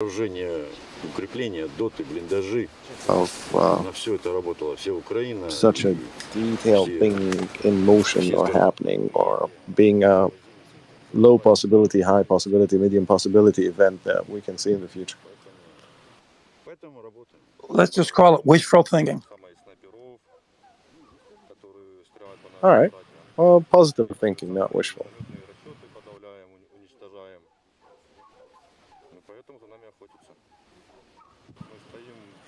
Вооружение, укрепления, доты, блиндажи. Of На все это работала вся Украина. such a И detailed все, thing in motion все or стороны. happening, or being a low possibility, high possibility, medium possibility event that we can see in the future. Поэтому работаем. Let's just call it wishful thinking. All right. Well, positive thinking, not wishful.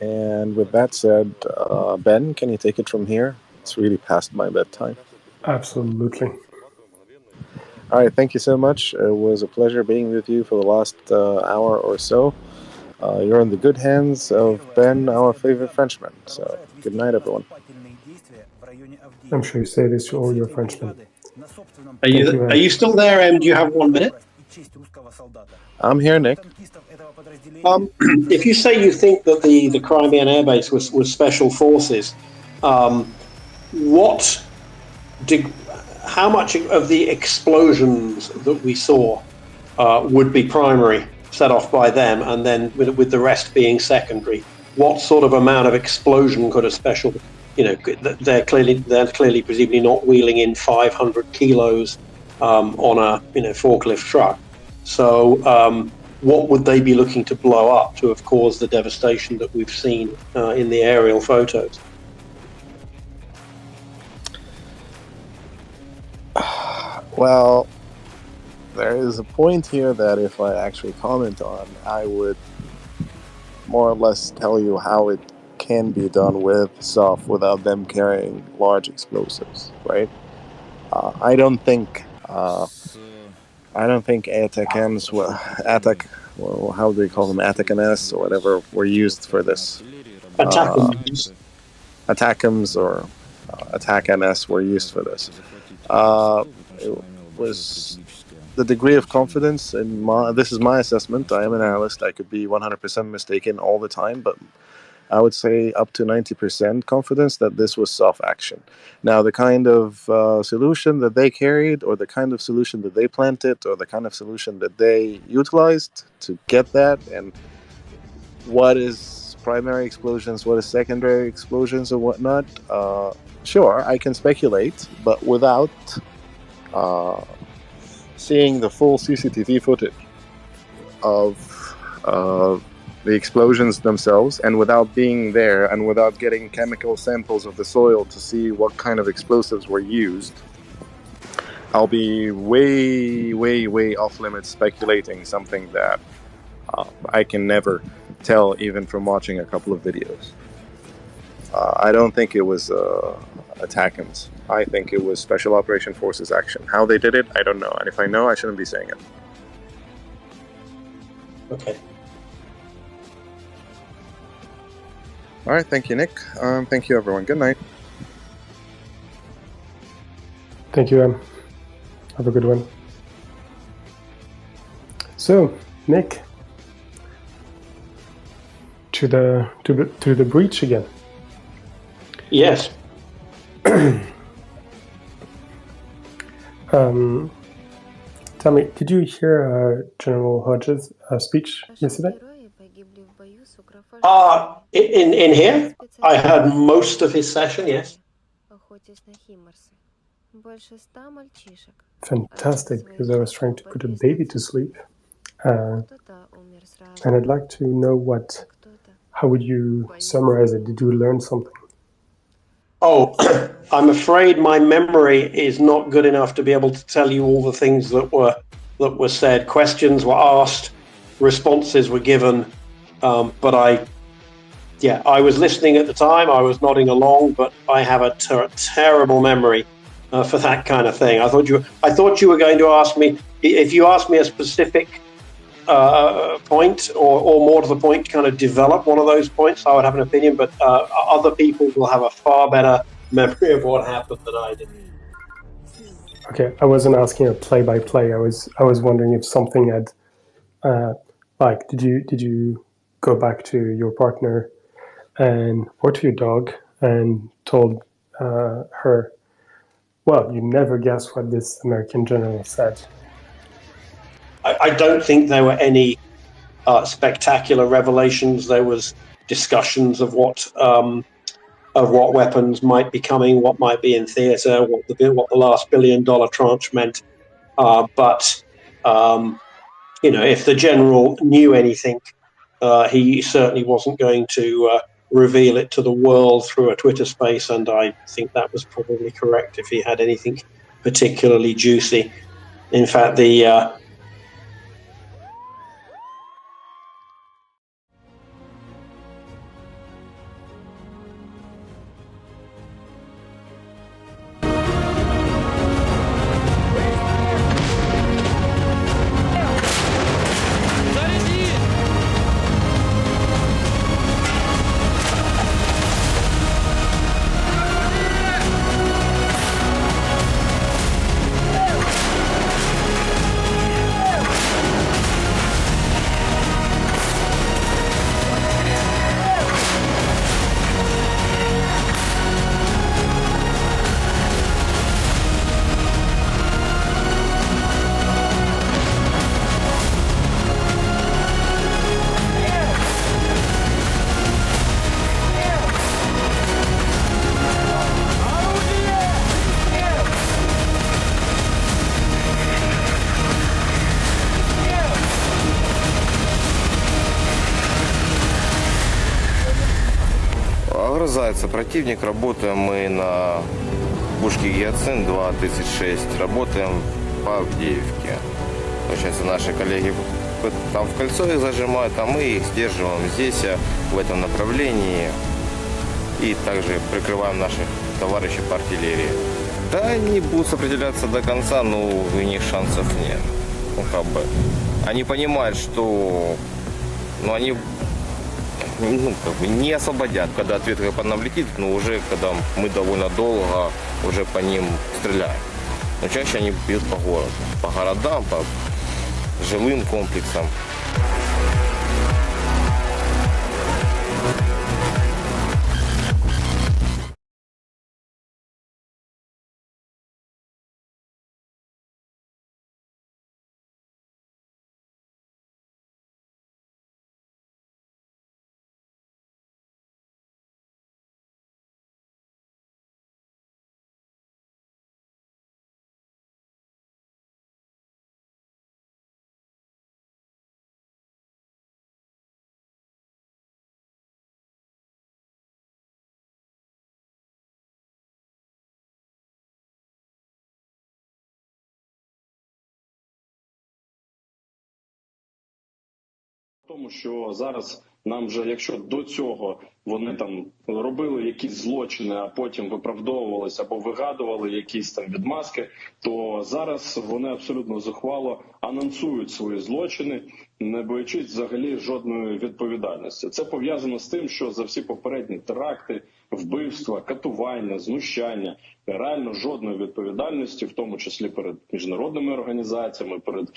And with that said, Ben, can you take it from here? It's really past my bedtime. Absolutely. All right, thank you so much. It was a pleasure being with you for the last hour or so. You're in the good hands of Ben, our favorite Frenchman. So, good night, everyone. I'm sure you say this to all your Frenchmen. Are you still there, and do you have 1 minute? I'm here, Nick. If you say you think that the Crimean Air Base was special forces, how much of the explosions that we saw would be primary, set off by them, and then with the rest being secondary? What sort of amount of explosion could a special, they're clearly presumably not wheeling in 500 kilos on a forklift truck. So what would they be looking to blow up to have caused the devastation that we've seen in the aerial photos? Well, there is a point here that if I actually comment on, I would more or less tell you how it can be done with SOF without them carrying large explosives, right? I don't think ATACMs, how do you call them, ATACMS or whatever, were used for this. ATACMs or ATAC-MS were used for this. It was the degree of confidence in this is my assessment. I am an analyst. I could be 100% mistaken all the time, but I would say up to 90% confidence that this was SOF action. Now, the kind of solution that they carried, or the kind of solution that they planted, or the kind of solution that they utilized to get that, and what is primary explosions, what is secondary explosions, and whatnot, sure, I can speculate, but without seeing the full CCTV footage of the explosions themselves, and without being there, and without getting chemical samples of the soil to see what kind of explosives were used, I'll be way, way, way off limits speculating something that I can never tell even from watching a couple of videos. I don't think it was ATACMS. I think it was Special Operation Forces action. How they did it, I don't know. And if I know, I shouldn't be saying it. Okay. All right, thank you, Nick. Thank you, everyone. Good night. Thank you, Em. Have a good one. So, Nick, to the breach again. Yes. Tell me, did you hear General Hodges' speech yesterday? In here, I heard most of his session, yes. Fantastic, because I was trying to put a baby to sleep. And I'd like to know how would you summarize it? Did you learn something? Oh, I'm afraid my memory is not good enough to be able to tell you all the things that were said. Questions were asked, responses were given, but I was listening at the time. I was nodding along, but I have a terrible memory for that kind of thing. I thought you were going to ask me, if you asked me a specific point, or more to the point, kind of develop one of those points, I would have an opinion, but other people will have a far better memory of what happened than I did. Okay, I wasn't asking a play-by-play. I was wondering if something had, did you go back to your partner or to your dog and told her, well, you never guess what this American general said? I don't think there were any spectacular revelations. There was discussions of what weapons might be coming, what might be in theatre, what the last $1 billion tranche meant. But if the general knew anything, he certainly wasn't going to reveal it to the world through a Twitter space, and I think that was probably correct if he had anything particularly juicy. In fact, the Огрызается противник. Работаем мы на пушке Гиацинт 2.36. Работаем по Авдеевке. Сейчас наши коллеги там в кольцо их зажимают, а мы их сдерживаем здесь, в этом направлении. И также прикрываем наших товарищей по артиллерии. Да, они будут сопротивляться до конца, но у них шансов нет. Они понимают, что они не освободят, когда ответка по нам летит, но уже когда мы довольно долго уже по ним стреляем. Но чаще они бьют по городу, по городам, по жилым комплексам. Тому що зараз нам вже, якщо до цього вони там робили якісь злочини, а потім виправдовувалися або вигадували якісь там відмазки, то зараз вони абсолютно зухвало анонсують свої злочини, не боячись взагалі жодної відповідальності. Це пов'язано з тим, що за всі попередні теракти, вбивства, катування, знущання, реально жодної відповідальності, в тому числі перед міжнародними організаціями, перед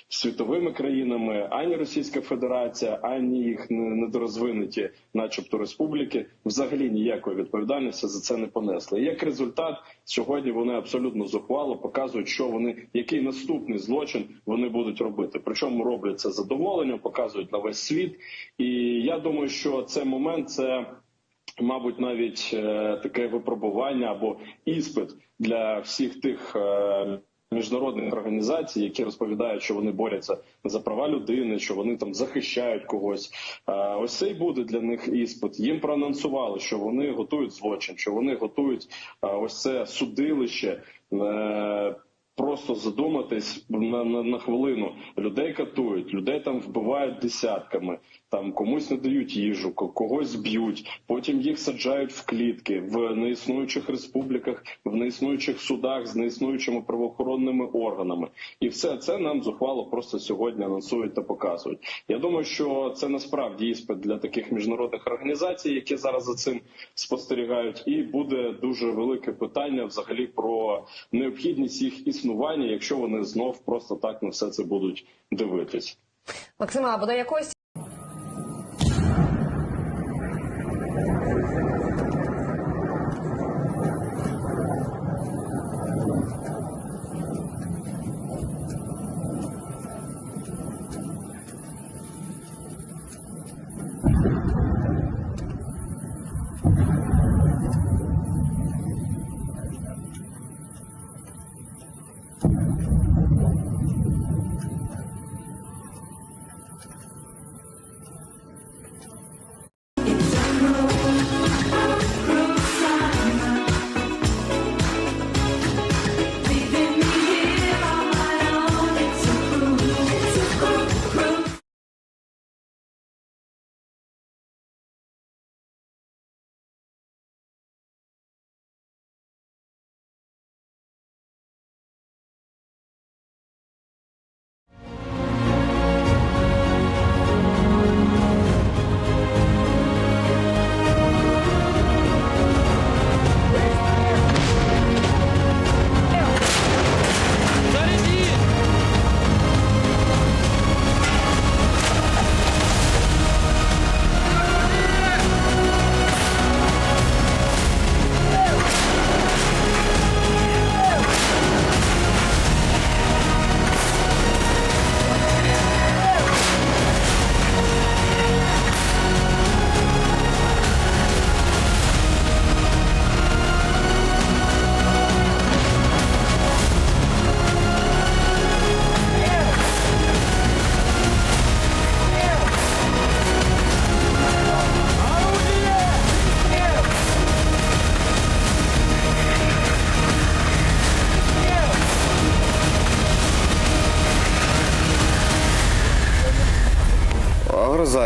світовими країнами, ані Російська Федерація, ані їх недорозвинуті, начебто, республіки, взагалі ніякої відповідальності за це не понесли. І як результат, сьогодні вони абсолютно зухвало показують, що вони, який наступний злочин вони будуть робити. Причому роблять це з задоволенням, показують на весь світ. І я думаю, що цей момент – це, мабуть, навіть таке випробування або іспит для всіх тих міжнародних організацій, які розповідають, що вони борються за права людини, що вони там захищають когось. Ось це і буде для них іспит. Їм проанонсували, що вони готують злочин, що вони готують ось це судилище. Просто задуматись на хвилину. Людей катують, людей там вбивають десятками, там комусь не дають їжу, когось б'ють, потім їх саджають в клітки, в неіснуючих республіках, в неіснуючих судах з неіснуючими правоохоронними органами. І все це нам зухвало просто сьогодні анонсують та показують. Я думаю, що це насправді іспит для таких міжнародних організацій, які зараз за цим спостерігають, і буде дуже велике питання взагалі про необхідність їх існування, якщо вони знов просто так на все це будуть дивитись. Максима, або до якоїсь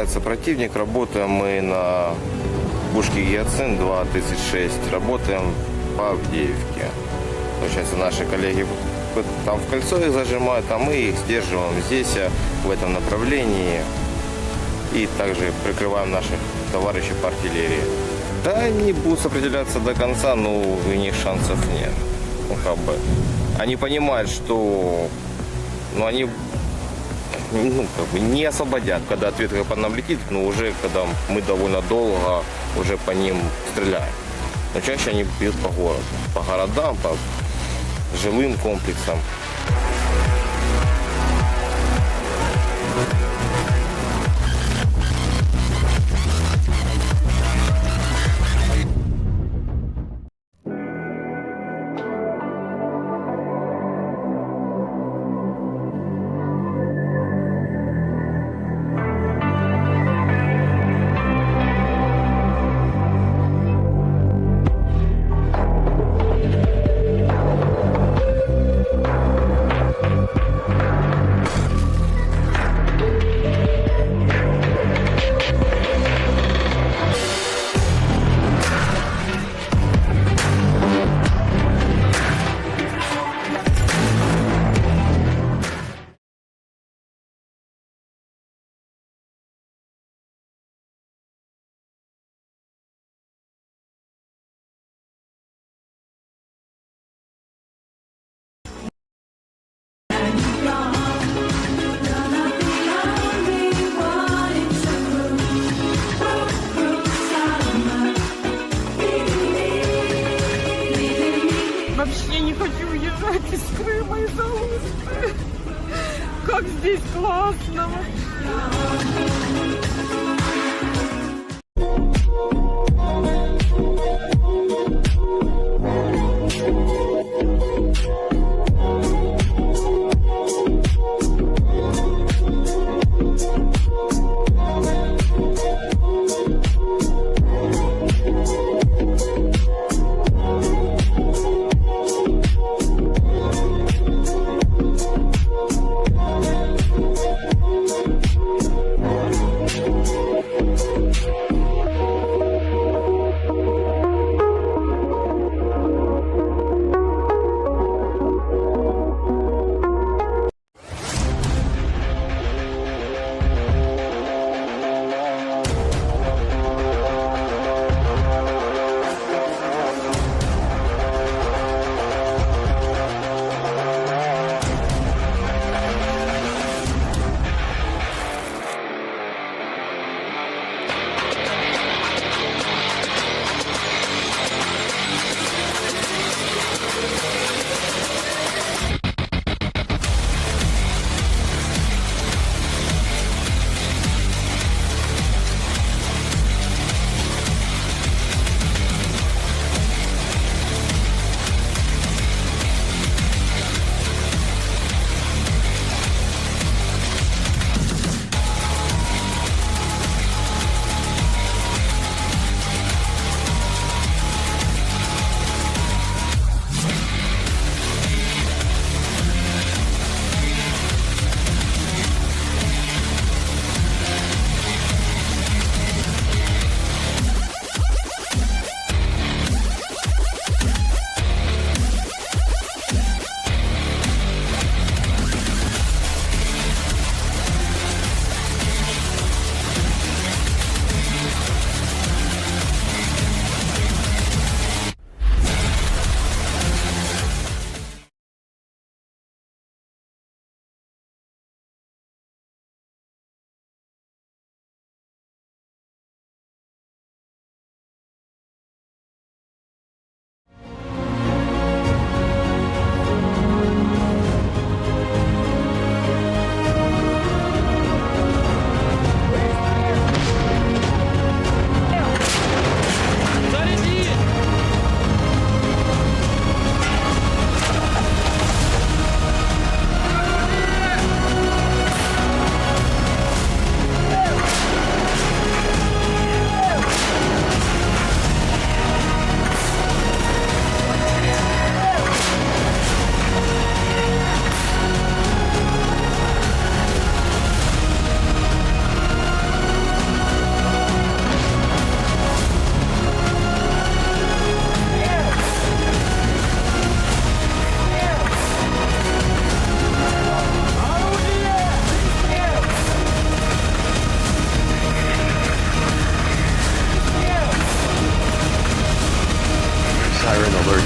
огрызается противник. Работаем мы на пушке Гиацинт 2006. Работаем по Авдеевке. Получается, наши коллеги там в кольцо их зажимают, а мы их сдерживаем здесь, в этом направлении. И также прикрываем наших товарищей по артиллерии. Да, они будут сопротивляться до конца, но у них шансов нет. Ну, как бы, они понимают, что они как бы не освободят, когда ответка по нам летит, но уже когда мы довольно долго уже по ним стреляем. Но чаще они бьют по городу, по городам, по жилым комплексам. Вообще не хочу уезжать из Крыма, из Алушты. Как здесь классно.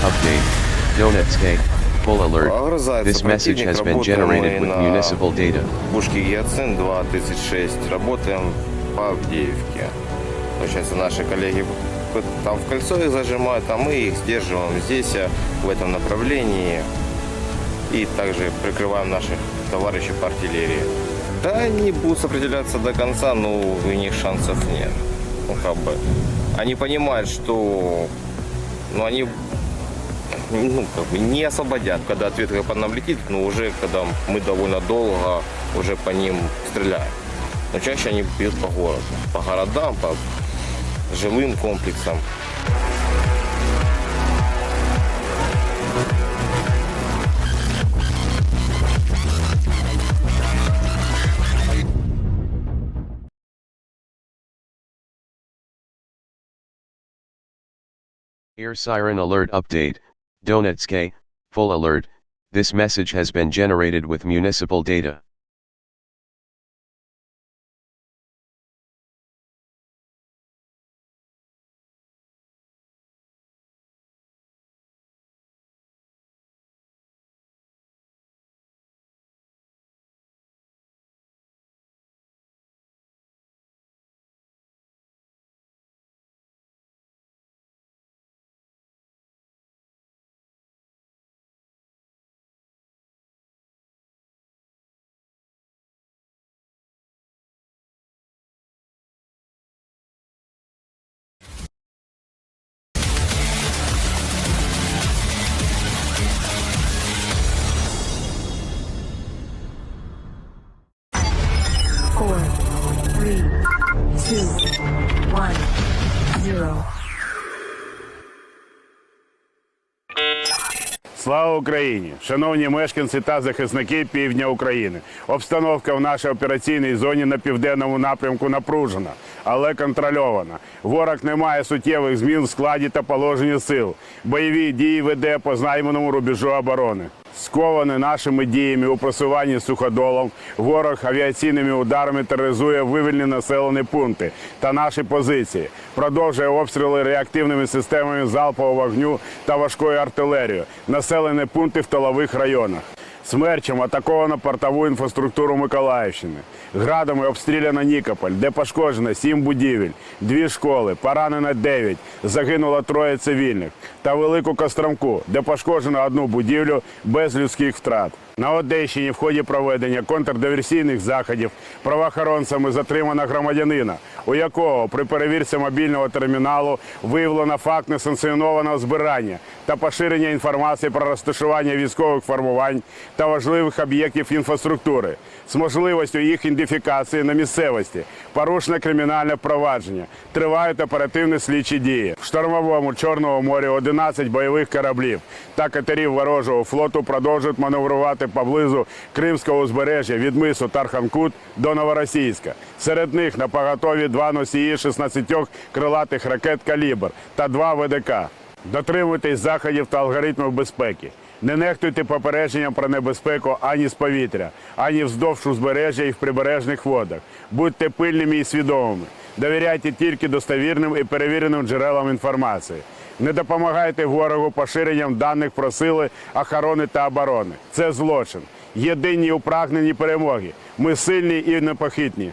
update. Donetsk, full alert. Огрызается This message противник, has been работаем generated мы with на municipal data. пушке Гиацинт 2.36, работаем по Авдеевке. Получается, наши коллеги там в кольцо их зажимают, а мы их сдерживаем здесь, в этом направлении. И также прикрываем наших товарищей по артиллерии. Да, они будут сопротивляться до конца, но у них шансов нет. Ну, как бы, они понимают, что они как бы не освободят, когда ответка по нам летит, но уже когда мы довольно долго уже по ним стреляем. Но чаще они бьют по городу, по городам, по жилым комплексам. Air siren alert update. Donetsk, full alert. This message has been generated with municipal data. Four, three, two, one, zero. Слава Україні! Шановні мешканці та захисники півдня України. Обстановка в нашій операційній зоні на південному напрямку напружена, але контрольована. Ворог не має суттєвих змін в складі та положенні сил. Бойові дії веде по знайманому рубежу оборони. Скований нашими діями у просуванні суходолом, ворог авіаційними ударами тероризує вивільнені населені пункти та наші позиції. Продовжує обстріли реактивними системами залпового вогню та важкою артилерією. Населені пункти в тилових районах. Смерчем атаковано портову інфраструктуру Миколаївщини. Градами обстріляно Нікополь, де пошкоджено 7 будівель, 2 школи, поранено 9, загинуло 3 цивільних. Та Велику Костромку, де пошкоджено 1 будівлю без людських втрат. На Одещині в ході проведення контрдиверсійних заходів правоохоронцями затримано громадянина, у якого при перевірці мобільного терміналу виявлено факт несанкціонованого збирання та поширення інформації про розташування військових формувань та важливих об'єктів інфраструктури з можливістю їх ідентифікації на місцевості. Порушено кримінальне провадження. Тривають оперативні слідчі дії. В штормовому Чорному морі 11 бойових кораблів та катерів ворожого флоту продовжують маневрувати поблизу Кримського узбережжя від мису Тарханкут до Новоросійська. Серед них на поготові 2 носії 16 крилатих ракет «Калібр» та 2 ВДК. Дотримуйтесь заходів та алгоритмів безпеки. Не нехтуйте попередженням про небезпеку ані з повітря, ані вздовж узбережжя і в прибережних водах. Будьте пильними і свідомими. Довіряйте тільки достовірним і перевіреним джерелам інформації. Не допомагайте ворогу поширенням даних про сили охорони та оборони. Це злочин. Єдині у прагненні перемоги. Ми сильні і непохитні.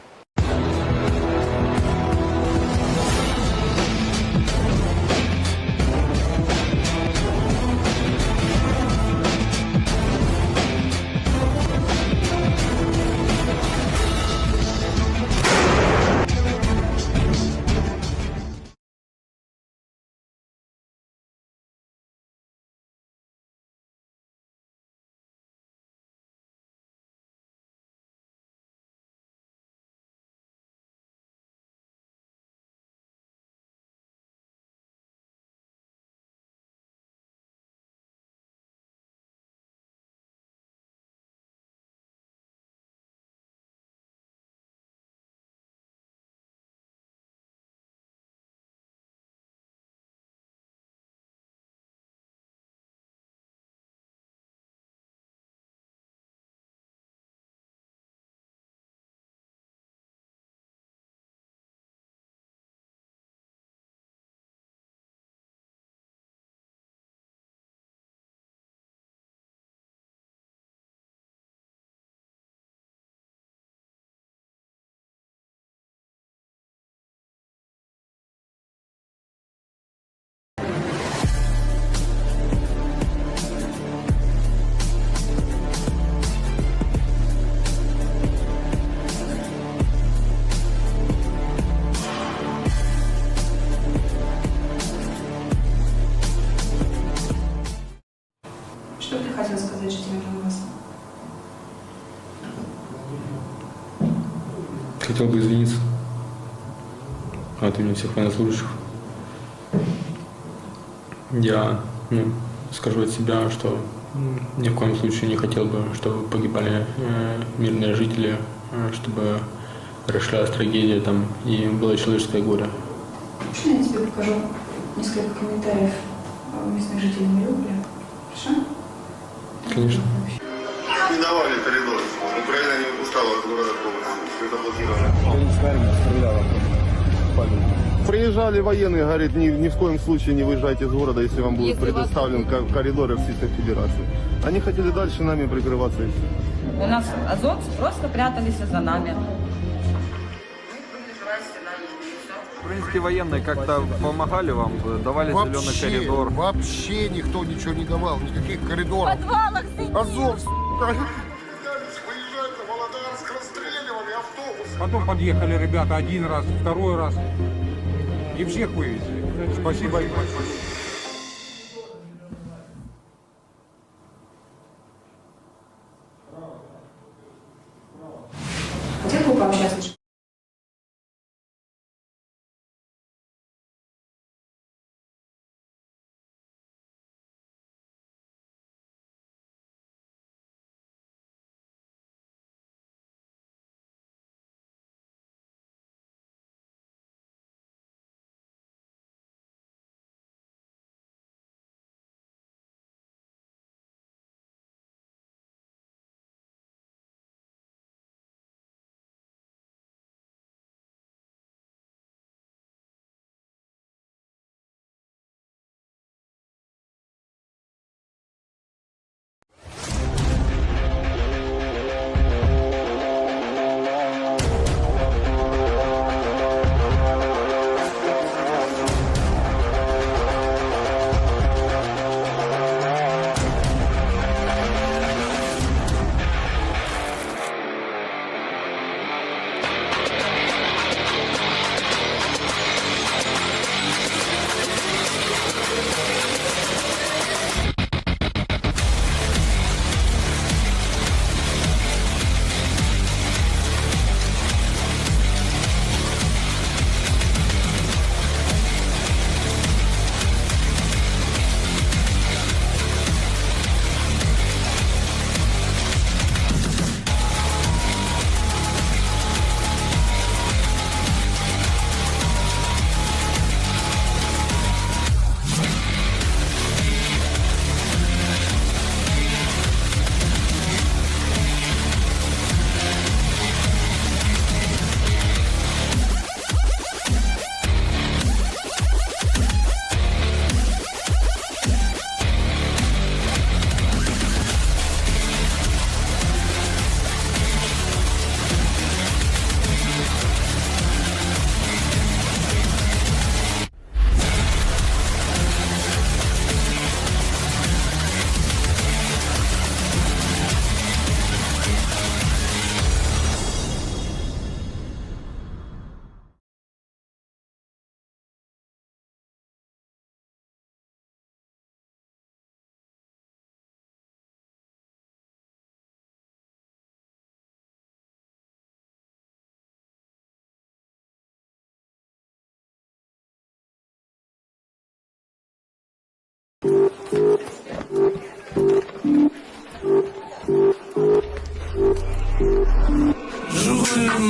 хотел бы извиниться от имени всех военнослужащих. Я скажу от себя, что ни в коем случае не хотел бы, чтобы погибали мирные жители, чтобы прошла трагедия там и было человеческое горе. Можно я тебе покажу несколько комментариев местных жителей Мариуполя? Хорошо? Конечно. Не давали коридор. Украина не выпускала от города полностью. Заблокировано. Приезжали военные, говорит, ни в коем случае не выезжайте из города, если вам будет предоставлен коридор Российской Федерации. Они хотели дальше нами прикрываться и все. У нас азовцы просто прятались за нами. Украинские военные как-то помогали вам, давали зеленый коридор? Вообще никто ничего не давал, никаких коридоров. В подвалах сидели. Азов, выезжать на Володарск, расстреливали автобус. Потом подъехали ребята один раз, второй раз. И всех вывезли. Спасибо им большое. Хотел бы пообщаться?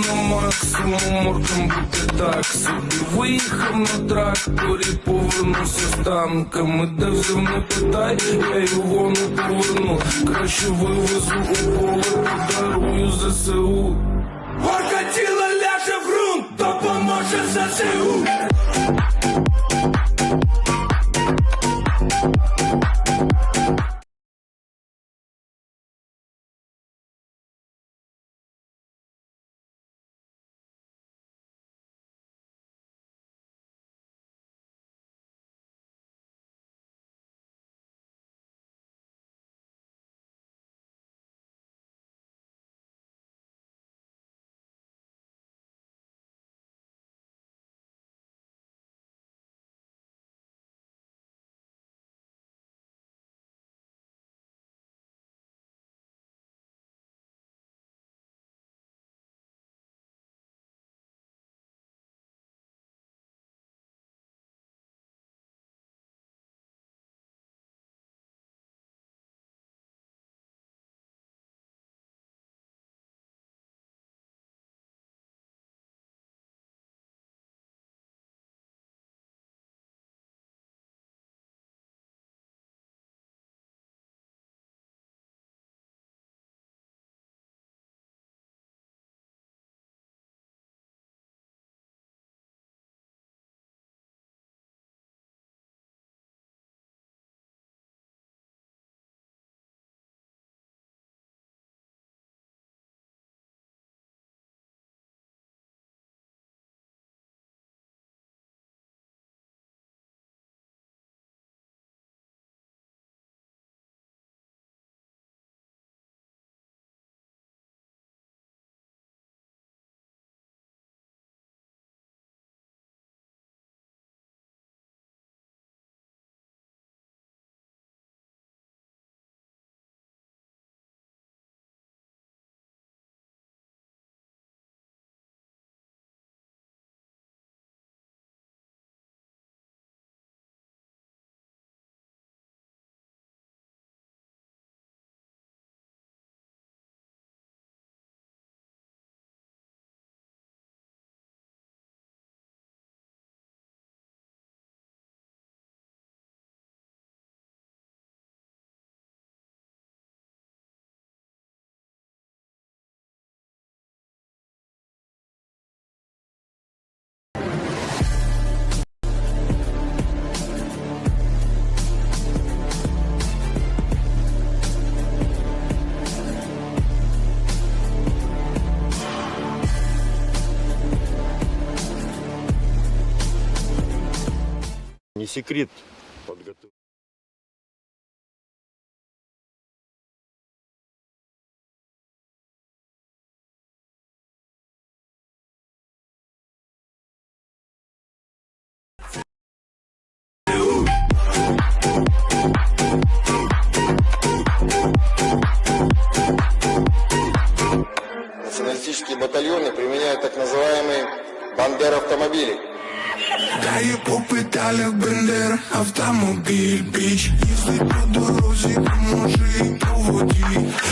на максимум, морком бути так собі. Виїхав на тракторі, повернувся з танками. Де взяв, не питай, я його не поверну. Краще вивезу у поле, подарую ЗСУ. Горка тіла ляже в ґрунт, допоможе ЗСУ. не секрет подготовки. Националистические батальоны применяют так называемые бандер-автомобили. Дає по педалях бендер, автомобіль, біч. Їздить по дорозі, а може і по воді.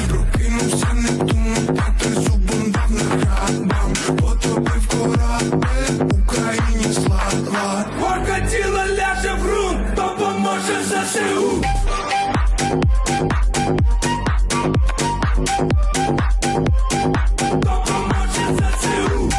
Прокинувся, не думав, патрицю бомбав на хабам. Потопив корабель, Україні слава. Орка тіла ляже в ґрунт, допоможе ЗСУ. Допоможе ЗСУ.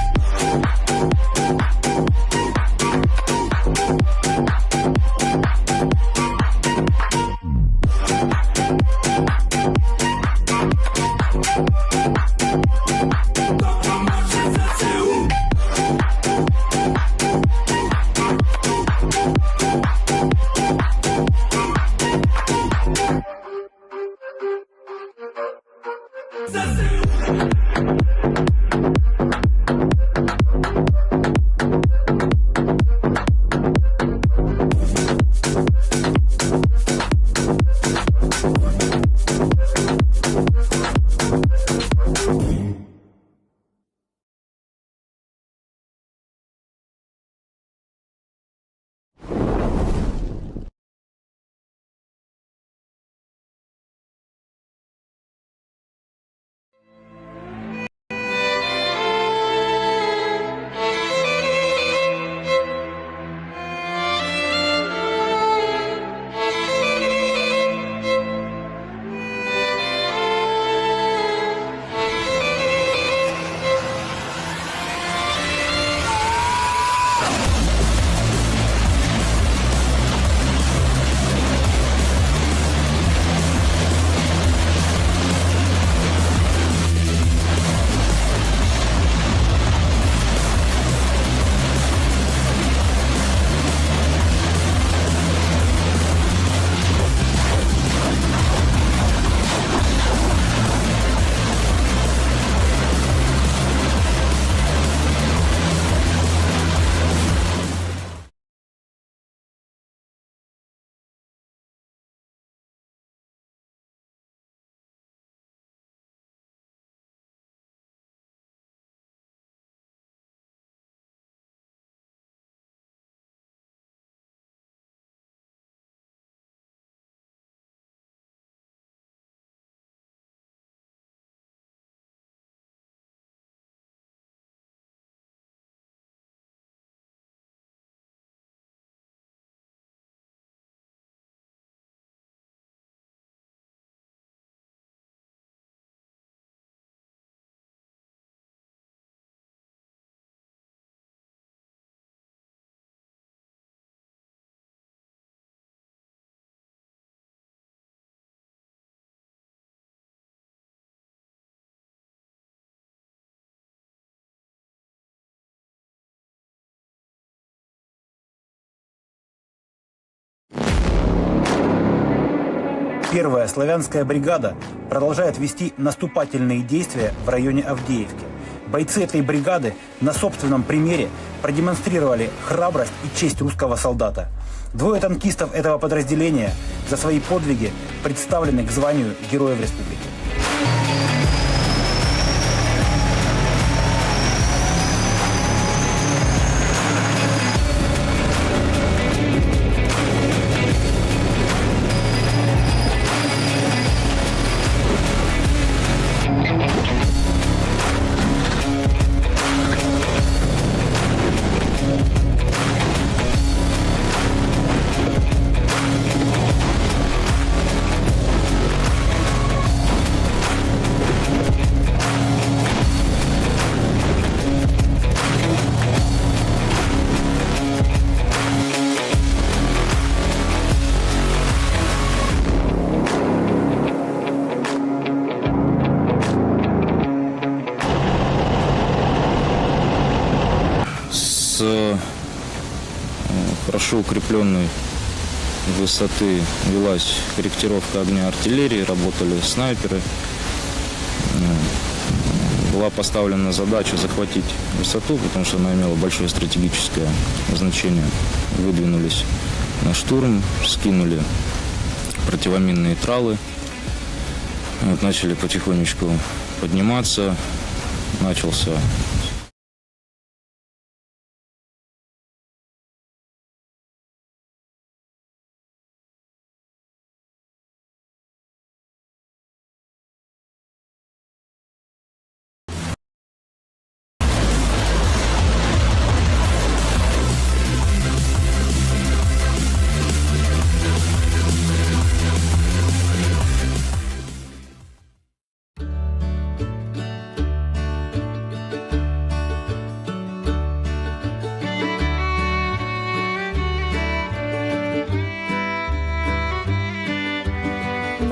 Первая славянская бригада продолжает вести наступательные действия в районе Авдеевки. Бойцы этой бригады на собственном примере продемонстрировали храбрость и честь русского солдата. Двое танкистов этого подразделения за свои подвиги представлены к званию Героев Республики. Хорошо укрепленной высоты велась корректировка огня артиллерии, работали снайперы. Была поставлена задача захватить высоту, потому что она имела большое стратегическое значение. Выдвинулись на штурм, скинули противоминные тралы, начали потихонечку подниматься, начался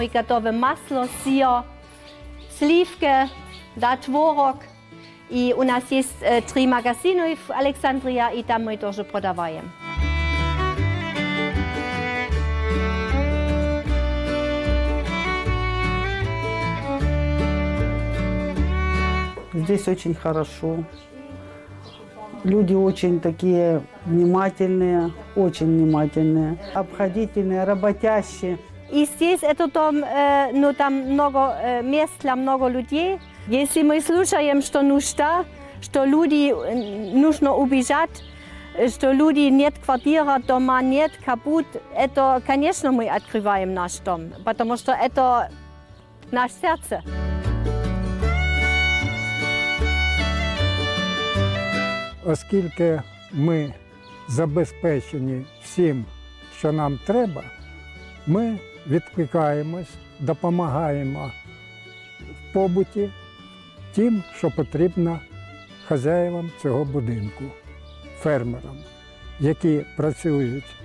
Мы готовим масло, сыр, сливки, да, творог. И у нас есть 3 магазина в Александрии, и там мы тоже продаем. Здесь очень хорошо. Люди очень такие внимательные, обходительные, работящие. И здесь это дом, но там много мест для много людей. Если мы слушаем, что нужда, что люди нужно убежать, что люди нет квартиры, дома нет, капут, это, конечно, мы открываем наш дом, потому что это наше сердце. Оскільки ми забезпечені всім, що нам треба, ми відкликаємось, допомагаємо в побуті тим, що потрібно хазяївам цього будинку, фермерам, які працюють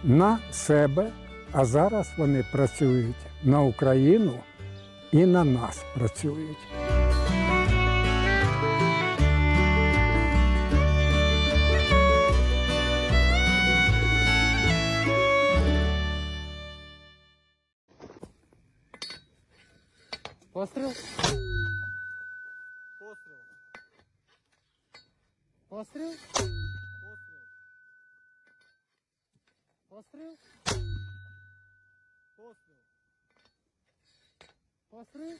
на себе, а зараз вони працюють на Україну і на нас працюють. Пострел. Пострел. Пострел. Пострел. Пострел.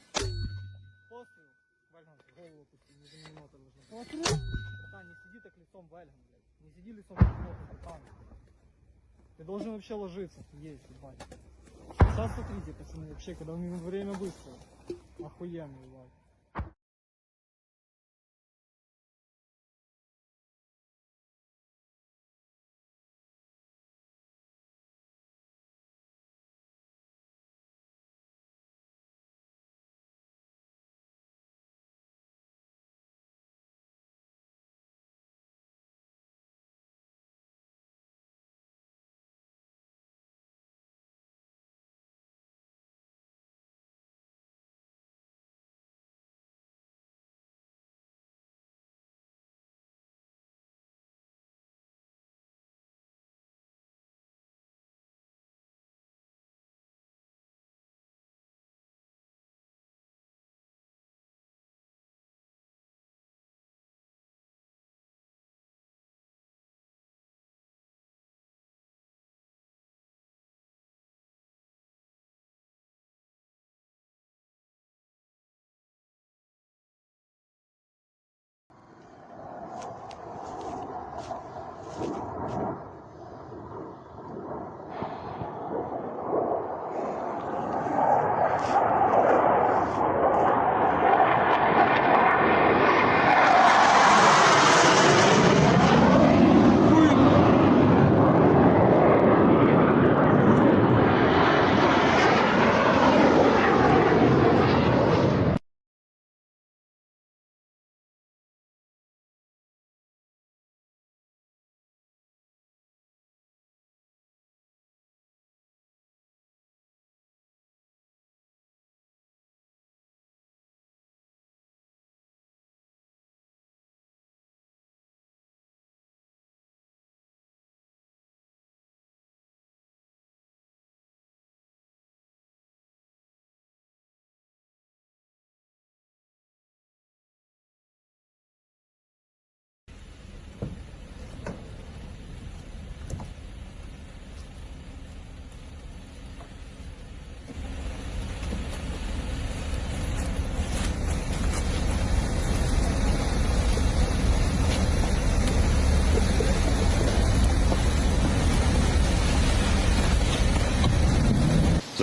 Вальган, голову опусти, не за минуту должен. Пострел. Братан, не сиди так лицом в Вальган, блядь. Не сиди лицом в Вальган, братан. Ты должен вообще ложиться, есть, ебать. Сейчас смотрите, пацаны, вообще, когда у меня время быстро. Охуенно, ебать.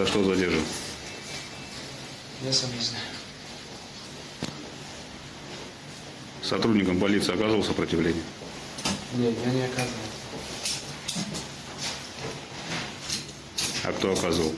За что задержан? Я сам не знаю. Сотрудникам полиции оказывал сопротивление? Нет, я не оказывал. А кто оказывал?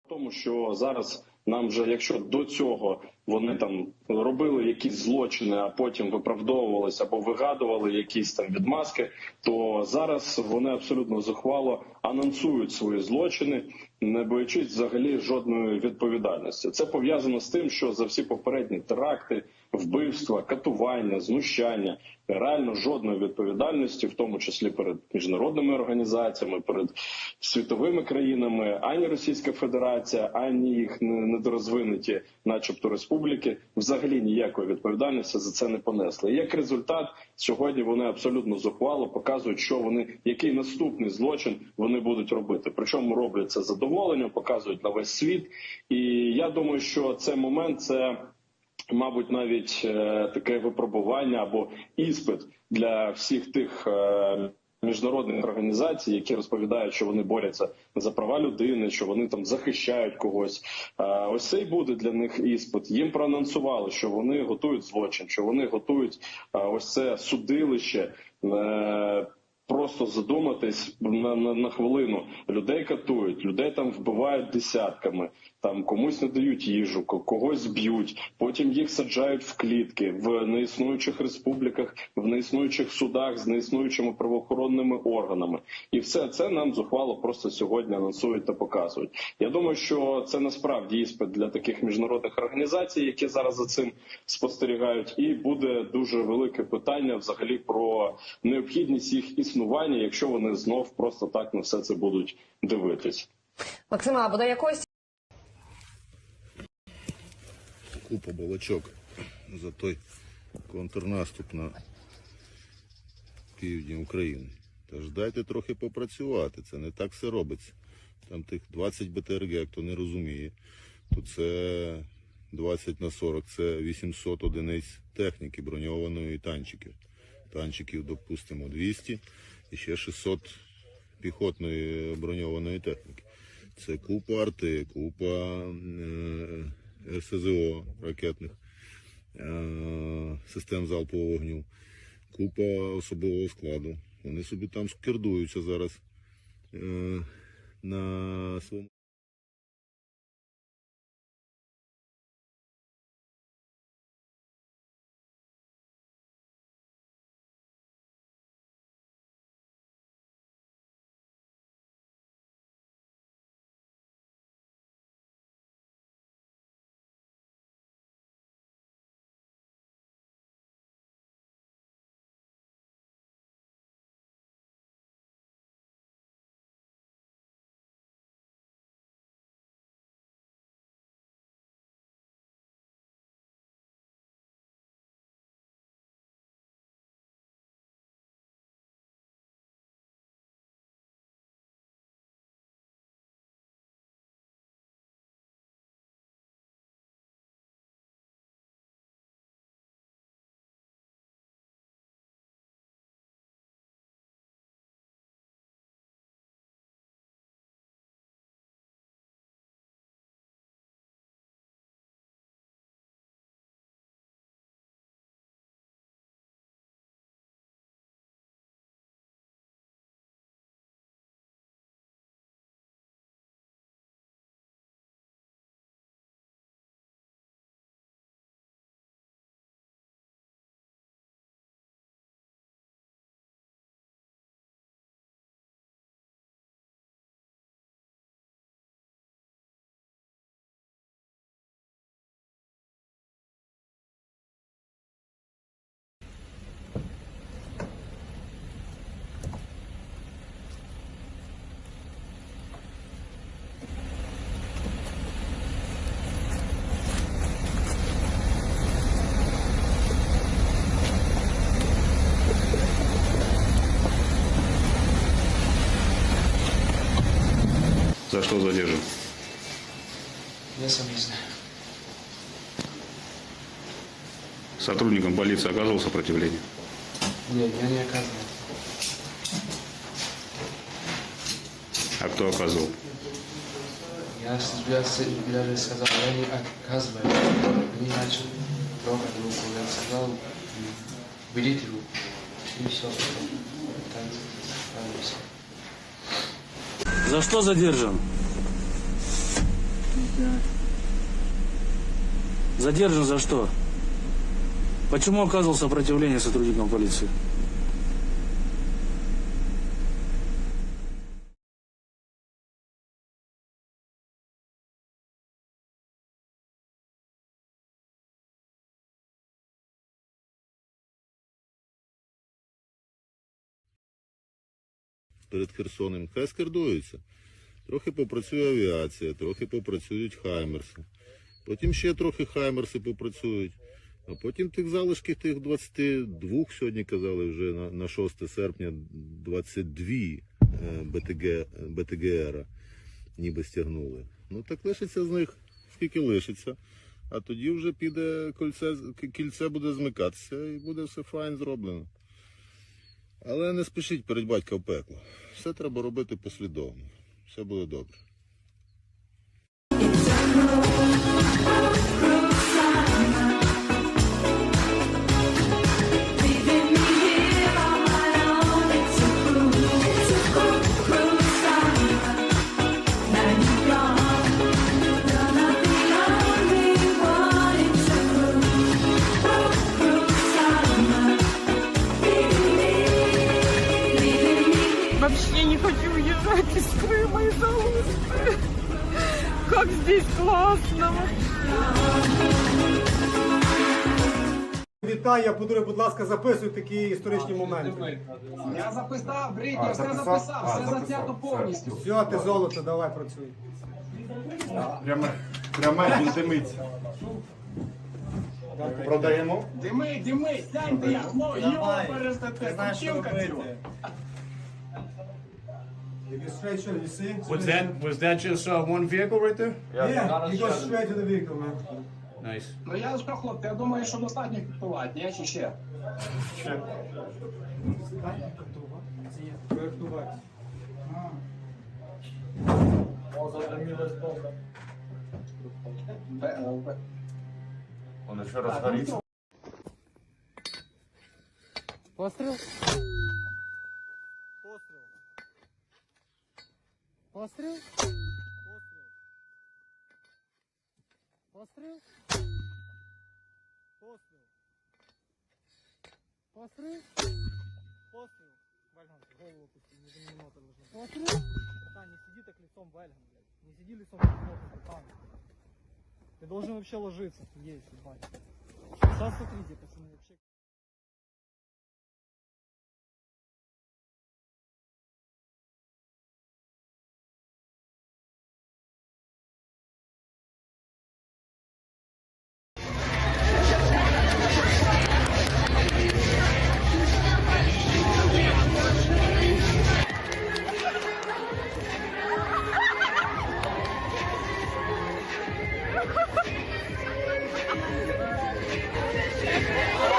Тому що зараз нам вже, якщо до цього вони там робили якісь злочини, а потім виправдовувалися або вигадували якісь там відмазки, то зараз вони абсолютно зухвало анонсують свої злочини, не боячись взагалі жодної відповідальності. Це пов'язано з тим, що за всі попередні теракти, вбивства, катування, знущання реально жодної відповідальності, в тому числі перед міжнародними організаціями, перед світовими країнами, ані Російська Федерація, ані їх недорозвинуті, начебто, республіки, взагалі ніякої відповідальності за це не понесли. І як результат, сьогодні вони абсолютно зухвало показують, що вони, який наступний злочин вони будуть робити. Причому роблять це з задоволенням, показують на весь світ. І я думаю, що цей момент – це, мабуть, навіть таке випробування або іспит для всіх тих міжнародних організацій, які розповідають, що вони борються за права людини, що вони там захищають когось. Ось це і буде для них іспит. Їм проанонсували, що вони готують злочин, що вони готують ось це судилище. Просто задуматись на хвилину. Людей катують, людей там вбивають десятками, там комусь не дають їжу, когось б'ють, потім їх саджають в клітки в неіснуючих республіках, в неіснуючих судах з неіснуючими правоохоронними органами. І все це нам зухвало просто сьогодні анонсують та показують. Я думаю, що це насправді іспит для таких міжнародних організацій, які зараз за цим спостерігають, і буде дуже велике питання взагалі про необхідність їх існування, якщо вони знов просто так на все це будуть дивитись. Максима, а буде якось Купа балачок за той контрнаступ на півдні України. Тож дайте трохи попрацювати, це не так все робиться. Там тих 20 БТРГ, хто не розуміє, то це 20 на 40, це 800 одиниць техніки броньованої і танчиків. Танчиків, допустимо, 200 і ще 600 піхотної броньованої техніки. Це купа арти, купа РСЗО ракетних систем залпового вогню, купа особового складу. Вони собі там скердуються зараз на своєму. За что задержан? Я сам не знаю. Сотрудникам полиции оказывал сопротивление? Нет, я не оказывал. А кто оказывал? Я же сказал, я не оказываю. Они начали трогать руку. Я сказал, берите руку. И все. Так справился. За что задержан? Задержан за что? Почему оказывал сопротивление сотрудникам полиции? Перед Херсоном хай скердуються. Трохи попрацює авіація, трохи попрацюють хаймерси. Потім ще трохи хаймерси попрацюють. А потім тих залишків, тих 22, сьогодні казали вже на 6 серпня, 22 БТГР ніби стягнули. Ну так лишиться з них, скільки лишиться. А тоді вже піде кільце буде змикатися і буде все файн зроблено. Але не спішіть перед батька в пекло. Все треба робити послідовно. Все буде добре. Вообще не хочу уезжать из Крыма, из Алушты. Как здесь классно. Вітаю, будь ласка, записуй такі історичні моменти. Я записав, Брітня, все записав, все заснято повністю. Все, ти золото, давай працюй. Пряме, він димиться. Продаємо? Дими, сядьте, як його перестати, купчинка цього. Was that just one vehicle right there? Yeah, he goes straight to the vehicle, man. Nice. Ну я що, хлопці, я думаю, що достатньо підпивати, ні, чи ще? Он еще разгорится. Постріл? Постріл? Постріл? Постріл? Постріл? Вальган, голову пусти, не заминута должна. Постріл? Братан, не сиди так лицом, Вальган, блядь. Не сиди лицом, братан. Ты должен вообще ложиться, есть, ебать. Сейчас смотрите, пацаны, вообще... Ha ha ha!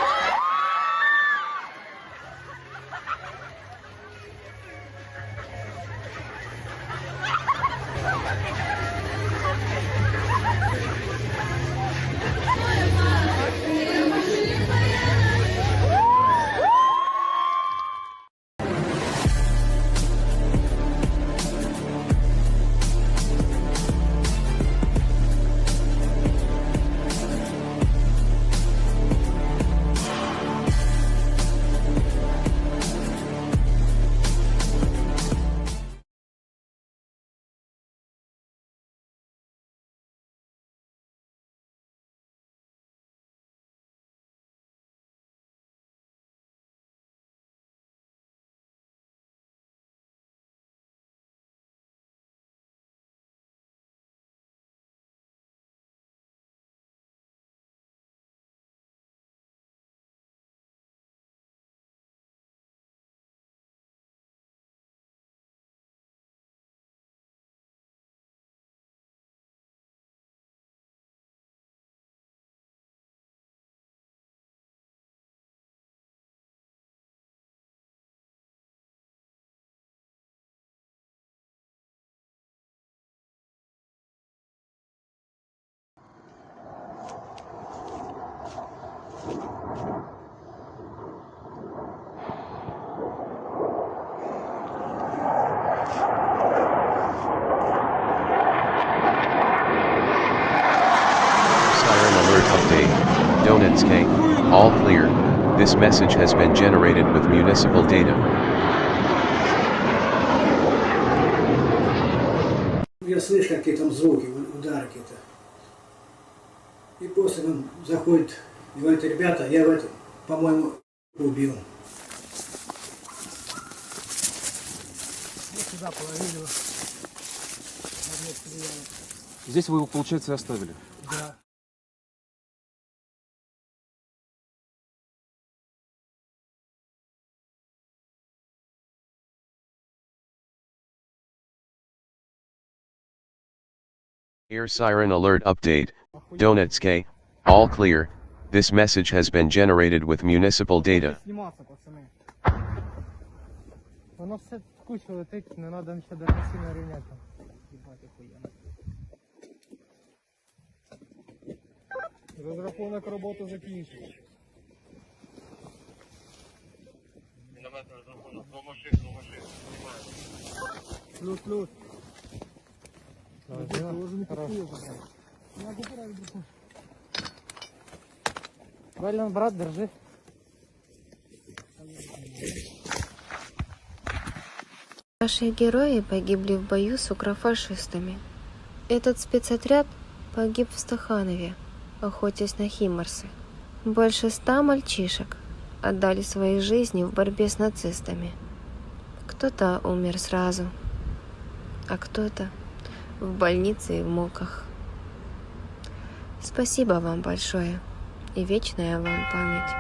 Donetsk, all clear. This message has been generated with municipal data. Я слышу, какие там звуки, удары какие-то. И после он заходит и говорит: ребята, я в этом, по-моему, убил. Сюда положили. Здесь вы его, получается, и оставили? Да. Air siren alert update. Donetsk, all clear. This message has been generated with municipal data. Сниматься, пацаны. Воно все куча летить, не надо нічого даже сильно рівняти. Ебать, охуєнно. Розрахунок роботи закінчив. Плюс. Вален, брат, держи. Наши герои погибли в бою с укрофашистами. Этот спецотряд погиб в Стаханове, охотясь на химарсы. Больше 100 мальчишек отдали свои жизни в борьбе с нацистами. Кто-то умер сразу, а кто-то в больнице и в муках. Спасибо вам большое и вечная вам память.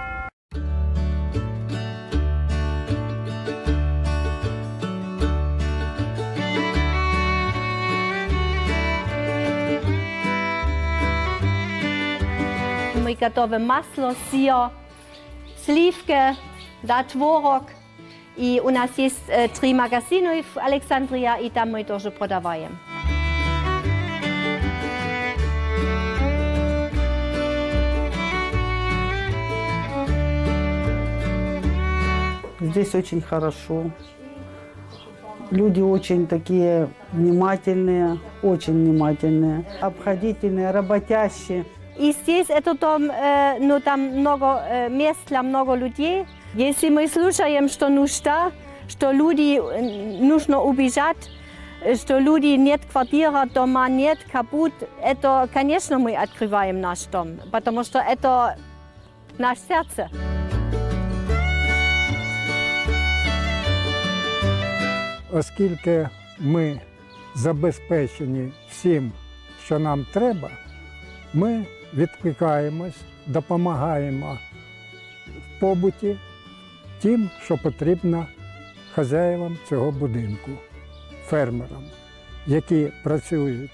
Мы готовим масло, сыр, сливки, да, творог. И у нас есть 3 магазина в Александрии, и там мы тоже продаем. Здесь очень хорошо. Люди очень такие внимательные, обходительные, работящие. И здесь это дом, ну там много мест для много людей. Если мы слушаем, что нужда, что люди нужно убежать, что люди нет квартиры, дома нет, капут, это, конечно, мы открываем наш дом, потому что это наше сердце. Оскільки ми забезпечені всім, що нам треба, ми відкликаємось, допомагаємо в побуті тим, що потрібно хазяївам цього будинку, фермерам, які працюють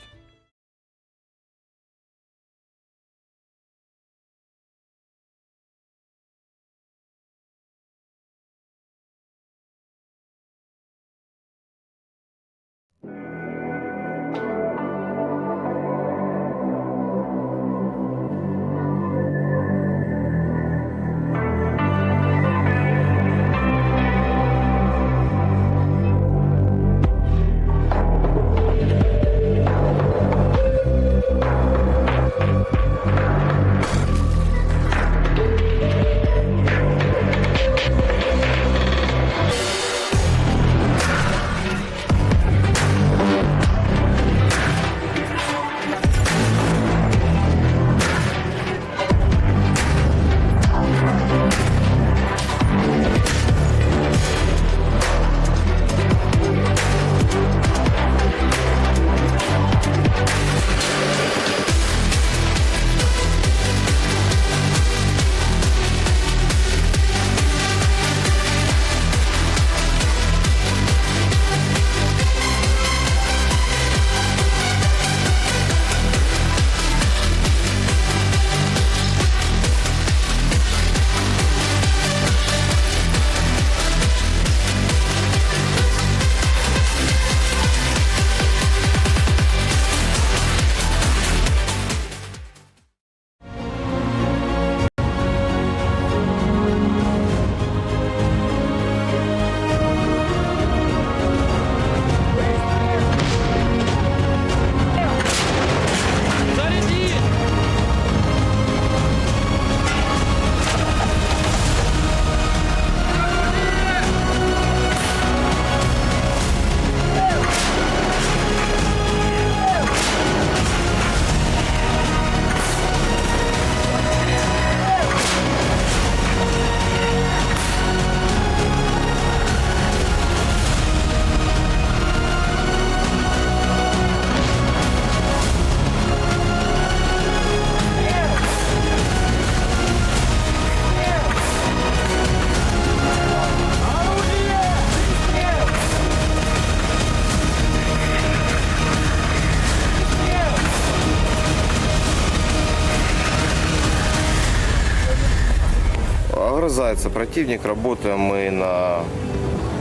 Огрызается противник. Работаем мы на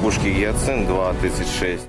пушке Гиацинт 2.36.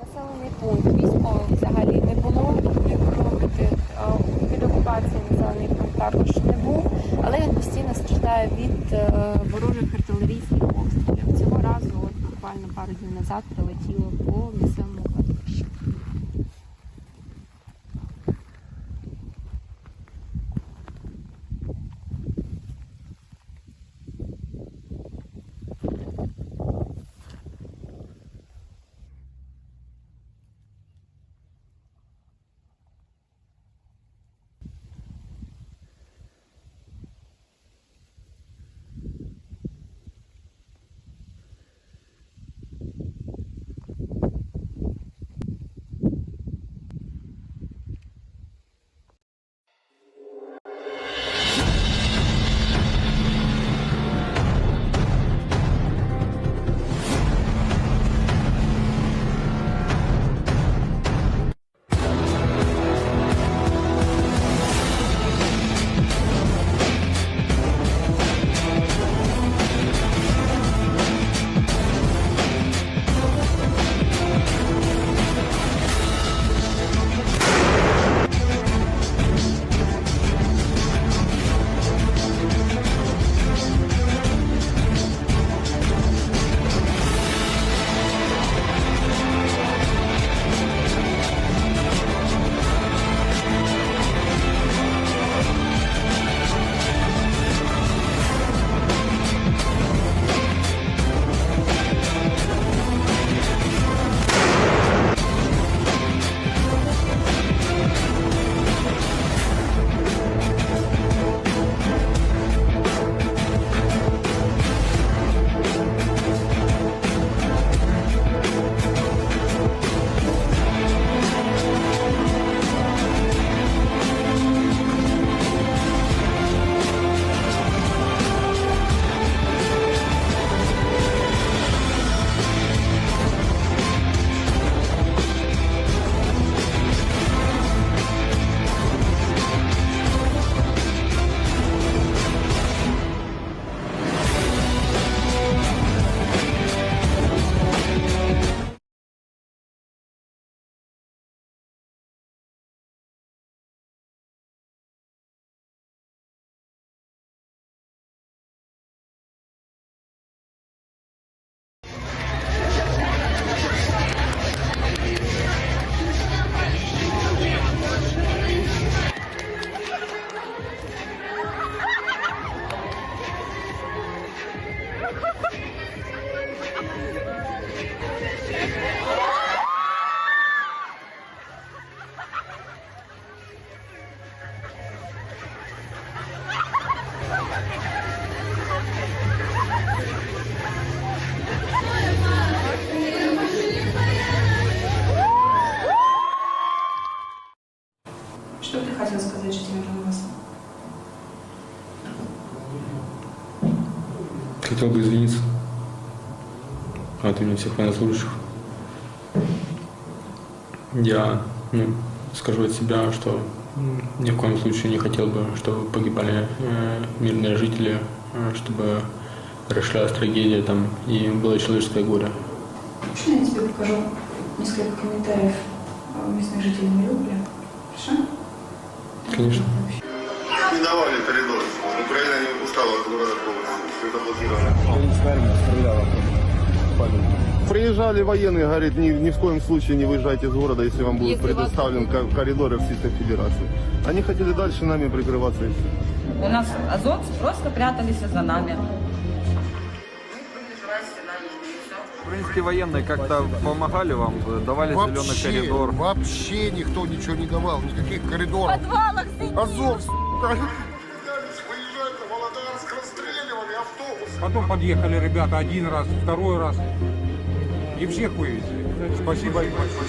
Населений пункт військових взагалі не було, як робити. Від окупації населений пункт також не був, але він постійно страждає від ворожих артилерійських обстрілів. Цього разу, от буквально пару днів назад, прилетіло по місцевому кладовищу. Что ты хотел сказать жителям Донбасса? Хотел бы извиниться от имени всех военнослужащих. Я скажу от себя, что ни в коем случае не хотел бы, чтобы погибали мирные жители, чтобы расширялась трагедия там, и было человеческое горе. Можно я тебе покажу несколько комментариев местных жителей Мариуполя? Хорошо? Конечно. Не давали коридор. Украина не выпускала от города полностью. Заблокировано. Приезжали военные, говорят, ни в коем случае не выезжайте из города, если вам будет предоставлен коридор Российской Федерации. Они хотели дальше нами прикрываться и все. У нас азовцы просто прятались за нами. Украинские военные как-то помогали вам, давали зеленый коридор? Вообще никто ничего не давал, никаких коридоров. В подвалах сидим. Азов, выезжать на Володарск, расстреливали автобус. Потом подъехали ребята один раз, второй раз. И всех вывезли. Спасибо им большое.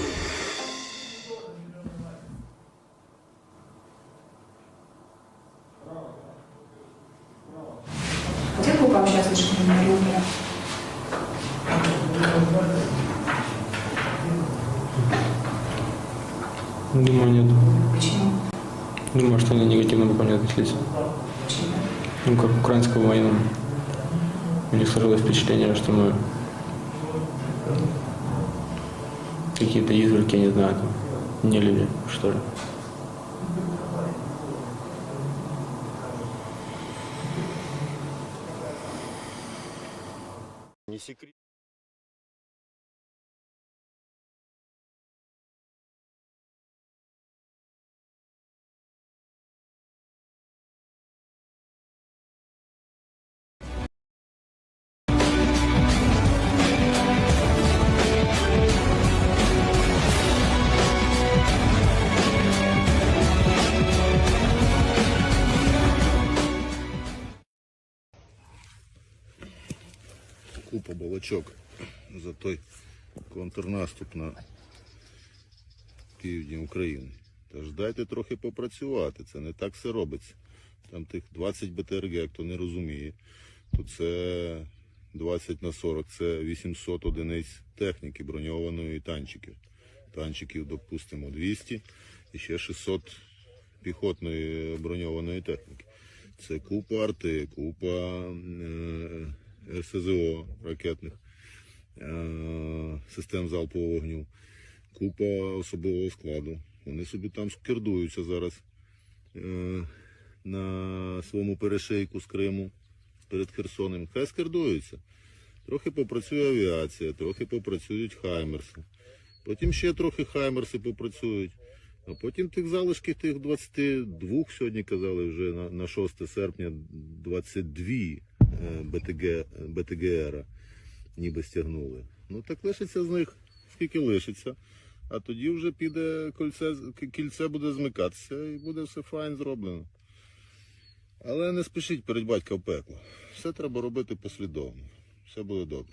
Где вы пообщаться с Мариуполем? Думаю, нет. Почему? Думаю, что они негативно бы ко мне отнеслись. Почему? Ну, как украинского военного. У них сложилось впечатление, что мы какие-то изверги, я не знаю, там, не люди, что ли. Не секрет. Купа балачок за той контрнаступ на півдні України. Тож дайте трохи попрацювати, це не так все робиться. Там тих 20 БТРГ, хто не розуміє, то це 20 на 40, це 800 одиниць техніки броньованої і танчиків. Танчиків, допустимо, 200 і ще 600 піхотної броньованої техніки. Це купа арти, купа РСЗО ракетних, систем залпового вогню, купа особового складу. Вони собі там скердуються зараз на своєму перешийку з Криму перед Херсоном. Хай скердуються. Трохи попрацює авіація, трохи попрацюють хаймерси. Потім ще трохи хаймерси попрацюють. А потім тих залишків, тих 22, сьогодні казали вже на 6 серпня, 22 БТГР ніби стягнули. Ну так лишиться з них, скільки лишиться. А тоді вже піде кільце буде змикатися і буде все файн зроблено. Але не спішіть перед батька в пекло. Все треба робити послідовно. Все буде добре.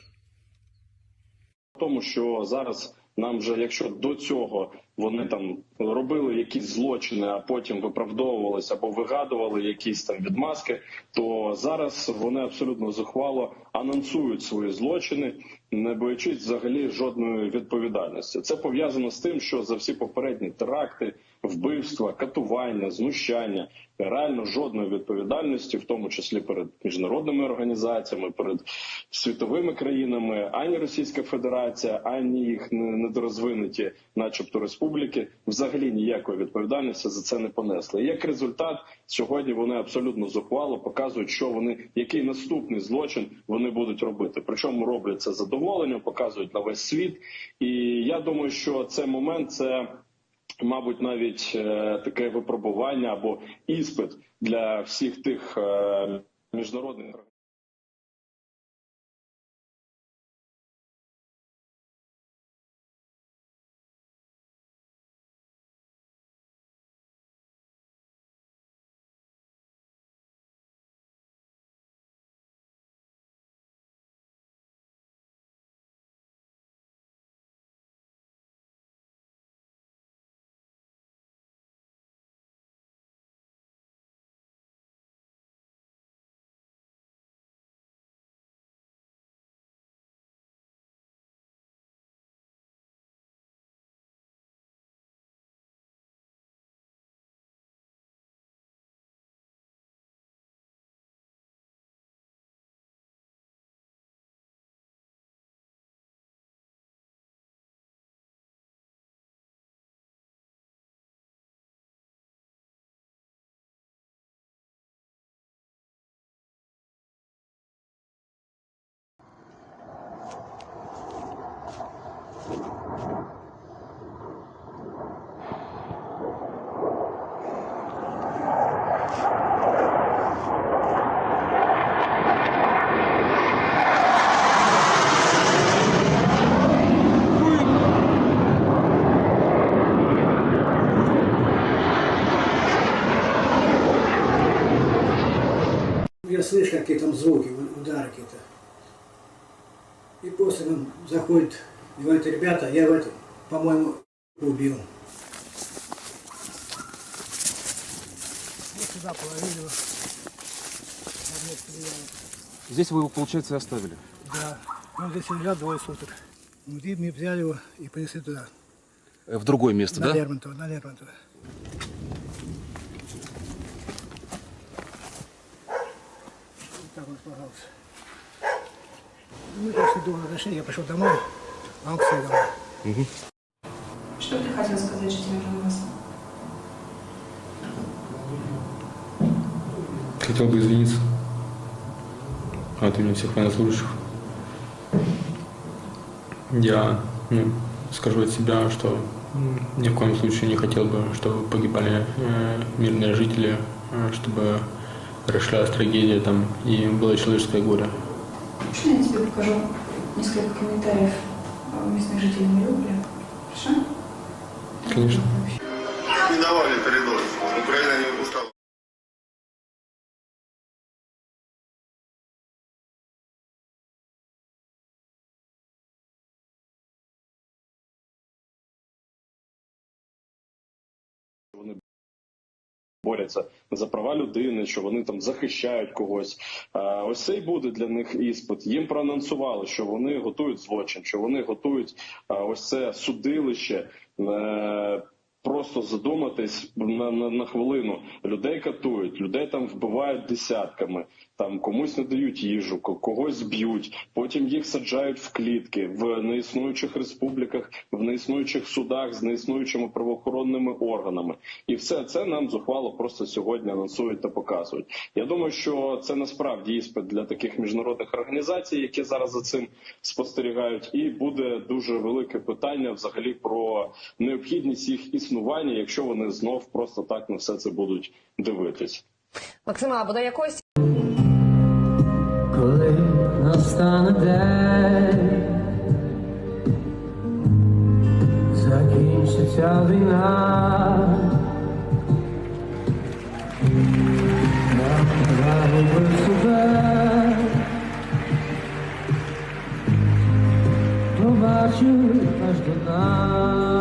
Тому що зараз нам вже, якщо до цього вони там робили якісь злочини, а потім виправдовувалися або вигадували якісь там відмазки, то зараз вони абсолютно зухвало анонсують свої злочини, не боячись взагалі жодної відповідальності. Це пов'язано з тим, що за всі попередні теракти, вбивства, катування, знущання, реально жодної відповідальності, в тому числі перед міжнародними організаціями, перед світовими країнами, ані Російська Федерація, ані їх недорозвинуті, начебто, республіки, взагалі ніякої відповідальності за це не понесли. І як результат, сьогодні вони абсолютно зухвало показують, що вони, який наступний злочин вони будуть робити. Причому роблять це з задоволенням, показують на весь світ. І я думаю, що цей момент – це, мабуть, навіть таке випробування або іспит для всіх тих міжнародних організацій. такие там звуки, удары какие-то. И после он заходит, и говорит: ребята, я в этом, по-моему, убил. Вот сюда положили его. Здесь вы его, получается, и оставили? Да, он здесь лежал 2 суток. Вот и мы взяли его и понесли туда. В другое место, на да? Лермонтова, на Лермонтова. Вот так он сложился. Мы после долгого отношения, я пошел домой, а он к себе домой. Что ты хотел сказать жителям Донбасса? Хотел бы извиниться от имени всех военнослужащих. Я скажу от себя, что ни в коем случае не хотел бы, чтобы погибали мирные жители, чтобы расшлялась трагедия там и было человеческое горе. Можно я тебе покажу несколько комментариев местных жителей Мариуполя? Хорошо? Конечно. Не давали коридор. Украина не выпускала. Вони борються за права людини, що вони там захищають когось. Ось це й буде для них іспит. Їм проанонсували, що вони готують злочин, що вони готують ось це судилище. Просто задуматись на хвилину. Людей катують, людей там вбивають десятками, там комусь не дають їжу, когось б'ють, потім їх саджають в клітки в неіснуючих республіках, в неіснуючих судах з неіснуючими правоохоронними органами. І все це нам зухвало просто сьогодні анонсують та показують. Я думаю, що це насправді іспит для таких міжнародних організацій, які зараз за цим спостерігають, і буде дуже велике питання взагалі про необхідність їх існування, якщо вони знов просто так на все це будуть дивитись. Максима, а буде якось? Коли настане день, закінчиться війна, загубив себе, побачу аж до нас.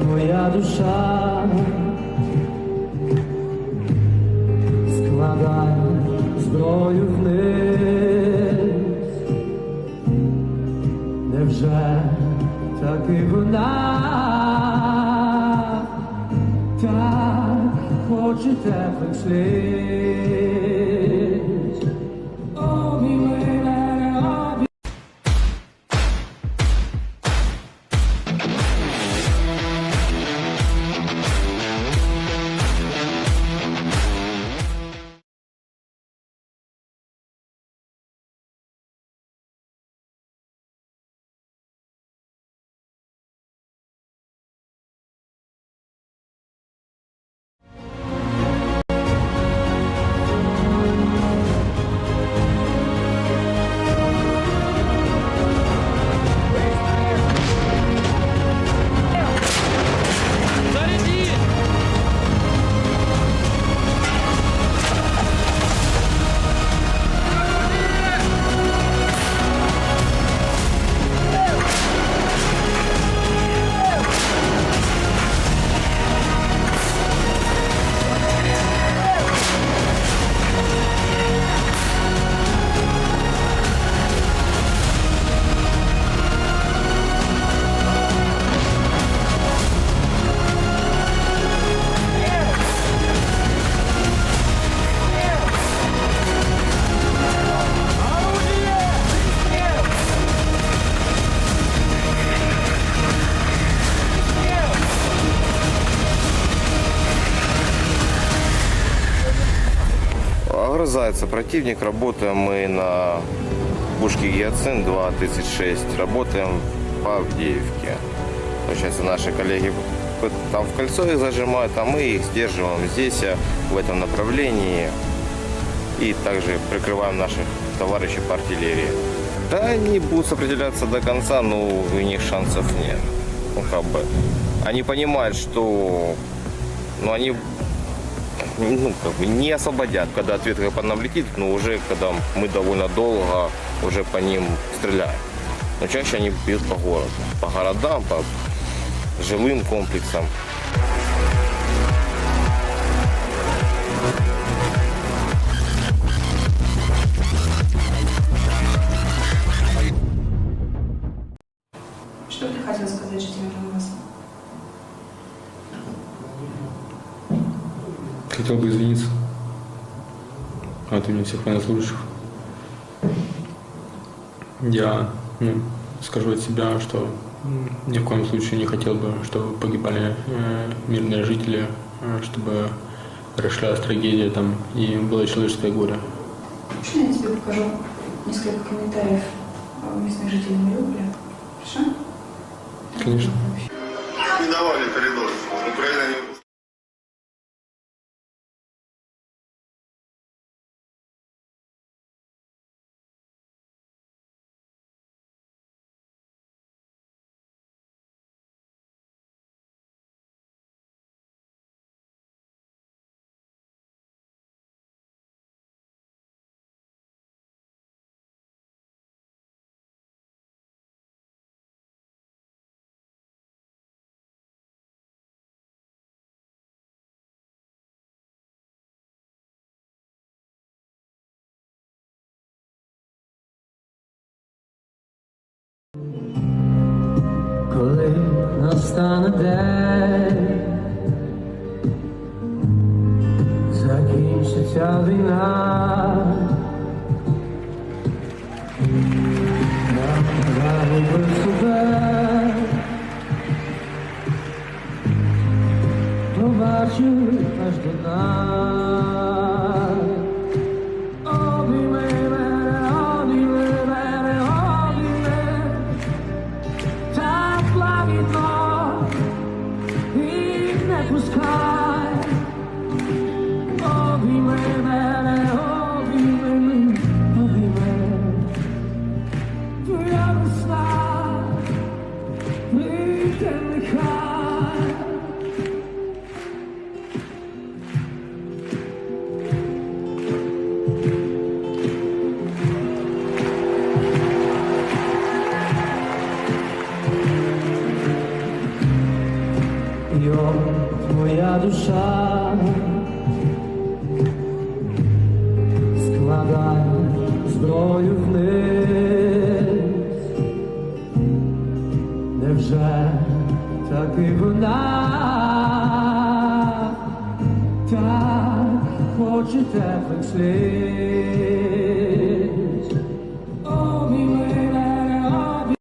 Моя душа складай зброю вниз, невже таки вона так хоче теплих сліз? Обійми мене, обійми. огрызается противник. Работаем мы на пушке Гиацинт 2.36. Работаем по Авдеевке. Получается, наши коллеги там в кольцо их зажимают, а мы их сдерживаем здесь, в этом направлении. И также прикрываем наших товарищей по артиллерии. Да, они будут сопротивляться до конца, но у них шансов нет. Ну, как бы. Они понимают, что они как бы не освободят, когда ответка по нам летит, но уже когда мы довольно долго уже по ним стреляем. Но чаще они бьют по городу, по городам, по жилым комплексам. Что ты хотел сказать жителям Донбасса? Хотел бы извиниться от имени всех военнослужащих. Я скажу от себя, что ни в коем случае не хотел бы, чтобы погибали мирные жители, чтобы расширялась трагедия там и было человеческое горе. Можно я тебе покажу несколько комментариев местных жителей Мариуполя? Хорошо? Конечно. Не давали коридор. Украина не Коли настане день, закінчиться війна, я загубив себе, побачу аж до нас. Обійми мене, обійми мене, обійми, так лагідно і не пускай. Обійми мене, обійми, обійми, твоя весна прийде нехай. Йо, твоя душа складай зброю вниз. Невже таки вона так хоче теплих сліз? Обійми мене, обійми.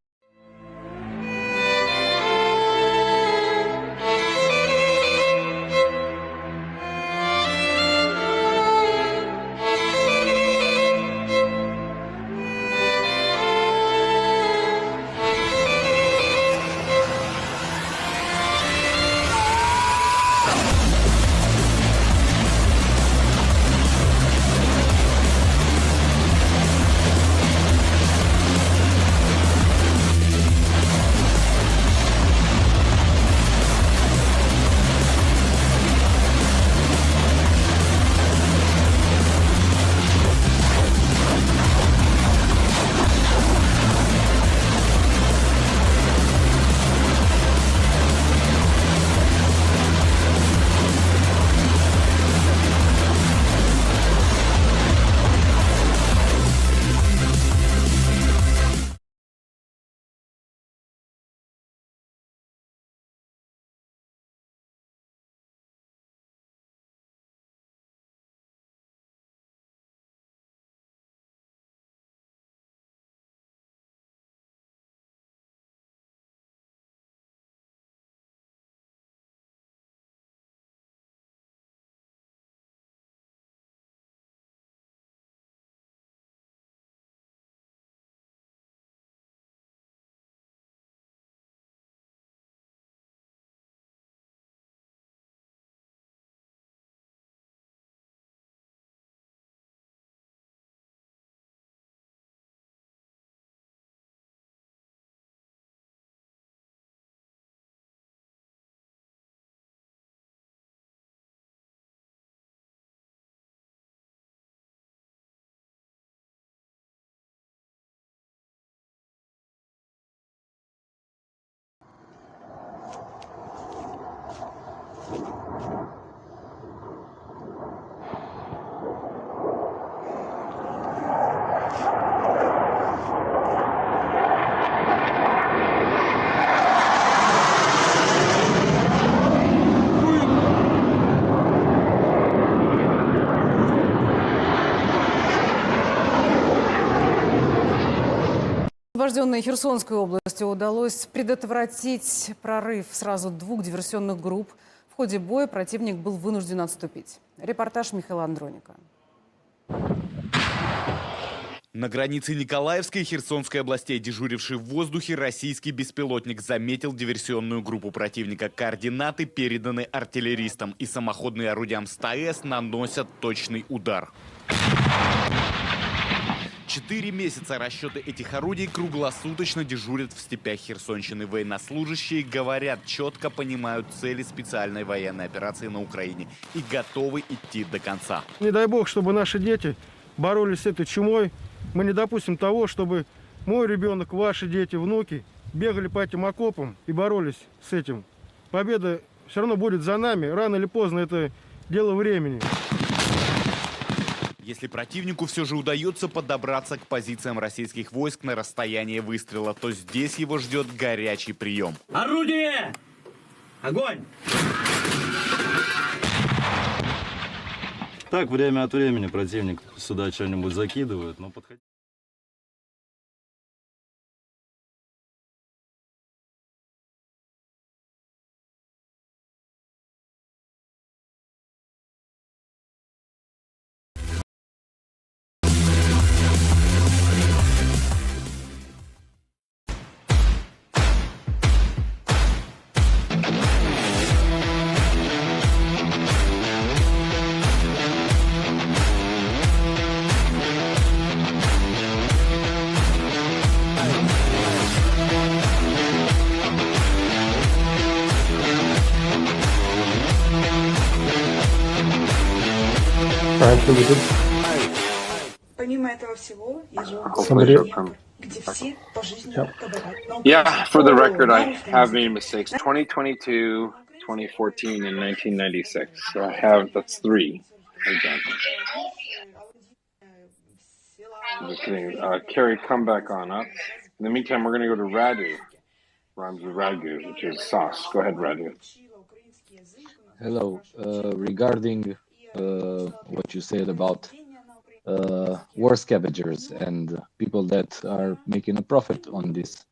Запорожной и Херсонской области удалось предотвратить прорыв сразу 2 диверсионных групп. В ходе боя противник был вынужден отступить. Репортаж Михаила Андроника. На границе Николаевской и Херсонской областей, дежуривший в воздухе, российский беспилотник заметил диверсионную группу противника. Координаты переданы артиллеристам, и самоходные орудия МСТС наносят точный удар. 4 месяца расчеты этих орудий круглосуточно дежурят в степях Херсонщины. Военнослужащие говорят, четко понимают цели специальной военной операции на Украине и готовы идти до конца. Не дай бог, чтобы наши дети боролись с этой чумой. Мы не допустим того, чтобы мой ребенок, ваши дети, внуки бегали по этим окопам и боролись с этим. Победа все равно будет за нами. Рано или поздно это дело времени. Если противнику все же удается подобраться к позициям российских войск на расстояние выстрела, то здесь его ждет горячий прием. Орудие! Огонь! Так, время от времени противник сюда что-нибудь закидывает, но подходит. Помимо этого всего, я живу в городе, где все пожизненно говорят. Yeah, for the record, I have made mistakes. 2022, 2014, and 1996. So I have, that's 3 I've done. Just kidding. Carrie, come back on up. In the meantime, we're going to go to Radu. Rhymes with Ragu, which is sauce. Go ahead, Radu. Hello. Regarding what you said about war scavengers and people that are making a profit on this,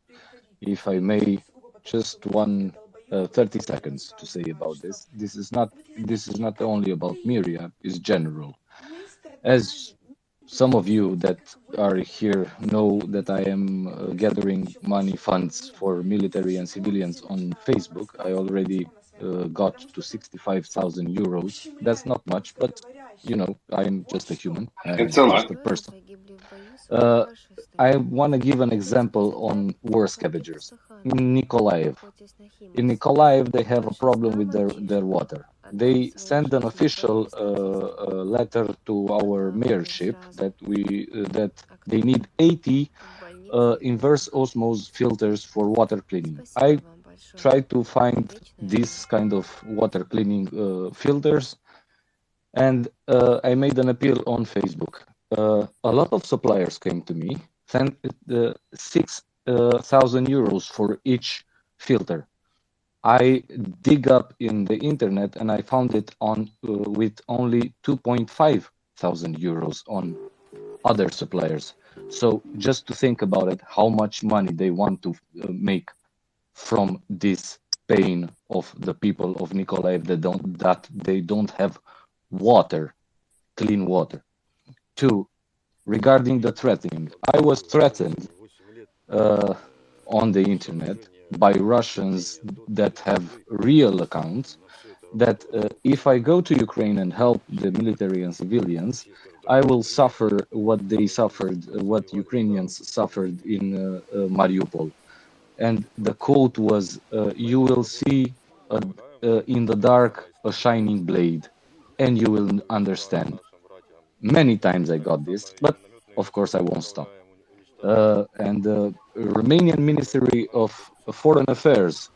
if I may, just 30 seconds to say about this. This is not only about Myria, it's general. As some of you that are here know that I am gathering money funds for military and civilians on Facebook. I already got to 65,000 euros. That's not much, but you know, I'm just a human. I'm just a person. I want to give an example on war scavengers. In Nikolaev. In Nikolaev, they have a problem with their water. They send an official letter to our mayorship that they need 80 inverse osmosis filters for water cleaning. I tried to find this kind of water cleaning filters, and I made an appeal on Facebook. A lot of suppliers came to me, sent 6,000 euros for each filter. I dig up in the internet and I found it on with only 2,500 euros on other suppliers. So just to think about it, how much money they want to make from this pain of the people of Nikolaev that they don't have water, clean water. 2, regarding the threatening, I was threatened on the internet by Russians that have real accounts that if I go to Ukraine and help the military and civilians, I will suffer what they suffered, what Ukrainians suffered in Mariupol. And the quote was, you will see in the dark a shining blade and you will understand. Many times I got this, but of course I won't stop. And the Romanian Ministry of Foreign Affairs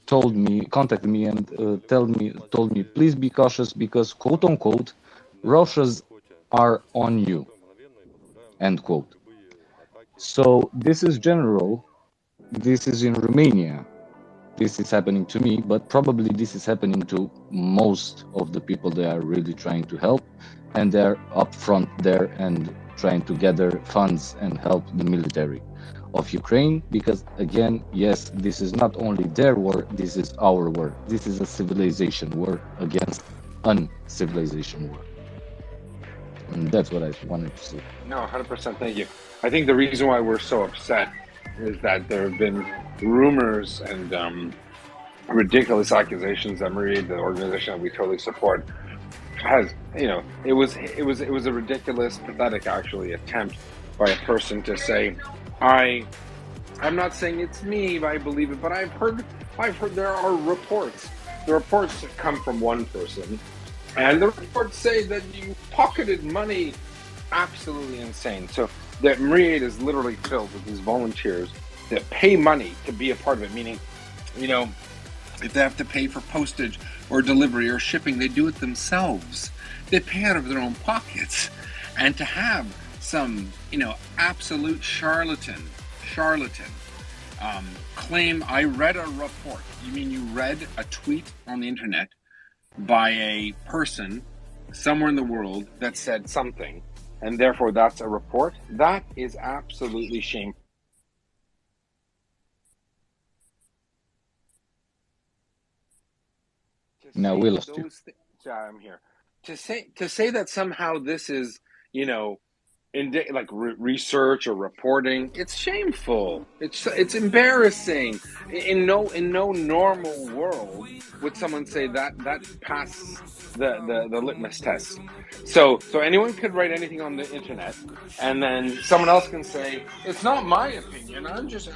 contacted me and told me, please be cautious because, quote unquote, Russians are on you, end quote. So this is general. This is in Romania. This is happening to me, but probably this is happening to most of the people that are really trying to help, and they're up front there and trying to gather funds and help the military. of Ukraine, because again, yes, this is not only their war, this is our war. This is a civilization war against uncivilization war. And that's what I wanted to say. No, 100%. Thank you. I think the reason why we're so upset is that there have been rumors and ridiculous accusations that Myriad, the organization that we totally support, has, it was a ridiculous, pathetic, actually, attempt by a person to say, I'm not saying it's me, but I believe it, but I've heard there are reports. The reports come from one person, and the reports say that you pocketed money. Absolutely insane. So that Myriad is literally filled with these volunteers that pay money to be a part of it, meaning, if they have to pay for postage or delivery or shipping, they do it themselves. They pay out of their own pockets. And to have some, absolute charlatan claim, I read a report. You mean you read a tweet on the internet by a person somewhere in the world that said something, and therefore that's a report? That is absolutely shameful. Now we lost you. Yeah, I'm here. To say that somehow this is, research or reporting, it's shameful. It's embarrassing. In no normal world would someone say that passes the litmus test. So anyone could write anything on the internet, and then someone else can say it's not my opinion. I'm just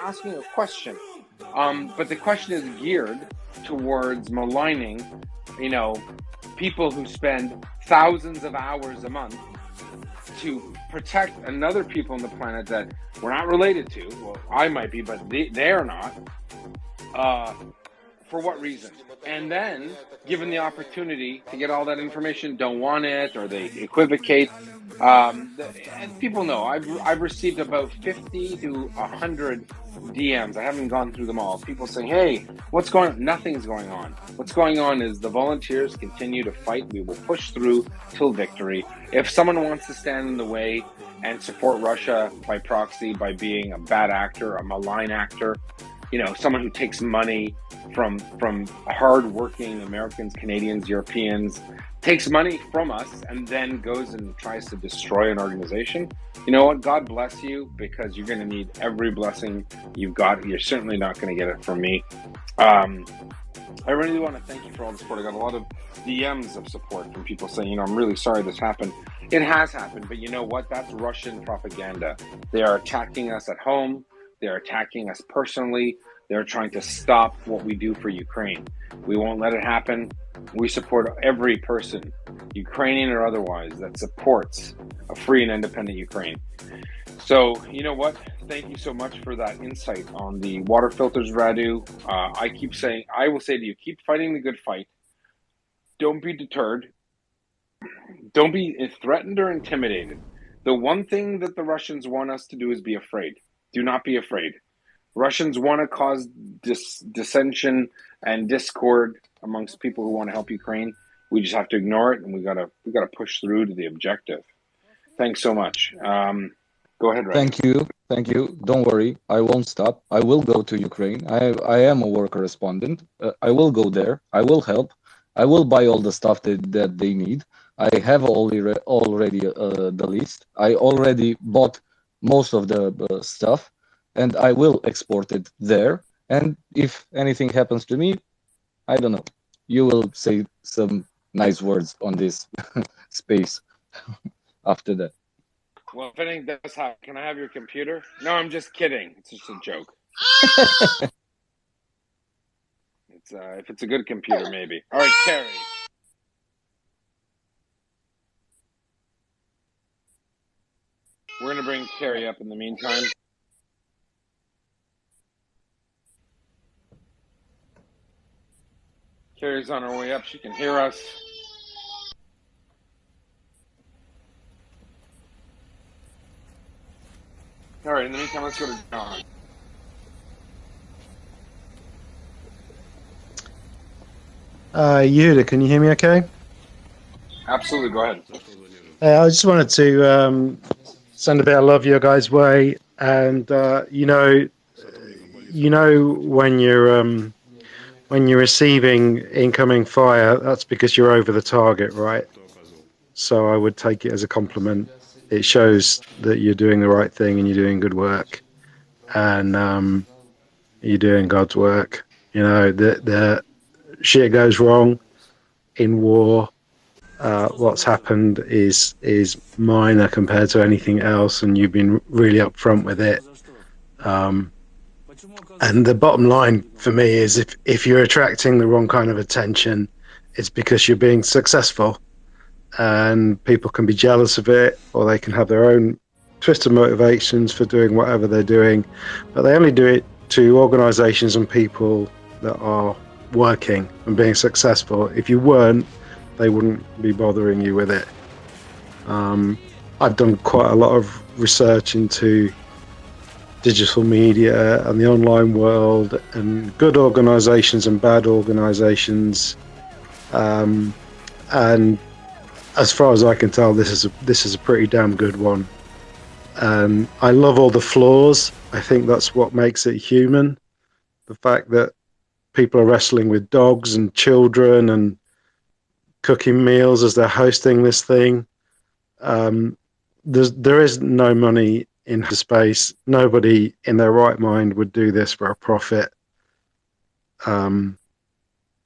asking a question. But the question is geared towards maligning, people who spend thousands of hours a month to protect another people on the planet that we're not related to. Well, I might be, but they're not. For what reason? And then, given the opportunity to get all that information, don't want it, or they equivocate. And people know I've received about 50 to 100 DMs. I haven't gone through them all. People saying, "Hey, what's going on?" Nothing's going on. What's going on is the volunteers continue to fight. We will push through till victory. If someone wants to stand in the way and support Russia by proxy, by being a bad actor, a malign actor, someone who takes money from hard-working Americans, Canadians, Europeans, takes money from us and then goes and tries to destroy an organization, you know what? God bless you, because you're going to need every blessing you've got. You're certainly not going to get it from me. I really want to thank you for all the support. I got a lot of DMs of support from people saying, I'm really sorry this happened. It has happened, but you know what? That's Russian propaganda. They are attacking us at home. They're attacking us personally. They're trying to stop what we do for Ukraine. We won't let it happen. We support every person, Ukrainian or otherwise, that supports a free and independent Ukraine. So, you know what? Thank you so much for that insight on the water filters, Radu. I will say to you, keep fighting the good fight. Don't be deterred. Don't be threatened or intimidated. The one thing that the Russians want us to do is be afraid. Do not be afraid. Russians want to cause dissension and discord amongst people who want to help Ukraine. We just have to ignore it, and we gotta push through to the objective. Thanks so much. Go ahead, Radu. Thank you. Don't worry, I won't stop. I will go to Ukraine. I am a war correspondent. I will go there. I will help. I will buy all the stuff that they need. I have already the list. I already bought most of the stuff, and I will export it there. And if anything happens to me, I don't know. You will say some nice words on this space after that. Well, if anything does happen, can I have your computer? No, I'm just kidding. It's just a joke. If it's a good computer, maybe. All right, Carrie. We're going to bring Carrie up in the meantime. Carrie's on her way up. She can hear us. All right, in the meantime, let's go to John. Yehuda, can you hear me okay? Absolutely, go ahead. I just wanted to send a bit of love your guys' way. And when you're receiving incoming fire, that's because you're over the target, right? So I would take it as a compliment. It shows that you're doing the right thing and you're doing good work, and you're doing God's work. The shit goes wrong in war. What's happened is minor compared to anything else, and you've been really upfront with it. And the bottom line for me is if you're attracting the wrong kind of attention, it's because you're being successful, and people can be jealous of it, or they can have their own twisted motivations for doing whatever they're doing, but they only do it to organizations and people that are working and being successful. If you weren't, they wouldn't be bothering you with it. I've done quite a lot of research into digital media and the online world, and good organizations and bad organizations, and as far as I can tell, this is a pretty damn good one. I love all the flaws. I think that's what makes it human. The fact that people are wrestling with dogs and children and cooking meals as they're hosting this thing. There is no money in space. Nobody in their right mind would do this for a profit.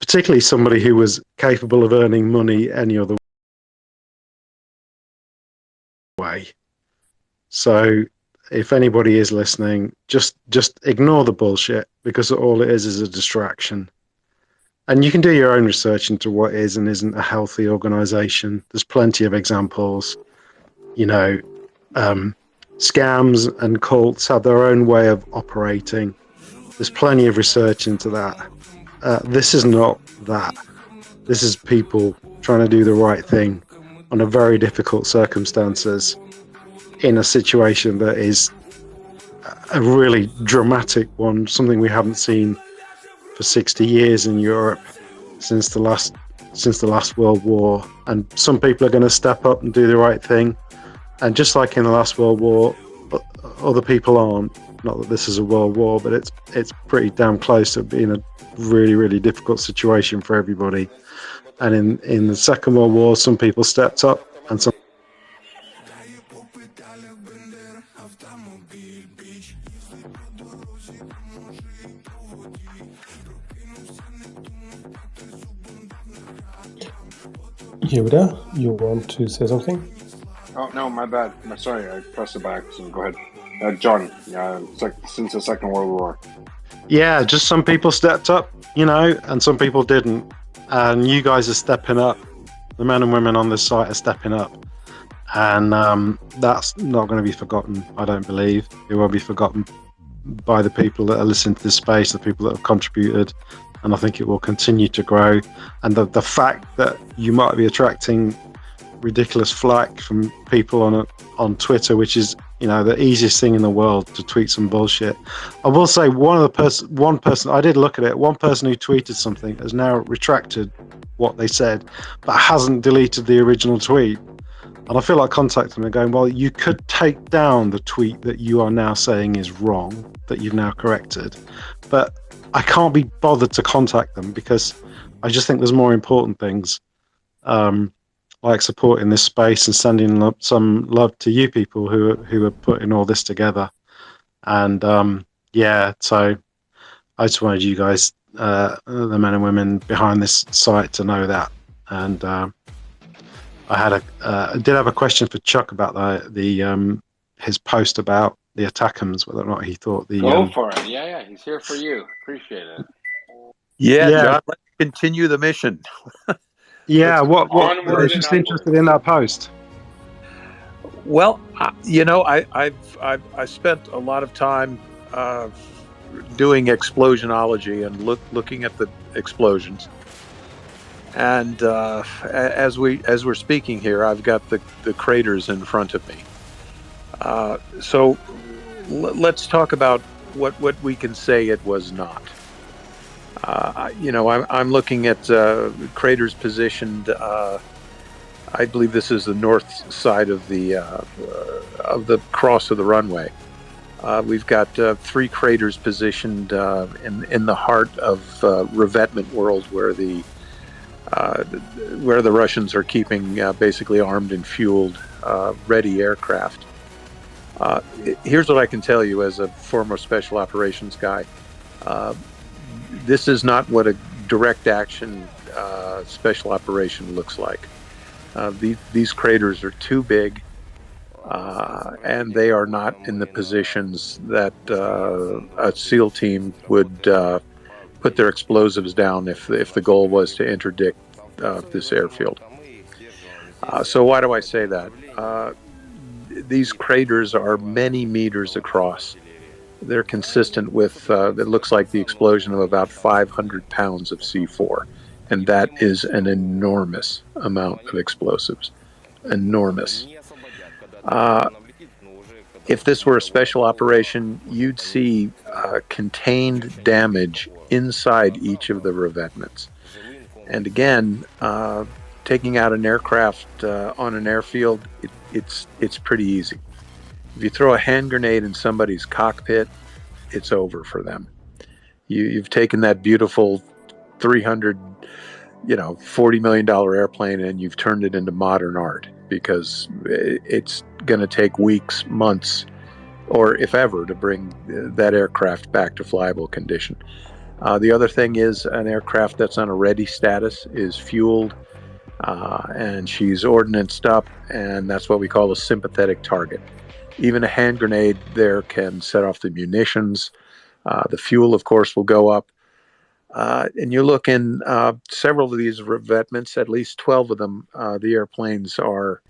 Particularly somebody who was capable of earning money any other way. So if anybody is listening, just ignore the bullshit, because all it is a distraction. And you can do your own research into what is and isn't a healthy organization. There's plenty of examples. Scams and cults have their own way of operating. There's plenty of research into that. This is not that. This is people trying to do the right thing under very difficult circumstances in a situation that is a really dramatic one, something we haven't seen for 60 years in Europe since the last World War. And some people are going to step up and do the right thing. And just like in the last World War, other people aren't. Not that this is a world war, but it's pretty damn close to being a really, really difficult situation for everybody. And in the Second World War, some people stepped up, and some Yehuda, you want to say something? Oh, no, my bad. Sorry, I pressed it by accident. Go ahead. John, since the Second World War. Yeah, just some people stepped up, and some people didn't. And you guys are stepping up. The men and women on this site are stepping up. And that's not going to be forgotten, I don't believe. It won't be forgotten by the people that are listening to this space, the people that have contributed. And I think it will continue to grow. And the fact that you might be attracting ridiculous flack from people on Twitter, which is the easiest thing in the world to tweet some bullshit. I will say one person I did look at it. One person who tweeted something has now retracted what they said, but hasn't deleted the original tweet. And I feel like contacting them and going, well, you could take down the tweet that you are now saying is wrong, that you've now corrected, but I can't be bothered to contact them because I just think there's more important things. Like supporting this space and sending some love to you people who are putting all this together. And so I just wanted you guys, the men and women behind this site, to know that. And I did have a question for Chuck about his post about the attackums, whether or not he thought Go for it. Yeah, he's here for you. Appreciate it. Yeah. John, let's continue the mission. Yeah, what was just interested in that post? Well, I spent a lot of time doing explosionology and looking at the explosions. And as we're speaking here, I've got the craters in front of me. So let's talk about what we can say it was not. I'm looking at craters positioned. I believe this is the north side of the cross of the runway. We've got 3 craters positioned in the heart of revetment world, where the Russians are keeping basically armed and fueled, ready aircraft. Here's what I can tell you as a former special operations guy. This is not what a direct action special operation looks like. These craters are too big, and they are not in the positions that a SEAL team would put their explosives down if the goal was to interdict this airfield. So why do I say that? These craters are many meters across. They're consistent with, it looks like the explosion of about 500 pounds of C4. And that is an enormous amount of explosives. Enormous. If this were a special operation, you'd see contained damage inside each of the revetments. And again, taking out an aircraft on an airfield, it's pretty easy. If you throw a hand grenade in somebody's cockpit, it's over for them. You've taken that beautiful $340 million airplane and you've turned it into modern art, because it's going to take weeks, months, or if ever, to bring that aircraft back to flyable condition. The other thing is, an aircraft that's on a ready status is fueled, and she's ordnanced up, and that's what we call a sympathetic target. Even a hand grenade there can set off the munitions. The fuel, of course, will go up. And you look in several of these revetments, at least 12 of them, the airplanes are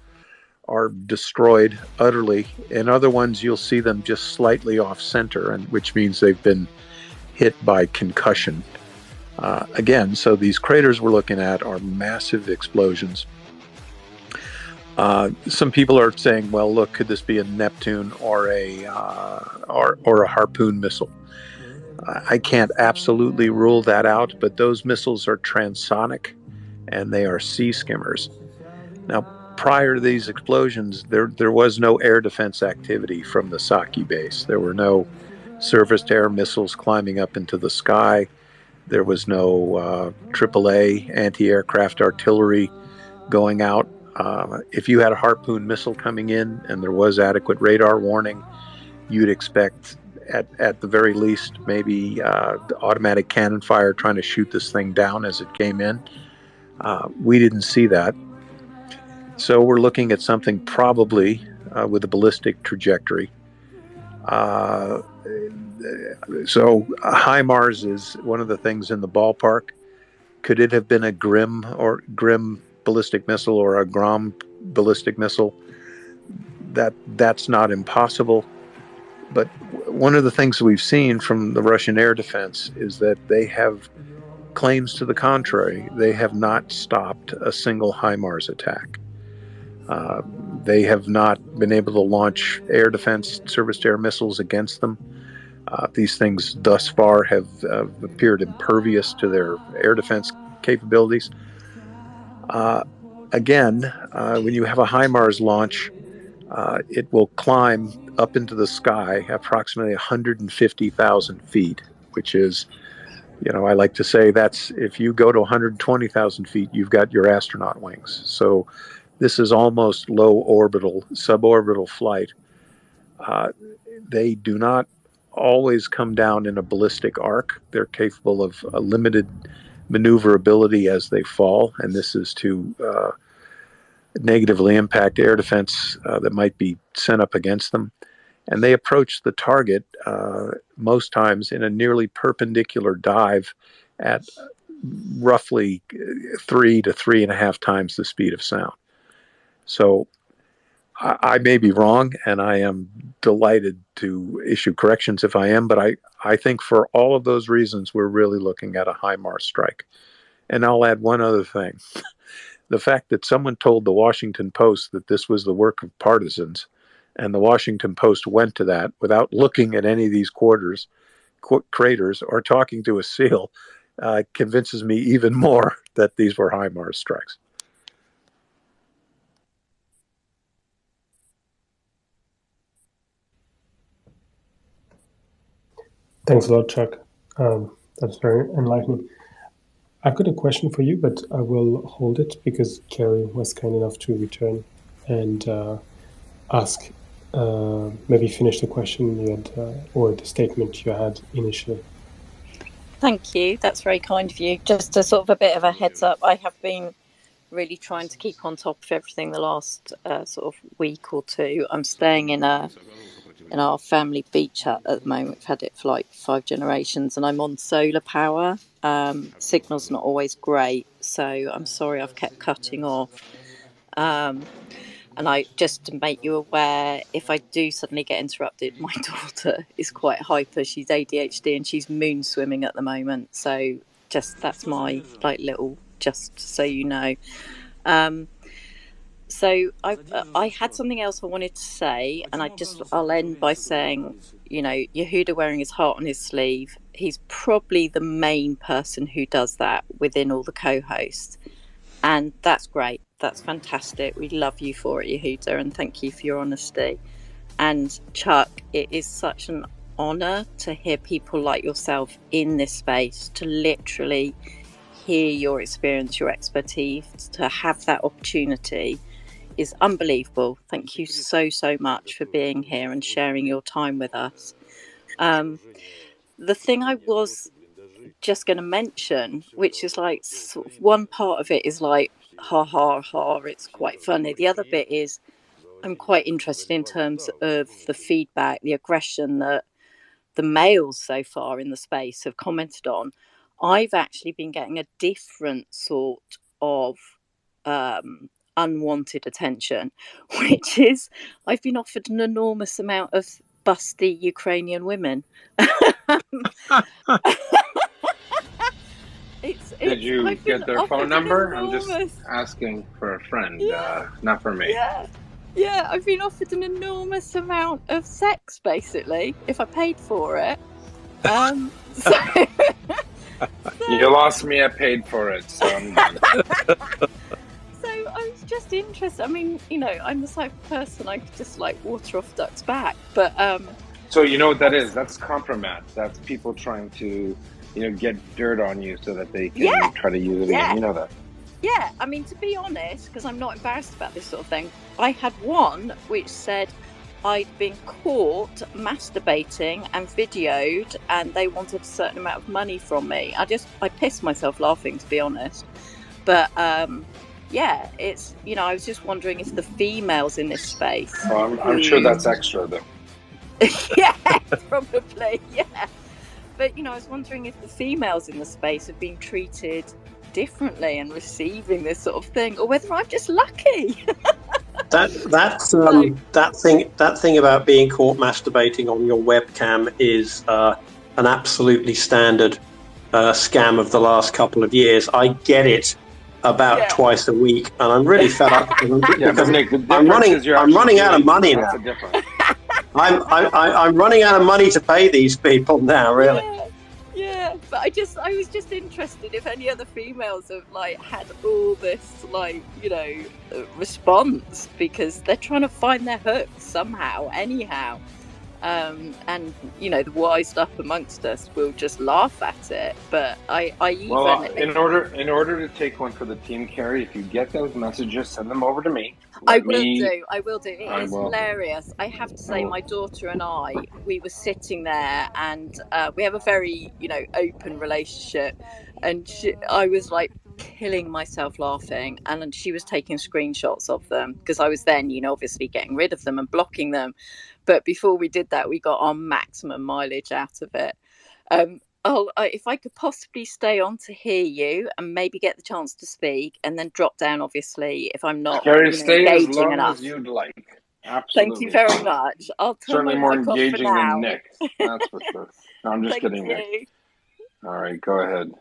destroyed utterly. In other ones, you'll see them just slightly off center, and which means they've been hit by concussion. Again, so these craters we're looking at are massive explosions. Some people are saying, well, look, could this be a Neptune or a Harpoon missile? I can't absolutely rule that out, but those missiles are transonic and they are sea skimmers. Now, prior to these explosions, there was no air defense activity from the Saki base. There were no surface-to-air missiles climbing up into the sky. There was no AAA anti-aircraft artillery going out. If you had a Harpoon missile coming in and there was adequate radar warning, you'd expect at the very least maybe automatic cannon fire trying to shoot this thing down as it came in. We didn't see that. So we're looking at something probably with a ballistic trajectory. So HIMARS is one of the things in the ballpark. Could it have been a GRIM ballistic missile or a GROM ballistic missile? That's not impossible. But one of the things we've seen from the Russian air defense is that they have claims to the contrary. They have not stopped a single HIMARS attack. They have not been able to launch air defense surface-to-air missiles against them. These things thus far have appeared impervious to their air defense capabilities. Again, when you have a HIMARS launch, it will climb up into the sky approximately 150,000 feet, which is, I like to say that's, if you go to 120,000 feet, you've got your astronaut wings. So this is almost low orbital, suborbital flight. They do not always come down in a ballistic arc. They're capable of a limited maneuverability as they fall, and this is to negatively impact air defense that might be sent up against them. And they approach the target most times in a nearly perpendicular dive at roughly 3 to 3.5 times the speed of sound. So I may be wrong, and I am delighted to issue corrections if I am, but I think for all of those reasons, we're really looking at a HIMARS strike. And I'll add one other thing. The fact that someone told the Washington Post that this was the work of partisans, and the Washington Post went to that without looking at any of these craters or talking to a SEAL convinces me even more that these were HIMARS strikes. Thanks a lot, Chuck. That's very enlightening. I've got a question for you, but I will hold it because Kerry was kind enough to return and ask, maybe finish the question you had, or the statement you had initially. Thank you. That's very kind of you. Just a sort of a bit of a heads up. I have been really trying to keep on top of everything the last sort of week or two. I'm staying in our family beach hut at the moment. We've had it for like 5 generations, and I'm on solar power. Signal's not always great, so I'm sorry I've kept cutting off. And I just to make you aware, if I do suddenly get interrupted, my daughter is quite hyper. She's ADHD and she's moon swimming at the moment. So just that's my like little, just so you know. So I had something else I wanted to say, and I'll end by saying, you know, Yehuda wearing his heart on his sleeve. He's probably the main person who does that within all the co-hosts, and that's great. That's fantastic. We love you for it, Yehuda, and thank you for your honesty. And Chuck, it is such an honour to hear people like yourself in this space, to literally hear your experience, your expertise, to have that opportunity is unbelievable. Thank you so much for being here and sharing your time with us. The thing I was just going to mention, which is like sort of one part of it is like ha ha ha, it's quite funny. The other bit is I'm quite interested in terms of the feedback, the aggression that the males so far in the space have commented on. I've actually been getting a different sort of unwanted attention, which is I've been offered an enormous amount of busty Ukrainian women. Did you get their phone number? I'm just asking for a friend, not for me. Yeah, I've been offered an enormous amount of sex, basically, if I paid for it. You lost me, I paid for it, so I'm done. So I was just interested. I mean, you know, I'm the type of person I could just like water off duck's back, but So you know what that is? That's compromat. That's people trying to, you know, get dirt on you so that they can try to use it again. You know that. Yeah, I mean, to be honest, because I'm not embarrassed about this sort of thing, I had one which said I'd been caught masturbating and videoed, and they wanted a certain amount of money from me. I pissed myself laughing, to be honest. But yeah, it's, you know, I was just wondering if the females in this space. Oh, I'm sure that's extra, though. Yeah, probably, yeah. But, you know, I was wondering if the females in the space have been treated differently and receiving this sort of thing, or whether I'm just lucky. That thing about being caught masturbating on your webcam is an absolutely standard scam of the last couple of years. I get it about twice a week, and I'm really fed up because Nick, I'm running out of money now. I'm running out of money to pay these people now, really. Yeah, but I was just interested if any other females have like had all this like, you know, response, because they're trying to find their hook somehow, anyhow. And you know, the wised up amongst us will just laugh at it. But I even in order to take one for the team, Carrie, if you get those messages, send them over to me. I will do. It is hilarious. I have to say, my daughter and I, we were sitting there, and we have a very, you know, open relationship, and I was like killing myself laughing, and she was taking screenshots of them, because I was then, you know, obviously getting rid of them and blocking them. But before we did that, we got our maximum mileage out of it. If I could possibly stay on to hear you and maybe get the chance to speak, and then drop down, obviously, if I'm not stay as engaging long enough. as you'd like. Absolutely. Thank you very much. I'll turn certainly my more mic off engaging for now. than Nick. That's for sure. No, I'm just kidding, Nick. All right, go ahead.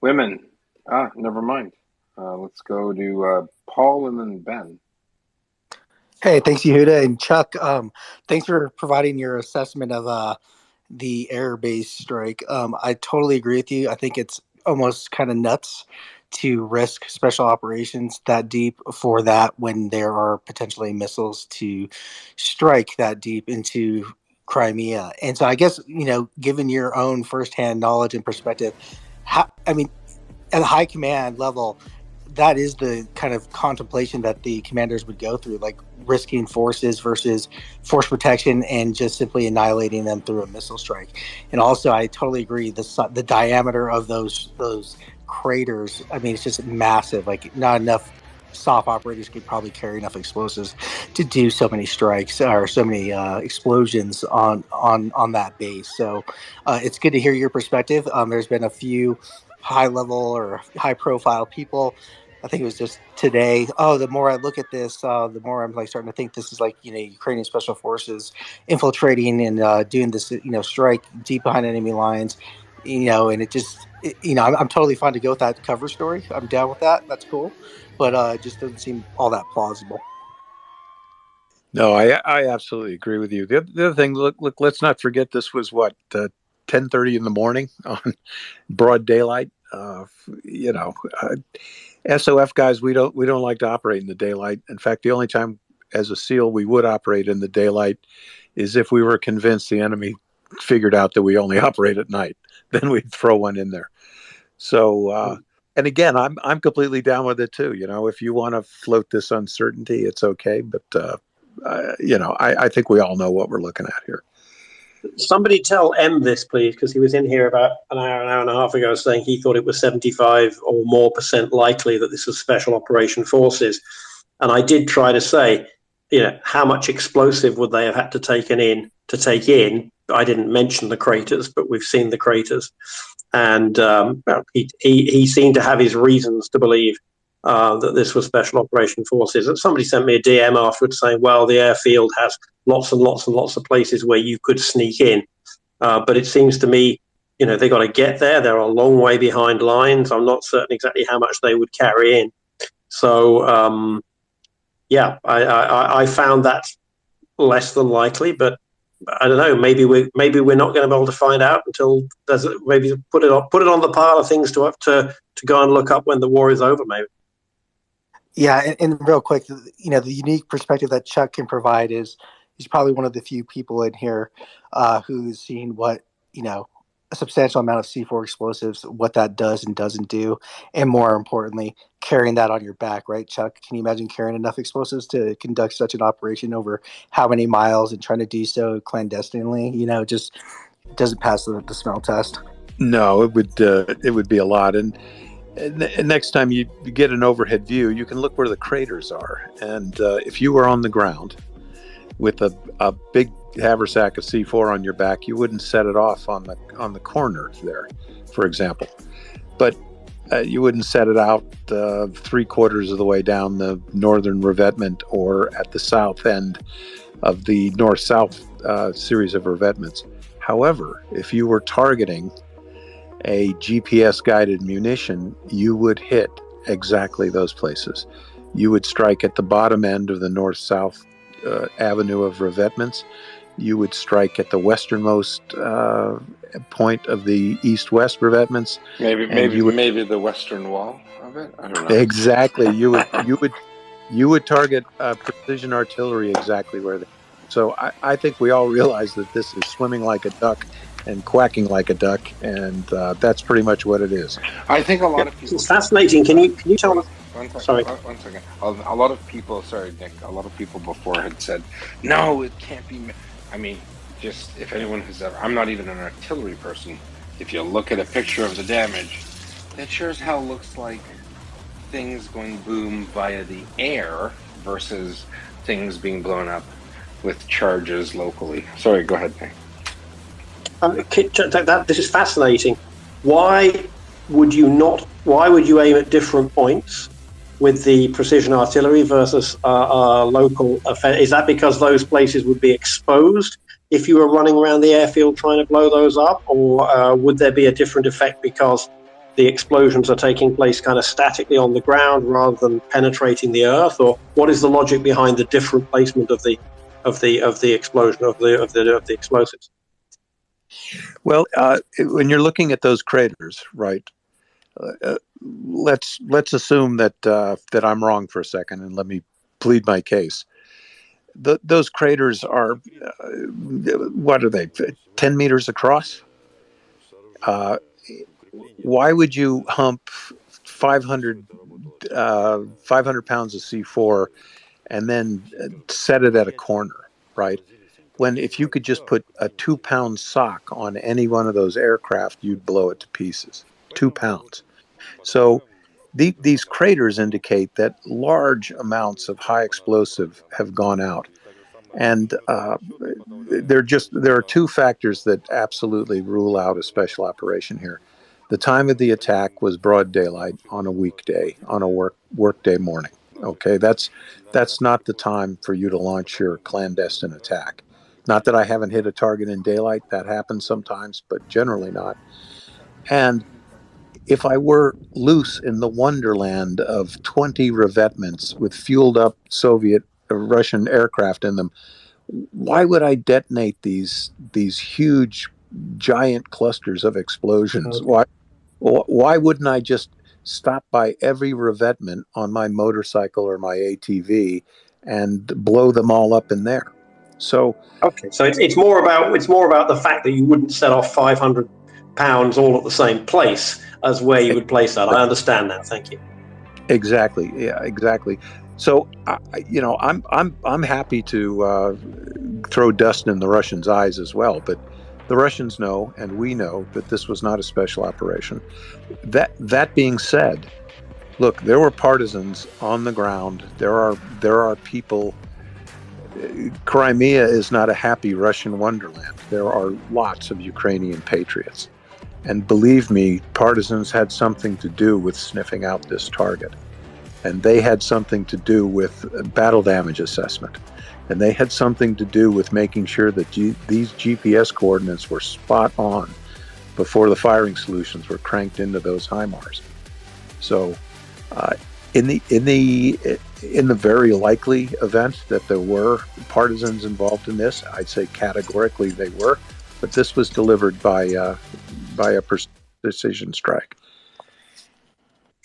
Women. Never mind. Let's go to Paul and then Ben. Hey, thanks, Yehuda and Chuck. Thanks for providing your assessment of the air base strike. I totally agree with you. I think it's almost kind of nuts to risk special operations that deep for that when there are potentially missiles to strike that deep into Crimea. And so I guess, given your own firsthand knowledge and perspective, at a high command level, that is the kind of contemplation that the commanders would go through, like risking forces versus force protection and just simply annihilating them through a missile strike. And also, I totally agree, the diameter of those craters, it's just massive. Like, not enough SOF operators could probably carry enough explosives to do so many strikes or so many explosions on that base. So it's good to hear your perspective. There's been a few high-level or high-profile people. I think it was just today. The more I look at this, the more I'm starting to think this is Ukrainian special forces infiltrating and doing this, strike deep behind enemy lines, and it just, I'm totally fine to go with that cover story. I'm down with that. That's cool, but it just doesn't seem all that plausible. No, I absolutely agree with you. The other thing, look, let's not forget this was 10:30 in the morning on broad daylight. SOF guys, we don't like to operate in the daylight. In fact, the only time as a SEAL we would operate in the daylight is if we were convinced the enemy figured out that we only operate at night. Then we'd throw one in there. So, and again, I'm completely down with it too. If you want to float this uncertainty, it's okay. But I think we all know what we're looking at here. Somebody tell M this, please, because he was in here about an hour and a half ago saying he thought it was 75 or more % likely that this was Special Operation Forces. And I did try to say, how much explosive would they have had to take in? I didn't mention the craters, but we've seen the craters. And he seemed to have his reasons to believe that this was Special Operation Forces. And somebody sent me a DM afterwards saying, well, the airfield has lots and lots and lots of places where you could sneak in. But it seems to me, they got to get there. They're a long way behind lines. I'm not certain exactly how much they would carry in. So, I found that less than likely, but I don't know. Maybe we're not going to be able to find out until maybe put it on the pile of things to go and look up when the war is over, maybe. Yeah, and real quick, the unique perspective that Chuck can provide is he's probably one of the few people in here who's seen what, a substantial amount of C4 explosives, what that does and doesn't do, and more importantly, carrying that on your back, right, Chuck? Can you imagine carrying enough explosives to conduct such an operation over how many miles and trying to do so clandestinely? Just doesn't pass the smell test. No, it would be a lot. And next time you get an overhead view, you can look where the craters are. And if you were on the ground with a big haversack of C4 on your back, you wouldn't set it off on the corner there, for example. But you wouldn't set it out 3/4 of the way down the northern revetment or at the south end of the north-south series of revetments. However, if you were targeting a GPS-guided munition, you would hit exactly those places. You would strike at the bottom end of the north-south avenue of revetments. You would strike at the westernmost point of the east-west revetments. Maybe the western wall of it. I don't know. Exactly. You would target precision artillery exactly where they. So I think we all realize that this is swimming like a duck and quacking like a duck, and that's pretty much what it is. I think a lot of people. It's fascinating. Can you tell us? Sorry. One second. A lot of people. Sorry, Nick. A lot of people before had said, "No, it can't be." Just if anyone has ever, I'm not even an artillery person. If you look at a picture of the damage, it sure as hell looks like things going boom via the air versus things being blown up with charges locally. Sorry, go ahead, Nick. This is fascinating. Why would you aim at different points with the precision artillery versus local offense? Is that because those places would be exposed if you were running around the airfield trying to blow those up, or would there be a different effect because the explosions are taking place kind of statically on the ground rather than penetrating the earth? Or what is the logic behind the different placement of the explosion of the explosives? Well, when you're looking at those craters, right, let's assume that that I'm wrong for a second, and let me plead my case. Those craters are what are they? 10 meters across. Why would you hump 500 pounds of C4 and then set it at a corner, right? When if you could just put a 2-pound sock on any one of those aircraft, you'd blow it to pieces. 2 pounds. So these craters indicate that large amounts of high explosive have gone out. And there are two factors that absolutely rule out a special operation here. The time of the attack was broad daylight on a weekday, on a workday morning. Okay, that's not the time for you to launch your clandestine attack. Not that I haven't hit a target in daylight, that happens sometimes, but generally not. And if I were loose in the wonderland of 20 revetments with fueled up Russian aircraft in them, why would I detonate these huge, giant clusters of explosions? Okay. Why wouldn't I just stop by every revetment on my motorcycle or my ATV and blow them all up in there? So okay, so it's more about the fact that you wouldn't set off 500 pounds all at the same place as where you would place that. I understand that. Thank you. Exactly. Yeah. Exactly. So I'm happy to throw dust in the Russians' eyes as well, but the Russians know, and we know, that this was not a special operation. That being said, look, there were partisans on the ground. There are people. Crimea is not a happy Russian wonderland. There are lots of Ukrainian patriots. And believe me, partisans had something to do with sniffing out this target. And they had something to do with battle damage assessment. And they had something to do with making sure that these GPS coordinates were spot on before the firing solutions were cranked into those HIMARS. So in the very likely event that there were partisans involved in this, I'd say categorically they were, but this was delivered by a precision strike.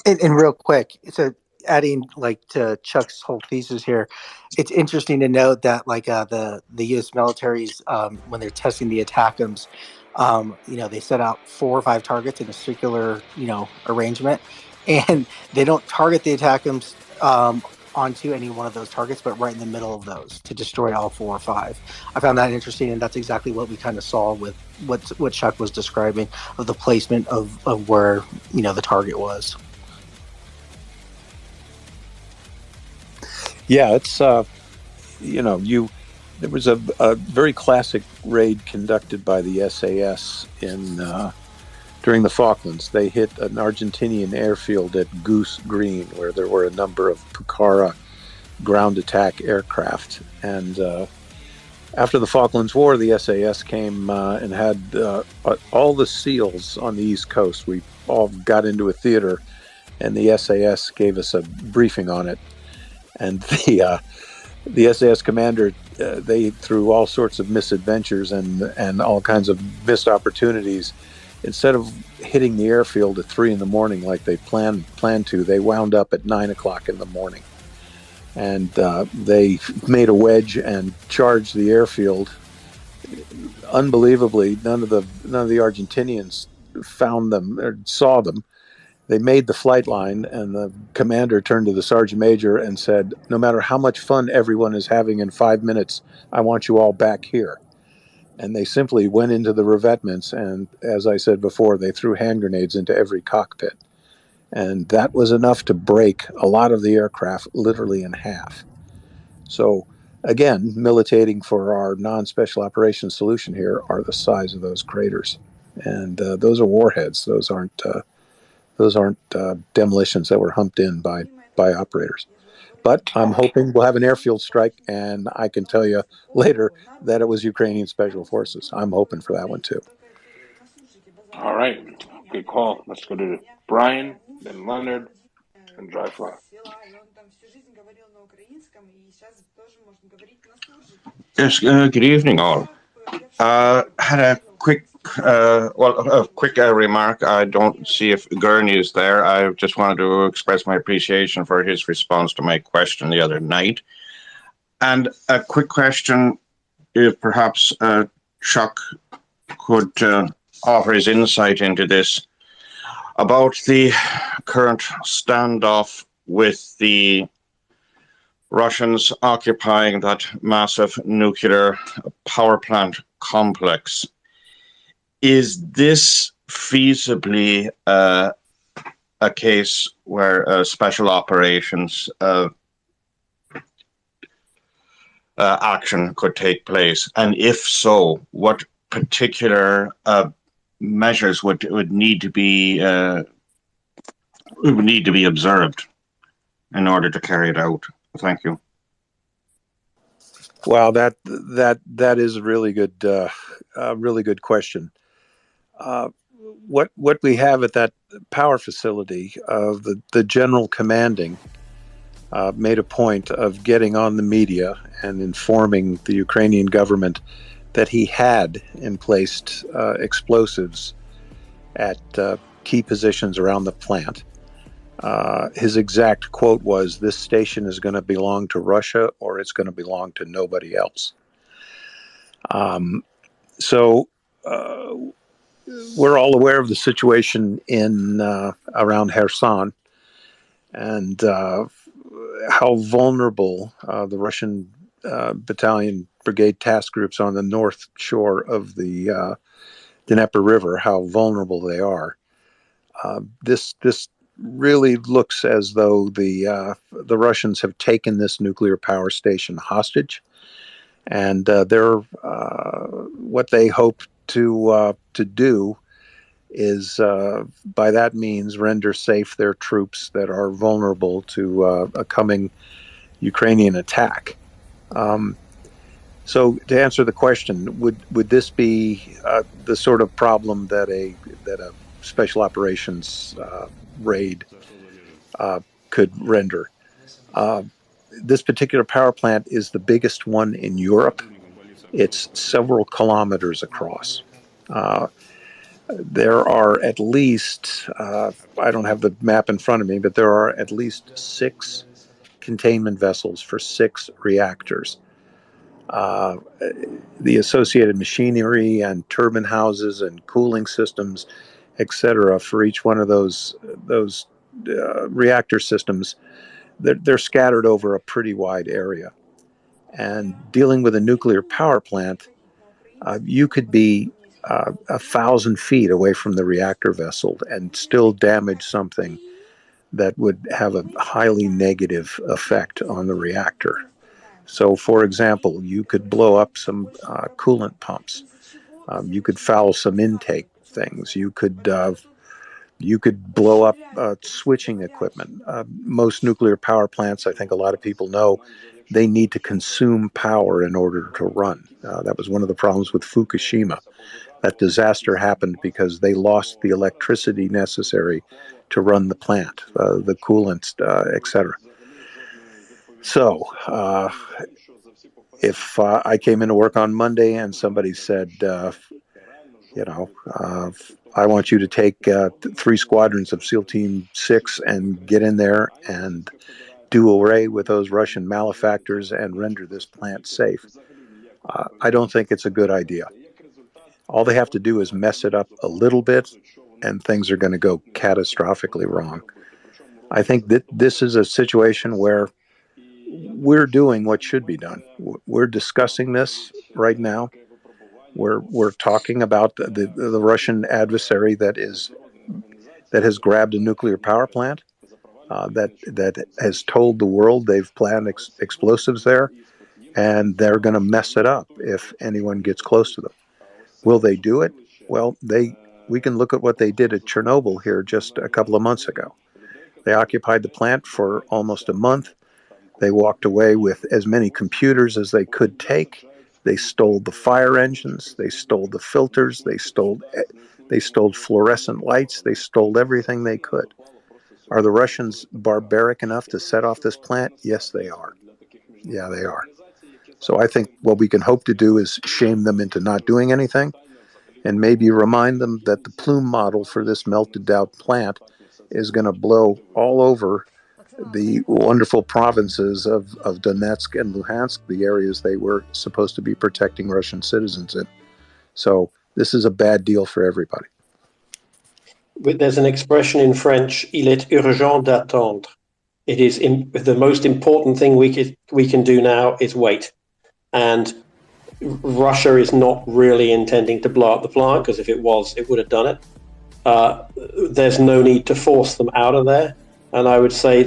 And real quick, so adding to Chuck's whole thesis here, it's interesting to note that the U.S. military's when they're testing the ATACMS, they set out 4 or 5 targets in a circular arrangement, and they don't target the ATACMS onto any one of those targets, but right in the middle of those to destroy all 4 or 5. I found that interesting, and that's exactly what we kind of saw with what Chuck was describing of the placement of where the target was. Yeah, it's there was a very classic raid conducted by the SAS during the Falklands. They hit an Argentinian airfield at Goose Green, where there were a number of Pucara ground attack aircraft. And after the Falklands War, the SAS came and had all the SEALs on the East Coast. We all got into a theater, and the SAS gave us a briefing on it. And the SAS commander, they through all sorts of misadventures and all kinds of missed opportunities, instead of hitting the airfield at 3 a.m. like they planned to, they wound up at 9 o'clock in the morning. And they made a wedge and charged the airfield. Unbelievably, none of the Argentinians found them or saw them. They made the flight line, and the commander turned to the sergeant major and said, "No matter how much fun everyone is having in 5 minutes, I want you all back here." And they simply went into the revetments, and as I said before, they threw hand grenades into every cockpit. And that was enough to break a lot of the aircraft literally in half. So again, militating for our non-special operations solution here are the size of those craters. And those are warheads. Those aren't demolitions that were humped in by operators. But I'm hoping we'll have an airfield strike, and I can tell you later that it was Ukrainian Special Forces. I'm hoping for that one too. All right, good call. Let's go to Brian, then Leonard, and Dry Fly. Yes, good evening all. Had a quick remark. I don't see if Gurney is there. I just wanted to express my appreciation for his response to my question the other night. And a quick question, if perhaps Chuck could offer his insight into this, about the current standoff with the Russians occupying that massive nuclear power plant complex. Is this feasibly a case where special operations action could take place? And if so, what particular measures would need to be observed in order to carry it out? Thank you. Wow, that is a really good question. What we have at that power facility, the general commanding made a point of getting on the media and informing the Ukrainian government that he had placed explosives at key positions around the plant. His exact quote was, "This station is going to belong to Russia, or it's going to belong to nobody else." So we're all aware of the situation in around Kherson and how vulnerable the Russian battalion brigade task groups on the north shore of the Dnieper River, how vulnerable they are. This really looks as though the Russians have taken this nuclear power station hostage, and they're what they hope to do is by that means render safe their troops that are vulnerable to a coming Ukrainian attack. So to answer the question, would this be the sort of problem that a special operations raid could render? This particular power plant is the biggest one in Europe. It's several kilometers across. There are at least, I don't have the map in front of me, but there are at least 6 containment vessels for 6 reactors. The associated machinery and turbine houses and cooling systems, etc., for each one of those reactor systems, they're scattered over a pretty wide area. And dealing with a nuclear power plant, you could be 1,000 feet away from the reactor vessel and still damage something that would have a highly negative effect on the reactor. So, for example, you could blow up some coolant pumps. You could foul some intake things. You could blow up switching equipment. Most nuclear power plants, I think a lot of people know, they need to consume power in order to run. That was one of the problems with Fukushima. That disaster happened because they lost the electricity necessary to run the plant, the coolant, etc. So, if I came into work on Monday and somebody said, I want you to take 3 squadrons of SEAL Team 6 and get in there and do away with those Russian malefactors and render this plant safe, I don't think it's a good idea. All they have to do is mess it up a little bit, and things are going to go catastrophically wrong. I think that this is a situation where we're doing what should be done. We're discussing this right now. We're talking about the Russian adversary that has grabbed a nuclear power plant, that has told the world they've planned explosives there, and they're going to mess it up if anyone gets close to them. Will they do it? Well, we can look at what they did at Chernobyl here just a couple of months ago. They occupied the plant for almost a month. They walked away with as many computers as they could take. They stole the fire engines. They stole the filters. They stole fluorescent lights. They stole everything they could. Are the Russians barbaric enough to set off this plant? Yes, they are. Yeah, they are. So I think what we can hope to do is shame them into not doing anything. and maybe remind them that the plume model for this melted down plant is going to blow all over the wonderful provinces of Donetsk and Luhansk, the areas they were supposed to be protecting Russian citizens in. So this is a bad deal for everybody. There's an expression in French, il est urgent d'attendre. It is the most important thing we can do now is wait. And Russia is not really intending to blow up the plant, because if it was, it would have done it. There's no need to force them out of there. And I would say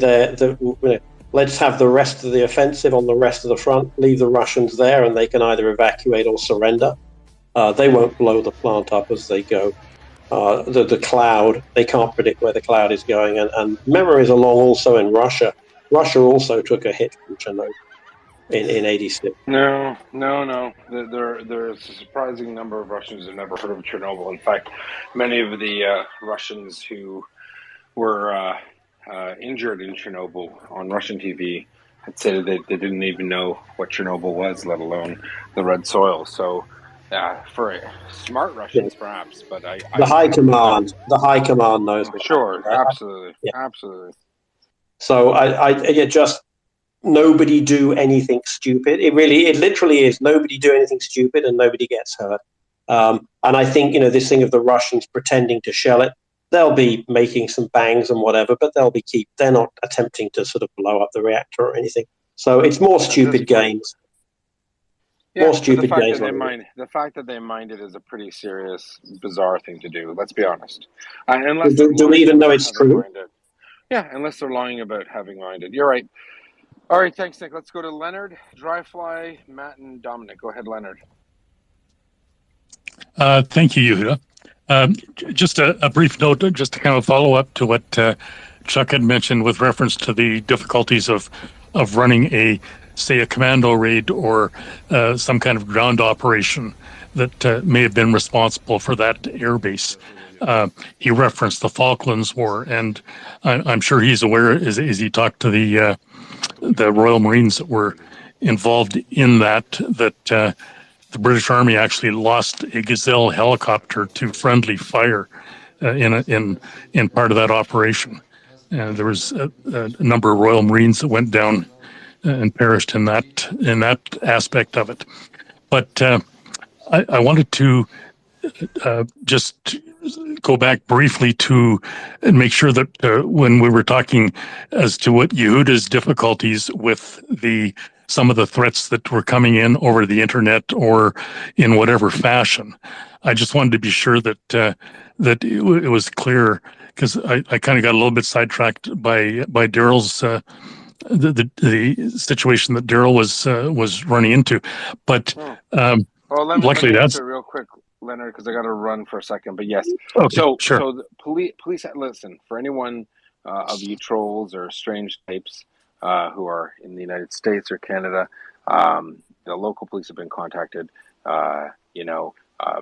let's have the rest of the offensive on the rest of the front, leave the Russians there, and they can either evacuate or surrender. They won't blow the plant up as they go. The cloud, they can't predict where the cloud is going. And memories along also in Russia. Russia also took a hit from Chernobyl in 86. No. There's a surprising number of Russians who've never heard of Chernobyl. In fact, many of the Russians who were injured in Chernobyl on Russian TV had said that they didn't even know what Chernobyl was, let alone the red soil. So for smart Russians, perhaps, but the high command knows. Sure, absolutely. So I just nobody do anything stupid. It literally is nobody do anything stupid and nobody gets hurt. And I think this thing of the Russians pretending to shell it, they'll be making some bangs and whatever, but they're not attempting to sort of blow up the reactor or anything. So it's more stupid games. Yeah, more stupid the fact games. The fact that they mined it is a pretty serious, bizarre thing to do. Let's be honest. Do we even know it's true? Yeah, unless they're lying about having mined it. You're right. All right, thanks, Nick. Let's go to Leonard, Dryfly, Matt, and Dominic. Go ahead, Leonard. Thank you, Yehuda. Just a brief note, just to kind of follow up to what Chuck had mentioned with reference to the difficulties of running a commando raid or some kind of ground operation that may have been responsible for that airbase. He referenced the Falklands War, and I'm sure he's aware as he talked to the Royal Marines that were involved in that the British Army actually lost a Gazelle helicopter to friendly fire in part of that operation. And there was a number of Royal Marines that went down and perished in that aspect of it. But I wanted to just go back briefly to and make sure that when we were talking as to what Yehuda's difficulties with some of the threats that were coming in over the internet or in whatever fashion, I just wanted to be sure that it was clear, because I kind of got a little bit sidetracked by Daryl's the situation that Daryl was running into, but let me luckily that's answer real quick, Leonard, because I got to run for a second. But yes, okay, so sure. the police listen, for anyone of you trolls or strange types who are in the United States or Canada, the local police have been contacted.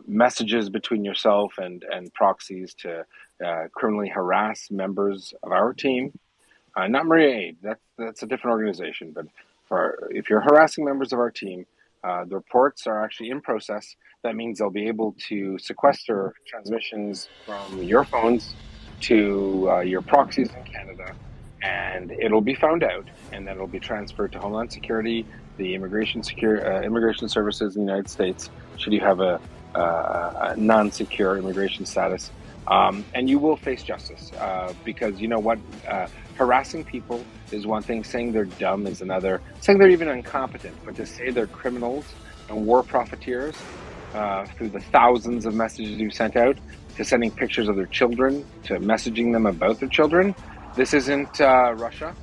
Messages between yourself and proxies to criminally harass members of our team. Not Maria Aid, that's a different organization. But if you're harassing members of our team, the reports are actually in process. That means they'll be able to sequester transmissions from your phones to your proxies in Canada, and it'll be found out, and then it'll be transferred to Homeland Security, the immigration services in the United States, should you have a non-secure immigration status. And you will face justice, because you know what? Harassing people is one thing, saying they're dumb is another, saying they're even incompetent, but to say they're criminals and war profiteers through the thousands of messages you've sent out, to sending pictures of their children, to messaging them about their children. This isn't Russia.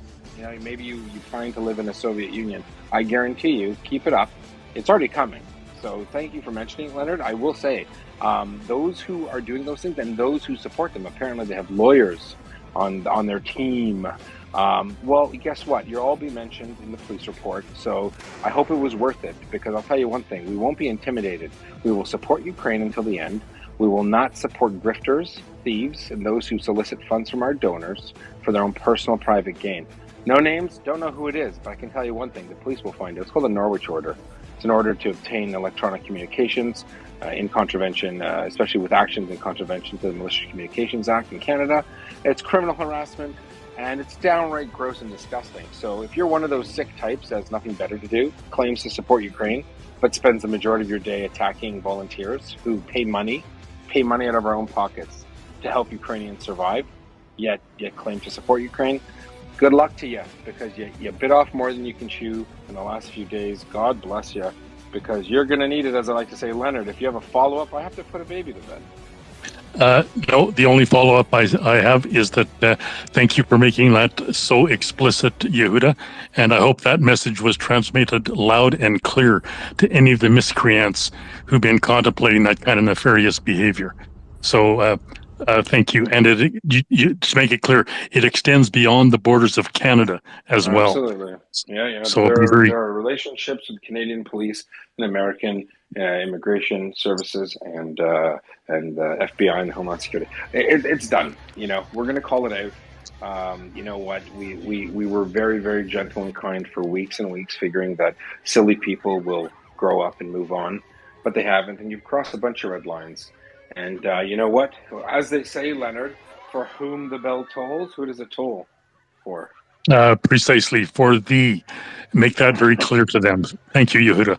Maybe you find to live in a Soviet Union. I guarantee you, keep it up. It's already coming. So thank you for mentioning it, Leonard. I will say, those who are doing those things and those who support them, apparently they have lawyers on their team. Well, guess what? You'll all be mentioned in the police report. So I hope it was worth it, because I'll tell you one thing. We won't be intimidated. We will support Ukraine until the end. We will not support grifters, thieves, and those who solicit funds from our donors for their own personal private gain. No names, don't know who it is, but I can tell you one thing. The police will find it. It's called the Norwich Order. It's in order to obtain electronic communications in contravention, especially with actions in contravention to the Malicious Communications Act in Canada. It's criminal harassment, and it's downright gross and disgusting. So if you're one of those sick types that has nothing better to do, claims to support Ukraine, but spends the majority of your day attacking volunteers who pay money out of our own pockets to help Ukrainians survive, yet claim to support Ukraine, good luck to you, because you bit off more than you can chew in the last few days. God bless you, because you're going to need it, as I like to say. Leonard, if you have a follow-up, I have to put a baby to bed. No, the only follow-up I have is that thank you for making that so explicit, Yehuda, and I hope that message was transmitted loud and clear to any of the miscreants who've been contemplating that kind of nefarious behavior. So thank you. And you to make it clear, it extends beyond the borders of Canada as well. Absolutely. Yeah. So there are relationships with Canadian police and American immigration services and FBI and Homeland Security. It's done. We're going to call it out. You know what? We were very, very gentle and kind for weeks and weeks, figuring that silly people will grow up and move on, but they haven't. And you've crossed a bunch of red lines. And you know what? As they say, Leonard, for whom the bell tolls, who does it toll for? Precisely, for thee. Make that very clear to them. Thank you, Yehuda.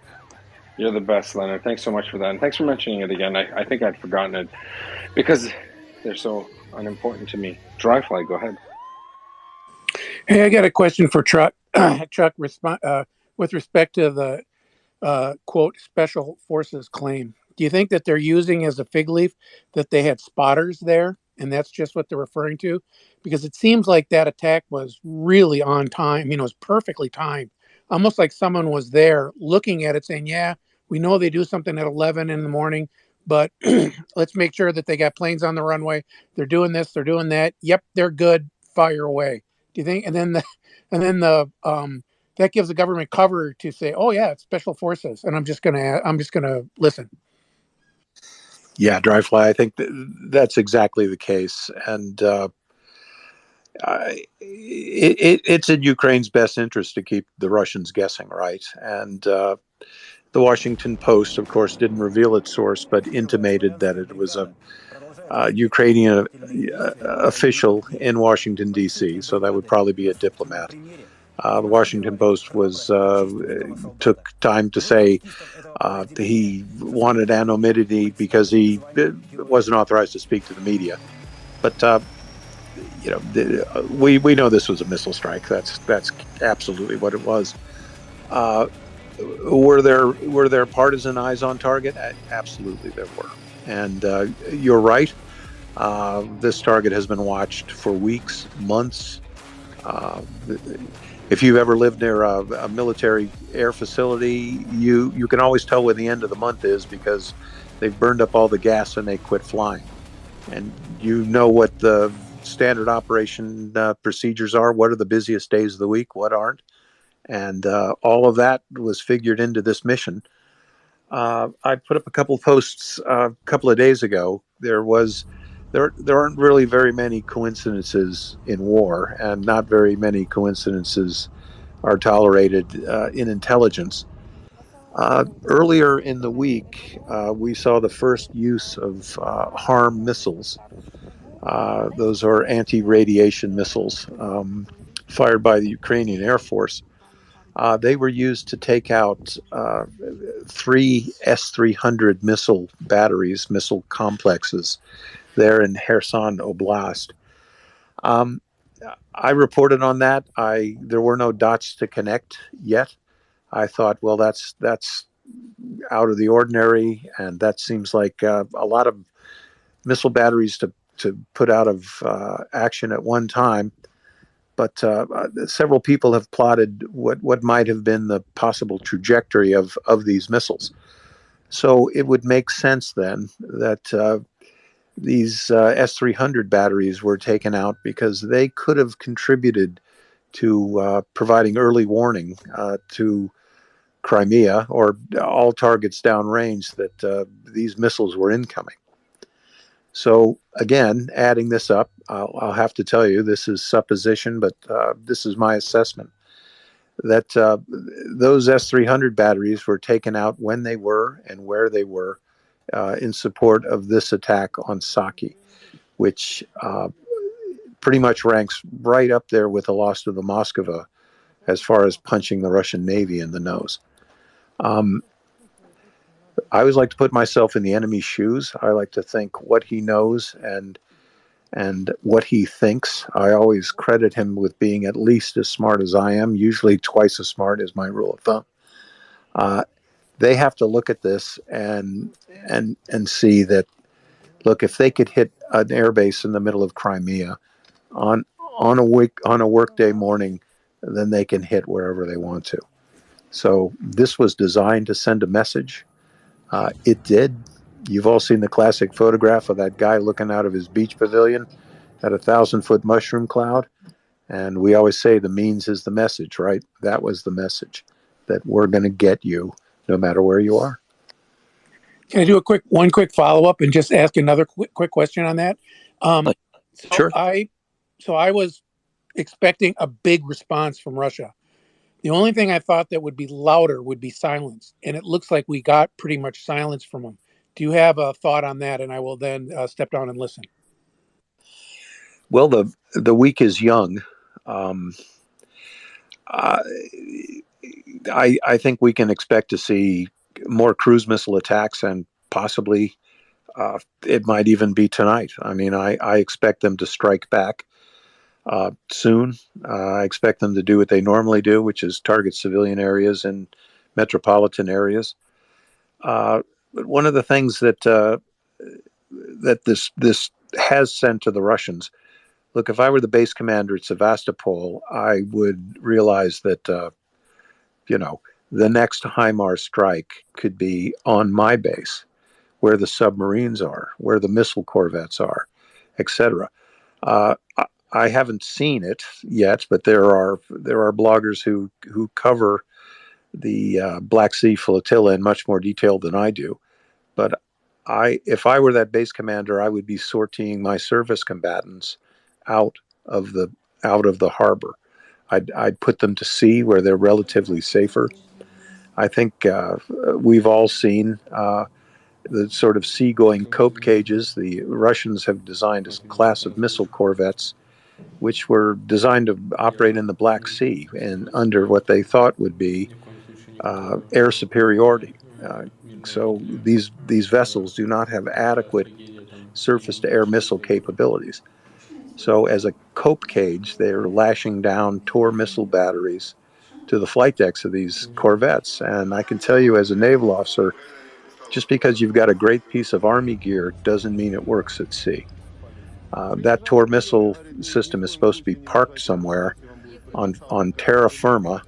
You're the best, Leonard. Thanks so much for that. And thanks for mentioning it again. I think I'd forgotten it because they're so unimportant to me. Dryfly, go ahead. Hey, I got a question for Chuck. Chuck, with respect to the quote special forces claim. Do you think that they're using as a fig leaf that they had spotters there, and that's just what they're referring to? Because it seems like that attack was really on time. It was perfectly timed. Almost like someone was there looking at it saying, yeah, we know they do something at 11 in the morning, but let's make sure that they got planes on the runway. They're doing this, they're doing that. Yep, they're good. Fire away. Do you think? And then that gives the government cover to say, oh yeah, it's special forces. And I'm just gonna listen. Yeah, Dryfly, I think that's exactly the case. And it's in Ukraine's best interest to keep the Russians guessing, right? And the Washington Post, of course, didn't reveal its source, but intimated that it was a Ukrainian official in Washington, D.C., so that would probably be a diplomat. The Washington Post took time to say he wanted anonymity because he wasn't authorized to speak to the media. But we know this was a missile strike. That's absolutely what it was. Were there partisan eyes on target? Absolutely, there were. And you're right. This target has been watched for weeks, months. If you've ever lived near a military air facility, you can always tell when the end of the month is because they've burned up all the gas and they quit flying. And you know what the standard operation procedures are, what are the busiest days of the week, what aren't. And all of that was figured into this mission. I put up a couple of posts a couple of days ago. There aren't really very many coincidences in war, and not very many coincidences are tolerated in intelligence. Earlier in the week, we saw the first use of HARM missiles. Those are anti-radiation missiles fired by the Ukrainian Air Force. They were used to take out 3 S-300 missile batteries, missile complexes, there in Kherson Oblast. I reported on that. There were no dots to connect yet. I thought, well, that's out of the ordinary, and that seems like a lot of missile batteries to put out of action at one time. But several people have plotted what might have been the possible trajectory of these missiles. So it would make sense then that these S-300 batteries were taken out because they could have contributed to providing early warning to Crimea or all targets downrange that these missiles were incoming. So again, adding this up, I'll have to tell you, this is supposition, but this is my assessment. that those S-300 batteries were taken out when they were and where they were in support of this attack on Saki, which pretty much ranks right up there with the loss of the Moskva as far as punching the Russian Navy in the nose. I always like to put myself in the enemy's shoes. I like to think what he knows and what he thinks. I always credit him with being at least as smart as I am, usually twice as smart is my rule of thumb. They have to look at this and see that, look, if they could hit an airbase in the middle of Crimea on a workday morning, then they can hit wherever they want to. So this was designed to send a message. It did. You've all seen the classic photograph of that guy looking out of his beach pavilion at 1,000-foot mushroom cloud. And we always say the means is the message, right? That was the message, that we're going to get you no matter where you are. Can I do one quick follow-up and just ask another quick question on that? Sure. So I was expecting a big response from Russia. The only thing I thought that would be louder would be silence. And it looks like we got pretty much silence from them. Do you have a thought on that? And I will then step down and listen. Well, the week is young. I think we can expect to see more cruise missile attacks, and possibly it might even be tonight. I mean, I expect them to strike back soon. I expect them to do what they normally do, which is target civilian areas and metropolitan areas. But one of the things that this has sent to the Russians, look, if I were the base commander at Sevastopol, I would realize that, the next HIMARS strike could be on my base, where the submarines are, where the missile corvettes are, etc. I haven't seen it yet, but there are bloggers who cover the Black Sea flotilla in much more detail than I do. But if I were that base commander, I would be sorting my service combatants out of the harbor. I'd put them to sea where they're relatively safer. I think we've all seen the sort of seagoing cope cages. The Russians have designed a class of missile corvettes which were designed to operate in the Black Sea and under what they thought would be air superiority. So these vessels do not have adequate surface-to-air missile capabilities. So as a cope cage, they're lashing down Tor missile batteries to the flight decks of these corvettes. And I can tell you as a naval officer, just because you've got a great piece of Army gear doesn't mean it works at sea. That Tor missile system is supposed to be parked somewhere on terra firma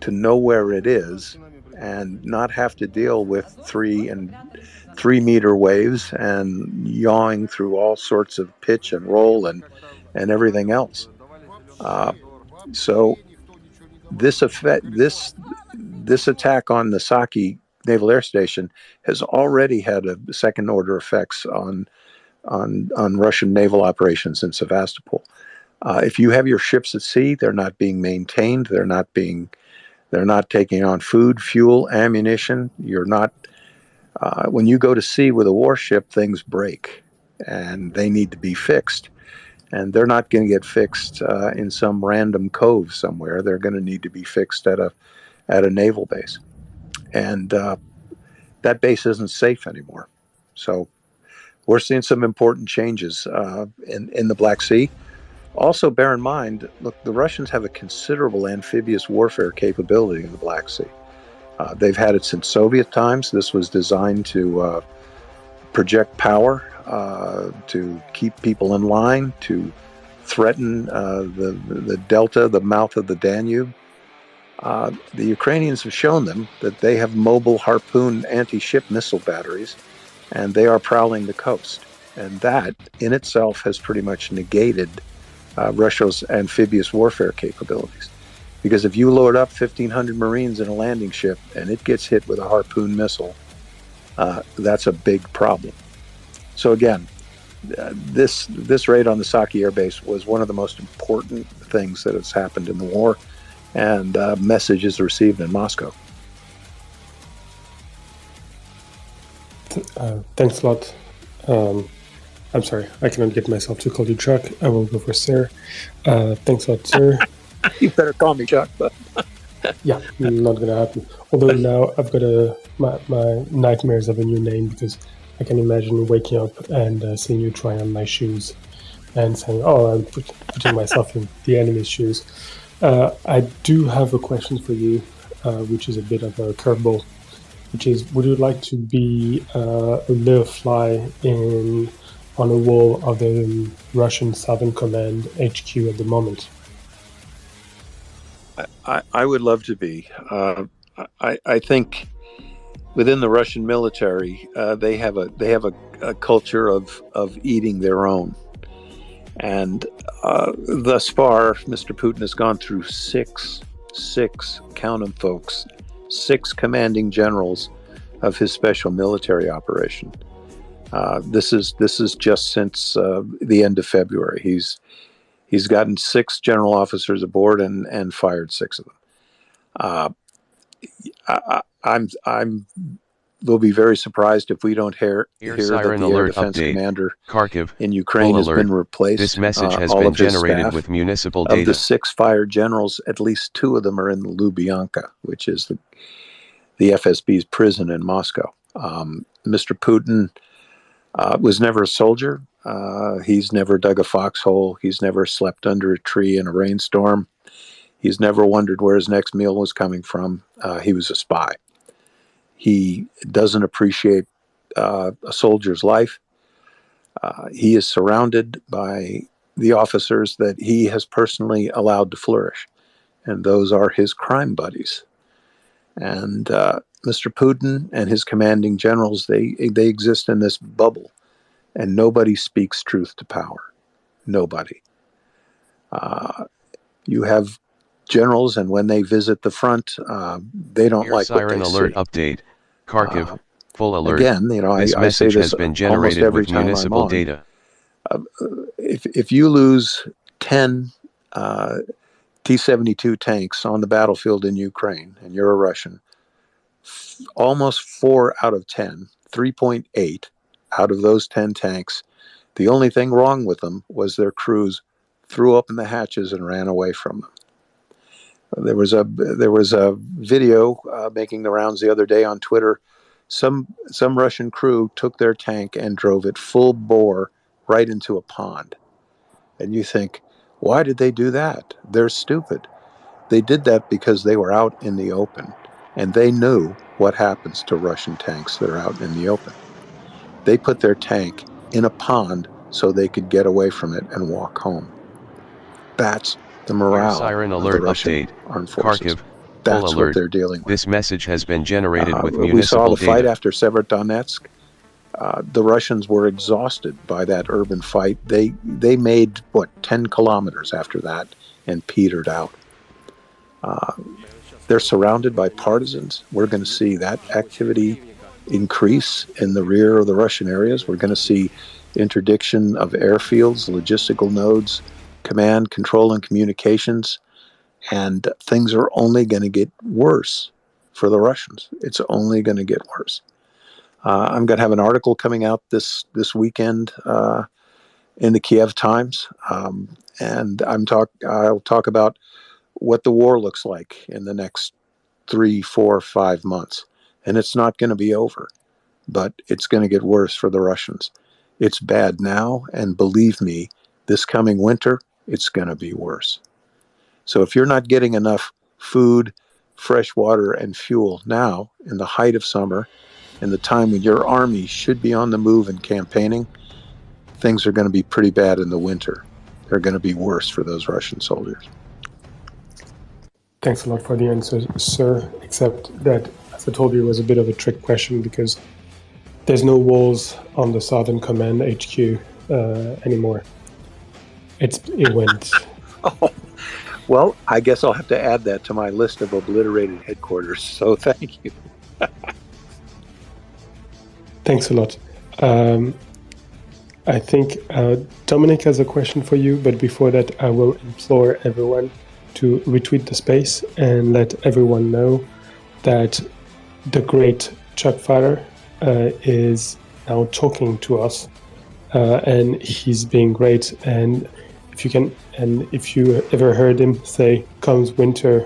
to know where it is and not have to deal with 3-meter waves and yawing through all sorts of pitch and roll and everything else. So this attack on the Saki Naval Air Station has already had a second-order effects on Russian naval operations in Sevastopol. If you have your ships at sea, they're not being maintained. They're not taking on food, fuel, ammunition. When you go to sea with a warship, things break, and they need to be fixed. And they're not going to get fixed in some random cove somewhere. They're going to need to be fixed at a naval base, and that base isn't safe anymore. So we're seeing some important changes in the Black Sea. Also, bear in mind, look, the Russians have a considerable amphibious warfare capability in the Black Sea. They've had it since Soviet times. This was designed to project power, to keep people in line, to threaten the delta, the mouth of the Danube. The Ukrainians have shown them that they have mobile Harpoon anti-ship missile batteries, and they are prowling the coast. And that in itself has pretty much negated Russia's amphibious warfare capabilities. Because if you load up 1,500 Marines in a landing ship and it gets hit with a Harpoon missile, that's a big problem. So again, this raid on the Saki Air Base was one of the most important things that has happened in the war. and message is received in Moscow. Thanks a lot. I'm sorry, I cannot get myself to call you Chuck. I will go for Sir. Thanks a lot, Sir. You better call me Chuck, but yeah, not gonna happen. Although now I've got my nightmares of a new name, because I can imagine waking up and seeing you try on my shoes and saying, "Oh, I'm putting myself in the enemy's shoes." I do have a question for you, which is a bit of a curveball, which is: would you like to be a little fly on a wall of the Russian Southern Command HQ at the moment? I would love to be. I think within the Russian military, they have a culture of eating their own, and thus far, Mr. Putin has gone through six count 'em, folks, 6 commanding generals of his special military operation. This is just since the end of February. He's gotten 6 general officers aboard and fired 6 of them. I'm will be very surprised if we don't hear that the Air Defense Commander Kharkiv in Ukraine has been replaced. This message has been generated with municipal data. Of the 6 fired generals, at least 2 of them are in Lubyanka, which is the FSB's prison in Moscow. Mr. Putin was never a soldier. He's never dug a foxhole. He's never slept under a tree in a rainstorm. He's never wondered where his next meal was coming from. He was a spy. He doesn't appreciate a soldier's life. He is surrounded by the officers that he has personally allowed to flourish, and those are his crime buddies. And Mr. Putin and his commanding generals, they exist in this bubble, and nobody speaks truth to power. Nobody. You have generals, and when they visit the front, they don't like what they siren alert see. Update. Kharkiv. Full alert. Again, this I message say this has been almost generated every with time municipal I'm on. data. If you lose 10 T-72 tanks on the battlefield in Ukraine, and you're a Russian, almost 4 out of 10, 3.8 out of those 10 tanks, the only thing wrong with them was their crews threw open the hatches and ran away from them. There was a video making the rounds the other day on Twitter. Some Russian crew took their tank and drove it full bore right into a pond. And you think, why did they do that? They're stupid. They did that because they were out in the open, and they knew what happens to Russian tanks that are out in the open. They put their tank in a pond so they could get away from it and walk home. That's the morale Siren of alert the Russian update. armed forces. Kharkiv. That's Full what alert. they're dealing with. This message has been generated with We saw municipal the fight data. after Severodonetsk. The Russians were exhausted by that urban fight. They made, 10 kilometers after that and petered out. They're surrounded by partisans. We're going to see that activity increase in the rear of the Russian areas. We're going to see interdiction of airfields, logistical nodes, command, control, and communications. And things are only going to get worse for the Russians. It's only going to get worse. I'm going to have an article coming out this weekend in the Kiev Times, and I'll talk about what the war looks like in the next 3, 4, 5 months. And it's not going to be over, but it's going to get worse for the Russians. It's bad now, and believe me, this coming winter, it's going to be worse. So if you're not getting enough food, fresh water, and fuel now, in the height of summer, in the time when your army should be on the move and campaigning, things are going to be pretty bad in the winter. They're going to be worse for those Russian soldiers. Thanks a lot for the answer, sir, except that, as I told you, it was a bit of a trick question because there's no walls on the Southern Command HQ anymore. It went... Well, I guess I'll have to add that to my list of obliterated headquarters, so thank you. Thanks a lot. I think Dominic has a question for you, but before that, I will implore everyone to retweet the space and let everyone know that the great Chuck Fowler is now talking to us, and he's being great. And if you ever heard him say, "Comes winter,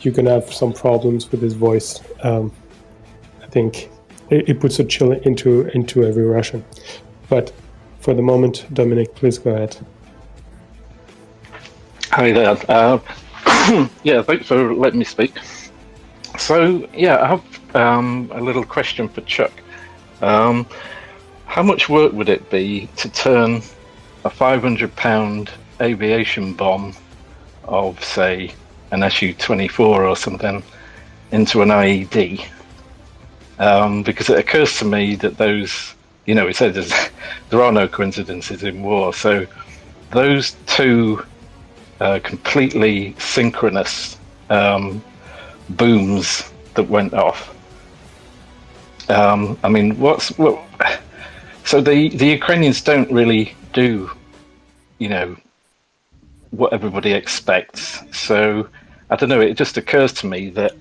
you're gonna have some problems with his voice," I think it puts a chill into every Russian. But for the moment, Dominic, please go ahead. Hi there. Yeah, thanks for letting me speak. So, yeah, I have a little question for Chuck. How much work would it be to turn a 500-pound aviation bomb of, say, an Su-24 or something into an IED? Because it occurs to me that those, it says there are no coincidences in war, so those two completely synchronous booms that went off. I mean, so the Ukrainians don't really do, what everybody expects. So I don't know. It just occurs to me that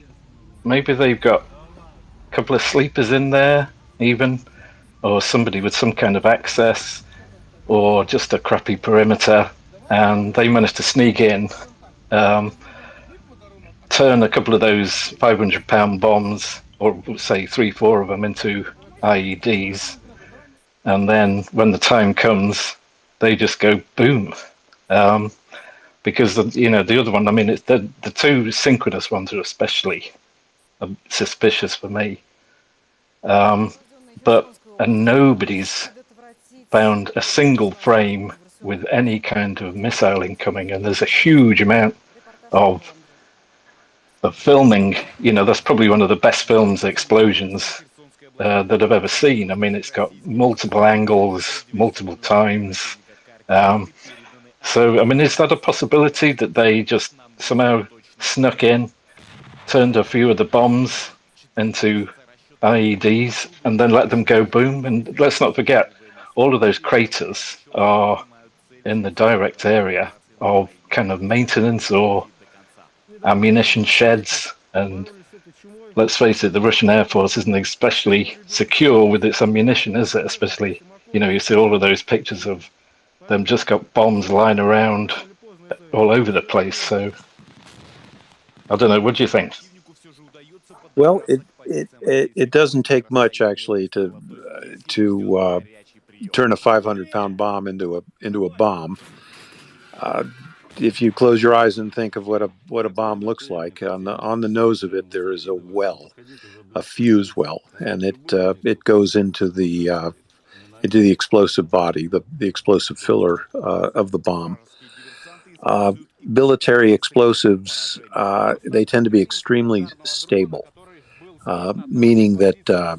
maybe they've got a couple of sleepers in there, even, or somebody with some kind of access, or just a crappy perimeter, and they managed to sneak in, turn a couple of those 500-pound bombs, or say 3-4 of them, into IEDs, and then when the time comes, they just go boom. Because the other one, I mean, it's the two synchronous ones are especially suspicious for me. But nobody's found a single frame with any kind of missile incoming, and there's a huge amount of filming. That's probably one of the best films explosions that I've ever seen. I mean, it's got multiple angles, multiple times. So, I mean, is that a possibility that they just somehow snuck in, turned a few of the bombs into IEDs, and then let them go boom? And let's not forget, all of those craters are in the direct area of kind of maintenance or ammunition sheds. And let's face it, the Russian Air Force isn't especially secure with its ammunition, is it? Especially, you see all of those pictures of them just got bombs lying around all over the place. So I don't know. What do you think? Well, it doesn't take much actually to turn a 500-pound bomb into a bomb. If you close your eyes and think of what a bomb looks like, on the nose of it there is a fuse well, and it goes into the explosive body, the explosive filler of the bomb. Military explosives, they tend to be extremely stable, meaning that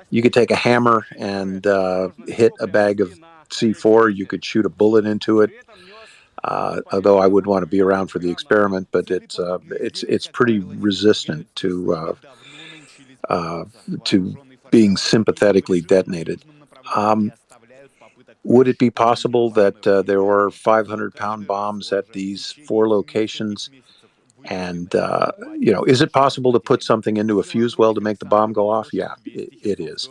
you could take a hammer and hit a bag of C4. You could shoot a bullet into it. Although I wouldn't want to be around for the experiment, but it's pretty resistant to being sympathetically detonated. Would it be possible that there were 500-pound bombs at these 4 locations? And, is it possible to put something into a fuse well to make the bomb go off? Yeah, it is.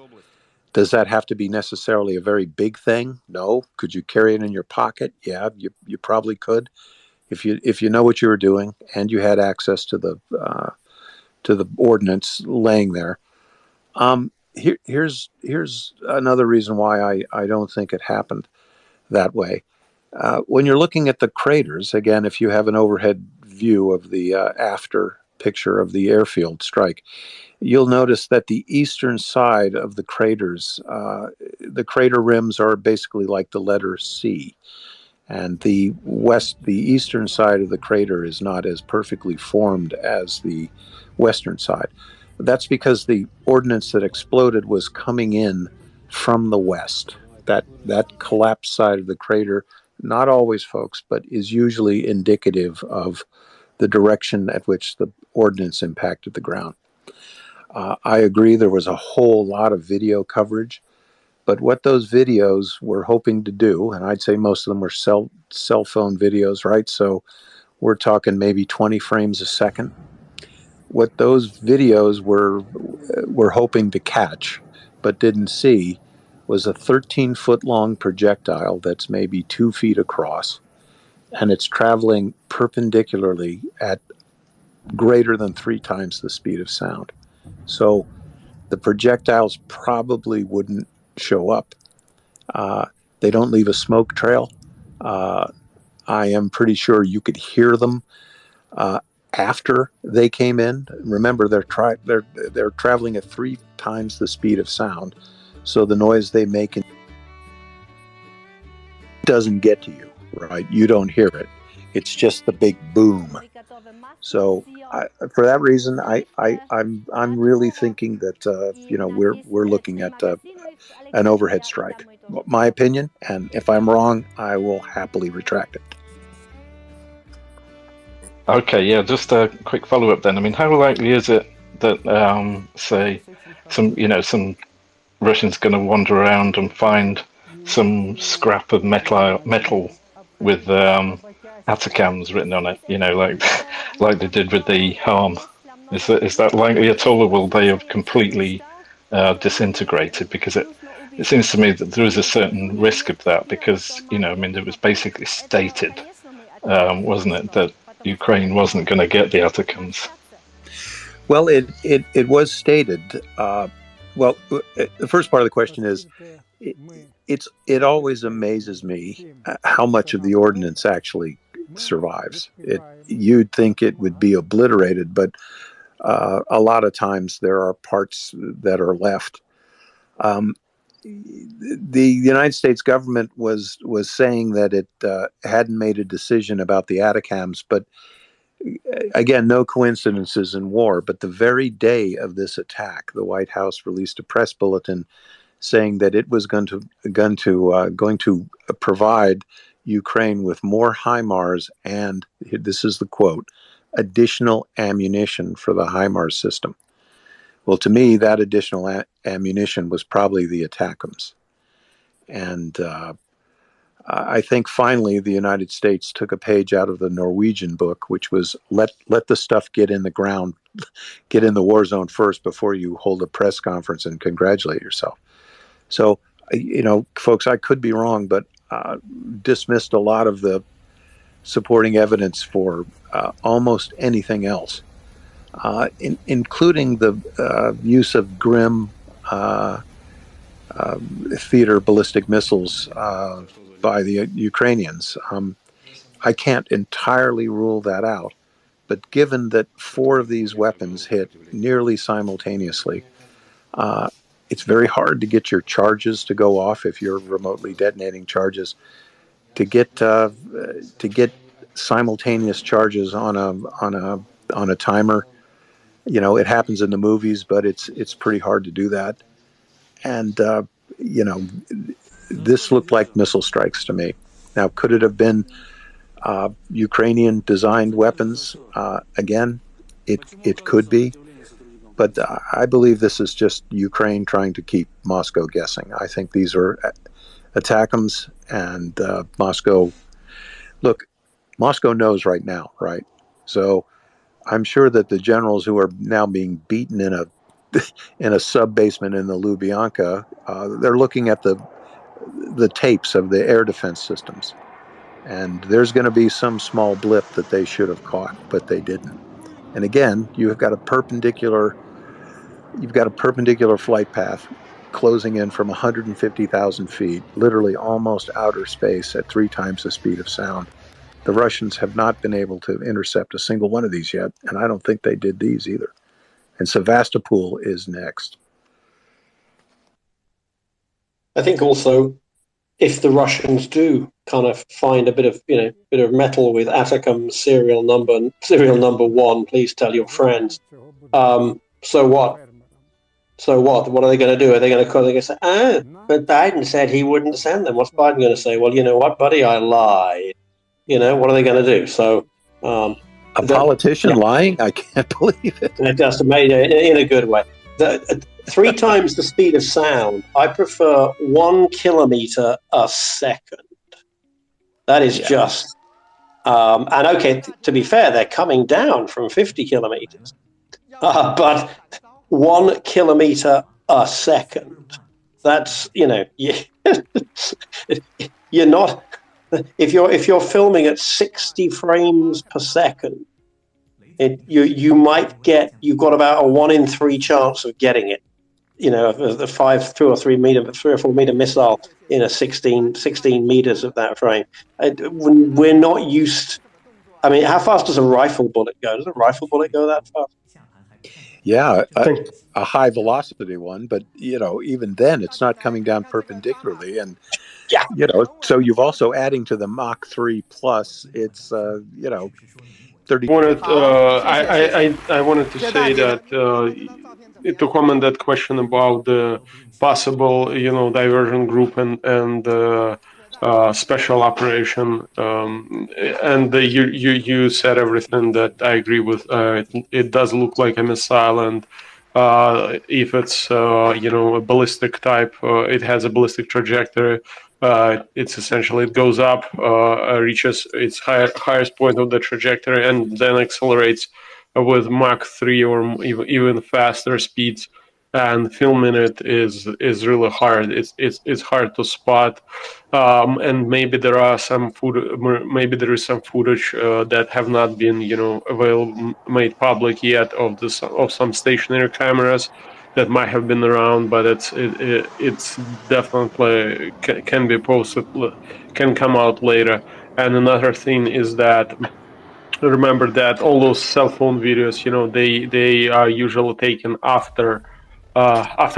Does that have to be necessarily a very big thing? No. Could you carry it in your pocket? Yeah, you probably could, if you know what you were doing and you had access to the ordnance laying there. Here's another reason why I don't think it happened that way. When you're looking at the craters, again, if you have an overhead view of the after picture of the airfield strike, you'll notice that the eastern side of the craters, the crater rims are basically like the letter C, and the eastern side of the crater is not as perfectly formed as the western side. That's because the ordnance that exploded was coming in from the west. That collapsed side of the crater, not always, folks, but is usually indicative of the direction at which the ordnance impacted the ground. I agree there was a whole lot of video coverage, but what those videos were hoping to do, and I'd say most of them were cell phone videos, right? So we're talking maybe 20 frames a second. What those videos were hoping to catch, but didn't see, was a 13-foot long projectile that's maybe 2 feet across, and it's traveling perpendicularly at greater than 3 times the speed of sound. So the projectiles probably wouldn't show up. They don't leave a smoke trail. I am pretty sure you could hear them after they came in. Remember, they're traveling at 3 times the speed of sound, so the noise they make doesn't get to you, right? You don't hear it. It's just the big boom. So for that reason, I'm really thinking that we're looking at an overhead strike. My opinion, and if I'm wrong, I will happily retract it. Okay, yeah, just a quick follow-up then. I mean, how likely is it that, say, some Russians going to wander around and find some scrap of metal with ATACMS written on it, like they did with the HARM? Is that likely at all, or will they have completely disintegrated? Because it seems to me that there is a certain risk of that, because, it was basically stated, wasn't it, that Ukraine wasn't going to get the ATACMS? Well, it was stated. The first part of the question is, it always amazes me how much of the ordnance actually survives. You'd think it would be obliterated, but a lot of times there are parts that are left. The United States government was saying that it hadn't made a decision about the ATACMS, but again, no coincidences in war. But the very day of this attack, the White House released a press bulletin saying that it was going to provide Ukraine with more HIMARS and, this is the quote, additional ammunition for the HIMARS system. Well, to me, that additional ammunition was probably the ATACMS. And I think finally the United States took a page out of the Norwegian book, which was let the stuff get in the ground, get in the war zone first before you hold a press conference and congratulate yourself. So, folks, I could be wrong, but dismissed a lot of the supporting evidence for almost anything else. Including the use of GRIM theater ballistic missiles by the Ukrainians. I can't entirely rule that out, but given that 4 of these weapons hit nearly simultaneously, it's very hard to get your charges to go off if you're remotely detonating charges. To get simultaneous charges on a timer. It happens in the movies, but it's pretty hard to do that. And, this looked like missile strikes to me. Now, could it have been Ukrainian designed weapons? Again, it could be. But I believe this is just Ukraine trying to keep Moscow guessing. I think these are ATACMS, and Moscow. Look, Moscow knows right now, right? So I'm sure that the generals who are now being beaten in a sub basement in the Lubyanka, they're looking at the tapes of the air defense systems, and there's going to be some small blip that they should have caught, but they didn't. And again, you've got a perpendicular flight path closing in from 150,000 feet, literally almost outer space at 3 times the speed of sound. The Russians have not been able to intercept a single one of these yet, and I don't think they did these either. And Sevastopol is next. I think also, if the Russians do kind of find a bit of metal with ATACMS serial number 1, please tell your friends. So what? What are they going to do? Are they going to say, but Biden said he wouldn't send them? What's Biden going to say? Well, you know what, buddy, I lied. What are they going to do? So, a politician lying? I can't believe it. That's amazing in a good way. 3 times the speed of sound. I prefer 1 kilometer a second. That is just And okay, to be fair, they're coming down from 50 kilometers, but 1 kilometer a second. That's, you know, you're not, if you're filming at 60 frames per second, you've got about a 1 in 3 chance of getting it. You know, the 3 or 4 meter missile in a 16 meters of that frame. We're not used. I mean, how fast does a rifle bullet go? Does a rifle bullet go that fast? Yeah, a high velocity one, but you know, even then, it's not coming down perpendicularly, and you know, so you've also adding to the Mach 3 plus. It's you know, 30. I wanted to say that to comment that question about the possible, you know, diversion group and special operation, and you said everything that I agree with. It does look like a missile, and if it's you know, a ballistic type, it has a ballistic trajectory. It's essentially, it goes up, reaches its highest point of the trajectory, and then accelerates with Mach 3 or even faster speeds. And filming it is really hard. It's hard to spot, and maybe there is some footage that have not been, you know, made public yet of some stationary cameras that might have been around, but it's definitely can be posted, can come out later. And another thing is that, remember that all those cell phone videos, you know, they are usually taken after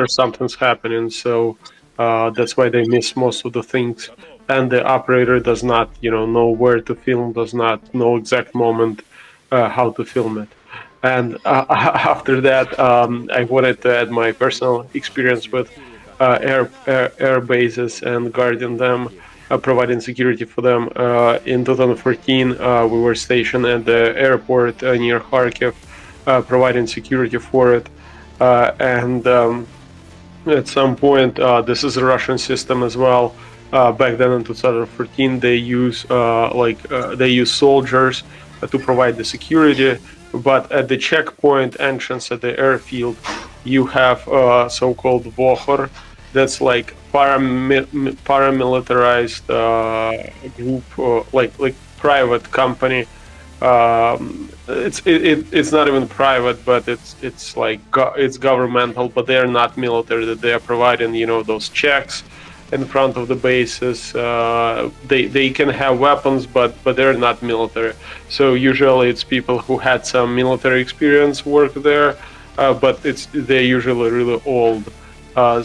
something's happening, so that's why they miss most of the things, and the operator does not, you know where to film, does not know exact moment how to film it. And after that, I wanted to add my personal experience with air bases and guarding them, providing security for them. In 2014, we were stationed at the airport near Kharkiv, providing security for it. And at some point, this is a Russian system as well. Back then in 2014, they use soldiers to provide the security. But at the checkpoint entrance at the airfield, you have so-called Vokhor. That's like paramilitarized group, like private company. It's not even private, but it's like it's governmental, but they are not military. That they are providing, you know, those checks in front of the bases. They can have weapons, but they're not military. So usually it's people who had some military experience work there, but they're usually really old.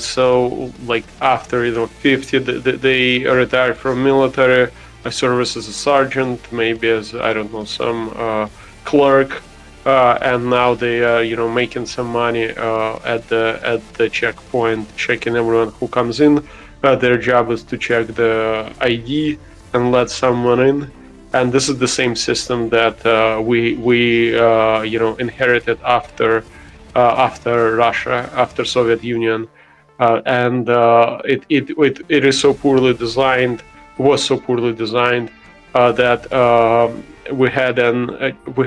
So like after 50, they retire from military. Service as a sergeant, maybe as, I don't know, some clerk, and now they are, making some money at the checkpoint, checking everyone who comes in. Their job is to check the ID and let someone in. And this is the same system that we inherited after Russia, after Soviet Union, and it is so poorly designed. Was so poorly designed that we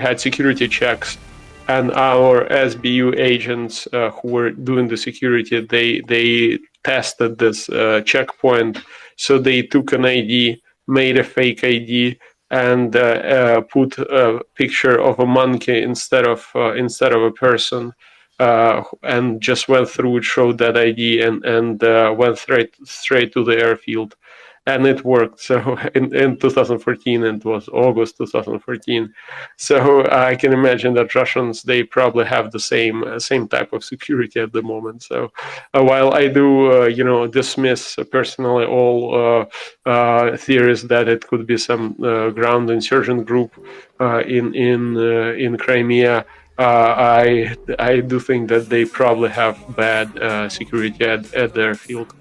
had security checks, and our SBU agents who were doing the security, they tested this checkpoint. So they took an ID, made a fake ID, and put a picture of a monkey instead of a person, and just went through it, showed that ID, and went straight to the airfield. And it worked. So in 2014, and it was August 2014. So I can imagine that Russians, they probably have the same type of security at the moment. So while I do, dismiss personally all theories that it could be some ground insurgent group in Crimea, I do think that they probably have bad security at their field.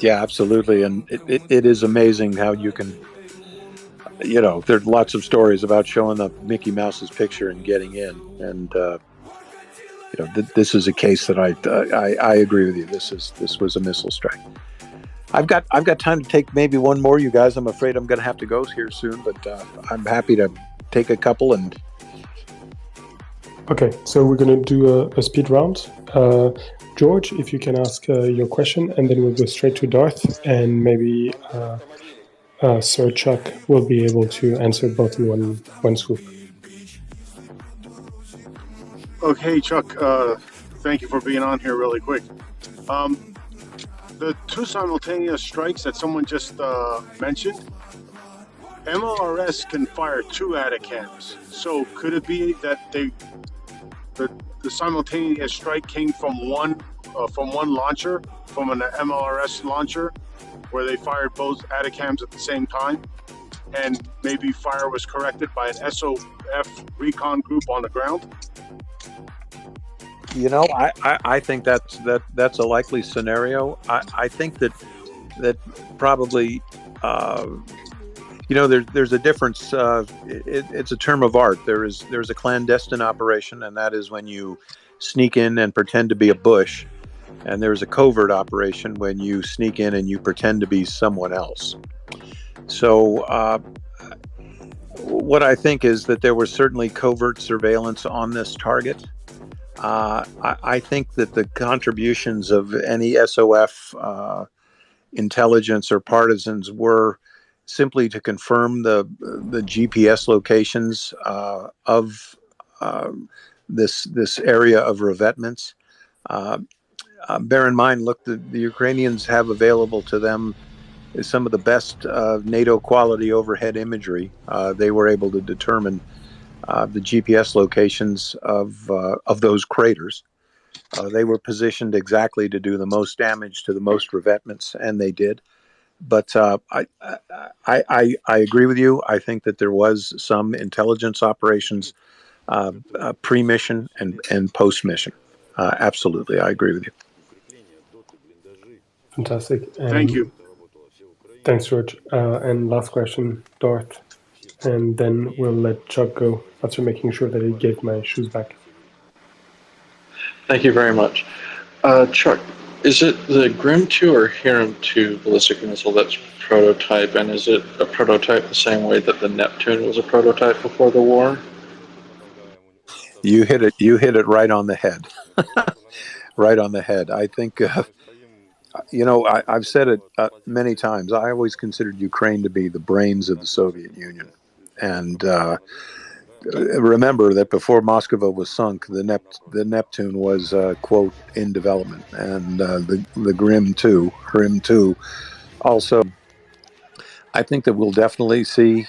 Yeah, absolutely. And it is amazing how you can, there's lots of stories about showing up Mickey Mouse's picture and getting in. And, this is a case that I agree with you. This was a missile strike. I've got time to take maybe one more, you guys. I'm afraid I'm going to have to go here soon, but I'm happy to take a couple. And okay, so we're going to do a speed round. George, if you can ask your question, and then we'll go straight to Darth, and maybe Sir Chuck will be able to answer both in one swoop. Okay, Chuck, thank you for being on here really quick. The two simultaneous strikes that someone just mentioned, MLRS can fire two ATACMS. So could it be that the simultaneous strike came from one launcher, from an MLRS launcher, where they fired both ATACMS at the same time, and maybe fire was corrected by an SOF recon group on the ground? you know, I think that's a likely scenario. I think that probably there's a difference. It's a term of art. There's a clandestine operation, and that is when you sneak in and pretend to be a bush, and there's a covert operation when you sneak in and you pretend to be someone else. So what I think is that there was certainly covert surveillance on this target. I think that the contributions of any SOF intelligence or partisans were simply to confirm the GPS locations of this area of revetments. Bear in mind, look, the Ukrainians have available to them is some of the best NATO quality overhead imagery. They were able to determine the GPS locations of those craters. They were positioned exactly to do the most damage to the most revetments, and they did. But I agree with you. I think that there was some intelligence operations pre-mission and post-mission. Absolutely, I agree with you. Fantastic. Thank you. Thanks, George. And last question, Darth. And then we'll let Chuck go after making sure that he gave my shoes back. Thank you very much. Chuck, is it the Grim 2 or Hiram 2 ballistic missile that's prototype, and is it a prototype the same way that the Neptune was a prototype before the war? You hit it right on the head. Right on the head. I think, I've said it many times. I always considered Ukraine to be the brains of the Soviet Union. And remember that before Moskva was sunk, the Neptune was, quote, in development. And the Grim 2 also, I think that we'll definitely see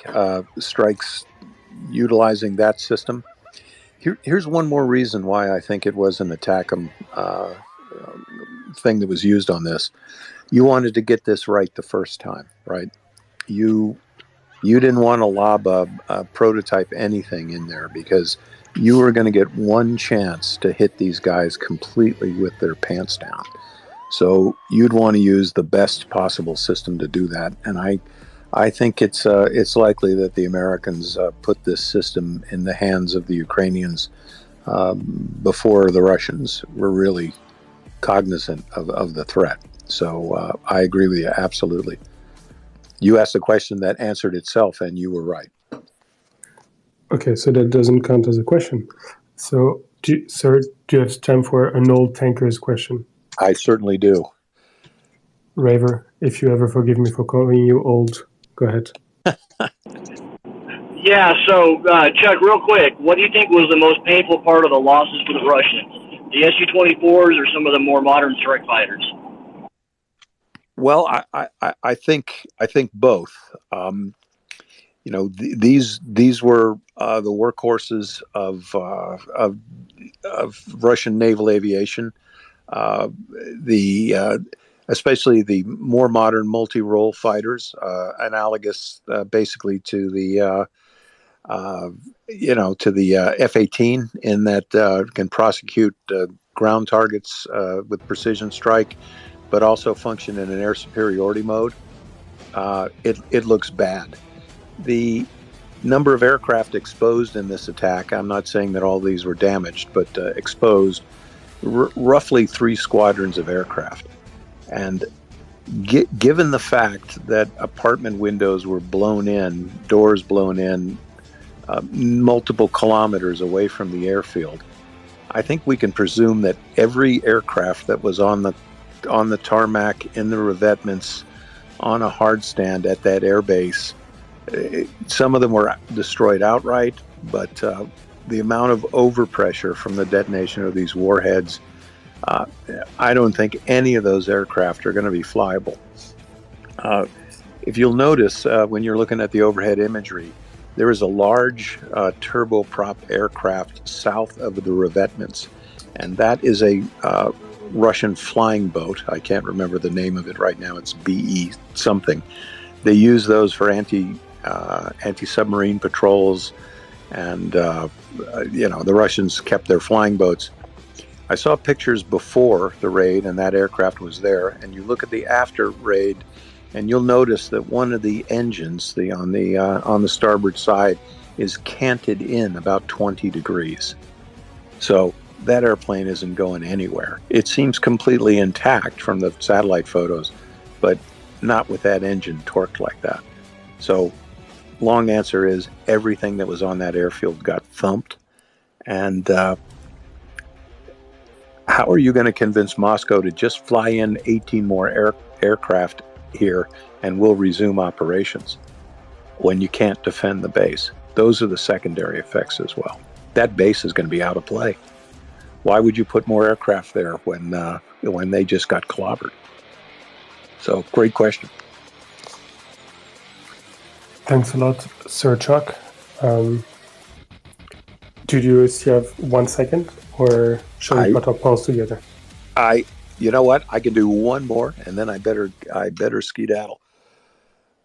strikes utilizing that system. Here's one more reason why I think it was an ATACMS thing that was used on this. You wanted to get this right the first time, right? You didn't want to lob a prototype anything in there because you were going to get one chance to hit these guys completely with their pants down. So you'd want to use the best possible system to do that. And I think it's likely that the Americans put this system in the hands of the Ukrainians before the Russians were really cognizant of the threat. So I agree with you, absolutely. You asked a question that answered itself, and you were right. Okay, so that doesn't count as a question. So, sir, do you have time for an old tanker's question? I certainly do. Raver, if you ever forgive me for calling you old, go ahead. Yeah, so, Chuck, real quick, what do you think was the most painful part of the losses for the Russians? The Su-24s or some of the more modern strike fighters? Well, I think both. These were the workhorses of Russian naval aviation. Especially the more modern multi-role fighters, analogous basically to the F-18 in that can prosecute ground targets with precision strike, but also function in an air superiority mode. It looks bad. The number of aircraft exposed in this attack, I'm not saying that all these were damaged, but exposed, roughly 3 squadrons of aircraft. And given the fact that apartment windows were blown in, doors blown in, multiple kilometers away from the airfield, I think we can presume that every aircraft that was on the tarmac, in the revetments, on a hard stand at that airbase, some of them were destroyed outright, but the amount of overpressure from the detonation of these warheads, I don't think any of those aircraft are going to be flyable. If you'll notice, when you're looking at the overhead imagery, there is a large turboprop aircraft south of the revetments, and that is a Russian flying boat. I can't remember the name of it right now. It's BE something. They use those for anti-submarine patrols, and the Russians kept their flying boats. I saw pictures before the raid, and that aircraft was there. And you look at the after raid, and you'll notice that one of the engines, on the starboard side, is canted in about 20 degrees. So that airplane isn't going anywhere. It seems completely intact from the satellite photos, but not with that engine torqued like that. So long answer is everything that was on that airfield got thumped. And how are you going to convince Moscow to just fly in 18 more aircraft here and we'll resume operations when you can't defend the base? Those are the secondary effects as well. That base is going to be out of play. Why would you put more aircraft there when they just got clobbered? So, great question. Thanks a lot, Sir Chuck. Do you still have 1 second, or shall we talk pause together? You know what? I can do one more, and then I better skedaddle.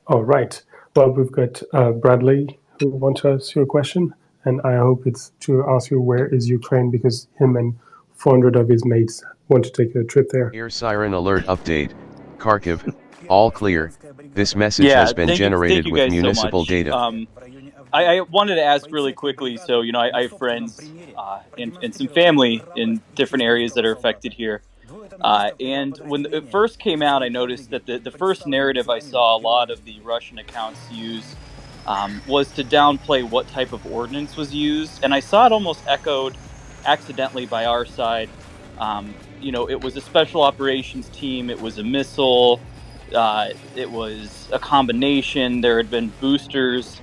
All right. Well, we've got Bradley who wants to ask you a question, and I hope it's to ask you where is Ukraine, because him and 400 of his mates want to take a trip there. Air siren alert update. Kharkiv, all clear. This message has been generated with municipal data. I wanted to ask really quickly, so, I have friends and some family in different areas that are affected here. And when it first came out, I noticed that the first narrative I saw a lot of the Russian accounts use was to downplay what type of ordnance was used. And I saw it almost echoed accidentally by our side. It was a special operations team. It was a missile. It was a combination. There had been boosters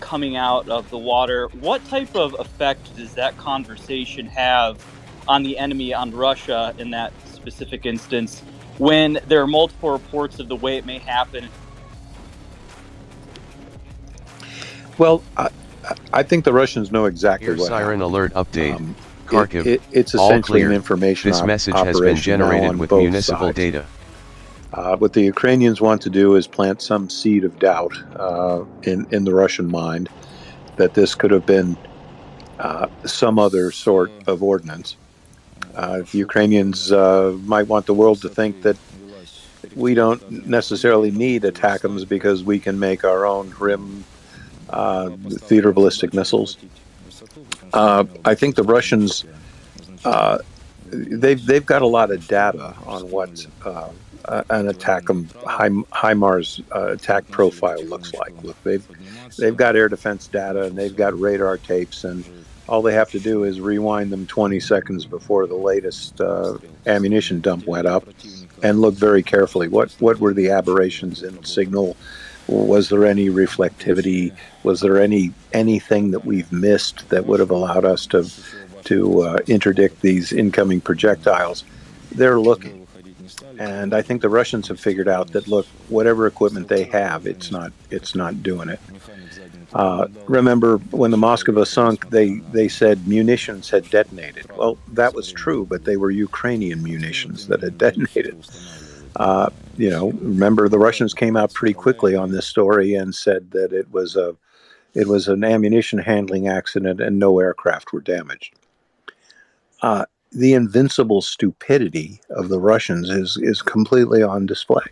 coming out of the water. What type of effect does that conversation have on the enemy, on Russia in that specific instance, when there are multiple reports of the way it may happen? Well, I think the Russians know exactly Air what siren happened. Alert update. Kharkiv, it's all essentially clear. an information This message has been operation generated on with both municipal sides. data. What the Ukrainians want to do is plant some seed of doubt in the Russian mind that this could have been some other sort of ordnance. The Ukrainians might want the world to think that we don't necessarily need ATACMS because we can make our own RIM theater ballistic missiles. I think the Russians, they've got a lot of data on what an ATACMS HIMARS attack profile looks like. Look, they've got air defense data and they've got radar tapes, and all they have to do is rewind them 20 seconds before the latest ammunition dump went up and look very carefully. What were the aberrations in signal? Was there any reflectivity? Was there anything that we've missed that would have allowed us to interdict these incoming projectiles? They're looking. And I think the Russians have figured out that, look, whatever equipment they have, it's not doing it. Remember when the Moskva sunk, they said munitions had detonated. Well, that was true, but they were Ukrainian munitions that had detonated. Remember the Russians came out pretty quickly on this story and said that it was an ammunition handling accident and no aircraft were damaged. The invincible stupidity of the Russians is completely on display.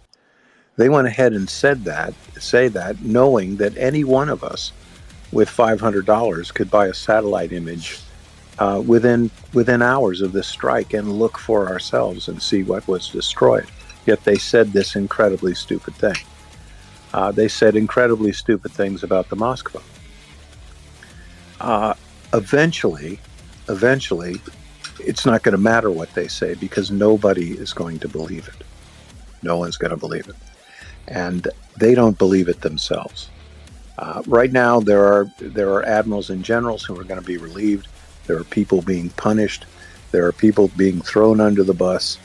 They went ahead and say that, knowing that any one of us with $500 could buy a satellite image within hours of this strike and look for ourselves and see what was destroyed. yet they said this incredibly stupid thing. They said incredibly stupid things about the Moskva. Eventually, it's not going to matter what they say because nobody is going to believe it. No one's going to believe it. And they don't believe it themselves. Right now, there are admirals and generals who are going to be relieved. There are people being punished. There are people being thrown under the bus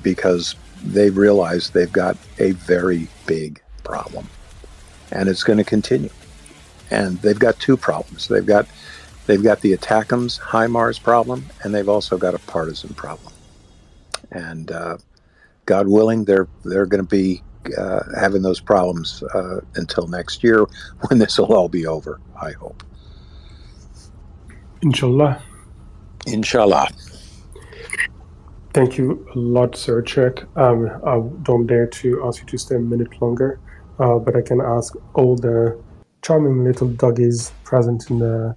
because they realize they've got a very big problem. And it's going to continue. And they've got two problems. They've got the ATACMS HIMARS problem, and they've also got a partisan problem. And God willing, they're going to be having those problems until next year when this will all be over, I hope. Inshallah. Inshallah. Thank you a lot, Sir Chuck. I don't dare to ask you to stay a minute longer, but I can ask all the charming little doggies present in the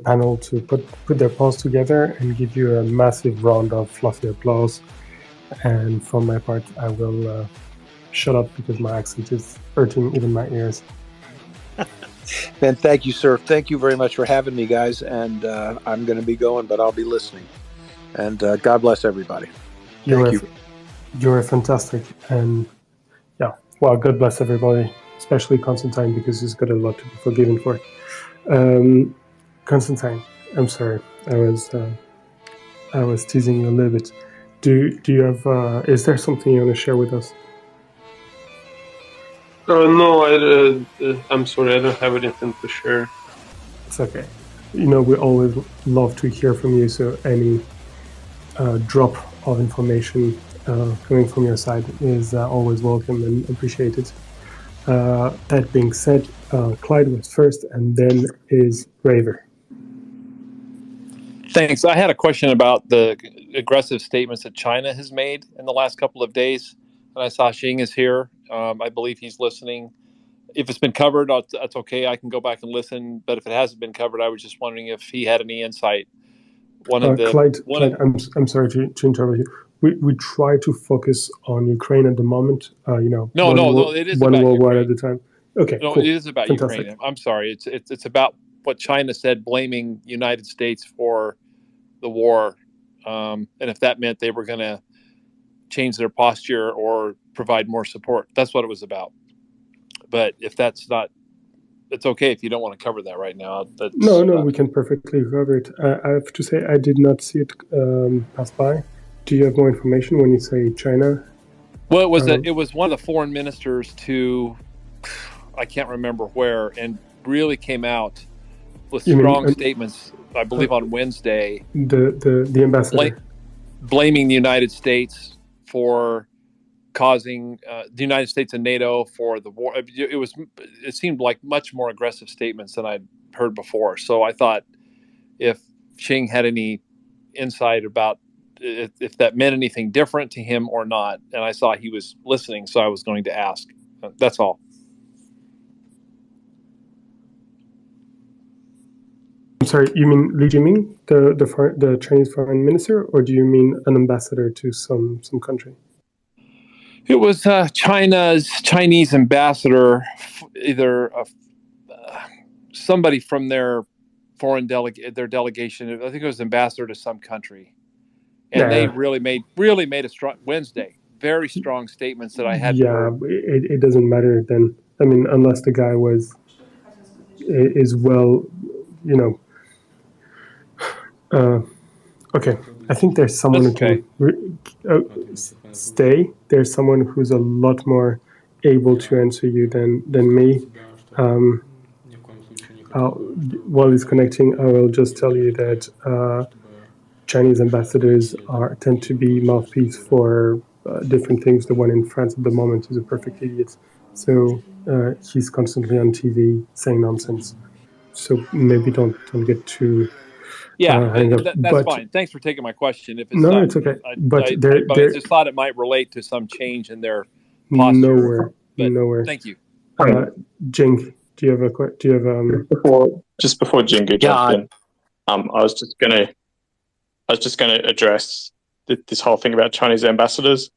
panel to put their paws together and give you a massive round of fluffy applause. And from my part, I will shut up because my accent is hurting even my ears. Man, thank you, sir. Thank you very much for having me, guys. And I'm going to be going, but I'll be listening. And God bless everybody. Thank you. You're fantastic. And yeah, well, God bless everybody, especially Constantine, because he's got a lot to be forgiven for. Constantine, I'm sorry. I was teasing you a little bit. Do you have? Is there something you want to share with us? No, I'm sorry. I don't have anything to share. It's okay. You know, we always love to hear from you. So any drop of information coming from your side is always welcome and appreciated. That being said, Clyde was first, and then is Raver. Thanks. I had a question about the aggressive statements that China has made in the last couple of days. And I saw Xing is here. I believe he's listening. If it's been covered, that's okay. I can go back and listen. But if it hasn't been covered, I was just wondering if he had any insight. Clyde, I'm sorry to interrupt you. We try to focus on Ukraine at the moment. No, it is one about world war Ukraine. at a time. Okay, no, cool. It is about Fantastic. Ukraine. I'm sorry. It's about what China said, blaming United States for the war, and if that meant they were going to change their posture or provide more support. That's what it was about. But if that's not, it's okay if you don't want to cover that right now. No, we can perfectly cover it. I have to say I did not see it pass by. Do you have more information when you say China? Well, it was one of the foreign ministers to, I can't remember where, and really came out with strong statements, I believe on Wednesday. The ambassador. Blaming the United States for causing the United States and NATO for the war. It seemed like much more aggressive statements than I'd heard before. So I thought if Xing had any insight about if that meant anything different to him or not, and I saw he was listening, so I was going to ask. That's all. I'm sorry, you mean Li Jiming, the Chinese foreign minister, or do you mean an ambassador to some country? It was China's Chinese ambassador, either somebody from their their delegation. I think it was ambassador to some country, and they really made a strong Wednesday, very strong statements that I had. Yeah, it doesn't matter then. I mean, unless the guy is well, okay. I think there's someone who can stay. There's someone who's a lot more able to answer you than me. While he's connecting, I will just tell you that Chinese ambassadors tend to be mouthpiece for different things. The one in France at the moment is a perfect idiot. So he's constantly on TV saying nonsense. So maybe don't get too... that's fine. Thanks for taking my question. If it's no, it's okay. I just thought it might relate to some change in their posture. Nowhere. Thank you. Jing, do you have just before Jingo jumped in? I was just gonna address this whole thing about Chinese ambassadors.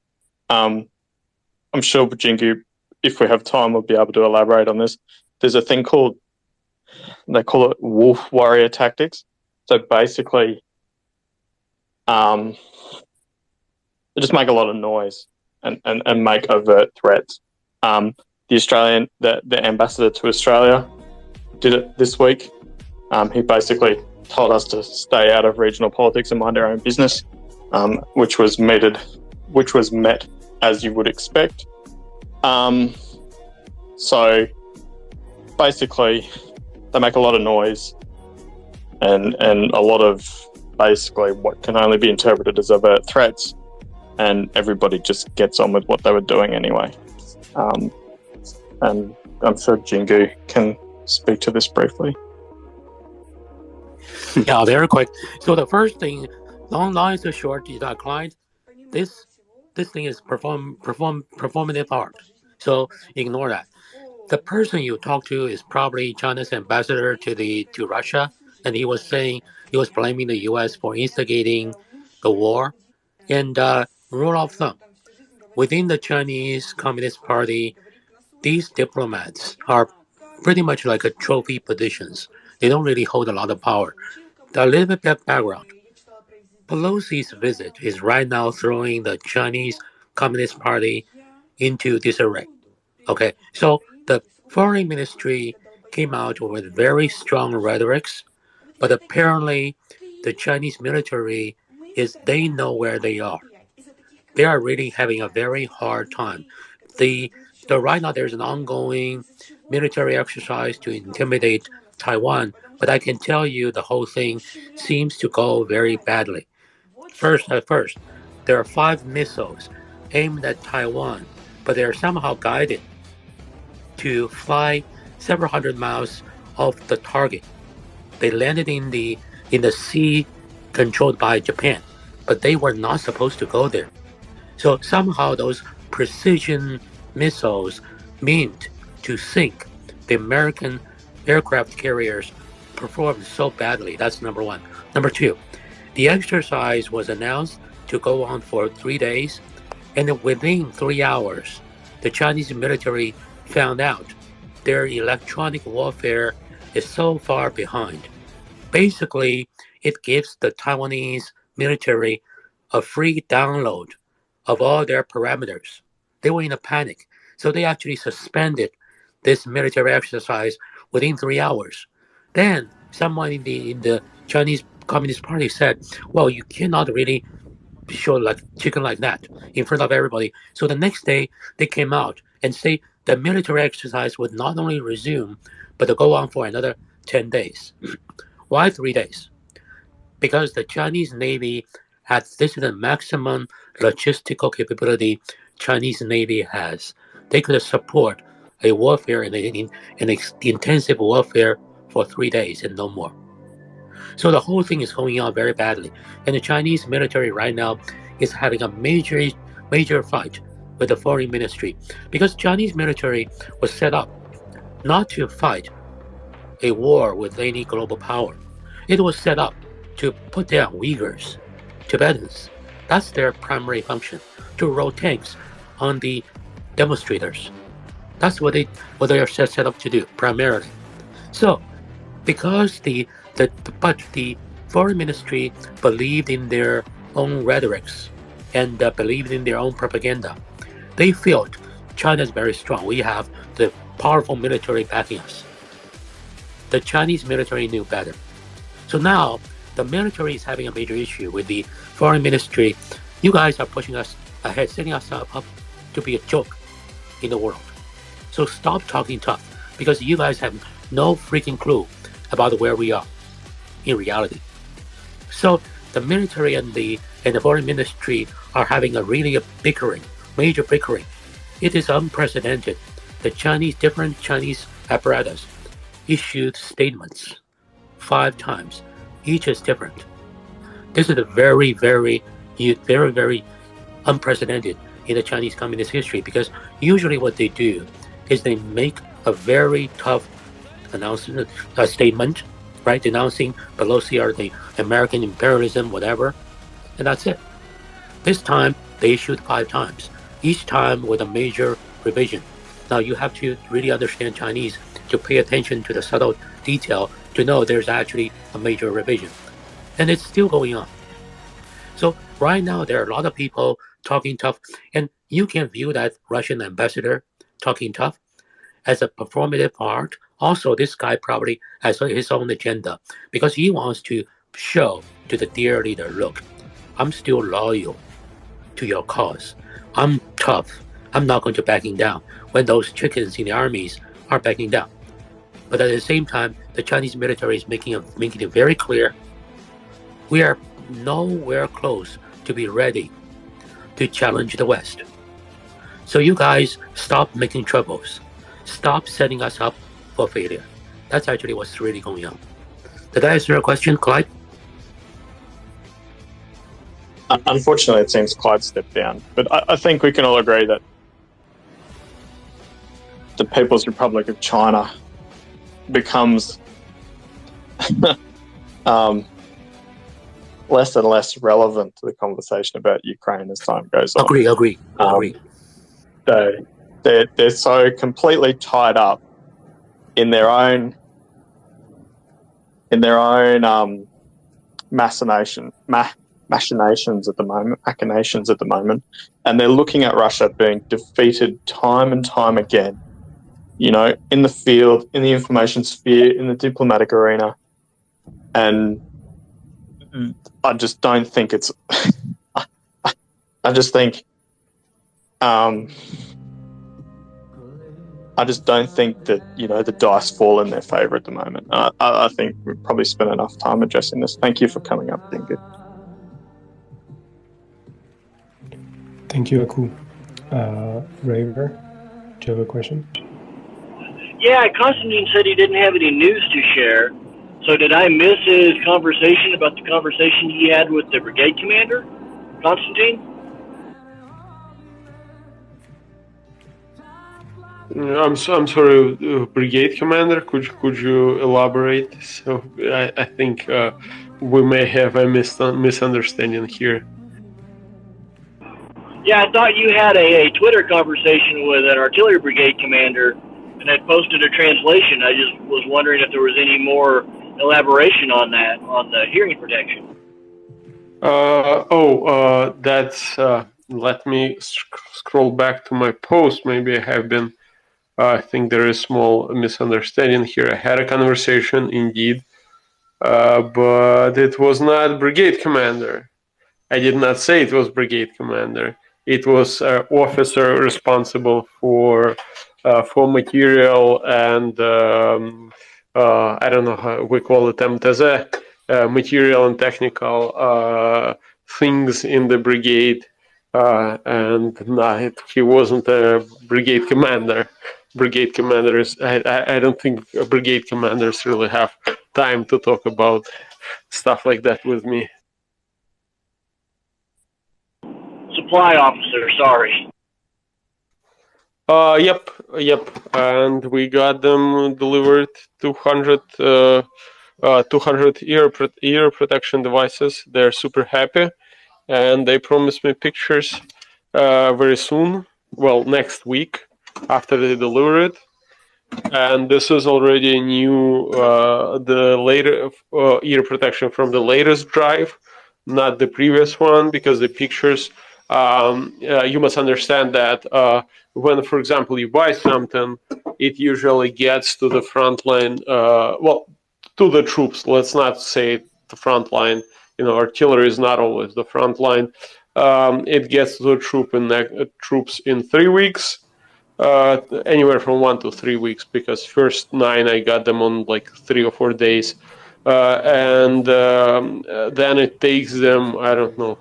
I'm sure Jingu, if we have time, will be able to elaborate on this. There's a thing called, they call it wolf warrior tactics. So basically, they just make a lot of noise and make overt threats. The ambassador to Australia did it this week. He basically told us to stay out of regional politics and mind our own business, which was met as you would expect. So basically, they make a lot of noise and a lot of basically what can only be interpreted as overt threats, and everybody just gets on with what they were doing anyway. And I'm sure Jingu can speak to this briefly. Yeah, very quick. So the first thing, long lines are short, is that client, this thing is performative art. So ignore that. The person you talk to is probably China's ambassador to Russia, and he was blaming the U.S. for instigating the war. And rule of thumb, within the Chinese Communist Party, these diplomats are pretty much like a trophy positions. They don't really hold a lot of power. A little bit of background. Pelosi's visit is right now throwing the Chinese Communist Party into disarray. Okay, so the foreign ministry came out with very strong rhetorics, but apparently the Chinese military they know where they are. They are really having a very hard time. Right now there's an ongoing military exercise to intimidate Taiwan, but I can tell you the whole thing seems to go very badly. First, there are 5 missiles aimed at Taiwan, but they are somehow guided to fly several hundred miles off the target. They landed in the sea controlled by Japan, but they were not supposed to go there. So somehow those precision missiles meant to sink the American aircraft carriers performed so badly. That's number one. Number two, the exercise was announced to go on for 3 days, and within 3 hours, the Chinese military found out their electronic warfare is so far behind. Basically, it gives the Taiwanese military a free download of all their parameters. They were in a panic, so they actually suspended this military exercise within 3 hours. Then someone in the Chinese Communist Party said, well, you cannot really show like chicken like that in front of everybody. So the next day they came out and say the military exercise would not only resume, but to go on for another 10 days. Why 3 days? Because the Chinese Navy this is the maximum logistical capability Chinese Navy has. They could support a warfare and an intensive warfare for 3 days and no more. So the whole thing is going on very badly. And the Chinese military right now is having a major fight with the foreign ministry, because Chinese military was set up not to fight a war with any global power. It was set up to put down Uyghurs, Tibetans. That's their primary function, to roll tanks on the demonstrators. That's what they are set up to do primarily. So, because the foreign ministry believed in their own rhetorics and believed in their own propaganda, they felt China is very strong. We have the powerful military backing us. The Chinese military knew better. So now the military is having a major issue with the foreign ministry. You guys are pushing us ahead, setting us up to be a joke in the world. So stop talking tough, because you guys have no freaking clue about where we are in reality. So the military and the foreign ministry are having a major bickering. It is unprecedented. The different Chinese apparatus issued statements 5 times. Each is different. This is a very, very unprecedented in the Chinese Communist history, because usually what they do is they make a very tough statement, right, denouncing Pelosi or the American imperialism, whatever, and that's it. This time they issued 5 times. each time with a major revision. Now you have to really understand Chinese to pay attention to the subtle detail to know there's actually a major revision. And it's still going on. So right now there are a lot of people talking tough, and you can view that Russian ambassador talking tough as a performative art. Also, this guy probably has his own agenda because he wants to show to the dear leader, look, I'm still loyal to your cause. I'm tough. I'm not going to backing down when those chickens in the armies are backing down. But at the same time, the Chinese military is making it very clear we are nowhere close to be ready to challenge the West. So you guys stop making troubles. Stop setting us up for failure. That's actually what's really going on. Did I answer your question, Clyde? Unfortunately, it seems Clyde stepped down. But I think we can all agree that the People's Republic of China becomes less and less relevant to the conversation about Ukraine as time goes on. Agree. They're so completely tied up in their own machinations at the moment, and they're looking at Russia being defeated time and time again, in the field, in the information sphere, in the diplomatic arena, and I just don't think it's I just don't think that, the dice fall in their favor at the moment. I think we've probably spent enough time addressing this. Thank you for coming up, Dinky. Thank you, Aku. Raver, do you have a question? Yeah, Constantine said he didn't have any news to share. So did I miss his conversation about the conversation he had with the brigade commander, Constantine? I'm sorry, brigade commander. Could you elaborate? So I think we may have a misunderstanding here. Yeah, I thought you had a Twitter conversation with an artillery brigade commander and had posted a translation. I just was wondering if there was any more elaboration on that, on the hearing protection. That's. Let me scroll back to my post. Maybe I have been. I think there is small misunderstanding here. I had a conversation indeed, but it was not brigade commander. I did not say it was brigade commander. It was officer responsible for material and I don't know how we call it, material and technical things in the brigade, and he wasn't a brigade commander. Brigade commanders, I don't think brigade commanders really have time to talk about stuff like that with me. Supply officer, sorry. Yep, and we got them delivered 200 ear protection devices. They're super happy, and they promised me pictures very soon. Well, next week after they deliver it. And this is already new, the later ear protection from the latest drive, not the previous one, because the pictures. You must understand that when, for example, you buy something, it usually gets to the front line, to the troops. Let's not say the front line. Artillery is not always the front line. It gets to the troops in 3 weeks, anywhere from 1 to 3 weeks, because first 9 I got them on like 3 or 4 days. And then it takes them, I don't know,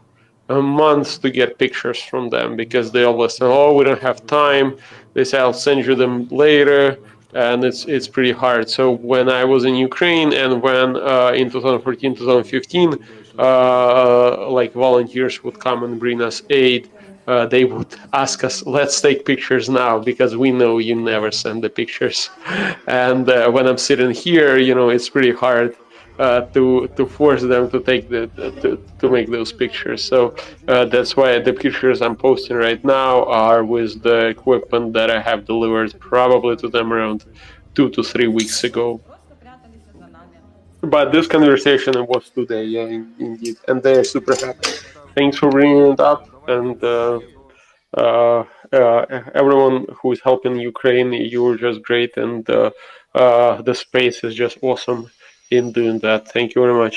months to get pictures from them, because they always say, "Oh, we don't have time." They say, "I'll send you them later," and it's pretty hard. So when I was in Ukraine and when in 2014, 2015, like volunteers would come and bring us aid, they would ask us, "Let's take pictures now, because we know you never send the pictures." And when I'm sitting here, it's pretty hard to force them to take to make those pictures. So that's why the pictures I'm posting right now are with the equipment that I have delivered probably to them around 2 to 3 weeks ago. But this conversation was today, yeah, indeed, and they're super happy. Thanks for bringing it up, and everyone who is helping Ukraine, you're just great, and the space is just awesome in doing that. Thank you very much.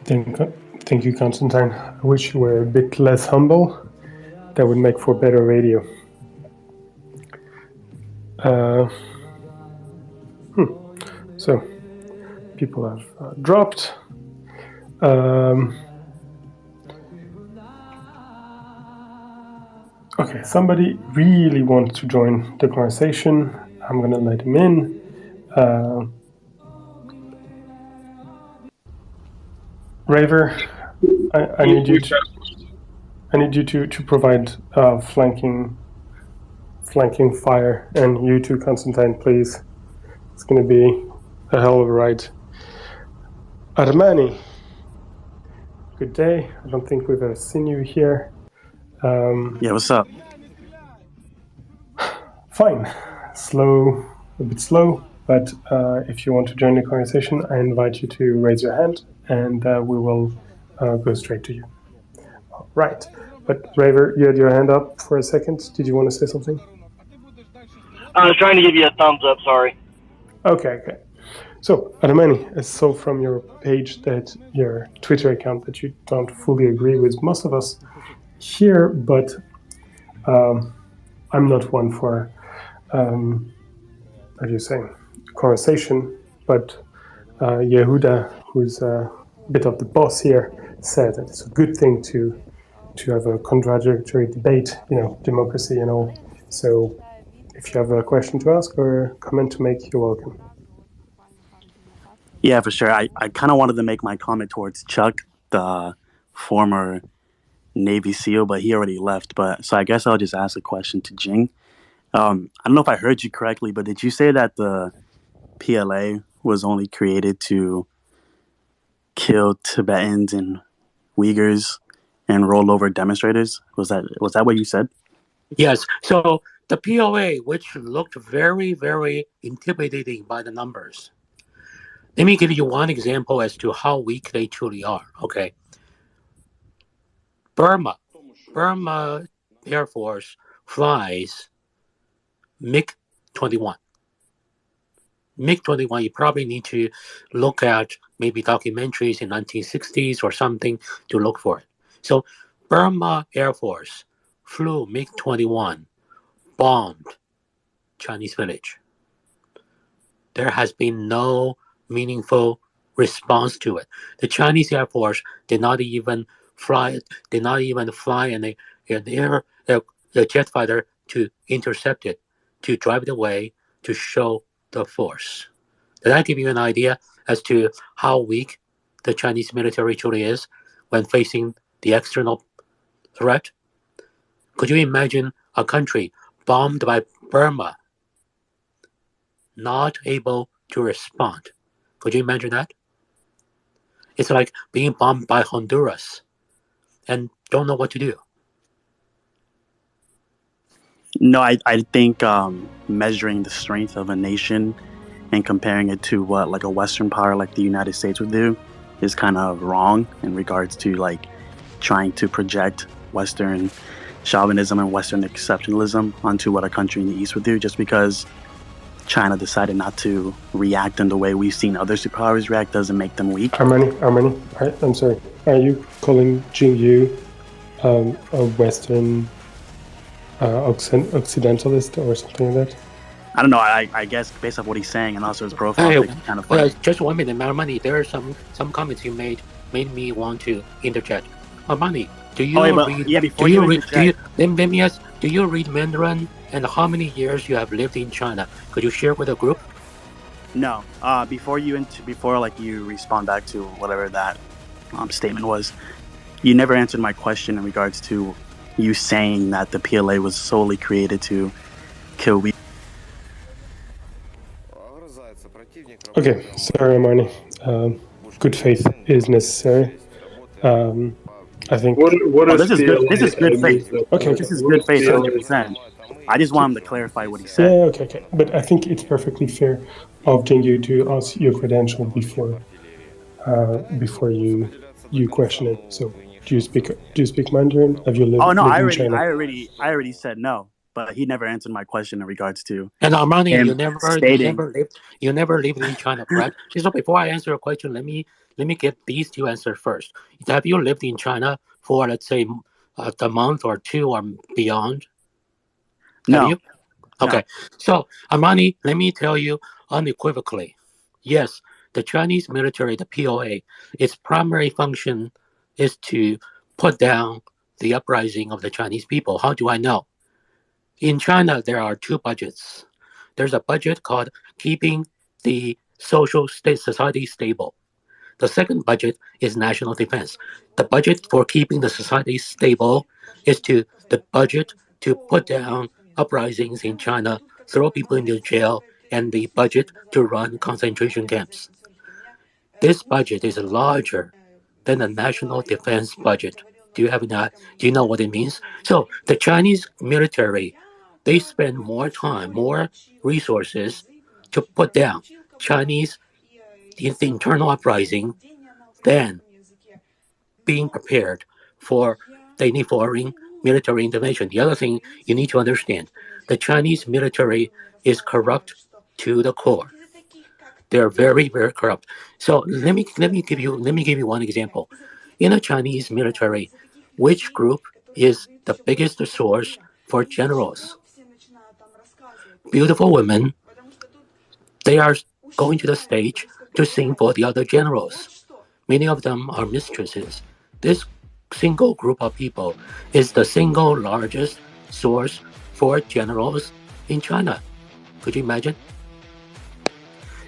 Thank you, Constantine. I wish you were a bit less humble. That would make for better radio. So, people have dropped. Okay, somebody really wants to join the conversation. I'm gonna let him in. Raver, I need you to provide flanking fire, and you too, Constantine, please. It's gonna be a hell of a ride. Armani, good day. I don't think we've ever seen you here. Yeah, what's up? Fine. A bit slow, but if you want to join the conversation, I invite you to raise your hand, and we will go straight to you. Right. But Raver, you had your hand up for a second. Did you want to say something? I was trying to give you a thumbs up, sorry. Okay. So, Armani, I saw from your page that your Twitter account that you don't fully agree with most of us here, but I'm not one for, how do you say, conversation, but Yehuda, who's a bit of the boss here, said that it's a good thing to have a contradictory debate, democracy and all. So if you have a question to ask or a comment to make, you're welcome. Yeah, for sure. I kind of wanted to make my comment towards Chuck, the former Navy SEAL, but he already left. So I guess I'll just ask a question to Jing. I don't know if I heard you correctly, but did you say that the PLA was only created to kill Tibetans and Uyghurs and roll over demonstrators? Was that what you said? Yes. So the PLA, which looked very, very intimidating by the numbers. Let me give you one example as to how weak they truly are. Okay. Burma Air Force flies MiG-21. MiG-21, you probably need to look at maybe documentaries in 1960s or something to look for it. So Burma Air Force flew MiG-21, bombed Chinese village. There has been no meaningful response to it. The Chinese Air Force did not even fly a jet fighter to intercept it, to drive it away, to show the force. Did that give you an idea as to how weak the Chinese military truly is when facing the external threat? Could you imagine a country bombed by Burma not able to respond? Could you imagine that? It's like being bombed by Honduras and don't know what to do. No, I think measuring the strength of a nation and comparing it to what like a Western power like the United States would do is kind of wrong in regards to like trying to project Western chauvinism and Western exceptionalism onto what a country in the East would do, just because China decided not to react in the way we've seen other superpowers react doesn't make them weak. Armani, I'm sorry. Are you calling Jingyu a Western Occidentalist or something like that? I don't know. I guess based off what he's saying and also his profile, it's kind of funny. Just 1 minute, Armani. There are some comments you made me want to interject. Armani, do you read Mandarin? And how many years you have lived in China? Could you share with the group? No. Before you respond back to whatever that statement was, you never answered my question in regards to you saying that the PLA was solely created to kill Okay, sorry, Armani. Good faith is necessary. I think. This is good. This is good faith. Okay. This is good faith, 100%. I just want him to clarify what he said. Yeah. Okay. But I think it's perfectly fair of Jingyu to ask your credential before you question it. So, do you speak Mandarin? Have you lived? Oh no, lived I in China? already said no, but he never answered my question in regards to. And Armani, him you never lived in China, correct? So before I answer your question, let me get these two answers first. Have you lived in China for, let's say, a month or two or beyond? No. Have you? Okay. So Armani, let me tell you unequivocally, yes, the Chinese military, the POA, its primary function is to put down the uprising of the Chinese people. How do I know? In China, there are two budgets. There's a budget called keeping the society stable. The second budget is national defense. The budget for keeping the society stable is the budget to put down uprisings in China, throw people into jail, and the budget to run concentration camps. This budget is larger than the national defense budget. Do you know what it means? So the Chinese military, they spend more time, more resources to put down Chinese internal uprising than being prepared for any foreign military intervention. The other thing you need to understand, the Chinese military is corrupt to the core. They're very, very corrupt. So let me give you one example. In the Chinese military, which group is the biggest source for generals? Beautiful women. They are going to the stage to sing for the other generals. Many of them are mistresses. This single group of people is the single largest source for generals in China. Could you imagine?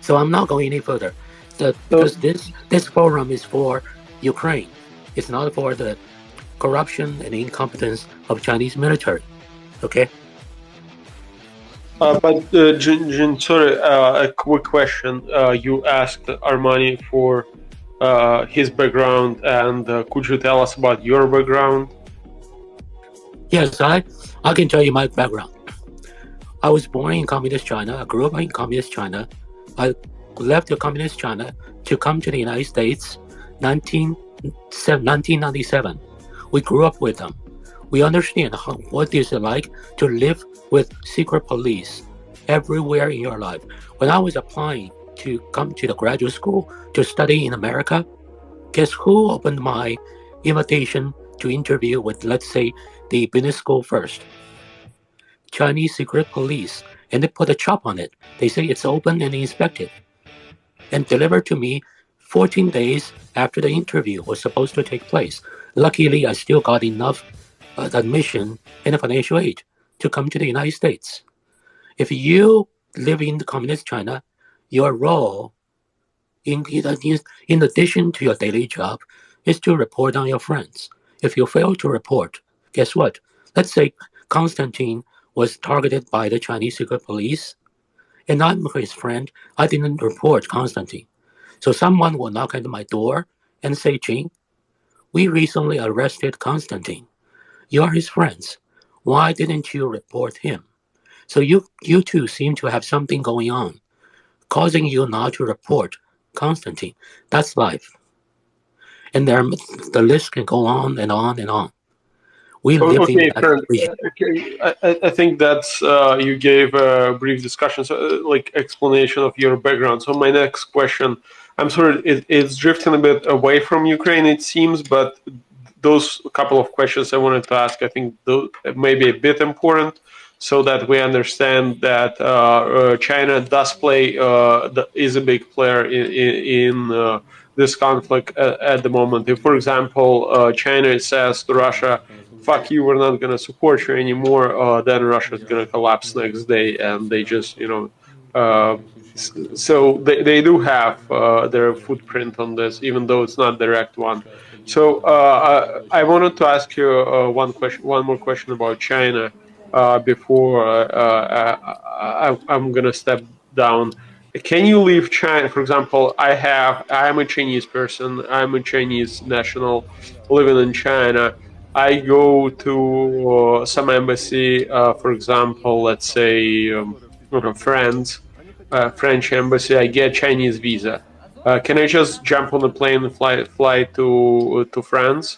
So I'm not going any further, because this forum is for Ukraine. It's not for the corruption and incompetence of Chinese military. Okay. But Jin, sorry, a quick question. You asked Armani for his background, and could you tell us about your background? Yes, I can tell you my background. I was born in Communist China. I grew up in Communist China. I left Communist China to come to the United States 1997. We grew up with them. We understand what it is like to live with secret police everywhere in your life. When I was applying to come to the graduate school to study in America, guess who opened my invitation to interview with, let's say, the business school first? Chinese secret police. And they put a chop on it. They say it's open and inspected. And delivered to me 14 days after the interview was supposed to take place. Luckily, I still got enough admission and financial aid to come to the United States. If you live in the Communist China, your role, in addition to your daily job, is to report on your friends. If you fail to report, guess what? Let's say Constantine was targeted by the Chinese secret police, and I'm his friend. I didn't report Constantine. So someone will knock at my door and say, Jing, we recently arrested Constantine. You are his friends. Why didn't you report him? So you two seem to have something going on, causing you not to report Constantine. That's life. And the list can go on and on and on. We live in that region. I think that's you gave a brief discussion, like explanation of your background. So my next question, I'm sorry, it's drifting a bit away from Ukraine, it seems, but those couple of questions I wanted to ask, I think those may be a bit important, so that we understand that China does play, is a big player in this conflict at the moment. If, for example, China says to Russia, fuck you, we're not going to support you anymore, then Russia is going to collapse next day, and they just, so they do have their footprint on this, even though it's not direct one. So I wanted to ask you one more question about China before I'm going to step down can you leave China? For example, I'm a Chinese person. I'm a Chinese national living in China. I go to some embassy, for example, let's say French embassy. I get Chinese visa. Can I just jump on the plane and fly to France?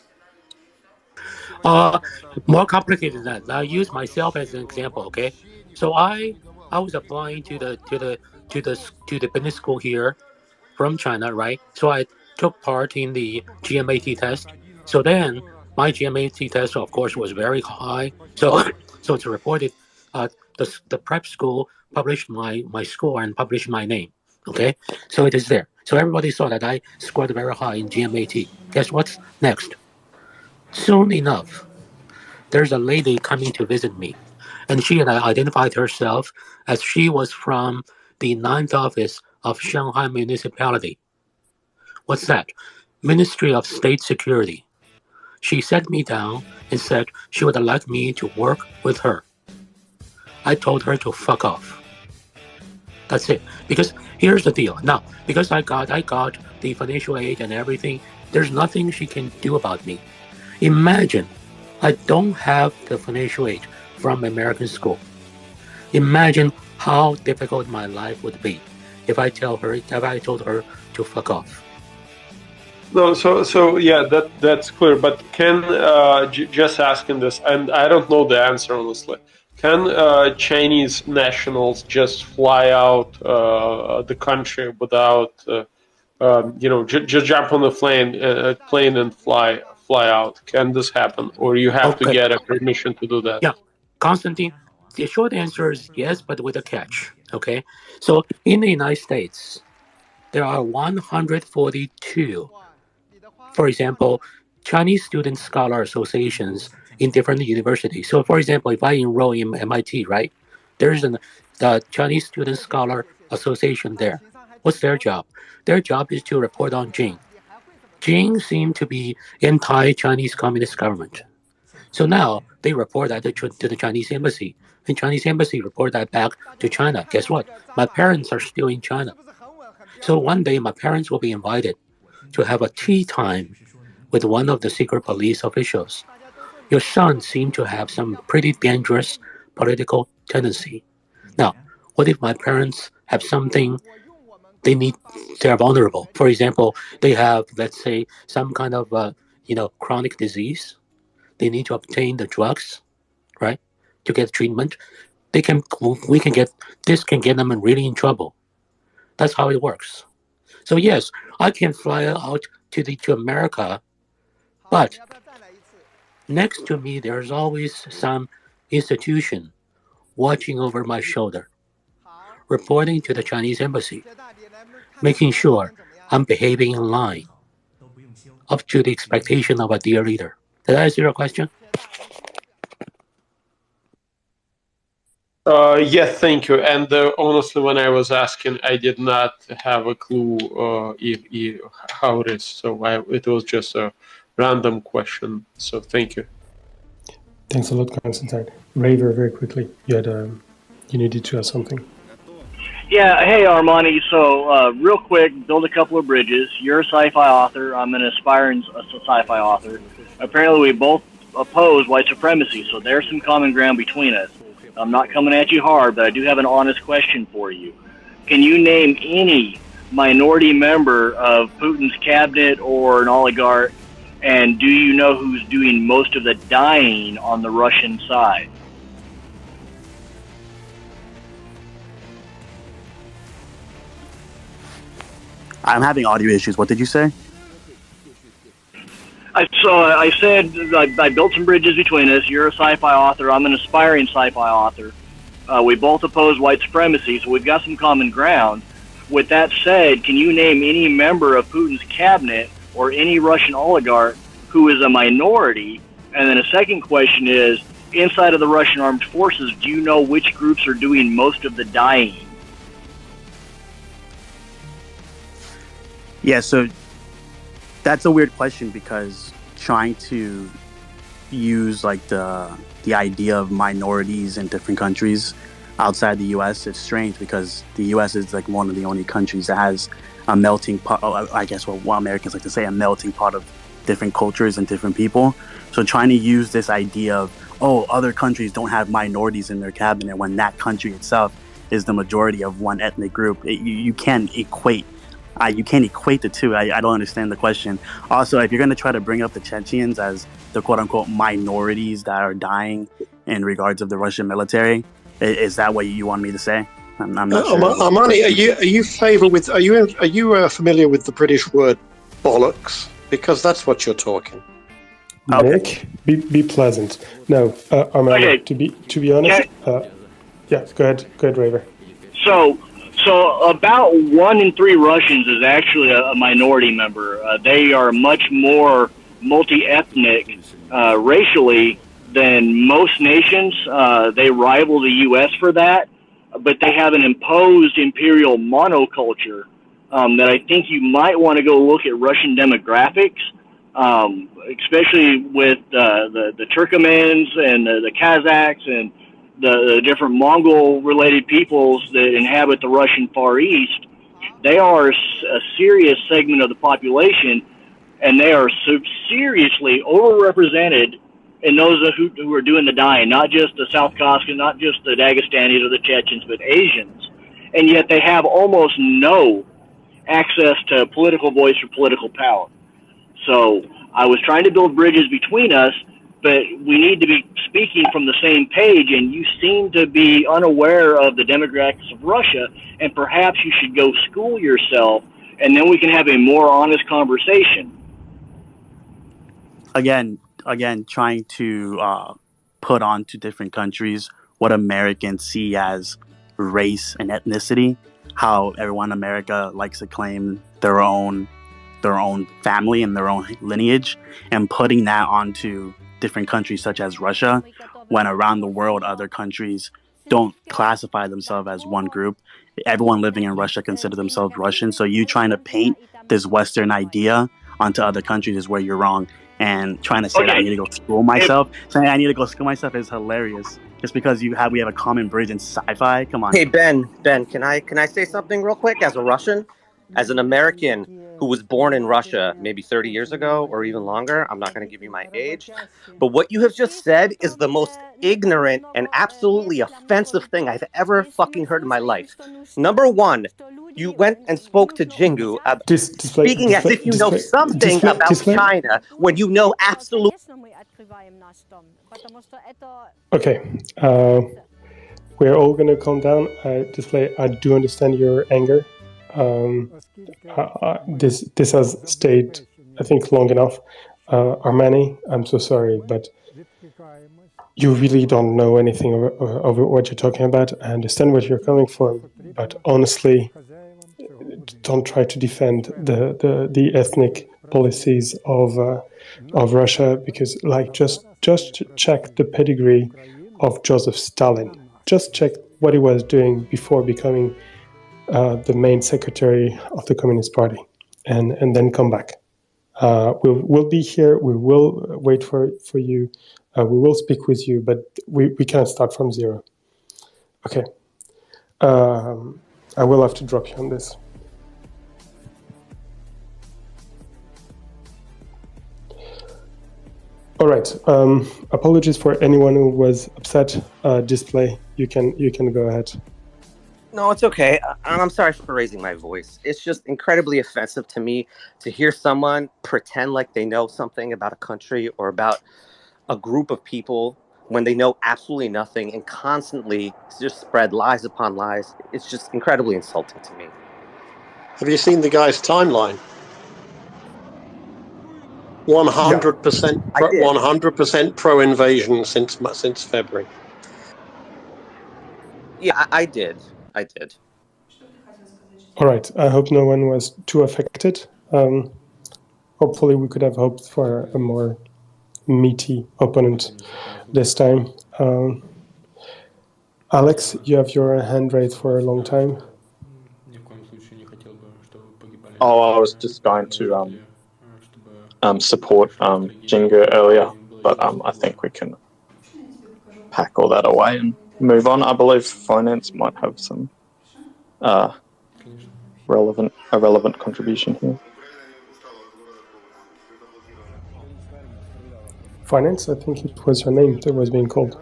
More complicated than that. I'll use myself as an example. Okay, so I was applying to the business school here from China, right? So I took part in the GMAT test. So then my GMAT test, of course, was very high. So it's reported. The prep school published my score and published my name. Okay, so it is there. So everybody saw that I scored very high in GMAT. Guess what's next? Soon enough, there's a lady coming to visit me, and she had identified herself as she was from the 9th office of Shanghai Municipality. What's that? Ministry of State Security. She sat me down and said she would like me to work with her. I told her to fuck off. That's it. Because here's the deal. Now, because I got the financial aid and everything, there's nothing she can do about me. Imagine I don't have the financial aid from American school. Imagine how difficult my life would be if I told her to fuck off. No, so yeah, that's clear. But can just asking this, and I don't know the answer honestly. Can Chinese nationals just fly out the country without, just jump on the plane and fly out? Can this happen, or you have to get a permission to do that? Yeah, Constantine. The short answer is yes, but with a catch. Okay, so in the United States, there are 142, for example, Chinese student scholar associations in different universities. So, for example, if I enroll in MIT, right, there's the Chinese Student Scholar Association there. What's their job? Their job is to report on Jing. Jing seemed to be anti-Chinese Communist government. So now they report that to the Chinese embassy, and Chinese embassy report that back to China. Guess what? My parents are still in China. So one day my parents will be invited to have a tea time with one of the secret police officials. Your son seemed to have some pretty dangerous political tendency. Now, what if my parents have something they're vulnerable? For example, they have, let's say, some kind of, chronic disease. They need to obtain the drugs, right, to get treatment. This can get them really in trouble. That's how it works. So yes, I can fly out to America, but next to me, there's always some institution watching over my shoulder, reporting to the Chinese embassy, making sure I'm behaving in line, up to the expectation of a dear leader. Did I answer your question? Yes, thank you. And honestly, when I was asking, I did not have a clue how it is. So it was just a random question. So thank you. Thanks a lot, Constantine. Ray, very quickly, you needed to ask something. Yeah, hey Armani. So real quick, build a couple of bridges. You're a sci-fi author. I'm an aspiring sci-fi author. Apparently, we both oppose white supremacy, so there's some common ground between us. I'm not coming at you hard, but I do have an honest question for you. Can you name any minority member of Putin's cabinet or an oligarch, and do you know who's doing most of the dying on the Russian side? I'm having audio issues. What did you say? I said I built some bridges between us. You're a sci-fi author. I'm an aspiring sci-fi author. We both oppose white supremacy, so we've got some common ground. With that said, can you name any member of Putin's cabinet or any Russian oligarch who is a minority? And then a second question is, inside of the Russian armed forces, do you know which groups are doing most of the dying? Yeah, so that's a weird question because trying to use like the idea of minorities in different countries outside the U.S., it's strange because the U.S. is like one of the only countries that has a melting pot. I guess what Americans like to say, a melting pot of different cultures and different people. So trying to use this idea of, oh, other countries don't have minorities in their cabinet when that country itself is the majority of one ethnic group. You can't equate. You can't equate the two. I don't understand the question. Also, if you're going to try to bring up the Chechens as the quote-unquote minorities that are dying in regards of the Russian military, is that what you want me to say? I'm not sure. Armani, are you familiar with the British word bollocks? Because that's what you're talking. Nick, be pleasant. No, Armani, to be honest, yeah, go ahead, Raver. So about 1 in 3 Russians is actually a minority member. They are much more multi-ethnic racially than most nations. They rival the U.S. for that, but they have an imposed imperial monoculture that I think you might want to go look at Russian demographics, especially with the Turkmens and the Kazakhs and the different Mongol-related peoples that inhabit the Russian Far East. They are a serious segment of the population, and they are seriously overrepresented in those who are doing the dying, not just the South Caucasus, not just the Dagestanis or the Chechens, but Asians. And yet they have almost no access to political voice or political power. So I was trying to build bridges between us, but we need to be speaking from the same page, and you seem to be unaware of the demographics of Russia, and perhaps you should go school yourself, and then we can have a more honest conversation. Again, trying to put onto different countries what Americans see as race and ethnicity, how everyone in America likes to claim their own family and their own lineage, and putting that onto different countries such as Russia, when around the world other countries don't classify themselves as one group. Everyone living in Russia consider themselves Russian. So you trying to paint this Western idea onto other countries is where you're wrong. And trying to say that I need to go school myself, is hilarious. Just because we have a common bridge in sci-fi. Come on. Hey Ben, can I say something real quick? As a Russian, as an American who was born in Russia maybe 30 years ago or even longer, I'm not going to give you my age, but what you have just said is the most ignorant and absolutely offensive thing I've ever fucking heard in my life. Number one, you went and spoke to Jingu speaking as if you know something about China when you know absolutely. Okay, we're all going to calm down. Display, I do understand your anger. This has stayed, I think, long enough. Armani, I'm so sorry, but you really don't know anything over what you're talking about. I understand what you're coming from, but honestly, don't try to defend the ethnic policies of Russia, because just check the pedigree of Joseph Stalin. Just check what he was doing before becoming the main secretary of the Communist Party, and then come back. We'll be here. We will wait for you. We will speak with you, but we can't start from zero. Okay. I will have to drop you on this. All right. Apologies for anyone who was upset. Display. You can go ahead. No, it's okay. I'm sorry for raising my voice. It's just incredibly offensive to me to hear someone pretend like they know something about a country or about a group of people when they know absolutely nothing and constantly just spread lies upon lies. It's just incredibly insulting to me. Have you seen the guy's timeline? 100% pro-invasion since February. Yeah, I did. All right. I hope no one was too affected. Hopefully we could have hoped for a more meaty opponent this time. Alex, you have your hand raised for a long time. Oh, I was just going to support Jingu earlier, but I think we can pack all that away and move on. I believe finance might have some relevant contribution here. Finance, I think it was your name that was being called.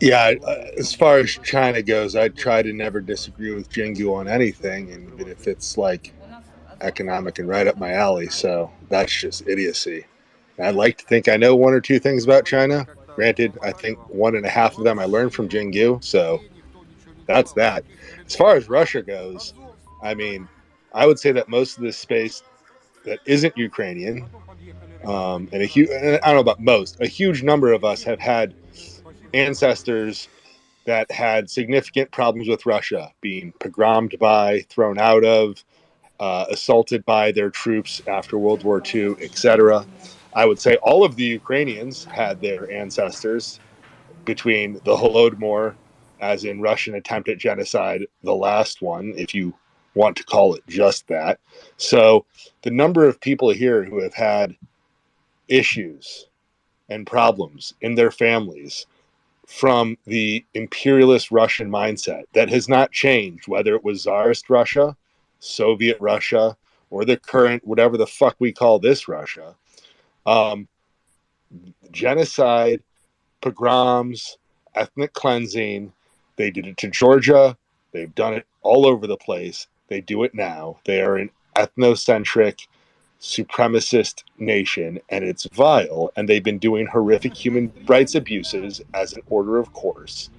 Yeah, as far as China goes, I try to never disagree with Jingu on anything, and even if it's like economic and right up my alley. So that's just idiocy. I'd like to think I know one or two things about China. Granted, I think 1.5 of them I learned from Jingu, so that's that. As far as Russia goes, I mean, I would say that most of this space that isn't Ukrainian, and I don't know about most, a huge number of us have had ancestors that had significant problems with Russia, being pogromed by, thrown out of, assaulted by their troops after World War II, etc. I would say all of the Ukrainians had their ancestors between the Holodomor, as in Russian attempt at genocide, the last one, if you want to call it just that. So the number of people here who have had issues and problems in their families from the imperialist Russian mindset that has not changed, whether it was Tsarist Russia, Soviet Russia, or the current, whatever the fuck we call this Russia. Genocide, pogroms, ethnic cleansing. They did it to Georgia. They've done it all over the place. They do it now. They are an ethnocentric, supremacist nation, and it's vile. And they've been doing horrific human rights abuses as an order of course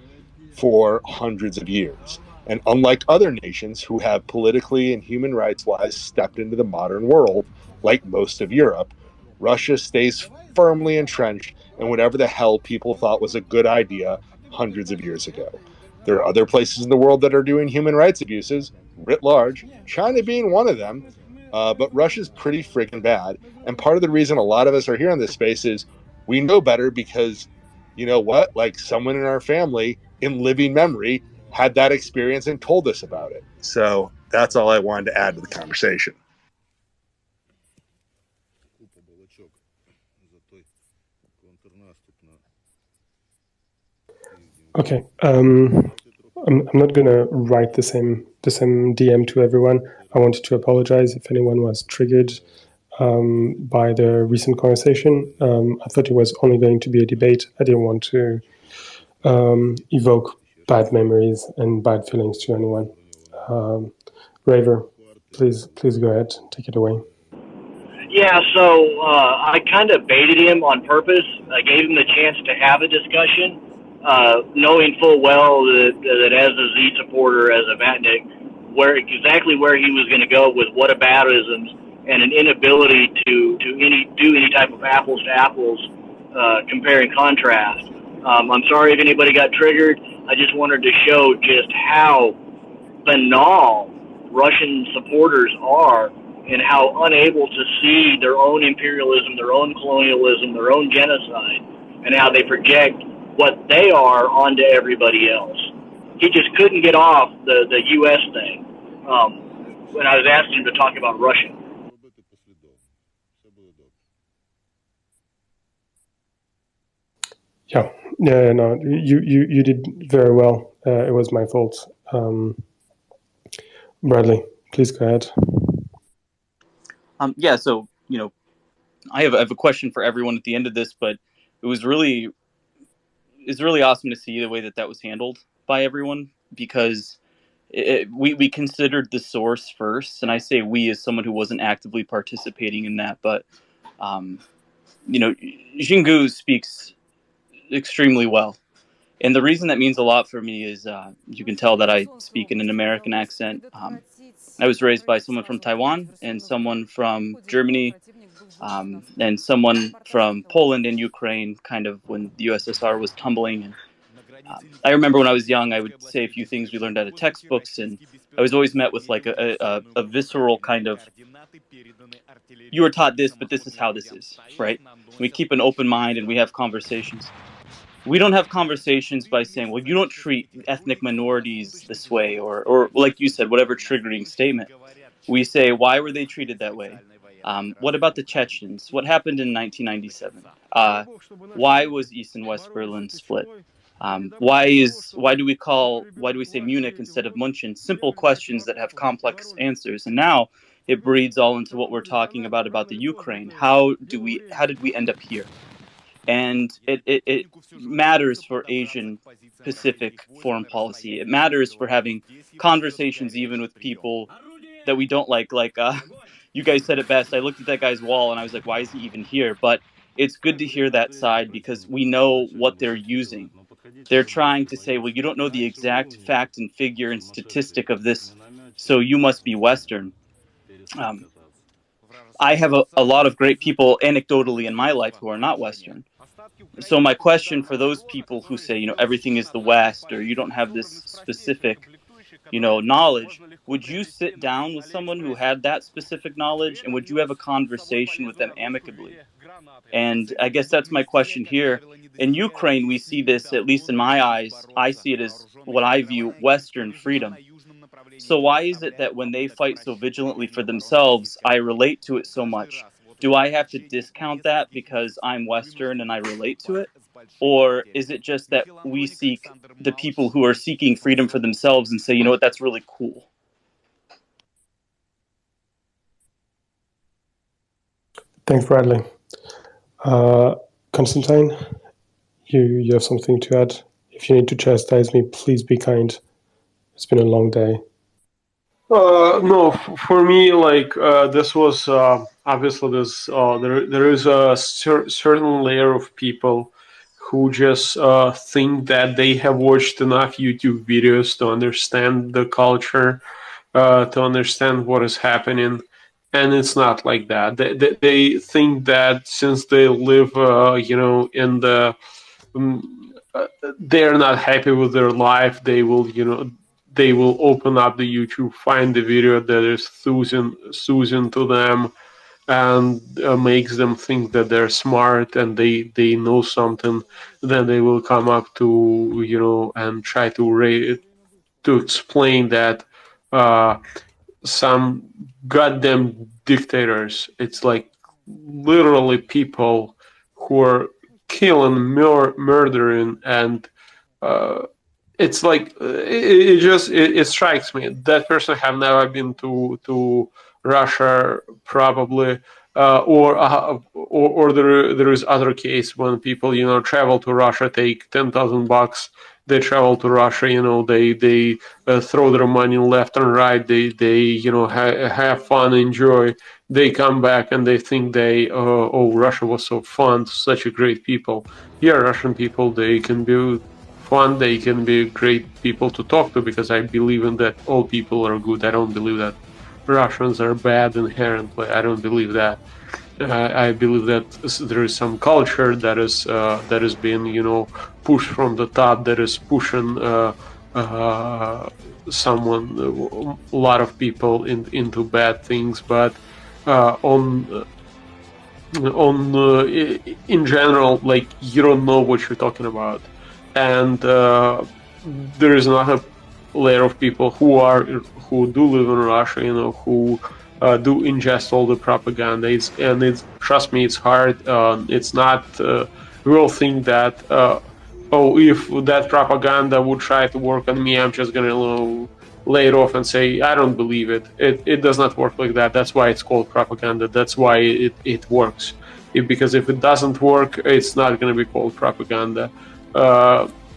for hundreds of years. And unlike other nations who have politically and human rights wise stepped into the modern world, like most of Europe, Russia stays firmly entrenched in whatever the hell people thought was a good idea hundreds of years ago. There are other places in the world that are doing human rights abuses, writ large, China being one of them, but Russia's pretty friggin' bad. And part of the reason a lot of us are here in this space is we know better because, you know what, like someone in our family in living memory had that experience and told us about it. So that's all I wanted to add to the conversation. Okay, I'm not gonna write the same DM to everyone. I wanted to apologize if anyone was triggered by the recent conversation. I thought it was only going to be a debate. I didn't want to evoke bad memories and bad feelings to anyone. Raver, please go ahead, take it away. Yeah, so I kind of baited him on purpose. I gave him the chance to have a discussion, knowing full well that as a Z supporter, as a Vatnik, exactly where he was going to go with whataboutisms and an inability to do any type of apples to apples compare and contrast. I'm sorry if anybody got triggered. I just wanted to show just how banal Russian supporters are and how unable to see their own imperialism, their own colonialism, their own genocide, and how they project what they are onto everybody else. He just couldn't get off the U.S. thing when I was asking him to talk about Russia. Yeah, no, you did very well. It was my fault. Bradley, please go ahead. Yeah, so, I have a question for everyone at the end of this, but it's really awesome to see the way that was handled by everyone, because we considered the source first, and I say we as someone who wasn't actively participating in that, but Jingu speaks extremely well, and the reason that means a lot for me is you can tell that I speak in an American accent. I was raised by someone from Taiwan and someone from Germany, and someone from Poland and Ukraine, kind of when the USSR was tumbling. And I remember when I was young, I would say a few things we learned out of textbooks, and I was always met with like a visceral kind of, you were taught this, but this is how this is, right? We keep an open mind and we have conversations. We don't have conversations by saying, well, you don't treat ethnic minorities this way, or like you said, whatever triggering statement. We say, why were they treated that way? What about the Chechens? What happened in 1997? Why was East and West Berlin split? Why do we say Munich instead of München? Simple questions that have complex answers. And now it breeds all into what we're talking about the Ukraine. How did we end up here? And it matters for Asian Pacific foreign policy. It matters for having conversations even with people that we don't like. You guys said it best. I looked at that guy's wall and I was like, why is he even here? But it's good to hear that side because we know what they're using. They're trying to say, well, you don't know the exact fact and figure and statistic of this, so you must be Western. I have a lot of great people anecdotally in my life who are not Western. So my question for those people who say, everything is the West or you don't have this specific, knowledge, would you sit down with someone who had that specific knowledge and would you have a conversation with them amicably? And I guess that's my question here. In Ukraine, we see this, at least in my eyes, I see it as what I view Western freedom. So why is it that when they fight so vigilantly for themselves, I relate to it so much? Do I have to discount that because I'm Western and I relate to it? Or is it just that we seek the people who are seeking freedom for themselves and say, you know what, that's really cool? Thanks, Bradley. Constantine, you have something to add? If you need to chastise me, please be kind. It's been a long day. No, for me, this was obviously this. There is a certain layer of people who just think that they have watched enough YouTube videos to understand the culture, to understand what is happening, and it's not like that. They think that since they live, in the, they're not happy with their life, they will open up the YouTube, find the video that is soothing to them, and makes them think that they're smart and they know something. Then they will come up to and try to explain that some goddamn dictators. It's like literally people who are killing, murdering, and it's like it strikes me that person have never been to Russia probably, or there is other case when people travel to Russia, take $10,000, they travel to Russia, they throw their money left and right, they have fun, enjoy, they come back and they think Russia was so fun, such a great people. Yeah, Russian people, they can be fun, they can be great people to talk to, because I believe in that all people are good. I don't believe that Russians are bad inherently. I don't believe that. I believe that there is some culture that is being pushed from the top, that is pushing a lot of people into bad things. But in general, you don't know what you're talking about. And there is another layer of people who do live in Russia, who do ingest all the propaganda. Trust me, it's hard. It's not. We all think that if that propaganda would try to work on me, I'm just gonna lay it off and say I don't believe it. It does not work like that. That's why it's called propaganda. That's why it works. Because if it doesn't work, it's not gonna be called propaganda.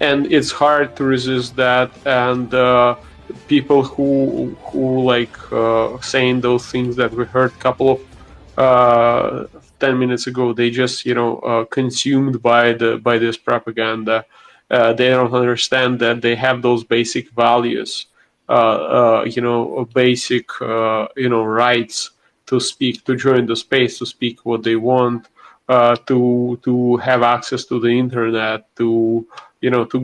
And it's hard to resist that, and people who saying those things that we heard a couple of 10 minutes ago, they just consumed by this propaganda. They don't understand that they have those basic values, basic rights to speak, to join the space, to speak what they want, to have access to the internet, to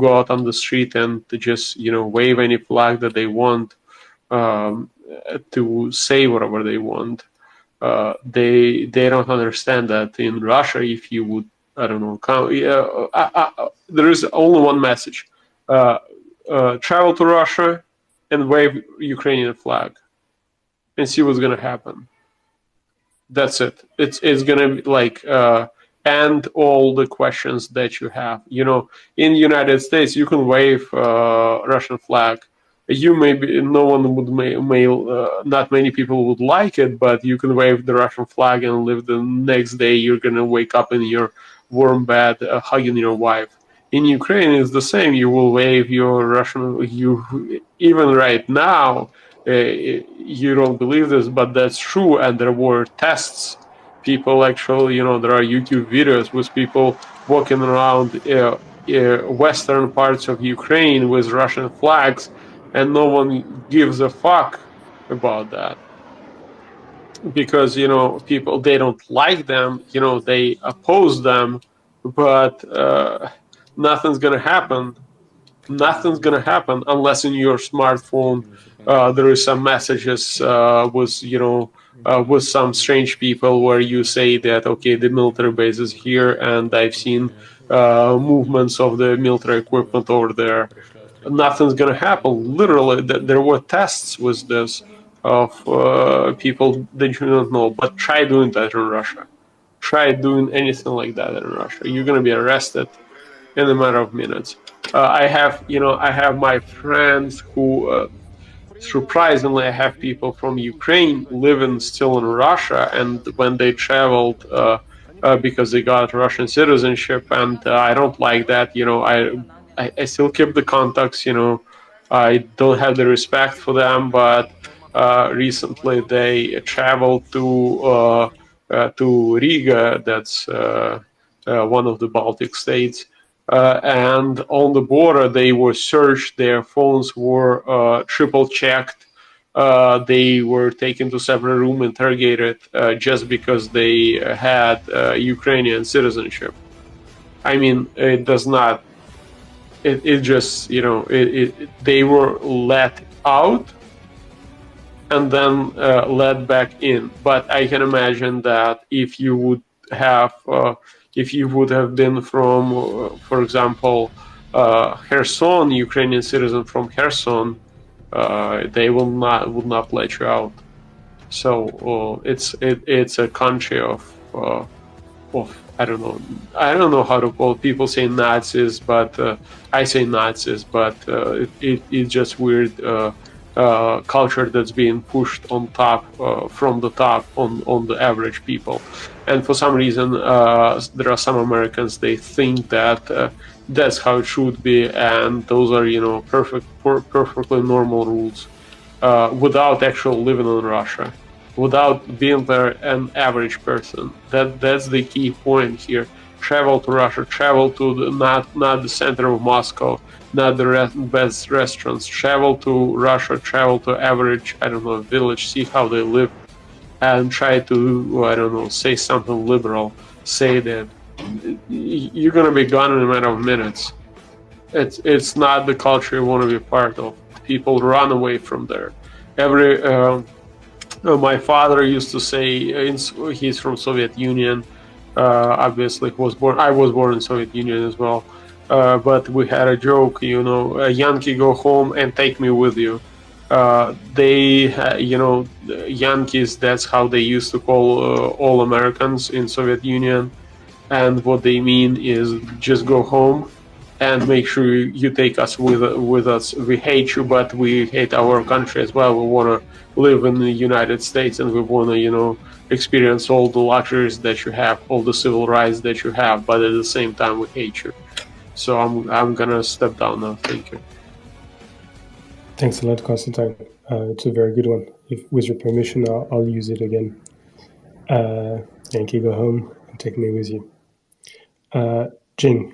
go out on the street and to just wave any flag that they want, to say whatever they want. They don't understand that in Russia, if you would, I don't know, there is only one message: travel to Russia and wave Ukrainian flag, and see what's gonna happen. That's it. It's gonna be and all the questions that you have. You know, in the United States, you can wave Russian flag. You maybe no one would not many people would like it, but you can wave the Russian flag and live. The next day you're gonna wake up in your warm bed hugging your wife. In Ukraine, it's the same. You will wave your Russian. Even right now, you don't believe this, but that's true. And there were tests. People actually, you know, there are YouTube videos with people walking around western parts of Ukraine with Russian flags, and no one gives a fuck about that. Because, you know, people, they don't like them, you know, they oppose them, but nothing's gonna happen. Nothing's gonna happen unless in your smartphone there is some messages with, you know, with some strange people where you say that, okay, the military base is here, and I've seen movements of the military equipment over there. Nothing's gonna happen. Literally, there were tests with this of people that you don't know. But try doing that in Russia. Try doing anything like that in Russia. You're gonna be arrested in a matter of minutes. I have my friends who. Surprisingly, I have people from Ukraine living still in Russia, and when they traveled, because they got Russian citizenship, and I don't like that. You know, I still keep the contacts. You know, I don't have the respect for them, but recently they traveled to Riga. That's one of the Baltic states. And on the border, they were searched, their phones were triple checked, they were taken to separate room, interrogated just because they had Ukrainian citizenship. I mean, it does not, it just, you know, they were let out and then let back in. But I can imagine that if you would have been from, for example, Kherson, Ukrainian citizen from Kherson, they would not let you out. So it's a country of I don't know how to call it. People say Nazis, but I say Nazis, but it's just weird culture that's being pushed on top from the top on the average people. And for some reason, there are some Americans, they think that that's how it should be, and those are, you know, perfectly normal rules, without actually living in Russia, without being there an average person. That's the key point here. Travel to Russia, travel to not the center of Moscow, not the best restaurants. Travel to Russia, travel to average, village, see how they live, and try to, say something liberal. Say that you're gonna be gone in a matter of minutes. It's not the culture you want to be part of. People run away from there. My father used to say, he's from Soviet Union. Obviously, I was born in Soviet Union as well. But we had a joke, Yankee, go home and take me with you. Yankees, that's how they used to call all Americans in Soviet Union. And what they mean is just go home and make sure you take us with us. We hate you, but we hate our country as well. We want to live in the United States, and we want to, experience all the luxuries that you have, all the civil rights that you have, but at the same time we hate you. So I'm gonna step down now. Thank you. Thanks a lot, Konstantin. It's a very good one. With your permission, I'll use it again. Yankee, go home and take me with you. Jing.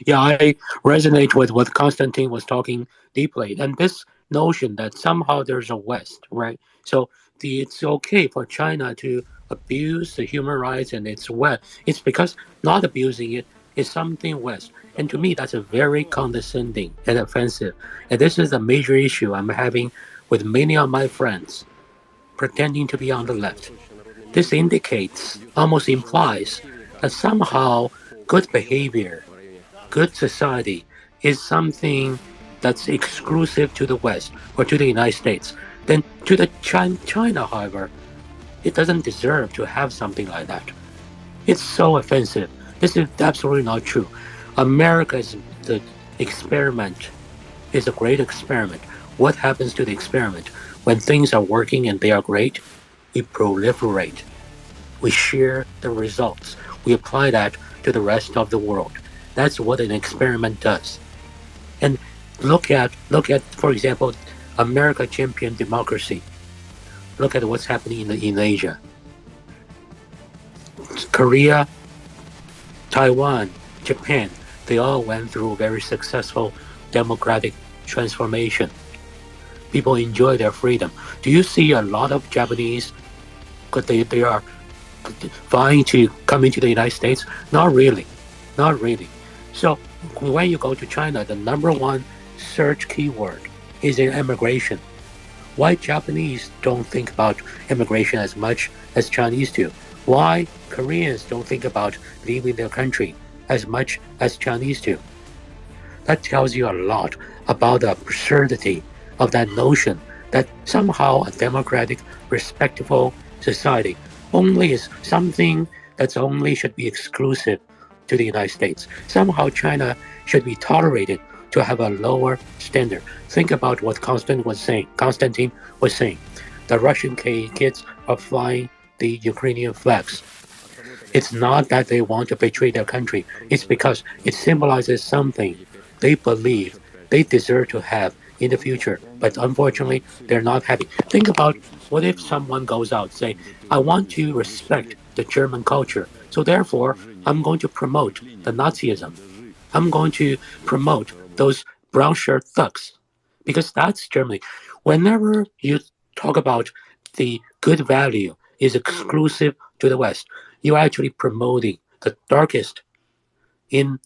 Yeah, I resonate with what Konstantin was talking deeply, and this notion that somehow there's a West, right? So it's okay for China to abuse the human rights and its West. It's because not abusing it is something West. And to me, that's a very condescending and offensive. And this is a major issue I'm having with many of my friends pretending to be on the left. This indicates, almost implies, that somehow good behavior, good society is something that's exclusive to the West or to the United States. Then to the China, however, it doesn't deserve to have something like that. It's so offensive. This is absolutely not true. America is the experiment. Is a great experiment. What happens to the experiment? When things are working and they are great, we proliferate. We share the results. We apply that to the rest of the world. That's what an experiment does. And look at, for example, America champion democracy. Look at what's happening in Asia. Korea, Taiwan, Japan, they all went through a very successful democratic transformation. People enjoy their freedom. Do you see a lot of Japanese, because they are vying to come into the United States? Not really. Not really. So when you go to China, the number one search keyword is in immigration. Why Japanese don't think about immigration as much as Chinese do? Why Koreans don't think about leaving their country as much as Chinese do? That tells you a lot about the absurdity of that notion that somehow a democratic, respectful society only is something that's only should be exclusive to the United States. Somehow China should be tolerated to have a lower standard. Think about what Constantine was saying. The Russian kids are flying the Ukrainian flags. It's not that they want to betray their country. It's because it symbolizes something they believe they deserve to have in the future, but unfortunately, they're not happy. Think about what if someone goes out, say, I want to respect the German culture, so therefore, I'm going to promote the Nazism. I'm going to promote those brown shirt thugs, because that's Germany. Whenever you talk about the good value is exclusive to the West, you're actually promoting the darkest in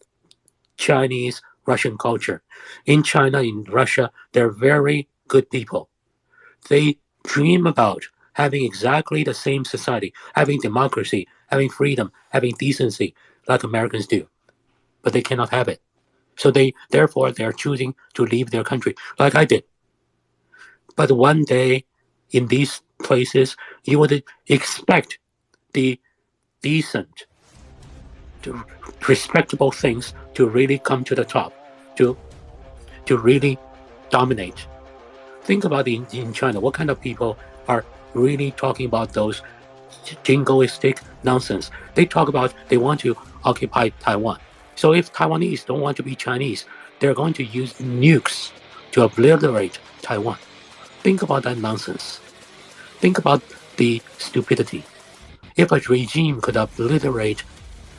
Chinese Russian culture. In China, in Russia, they're very good people. They dream about having exactly the same society, having democracy, having freedom, having decency, like Americans do. But they cannot have it. So therefore, they're choosing to leave their country, like I did. But one day, in these places, you would expect the decent, respectable things to really come to the top, to really dominate. Think about in China, what kind of people are really talking about those jingoistic nonsense? They talk about they want to occupy Taiwan. So if Taiwanese don't want to be Chinese, they're going to use nukes to obliterate Taiwan. Think about that nonsense. Think about the stupidity. If a regime could obliterate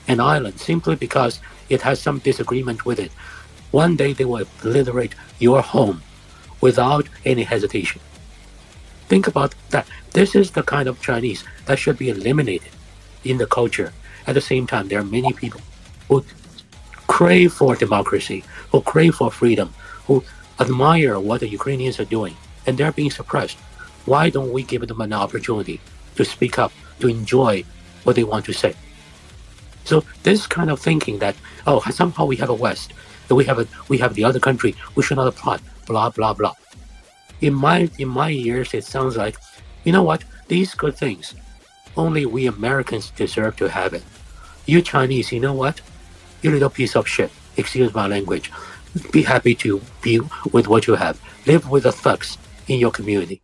an island simply because it has some disagreement with it, one day they will obliterate your home without any hesitation. Think about that. This is the kind of Chinese that should be eliminated in the culture. At the same time, there are many people who crave for democracy, who crave for freedom, who admire what the Ukrainians are doing, and they're being suppressed. Why don't we give them an opportunity to speak up, to enjoy what they want to say? So this kind of thinking that, oh, somehow we have a West, and we have the other country, we should not apply, blah, blah, blah. In my ears, it sounds like, you know what, these good things, only we Americans deserve to have it. You Chinese, you know what? You little piece of shit, excuse my language. Be happy to be with what you have. Live with the thugs in your community.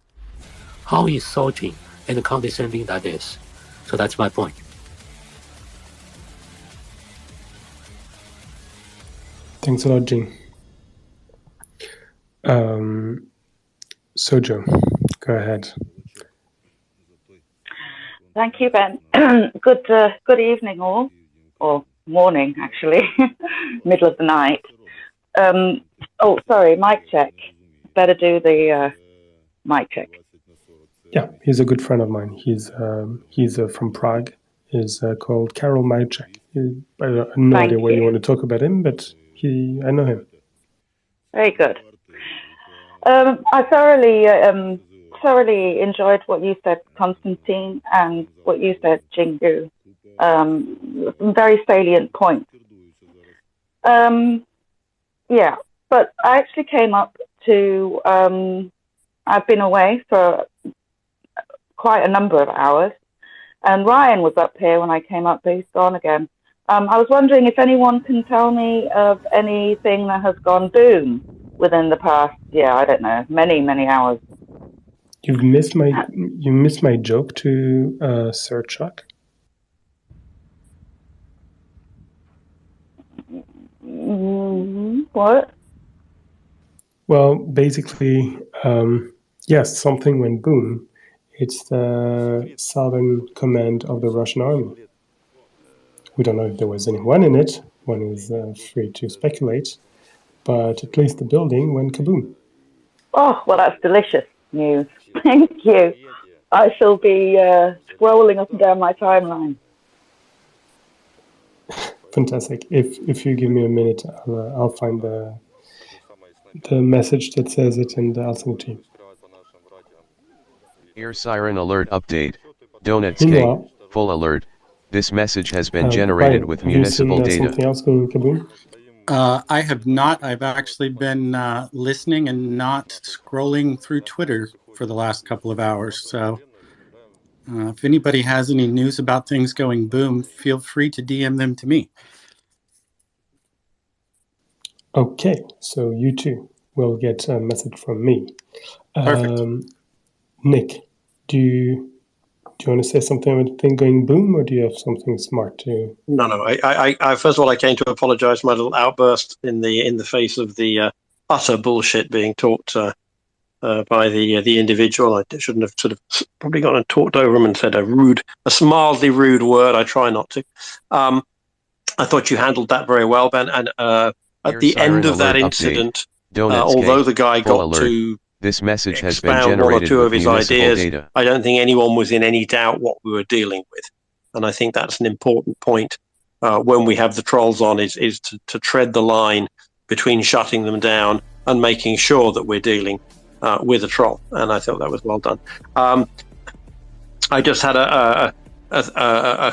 How insulting and condescending that is. So that's my point. Thanks a lot, Jing. Sojo, go ahead. Thank you, Ben. Good evening, all, or morning, actually, middle of the night. Oh, sorry, mic check. Better do the mic check. Yeah, he's a good friend of mine. He's from Prague. He's called Karol Majczak. I have no idea why you want to talk about him, but I know him. Very good. I thoroughly enjoyed what you said, Constantine, and what you said, Jingu. Some very salient points. Yeah, but I actually came up to, I've been away for quite a number of hours, And Ryan was up here when I came up, but he's gone again. I was wondering if anyone can tell me of anything that has gone boom within the past, I don't know, many hours. You missed my joke to Sir Chuck. What? Well, basically, yes, something went boom. It's the Southern Command of the Russian Army. We don't know if there was anyone in it. One is free to speculate, but at least the building went kaboom. Oh, well, that's delicious news. Thank you. I shall be scrolling up and down my timeline. Fantastic. If you give me a minute, I'll find the message that says it, and I'll send it to you. Air siren alert update. Donetsk, full alert. This message has been generated with municipal data. Something else going kaboom? I have not. I've actually been listening and not scrolling through Twitter for the last couple of hours. So if anybody has any news about things going boom, feel free to DM them to me. Okay, so you too will get a message from me. Perfect. Nick, do you want to say something about the thing going boom, or do you have something smart to? No. I first of all, I came to apologise for my little outburst in the face of the utter bullshit being talked by the individual. I shouldn't have sort of probably gone and talked over him and said a mildly rude word. I try not to. I thought you handled that very well, Ben. And at the end of that incident, although the guy got to this message has been expound one or generated two of with his municipal ideas, data. I don't think anyone was in any doubt what we were dealing with. And I think that's an important point when we have the trolls on, is to tread the line between shutting them down and making sure that we're dealing with a troll. And I thought that was well done. I just had a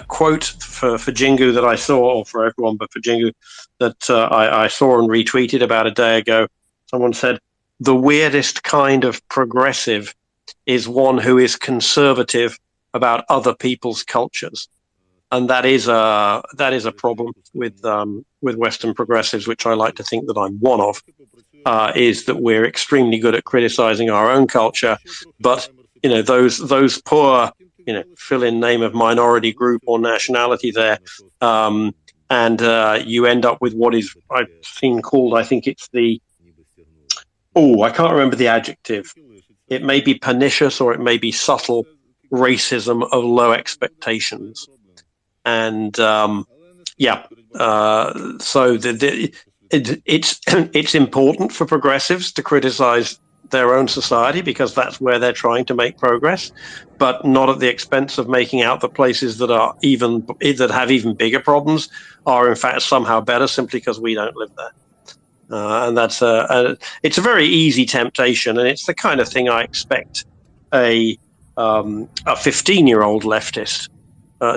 quote for Jingu that I saw, or for everyone, but for Jingu, that I saw and retweeted about a day ago. Someone said, "The weirdest kind of progressive is one who is conservative about other people's cultures," and that is a problem with Western progressives, which I like to think that I'm one of. Is that we're extremely good at criticizing our own culture, but those poor, fill in name of minority group or nationality there, and you end up with what is I've seen called, I think it's I can't remember the adjective. It may be pernicious or it may be subtle racism of low expectations. And so it's important for progressives to criticize their own society, because that's where they're trying to make progress, but not at the expense of making out that places that have even bigger problems are in fact somehow better simply because we don't live there. And that's it's a very easy temptation, and it's the kind of thing I expect a 15-year-old leftist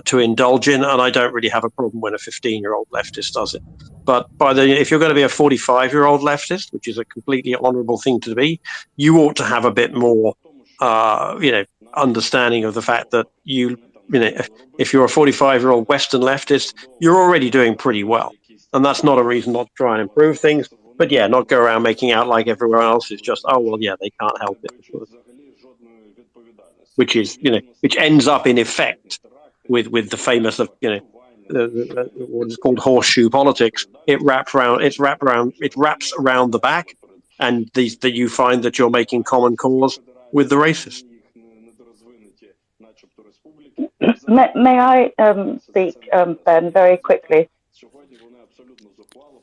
to indulge in, and I don't really have a problem when a 15-year-old leftist does it. But if you're going to be a 45-year-old leftist, which is a completely honourable thing to be, you ought to have a bit more, understanding of the fact that if you're a 45-year-old Western leftist, you're already doing pretty well. And that's not a reason not to try and improve things. But yeah, not go around making out like everyone else is just, they can't help it. Which ends up in effect with the famous what is called horseshoe politics. It wraps around the back, and that you find that you're making common cause with the racists. May I speak, Ben, very quickly?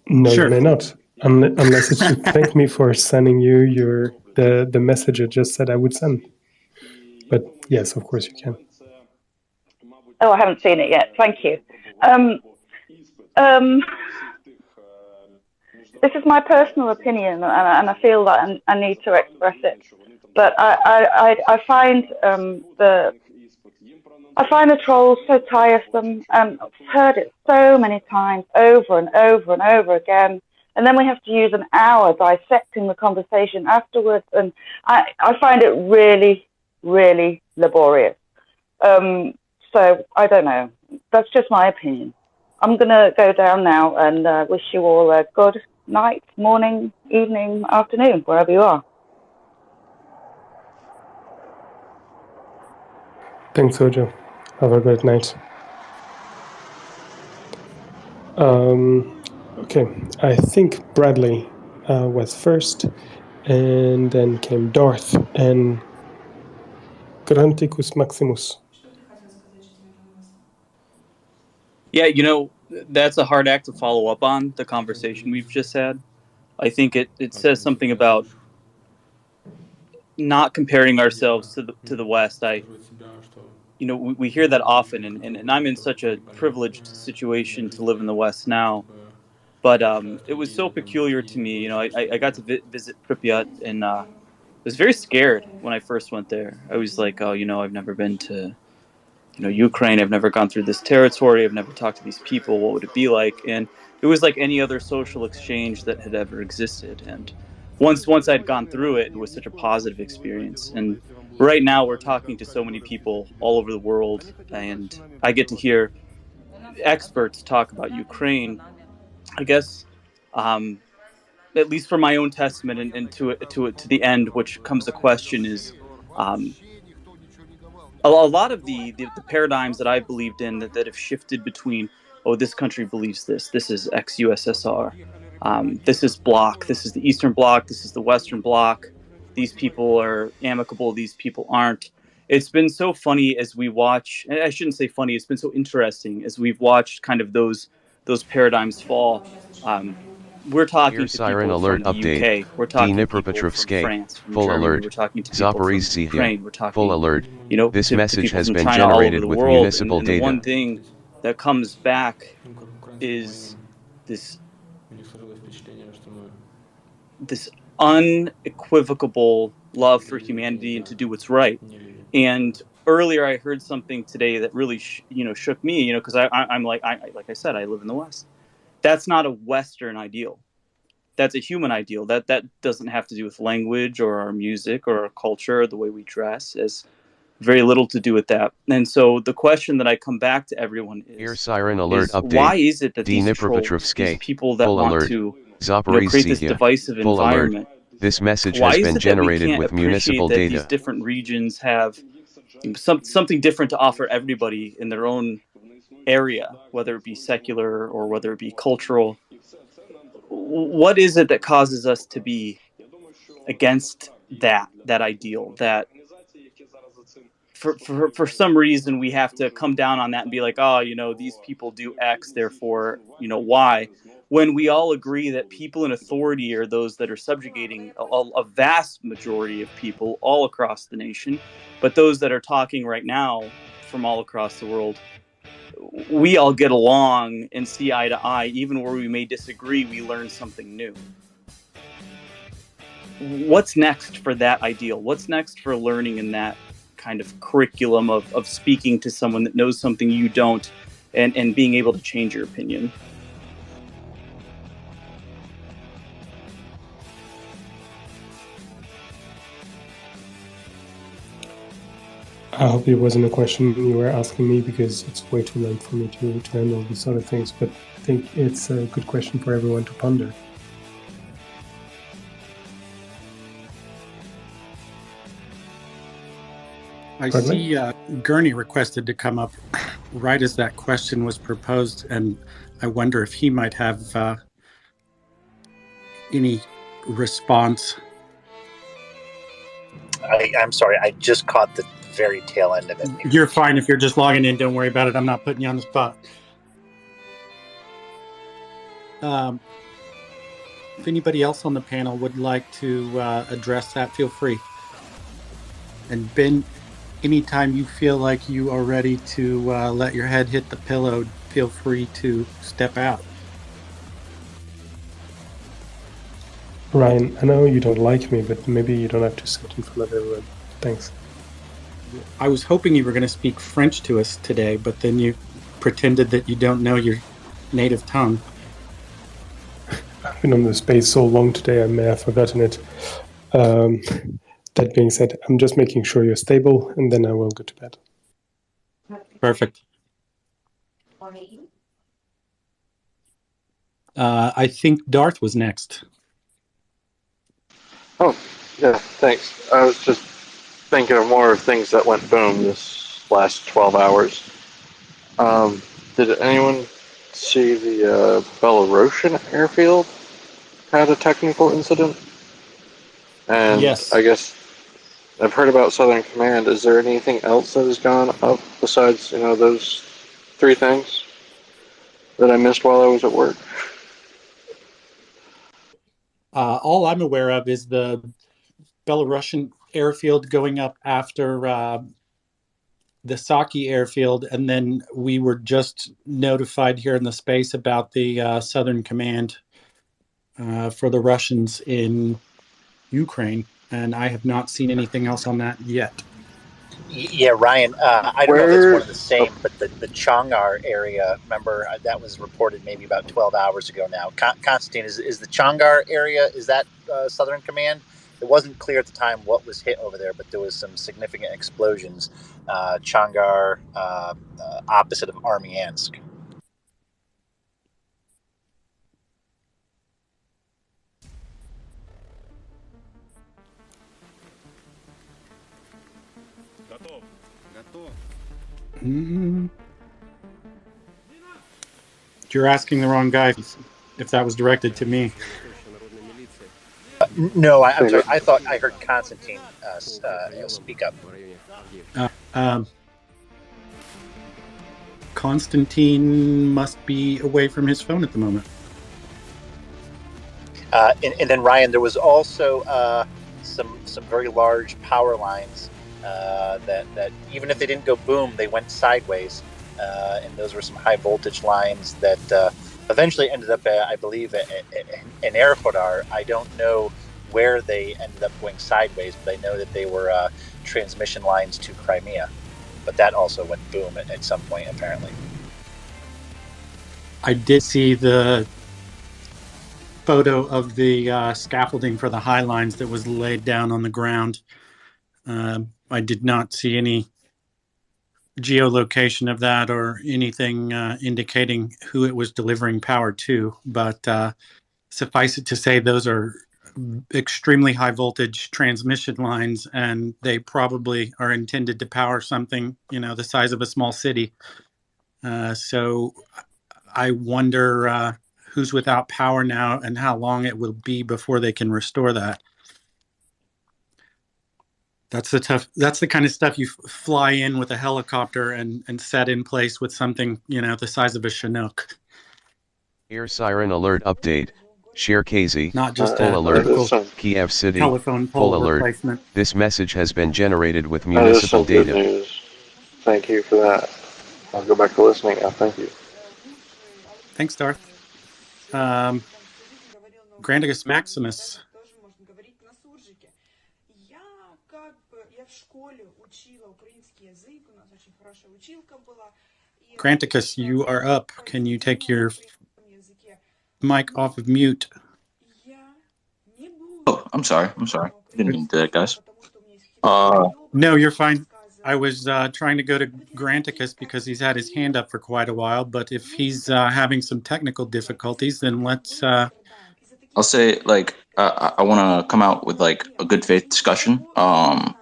No, Sure. you may not. Unless it's to thank me for sending you the message I just said I would send. But yes, of course you can. Oh, I haven't seen it yet. Thank you. This is my personal opinion, and I feel that I need to express it. But I find the trolls so tiresome, and I've heard it so many times, over and over and over again. And then we have to use an hour dissecting the conversation afterwards, and I find it really, really laborious. So I don't know. That's just my opinion. I'm going to go down now and wish you all a good night, morning, evening, afternoon, wherever you are. Thanks, Ojo. Have a great night. Okay, I think Bradley was first, and then came Darth and Granticus Maximus. Yeah, that's a hard act to follow up on, the conversation we've just had. I think it says something about not comparing ourselves to the West. We hear that often, and I'm in such a privileged situation to live in the West now. But it was so peculiar to me. I got to visit Pripyat, and I was very scared when I first went there. I was like, oh, I've never been to, Ukraine. I've never gone through this territory. I've never talked to these people. What would it be like? And it was like any other social exchange that had ever existed. And once I'd gone through it, it was such a positive experience. And right now we're talking to so many people all over the world, and I get to hear experts talk about Ukraine. I guess, at least for my own testament and to the end, which comes a question is, a lot of the paradigms that I believed in that have shifted between, oh, this country believes this is ex-USSR, this is Bloc, this is the Eastern Bloc, this is the Western Bloc, these people are amicable, these people aren't. It's been so funny as we watch, and I shouldn't say funny, it's been so interesting as we've watched kind of those paradigms fall. We're talking Air to siren people alert from the update. UK. We're talking to people from Dnipropetrovsk, France, from full Germany. alert. We're talking to people from Zaporizhzhia, Ukraine. We're talking, full alert. This to message people has from been China, all over generated the with world. municipal and data. the one thing that comes back is this unequivocal love for humanity and to do what's right. And earlier I heard something today that really shook me, because I'm like I said, I live in the West. That's not a Western ideal. That's a human ideal. That doesn't have to do with language or our music or our culture or the way we dress. It's very little to do with that. And so the question that I come back to everyone is, Air siren alert update. why is it that these trolls, these people that want alert. to Zaporizhzhia, create this divisive full environment, alert. This message why has is been it that we generated can't with municipal appreciate that data. these different regions have something different to offer everybody in their own area, whether it be secular or whether it be cultural? What is it that causes us to be against that ideal, that for some reason we have to come down on that and be like, oh, these people do X, therefore, Y, when we all agree that people in authority are those that are subjugating a vast majority of people all across the nation. But those that are talking right now from all across the world, we all get along and see eye to eye. Even where we may disagree, we learn something new. What's next for that ideal? What's next for learning in that kind of curriculum of speaking to someone that knows something you don't, and being able to change your opinion? I hope it wasn't a question you were asking me, because it's way too late for me to handle these sort of things, but I think it's a good question for everyone to ponder. I see Gurney requested to come up right as that question was proposed, and I wonder if he might have any response. I'm sorry, I just caught the very tail end of it. You're fine if you're just logging in. Don't worry about it. I'm not putting you on the spot. If anybody else on the panel would like to address that, feel free. And Ben, anytime you feel like you are ready to let your head hit the pillow, feel free to step out. Ryan, I know you don't like me, but maybe you don't have to sit in front of everyone. Thanks. I was hoping you were going to speak French to us today, but then you pretended that you don't know your native tongue. I've been on the space so long today, I may have forgotten it. That being said, I'm just making sure you're stable, and then I will go to bed. Perfect. I think Darth was next. Oh, yeah, thanks. I was just thinking of more things that went boom this last 12 hours. Did anyone see the Belarusian airfield had a technical incident? And yes. I guess I've heard about Southern Command. Is there anything else that has gone up besides, those three things that I missed while I was at work? All I'm aware of is the Belarusian airfield going up after the Saki airfield, and then we were just notified here in the space about the Southern Command for the Russians in Ukraine, and I have not seen anything else on that yet. Yeah, Ryan, I don't know if it's one of the same, but the Chongar area, remember, that was reported maybe about 12 hours ago now. Constantine, is the Chongar area, is that Southern Command? It wasn't clear at the time what was hit over there, but there was some significant explosions. Chongar, opposite of Armyansk. You're asking the wrong guy if that was directed to me. No, I'm sorry. I thought I heard Constantine speak up. Constantine must be away from his phone at the moment. And then Ryan, there was also some very large power lines that even if they didn't go boom, they went sideways, and those were some high voltage lines that eventually ended up, I believe, in Erhodar. I don't know where they ended up going sideways, but I know that they were transmission lines to Crimea. But that also went boom at some point, apparently. I did see the photo of the scaffolding for the high lines that was laid down on the ground. I did not see any geolocation of that or anything indicating who it was delivering power to, but suffice it to say those are extremely high voltage transmission lines, and they probably are intended to power something, the size of a small city. So I wonder who's without power now and how long it will be before they can restore that. That's the kind of stuff you fly in with a helicopter and set in place with something, the size of a Chinook. Air siren alert update. Cherkasy. Not just full a alert. Kiev City. Telephone pole full alert. replacement. This message has been generated with municipal That is some data. good news. Thank you for that. I'll go back to listening now. Thank you. Thanks, Darth. Grandicus Maximus. Granticus, you are up. Can you take your mic off of mute? Oh, I'm sorry. Didn't mean to, guys. No, you're fine. I was trying to go to Granticus because he's had his hand up for quite a while, but if he's having some technical difficulties, then let's... I'll say, I want to come out with, a good faith discussion. I'll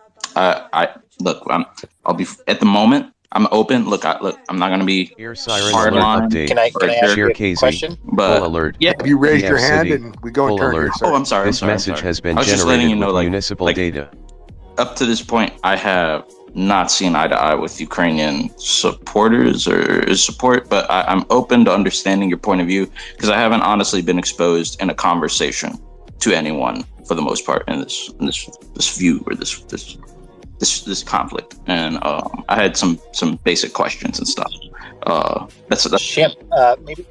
be, at the moment, I'm open. Look, I'm not going to be hard line. Can I ask you a question? But, full alert. Yeah. You raised your Kiev hand City. and we go and Full turn alert. here, sir. I'm sorry. This message has been I was just letting generated you know, with municipal data. Up to this point, I have not seen eye to eye with Ukrainian supporters or support, but I'm open to understanding your point of view because I haven't honestly been exposed in a conversation to anyone for the most part in this view or this conflict, and I had some basic questions and stuff. That's Shimp,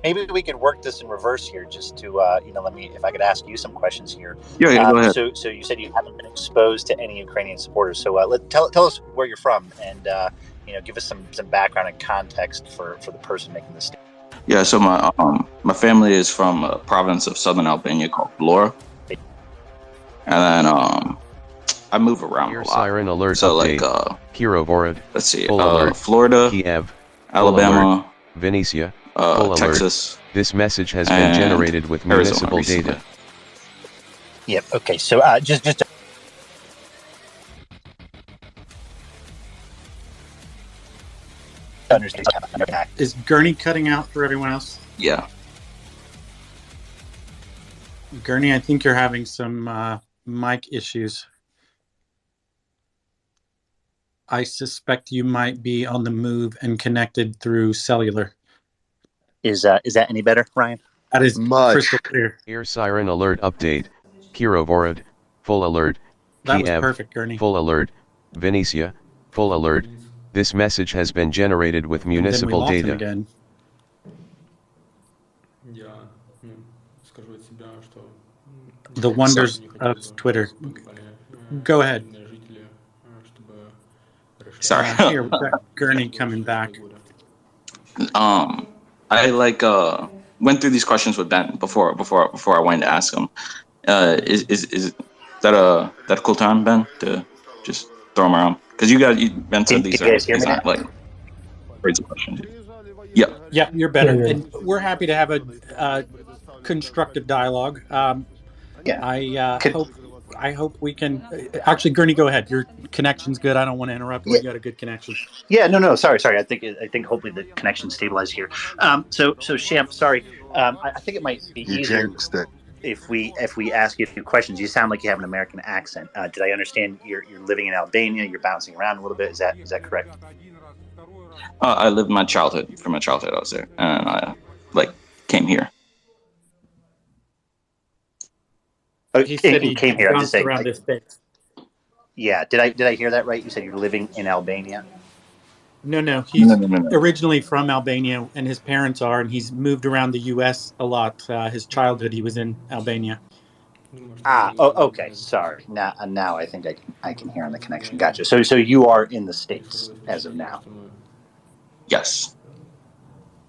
maybe we could work this in reverse here, just to let me, if I could ask you some questions here. Yeah, go ahead. So you said you haven't been exposed to any Ukrainian supporters. So tell us where you're from, and give us some background and context for the person making this statement. Yeah, so my family is from a province of southern Albania called Vlora, and then I move around a lot. Siren alert so update. Kirovorod. Let's see, Full alert. Florida, Kiev. Alabama, Venetia, full Texas. Alert. This message has been generated with municipal data. Yep. Okay. So just. Understand. Is Gurney cutting out for everyone else? Yeah. Gurney, I think you're having some mic issues. I suspect you might be on the move and connected through cellular. Is that any better, Ryan? That is crystal clear. Air siren alert update. Kirovorod, full alert. That was Kiev, perfect, Gurney. full alert. Venetia, full alert. This message has been generated with municipal And then we data. lost him again. The wonders of Twitter. Go ahead. Sorry. Here, we've got Gurney coming back. I went through these questions with Ben before I went to ask him. Is that a cool time, Ben, to just throw them around? Because Ben said these are like crazy questions. Yep. Yeah, you're better. And we're happy to have a constructive dialogue. I hope we can. Actually, Gurney, go ahead. Your connection's good. I don't want to interrupt. You got a good connection. Yeah, no. Sorry. I think hopefully the connection stabilized here. So Shamp, sorry. I think it might be easier if we ask you a few questions. You sound like you have an American accent. Did I understand you're living in Albania? You're bouncing around a little bit. Is that correct? I lived my childhood. From my childhood, I was there, and I came here. Oh, he said he came here. I'm just saying. Around this space. Yeah. Did I hear that right? You said you're living in Albania. No. He's originally from Albania, and his parents are, and he's moved around the U.S. a lot. His childhood, he was in Albania. Okay. Sorry. Now I think I can hear on the connection. Gotcha. So you are in the States as of now. Yes.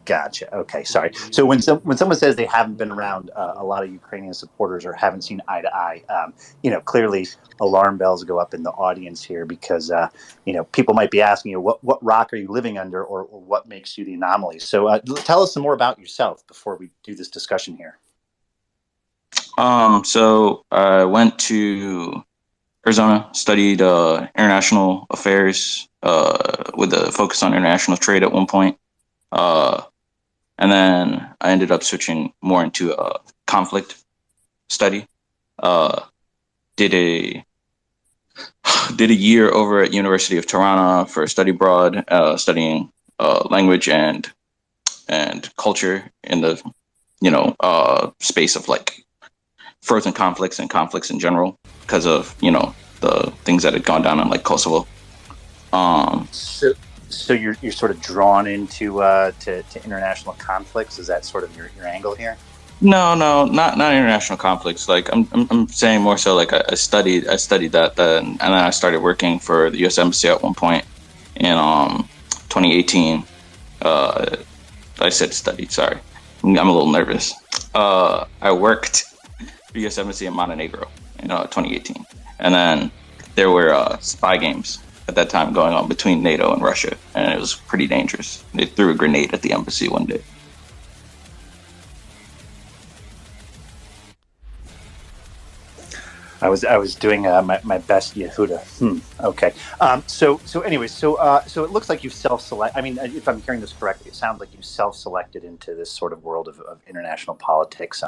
Gotcha. Okay. Sorry. So when someone says they haven't been around a lot of Ukrainian supporters or haven't seen eye to eye, clearly alarm bells go up in the audience here because people might be asking you what rock are you living under or what makes you the anomaly. So tell us some more about yourself before we do this discussion here. So I went to Arizona, studied international affairs with a focus on international trade at one point. And then I ended up switching more into a conflict study. Did a year over at University of Tirana for study abroad, studying language and culture in the space of frozen conflicts and conflicts in general because of the things that had gone down in Kosovo. So you're sort of drawn into to international conflicts. Is that sort of your angle here? No, not international conflicts. I'm saying more so I studied that and then I started working for the U.S. Embassy at one point in 2018. I said studied. Sorry, I'm a little nervous. I worked for the U.S. Embassy in Montenegro in 2018, and then there were spy games at that time going on between NATO and Russia, and it was pretty dangerous. They threw a grenade at the embassy one day. I was doing my best Yehuda. Okay. So it looks like you self-select. I mean, if I'm hearing this correctly, it sounds like you self-selected into this sort of world of international politics,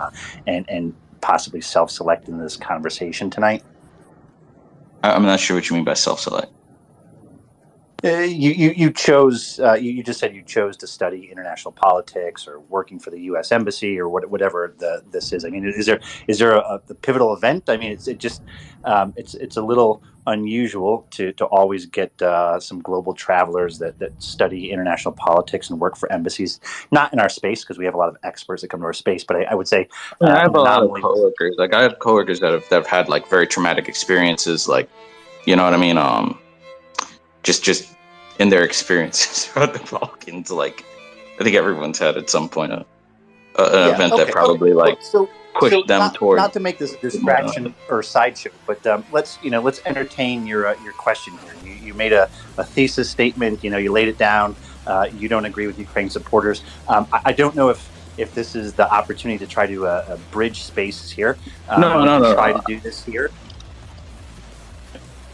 and possibly self-select in this conversation tonight. I'm not sure what you mean by self-select. You chose. You just said you chose to study international politics or working for the U.S. Embassy or whatever this is. I mean, is there a pivotal event? I mean, it's a little unusual to always get some global travelers that study international politics and work for embassies. Not in our space because we have a lot of experts that come to our space, but I would say I have a lot of coworkers. I have coworkers that have had very traumatic experiences. You know what I mean? Just in their experiences throughout the Balkans, I think everyone's had at some point an event that probably pushed them toward. Not to make this a distraction or sideshow, but let's entertain your question here. You made a thesis statement. You laid it down. you don't agree with Ukraine supporters. I don't know if this is the opportunity to try to bridge spaces here. No. Try to do this here.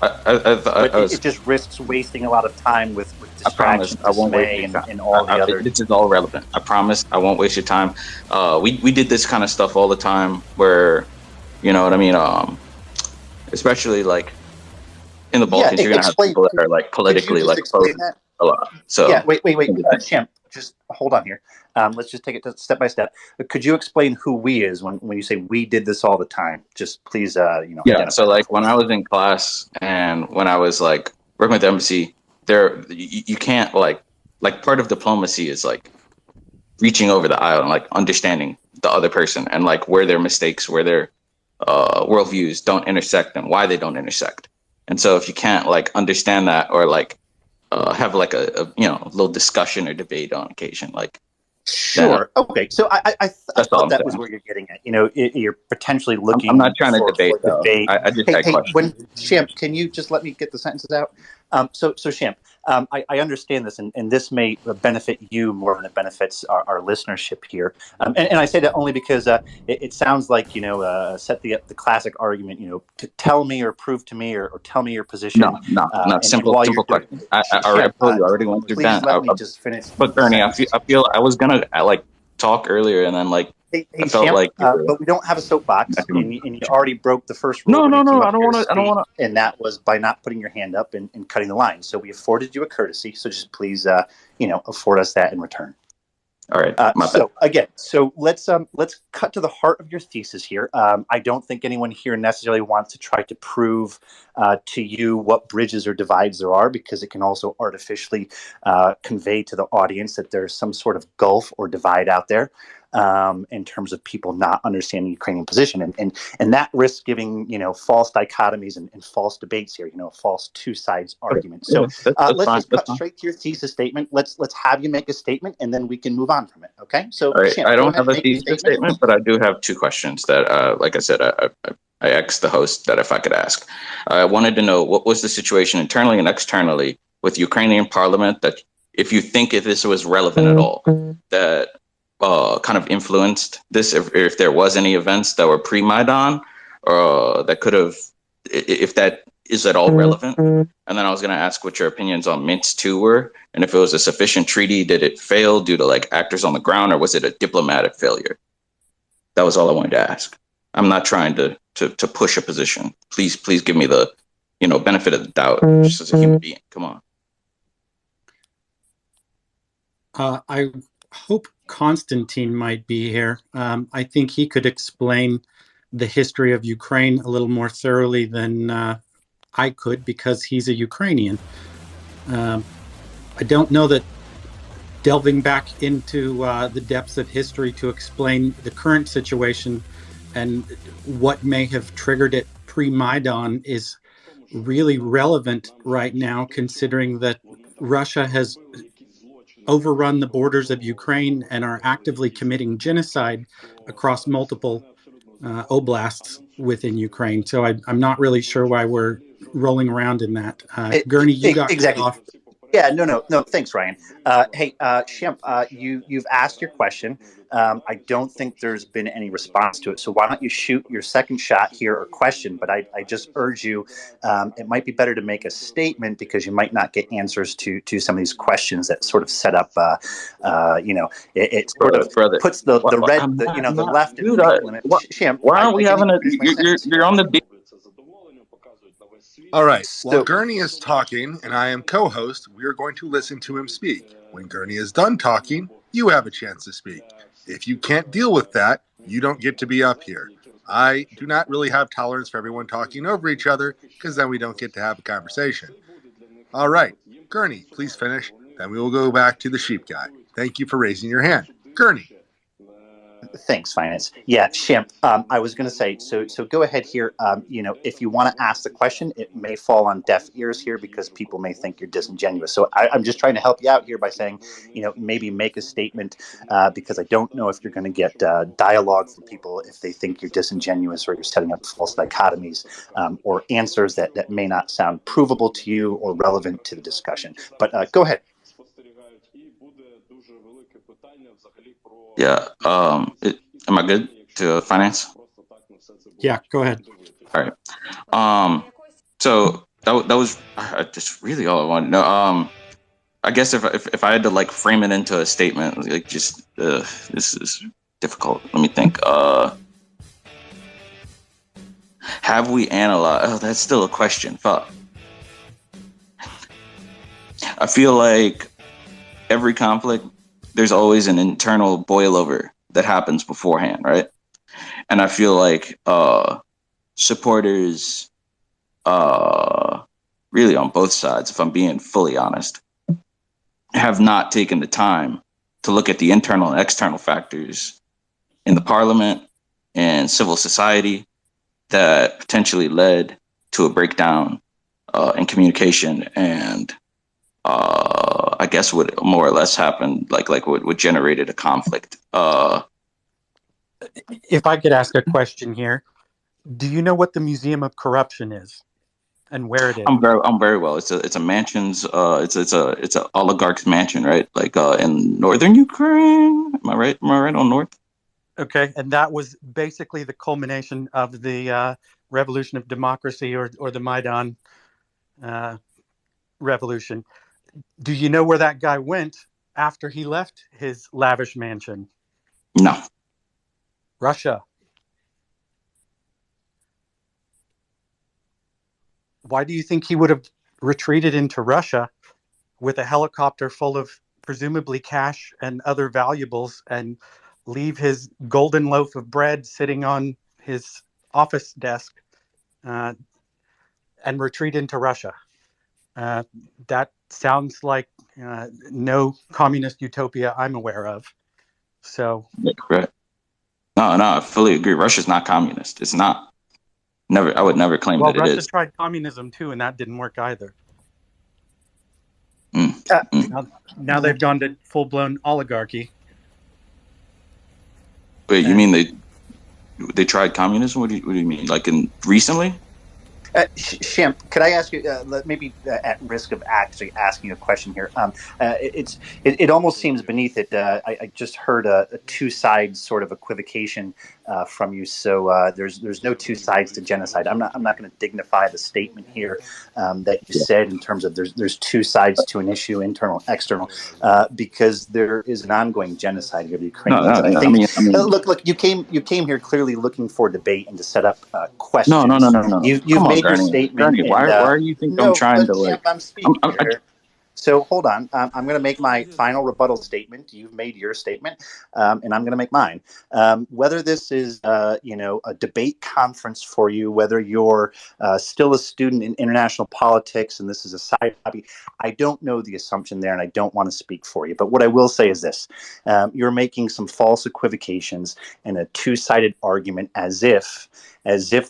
It just risks wasting a lot of time with distraction, dismay, and all the other. This is all relevant. I promise I won't waste your time. We did this kind of stuff all the time where, you know what I mean? Especially like in the Balkans, you're going to have people that are like politically like opposed a lot. So yeah, wait, Champ, just hold on here. Let's just take it step by step. Could you explain who we is when you say we did this all the time? Just please, Yeah. So like when I was in class and when I was like working with the embassy, you can't like part of diplomacy is like reaching over the aisle and like understanding the other person and like where their mistakes, where their worldviews don't intersect and why they don't intersect. And so if you can't like understand that or like have like a little discussion or debate on occasion, like. Sure. Okay. So I thought that was where you're getting at. You're potentially looking. I'm not trying to debate. I just Champ, can you just let me get the sentences out? So Champ, I understand this, and this may benefit you more than it benefits our listenership here. And I say that only because it sounds like set the classic argument. To tell me or prove to me or tell me your position. No. Simple question. I already went through that. Let me just finish. But Bernie, I feel I was gonna like talk earlier, and then like I felt Champ, like but we don't have a soapbox, and you already broke the first rule. No. I don't want to. And that was by not putting your hand up and cutting the line. So we afforded you a courtesy. So just please, afford us that in return. All right. So let's cut to the heart of your thesis here. I don't think anyone here necessarily wants to try to prove to you what bridges or divides there are, because it can also artificially convey to the audience that there's some sort of gulf or divide out there in terms of people not understanding the Ukrainian position, and that risks giving false dichotomies and false debates here. A false two sides argument. So let's just cut straight to your thesis statement. Let's have you make a statement, and then we can move on from it. Okay. So all right. Champ, I don't have a thesis statement, but I do have two questions that, like I said, I asked the host that if I could ask. I wanted to know what was the situation internally and externally with Ukrainian parliament, that if you think if this was relevant at all, that kind of influenced this, if there was any events that were pre-Maidan that could have, if that is at all relevant. And then I was going to ask what your opinions on Minsk II were, and if it was a sufficient treaty, did it fail due to like actors on the ground, or was it a diplomatic failure? That was all I wanted to ask. I'm not trying to push a position. Please give me the benefit of the doubt, just as a human being. Come on. I hope Konstantin might be here. I think he could explain the history of Ukraine a little more thoroughly than I could, because he's a Ukrainian. I don't know that delving back into the depths of history to explain the current situation and what may have triggered it pre-Maidan is really relevant right now, considering that Russia has overrun the borders of Ukraine and are actively committing genocide across multiple oblasts within Ukraine. So I'm not really sure why we're rolling around in that. Gurney, you got exactly off. Yeah, no. Thanks, Ryan. Hey, Shemp, you've asked your question. I don't think there's been any response to it. So why don't you shoot your second shot here or question? But I just urge you, it might be better to make a statement, because you might not get answers to some of these questions that sort of set up, it sort of puts the left in the limit. Shemp, why aren't we having a? You're on the beat. All right. While Gurney is talking and I am co-host, we are going to listen to him speak. When Gurney is done talking, you have a chance to speak. If you can't deal with that, you don't get to be up here. I do not really have tolerance for everyone talking over each other, because then we don't get to have a conversation. All right. Gurney, please finish. Then we will go back to the sheep guy. Thank you for raising your hand. Gurney. Thanks, Finance. Yeah, Shemp, I was going to say, so go ahead here. If you want to ask the question, it may fall on deaf ears here, because people may think you're disingenuous. So I'm just trying to help you out here by saying, maybe make a statement, because I don't know if you're going to get dialogue from people if they think you're disingenuous or you're setting up false dichotomies, or answers that may not sound provable to you or relevant to the discussion. But go ahead. Yeah. Am I good to finance? Yeah, go ahead. All right. So that was just really all I wanted to know. I guess if I had to like frame it into a statement, like just this is difficult. Let me think. Have we analyzed? Oh, that's still a question. Fuck. I feel like every conflict, there's always an internal boil over that happens beforehand, right? And I feel like supporters, really on both sides, if I'm being fully honest, have not taken the time to look at the internal and external factors in the parliament and civil society that potentially led to a breakdown in communication and I guess what more or less happened, like what generated a conflict. If I could ask a question here, do you know what the Museum of Corruption is and where it is? I'm very well. It's a mansion's. It's a oligarch's mansion, right? Like in northern Ukraine. Am I right? Am I right on north? Okay, and that was basically the culmination of the revolution of democracy, or the Maidan revolution. Do you know where that guy went after he left his lavish mansion? No. Russia. Why do you think he would have retreated into Russia with a helicopter full of presumably cash and other valuables and leave his golden loaf of bread sitting on his office desk and retreat into Russia? That sounds like no communist utopia I'm aware of. So, correct. No, I fully agree. Russia's not communist. It's not. Never. I would never claim that Russia it is. tried communism too, and that didn't work either. Now they've gone to full-blown oligarchy. Wait, you mean they tried communism? What do you mean? Like recently? Shamp, could I ask you, maybe at risk of actually asking a question here, it almost seems beneath it. I just heard a two sides sort of equivocation from you. So there's no two sides to genocide. I'm not going to dignify the statement here that you said in terms of there's two sides to an issue, internal, external, because there is an ongoing genocide of the Ukrainians. I mean, look, you came here clearly looking for debate and to set up questions. No. You've made your statement. Gurney, why do you think I'm trying to like? I'm speaking here. So hold on. I'm going to make my final rebuttal statement. You've made your statement, and I'm going to make mine. Whether this is, a debate conference for you, whether you're still a student in international politics and this is a side hobby, I don't know the assumption there, and I don't want to speak for you. But what I will say is this: you're making some false equivocations and a two-sided argument, as if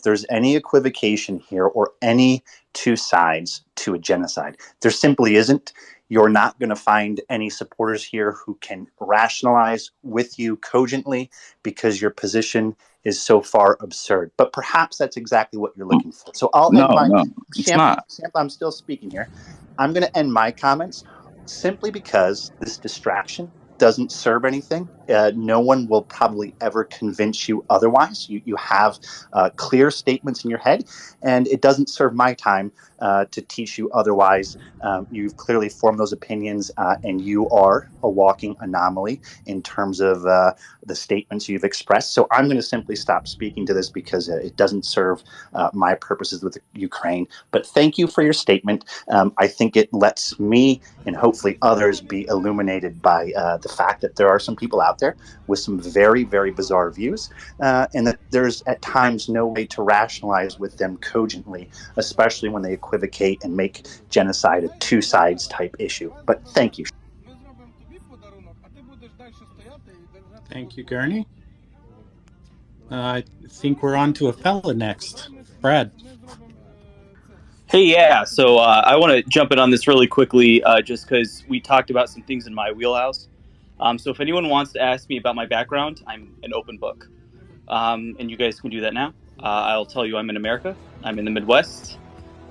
there's any equivocation here or any two sides to a genocide. There simply isn't. You're not going to find any supporters here who can rationalize with you cogently because your position is so far absurd. But perhaps that's exactly what you're looking for. So I'll end my... No, it's not. Champ, I'm still speaking here. I'm going to end my comments simply because this distraction doesn't serve anything. No one will probably ever convince you otherwise. You have clear statements in your head, and it doesn't serve my time to teach you otherwise. You've clearly formed those opinions, and you are a walking anomaly in terms of the statements you've expressed. So I'm going to simply stop speaking to this because it doesn't serve my purposes with Ukraine. But thank you for your statement. I think it lets me and hopefully others be illuminated by the fact that there are some people out there with some very, very bizarre views, and that there's at times no way to rationalize with them cogently, especially when they equivocate and make genocide a two sides type issue. But thank you. Thank you, Gurney. I think we're on to a fella next. Brad. Hey, yeah. So I want to jump in on this really quickly, just because we talked about some things in my wheelhouse. So if anyone wants to ask me about my background, I'm an open book. And you guys can do that now. I'll tell you I'm in America. I'm in the Midwest.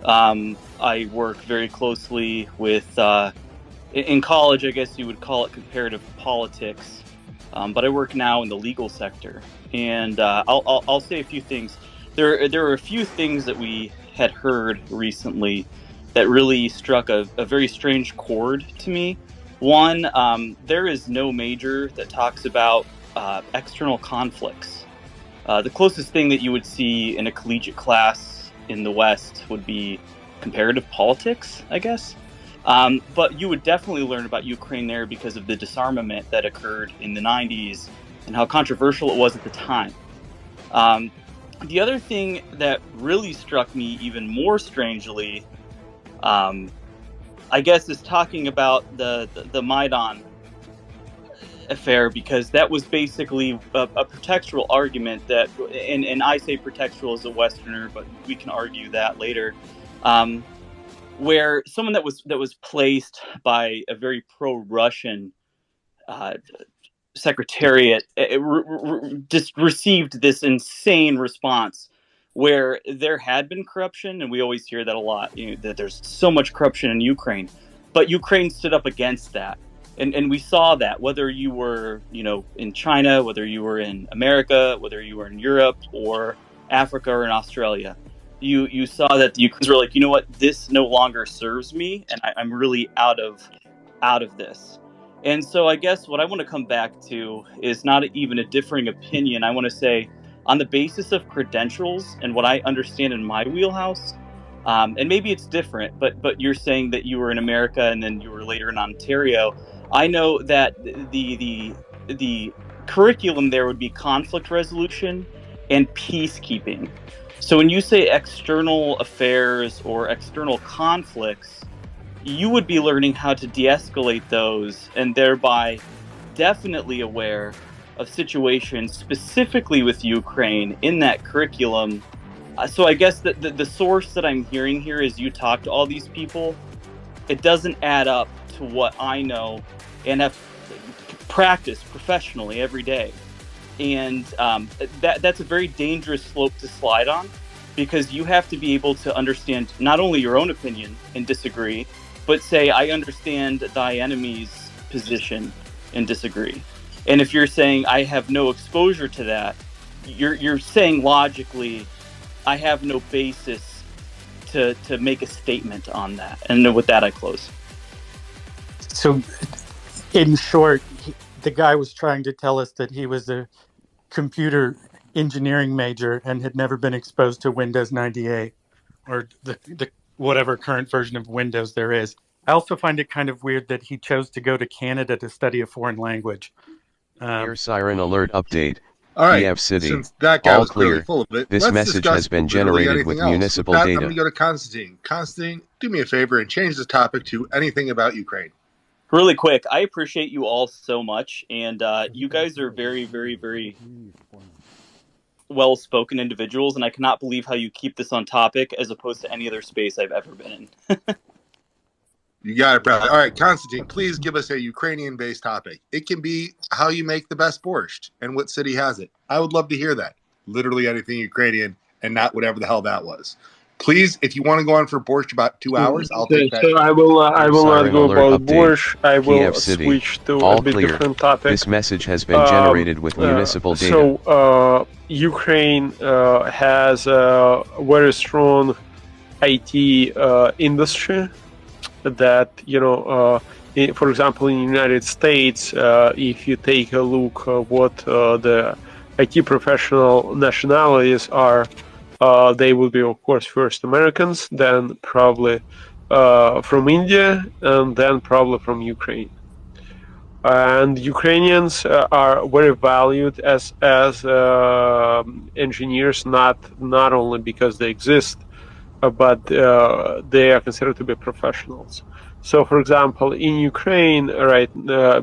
I work very closely with, in college, I guess you would call it comparative politics. but I work now in the legal sector, and I'll say a few things. There are a few things that we had heard recently that really struck a very strange chord to me. One, there is no major that talks about external conflicts. The closest thing that you would see in a collegiate class in the West would be comparative politics, I guess. But you would definitely learn about Ukraine there because of the disarmament that occurred in the 90s and how controversial it was at the time. The other thing that really struck me even more strangely, I guess, is talking about the Maidan affair, because that was basically a pretextual argument that, and I say pretextual as a Westerner, but we can argue that later, where someone that was placed by a very pro-Russian secretariat just received this insane response where there had been corruption, and we always hear that a lot, that there's so much corruption in Ukraine, but Ukraine stood up against that. And we saw that whether you were, in China, whether you were in America, whether you were in Europe or Africa or in Australia, you saw that the Ukrainians were like, you know what, this no longer serves me, and I'm really out of this. And so I guess what I want to come back to is not even a differing opinion. I want to say, on the basis of credentials and what I understand in my wheelhouse, and maybe it's different, but you're saying that you were in America and then you were later in Ontario. I know that the curriculum there would be conflict resolution and peacekeeping. So when you say external affairs or external conflicts, you would be learning how to de-escalate those, and thereby definitely aware of situations specifically with Ukraine in that curriculum. So I guess the source that I'm hearing here is you talk to all these people. It doesn't add up to what I know and have practiced professionally every day. And that's a very dangerous slope to slide on, because you have to be able to understand not only your own opinion and disagree, but say, I understand thy enemy's position and disagree. And if you're saying, I have no exposure to that, you're saying logically, I have no basis to make a statement on that. And with that, I close. So, in short, the guy was trying to tell us that he was a computer engineering major and had never been exposed to Windows 98 or the whatever current version of Windows there is. I also find it kind of weird that he chose to go to Canada to study a foreign language. Air siren alert update. All right, Kiev City. since that guy All was clear. really full of it, This let's message discuss has been literally generated anything with else. municipal With that, data. I'm going to go to Constantine. Constantine, do me a favor and change the topic to anything about Ukraine. Really quick, I appreciate you all so much, and you guys are very, very, very well-spoken individuals, and I cannot believe how you keep this on topic as opposed to any other space I've ever been in. You got it, brother. All right, Constantine, please give us a Ukrainian-based topic. It can be how you make the best borscht and what city has it. I would love to hear that. Literally anything Ukrainian and not whatever the hell that was. Please, if you want to go on for borscht about 2 hours, I'll take that. So I will not go about borscht. I will Kiev City. switch to All a bit clear. different topic. This message has been generated with municipal data. So Ukraine has a very strong IT industry that, for example, in the United States, if you take a look what the IT professional nationalities are, they will be, of course, first Americans, then probably from India, and then probably from Ukraine. And Ukrainians are very valued as engineers, not only because they exist, but they are considered to be professionals. So, for example, in Ukraine, right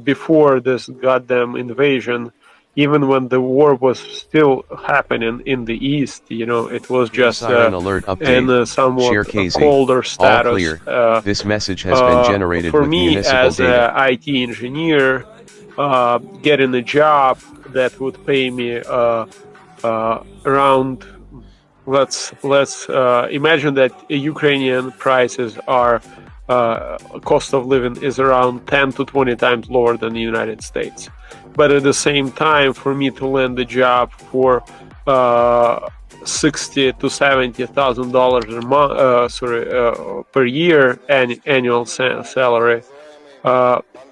before this goddamn invasion, even when the war was still happening in the east, it was just alert update. in a somewhat Share Casey. colder status. All clear. This message has been generated for with me municipal as data. an IT engineer, getting a job that would pay me around. Let's imagine that Ukrainian prices are cost of living is around 10 to 20 times lower than the United States. but at the same time, for me to land a job for $60,000 to $70,000 a month, per year, annual salary,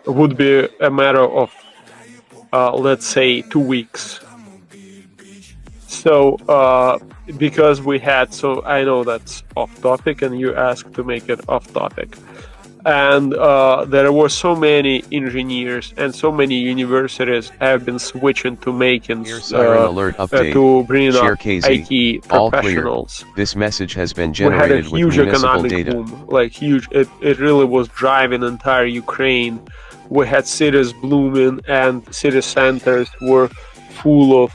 would be a matter of, let's say, 2 weeks. So, because we had, so I know that's off topic, and you asked to make it off topic. And there were so many engineers and so many universities have been switching to making Siren alert update. to bring up KZ. IT All professionals. clear. This message has been We had a generated with huge municipal economic data. boom, like huge. It really was driving entire Ukraine. We had cities blooming, and city centers were full of.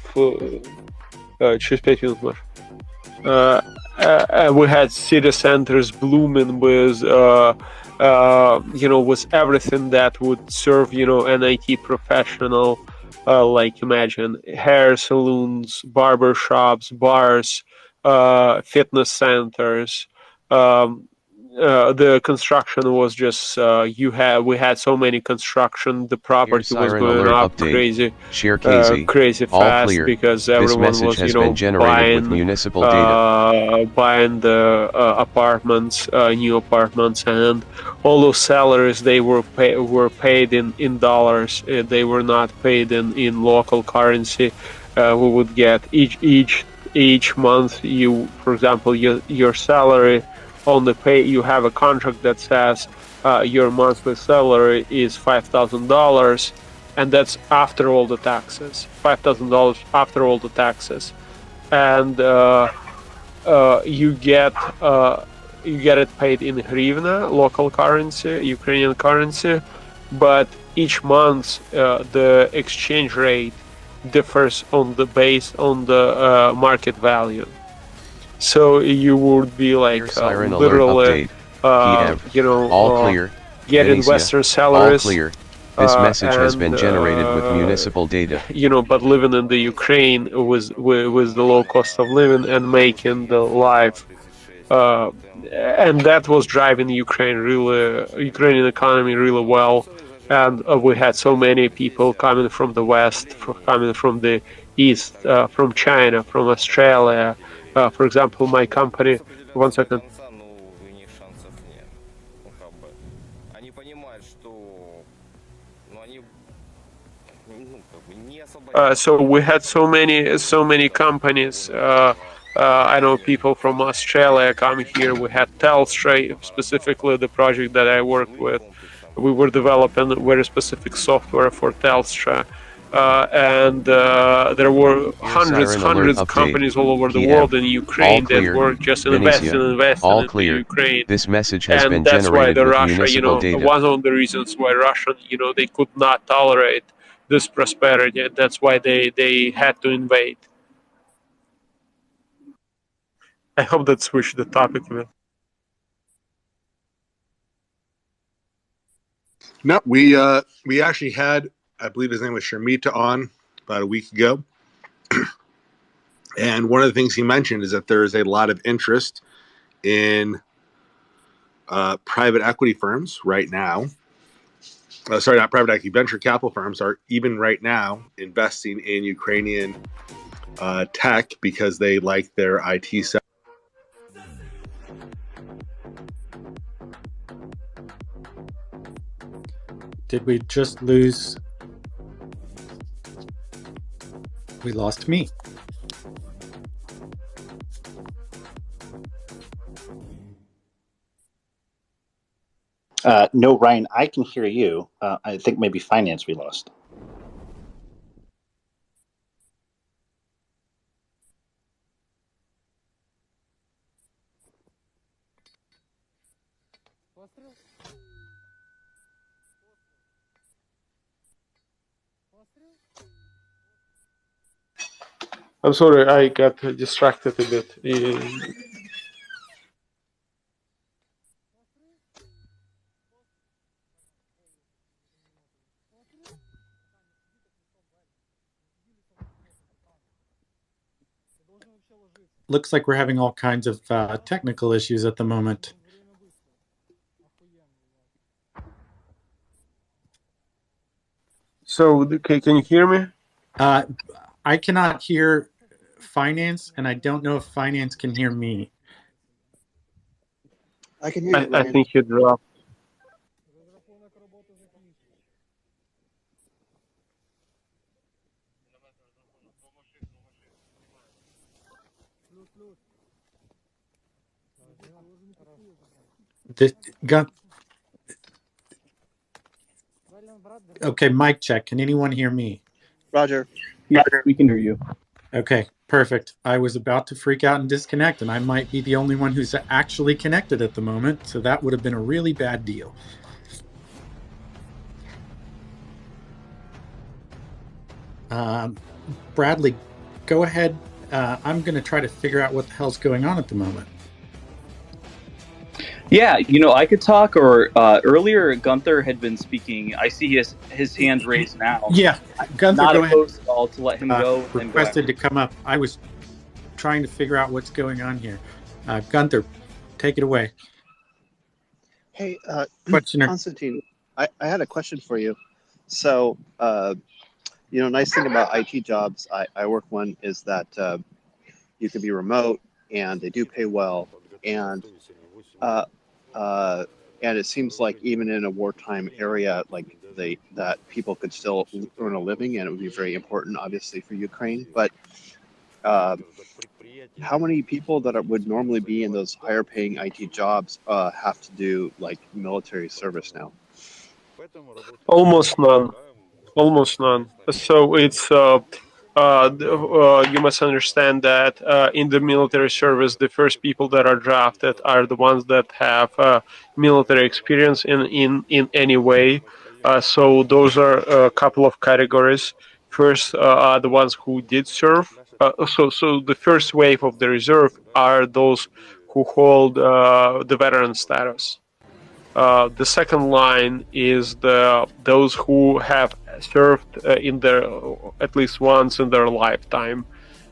We had city centers blooming with. With everything that would serve, an IT professional, like imagine hair salons, barber shops, bars, fitness centers. The construction was just, we had so many construction, the property was going up crazy, crazy fast, because everyone was, buying with municipal data. Buying the apartments, new apartments, and all those salaries, they were paid in dollars. They were not paid in local currency. We would get each month, for example, your salary. On the pay, you have a contract that says your monthly salary is $5,000, and that's after all the taxes. $5,000 after all the taxes, and you get it paid in hryvnia, local currency, Ukrainian currency, but each month the exchange rate differs based on the market value. So you would be like literally, all clear. Getting Western salaries. All clear. This message has been generated with municipal data. But living in the Ukraine with the low cost of living and making the life, and that was driving Ukrainian economy really well. And we had so many people coming from the West, coming from the East, from China, from Australia. For example, my company, 1 second. So we had so many companies. I know people from Australia come here. We had Telstra, specifically the project that I worked with. We were developing very specific software for Telstra. And there were hundreds of companies all over the world in Ukraine that were just investing in Ukraine. This message has been and that's why generated with Russia, municipal data. one of the reasons why Russia, they could not tolerate this prosperity. That's why they had to invade. I hope that switched the topic a bit. No, we actually had, I believe his name was Sharmita, on about a week ago. And one of the things he mentioned is that there is a lot of interest in private equity firms right now. Sorry, not private equity, venture capital firms are even right now investing in Ukrainian tech because they like their IT sector. Did we just lose? We lost me. No, Ryan, I can hear you. I think maybe finance we lost. I'm sorry, I got distracted a bit. Looks like we're having all kinds of technical issues at the moment. So, can you hear me? I cannot hear Finance, and I don't know if Finance can hear me. I can hear you, I Ryan. think you dropped. Okay, mic check. Can anyone hear me? Roger. Yeah, we can hear you. Okay, perfect. I was about to freak out and disconnect, and I might be the only one who's actually connected at the moment, so that would have been a really bad deal. Bradley, go ahead. I'm going to try to figure out what the hell's going on at the moment. Yeah, I could talk, or earlier Gunther had been speaking. I see his hands raised now. Yeah, Gunther, not go ahead. opposed at all to let him go. And go requested to come up. I was trying to figure out what's going on here. Gunther, take it away. Hey, Questioner. Konstantin, I had a question for you. So, nice thing about IT jobs, I work one, is that you can be remote and they do pay well. And it seems like even in a wartime area, like that people could still earn a living, and it would be very important, obviously, for Ukraine. But how many people that would normally be in those higher paying IT jobs have to do like military service now? Almost none. Almost none. So it's you must understand that in the military service, the first people that are drafted are the ones that have military experience in any way. So those are a couple of categories. First are the ones who did serve. So the first wave of the reserve are those who hold the veteran status. The second line is those who have served at least once in their lifetime.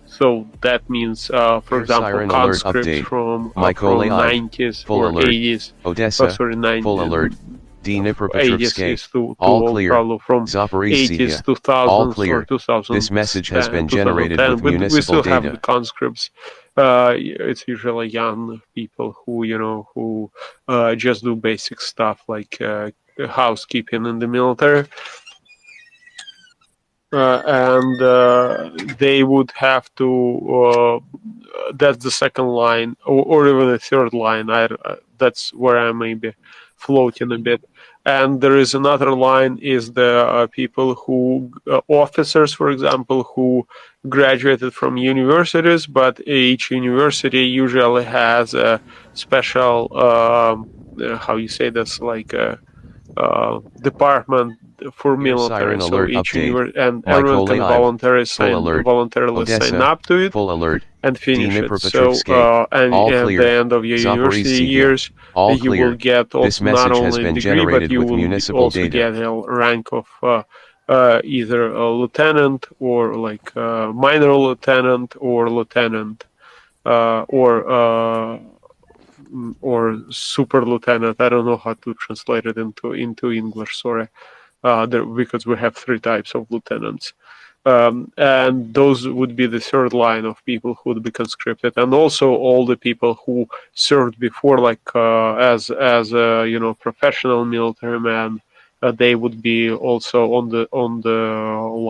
So that means, for example, conscripts from 90s or 80s. Odessa, 90s. full alert. Dnipropetrovsk, all clear. From Zaporizhia, 80s, 2000s, all clear. or 2000s. This message has been generated with municipal we still data. have the conscripts. It's usually young people who just do basic stuff like housekeeping in the military. And they would have to. That's the second line, or even the third line. That's where I may be floating a bit. And there is another line: is the people who, officers, for example, who graduated from universities, but each university usually has a special, how you say this, like a department for military. So each and everyone can voluntarily sign up to it and finish it. So and at the end of your university years, you will get also not only a degree, but you will also get a rank of either a lieutenant or like minor lieutenant or lieutenant or super lieutenant. I don't know how to translate it into English. Sorry. Because we have three types of lieutenants, and those would be the third line of people who would be conscripted, and also all the people who served before, like as professional military men, they would be also on the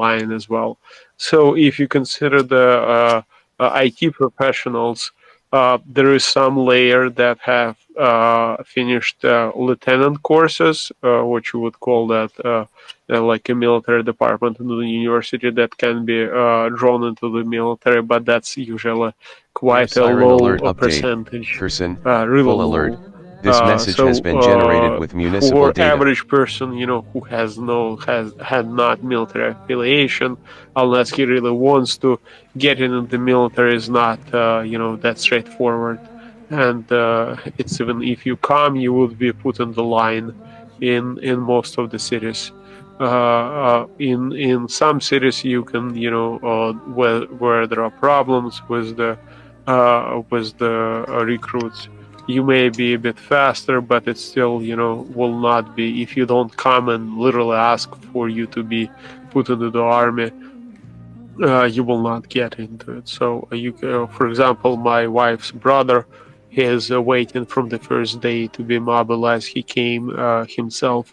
line as well. So if you consider the IT professionals, there is some layer that have finished lieutenant courses, which you would call that like a military department in the university that can be drawn into the military, but that's usually quite a low percentage. Really full low. alert. This message has been generated with municipal for data. average person, who had not military affiliation, unless he really wants to get into the military, is not that straightforward. And it's even if you come, you would be put in the line in most of the cities. In some cities, you can where there are problems with the recruits. You may be a bit faster, but it still, will not be, if you don't come and literally ask for you to be put into the army, you will not get into it. So for example, my wife's brother is waiting from the first day to be mobilized. He came himself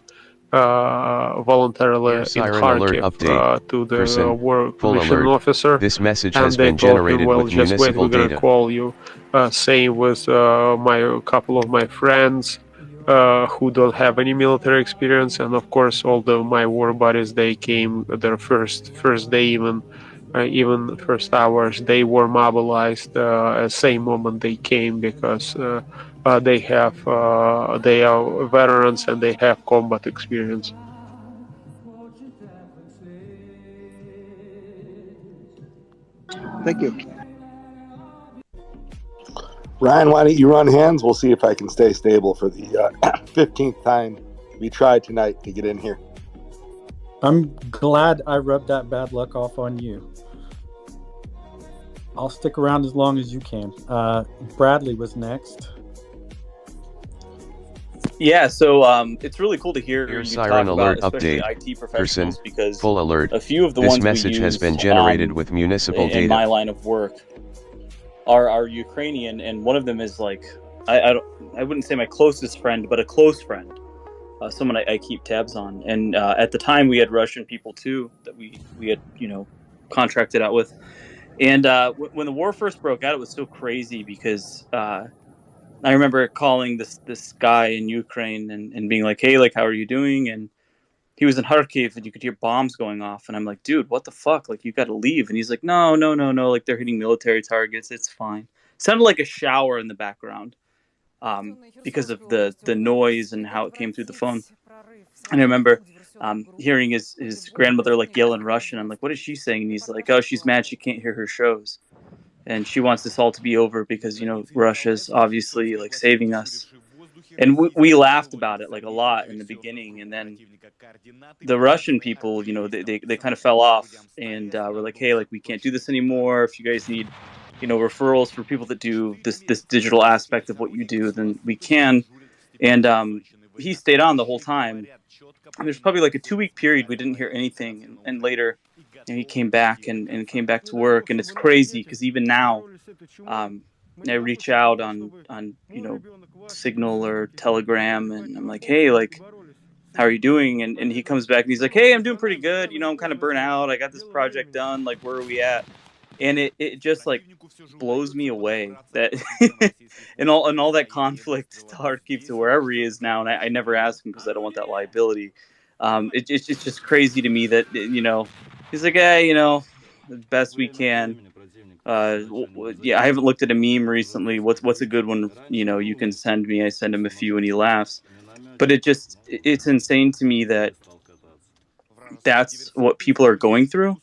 voluntarily in Siren alert Kharkiv update. to the Person, war full commission alert. officer. This message And has they been told him, generated well, with just wait, municipal we're gonna data. call you. Same with a couple of my friends who don't have any military experience, and of course all my war buddies, they came their first day, even first hours, they were mobilized same moment they came, because they are veterans and they have combat experience. Thank you. Ryan, why don't you run hands? We'll see if I can stay stable for the 15th time we tried tonight to get in here. I'm glad I rubbed that bad luck off on you. I'll stick around as long as you can. Bradley was next. Yeah, so it's really cool to hear Here's you Siren talk alert about, especially update. IT professionals, because full alert. a few of the This ones message we has use, been generated with municipal in data. my line of work are Ukrainian, and one of them is like I wouldn't say my closest friend, but a close friend, someone I keep tabs on. And at the time, we had Russian people too that we had contracted out with. And when the war first broke out, it was so crazy because I remember calling this guy in Ukraine and being like, hey, like, how are you doing? And he was in Kharkiv and you could hear bombs going off. And I'm like, dude, what the fuck? Like, you got to leave. And he's like, no. Like, they're hitting military targets. It's fine. Sounded like a shower in the background because of the noise and how it came through the phone. And I remember hearing his grandmother like yell in Russian. I'm like, what is she saying? And he's like, oh, she's mad she can't hear her shows. And she wants this all to be over because, Russia's obviously like saving us. And we laughed about it like a lot in the beginning. And then the Russian people, they kind of fell off and were like, hey, like, we can't do this anymore. If you guys need, referrals for people that do this digital aspect of what you do, then we can. And he stayed on the whole time. And there's probably like a 2-week period we didn't hear anything. And later, he came back and came back to work. And it's crazy because even now, I reach out on Signal or Telegram, and I'm like, hey, like, how are you doing? And he comes back and he's like, hey, I'm doing pretty good. I'm kind of burnt out. I got this project done. Like, where are we at? And it just like blows me away that and all that conflict to Kharkiv to wherever he is now. And I never ask him because I don't want that liability. It's just crazy to me that, he's like, hey, the best we can. Yeah, I haven't looked at a meme recently. What's a good one? You can send me. I send him a few and he laughs. But it's insane to me that that's what people are going through.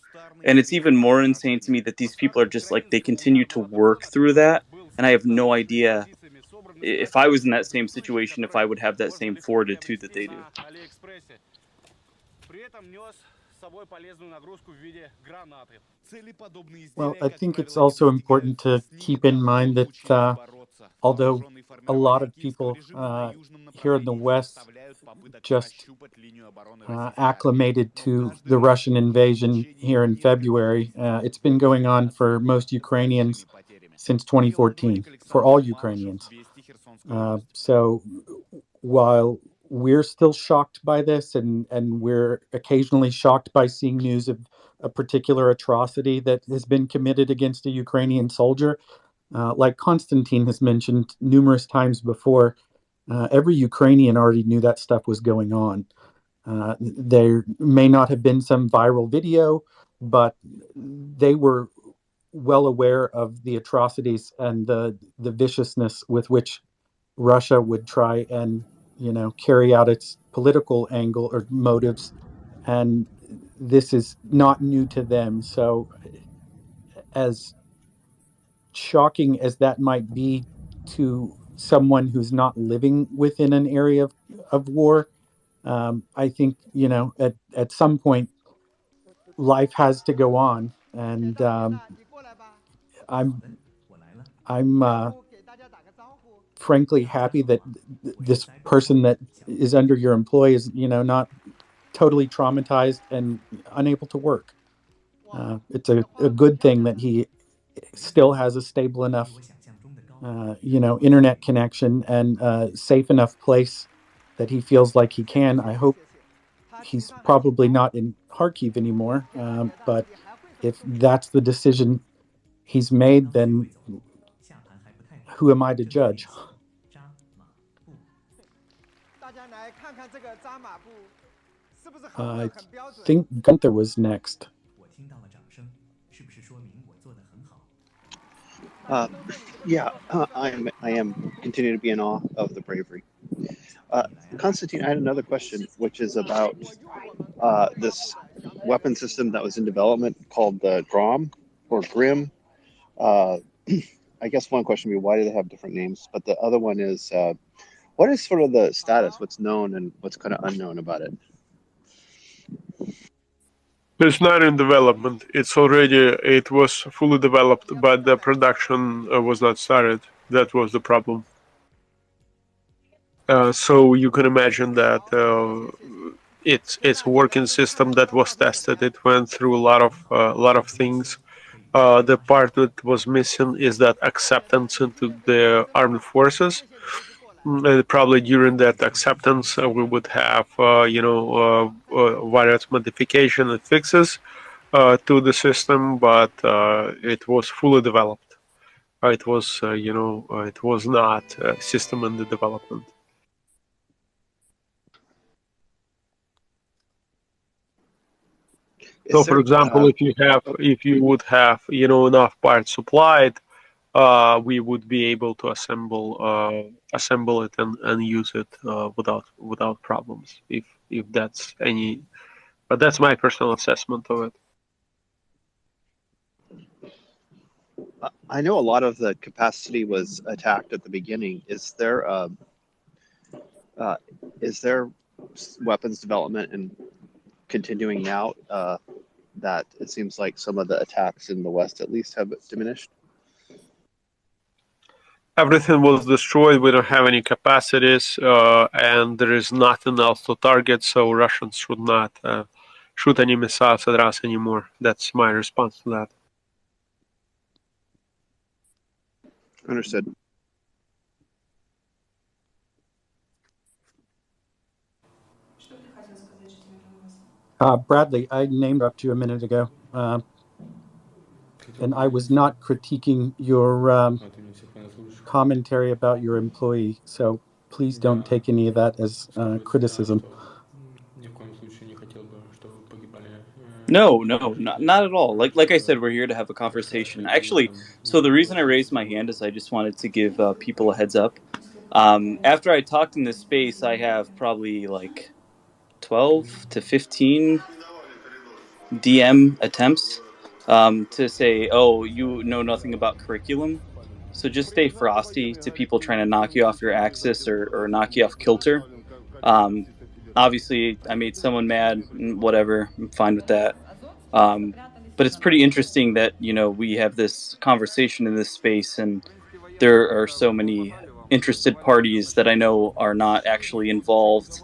And it's even more insane to me that these people are just like, they continue to work through that. And I have no idea if I was in that same situation, if I would have that same fortitude that they do. Well, I think it's also important to keep in mind that although a lot of people here in the West just acclimated to the Russian invasion here in February, it's been going on for most Ukrainians since 2014, for all Ukrainians. So while we're still shocked by this, and we're occasionally shocked by seeing news of a particular atrocity that has been committed against a Ukrainian soldier, like Konstantin has mentioned numerous times before, every Ukrainian already knew that stuff was going on. There may not have been some viral video, but they were well aware of the atrocities and the viciousness with which Russia would try and carry out its political angle or motives, and this is not new to them. So as shocking as that might be to someone who's not living within an area of war, I think at some point life has to go on, and I'm frankly happy that this person that is under your employ is not totally traumatized and unable to work. It's a good thing that he still has a stable enough, internet connection and a safe enough place that he feels like he can. I hope he's probably not in Kharkiv anymore, but if that's the decision he's made, then who am I to judge? I think Gunther was next. I am continuing to be in awe of the bravery. Konstantin, I had another question, which is about this weapon system that was in development called the GROM or GRIM. I guess one question would be, why do they have different names? But the other one is, what is sort of the status, what's known and what's kind of unknown about it? It's not in development. It was fully developed, but the production was not started. That was the problem. So you can imagine that it's a working system that was tested. It went through a lot of things. The part that was missing is that acceptance into the armed forces. And probably during that acceptance, we would have various modification and fixes to the system, but it was fully developed. It was it was not a system in the development. So, for example, if you would have enough parts supplied, we would be able to assemble it and use it without problems. If that's any, but that's my personal assessment of it. I know a lot of the capacity was attacked at the beginning. Is there weapons development and continuing now that it seems like some of the attacks in the West at least have diminished? Everything was destroyed. We don't have any capacities, and there is nothing else to target, so Russians should not shoot any missiles at us anymore. That's my response to that. Understood. Bradley, I named up to you a minute ago, and I was not critiquing your commentary about your employee, so please don't take any of that as criticism. No, not at all. Like I said, we're here to have a conversation. Actually, so the reason I raised my hand is I just wanted to give people a heads up. After I talked in this space, I have probably like 12 to 15 DM attempts to say, oh, you know nothing about curriculum. So just stay frosty to people trying to knock you off your axis or knock you off kilter. Obviously, I made someone mad, whatever, I'm fine with that. But it's pretty interesting that, we have this conversation in this space and there are so many interested parties that I know are not actually involved.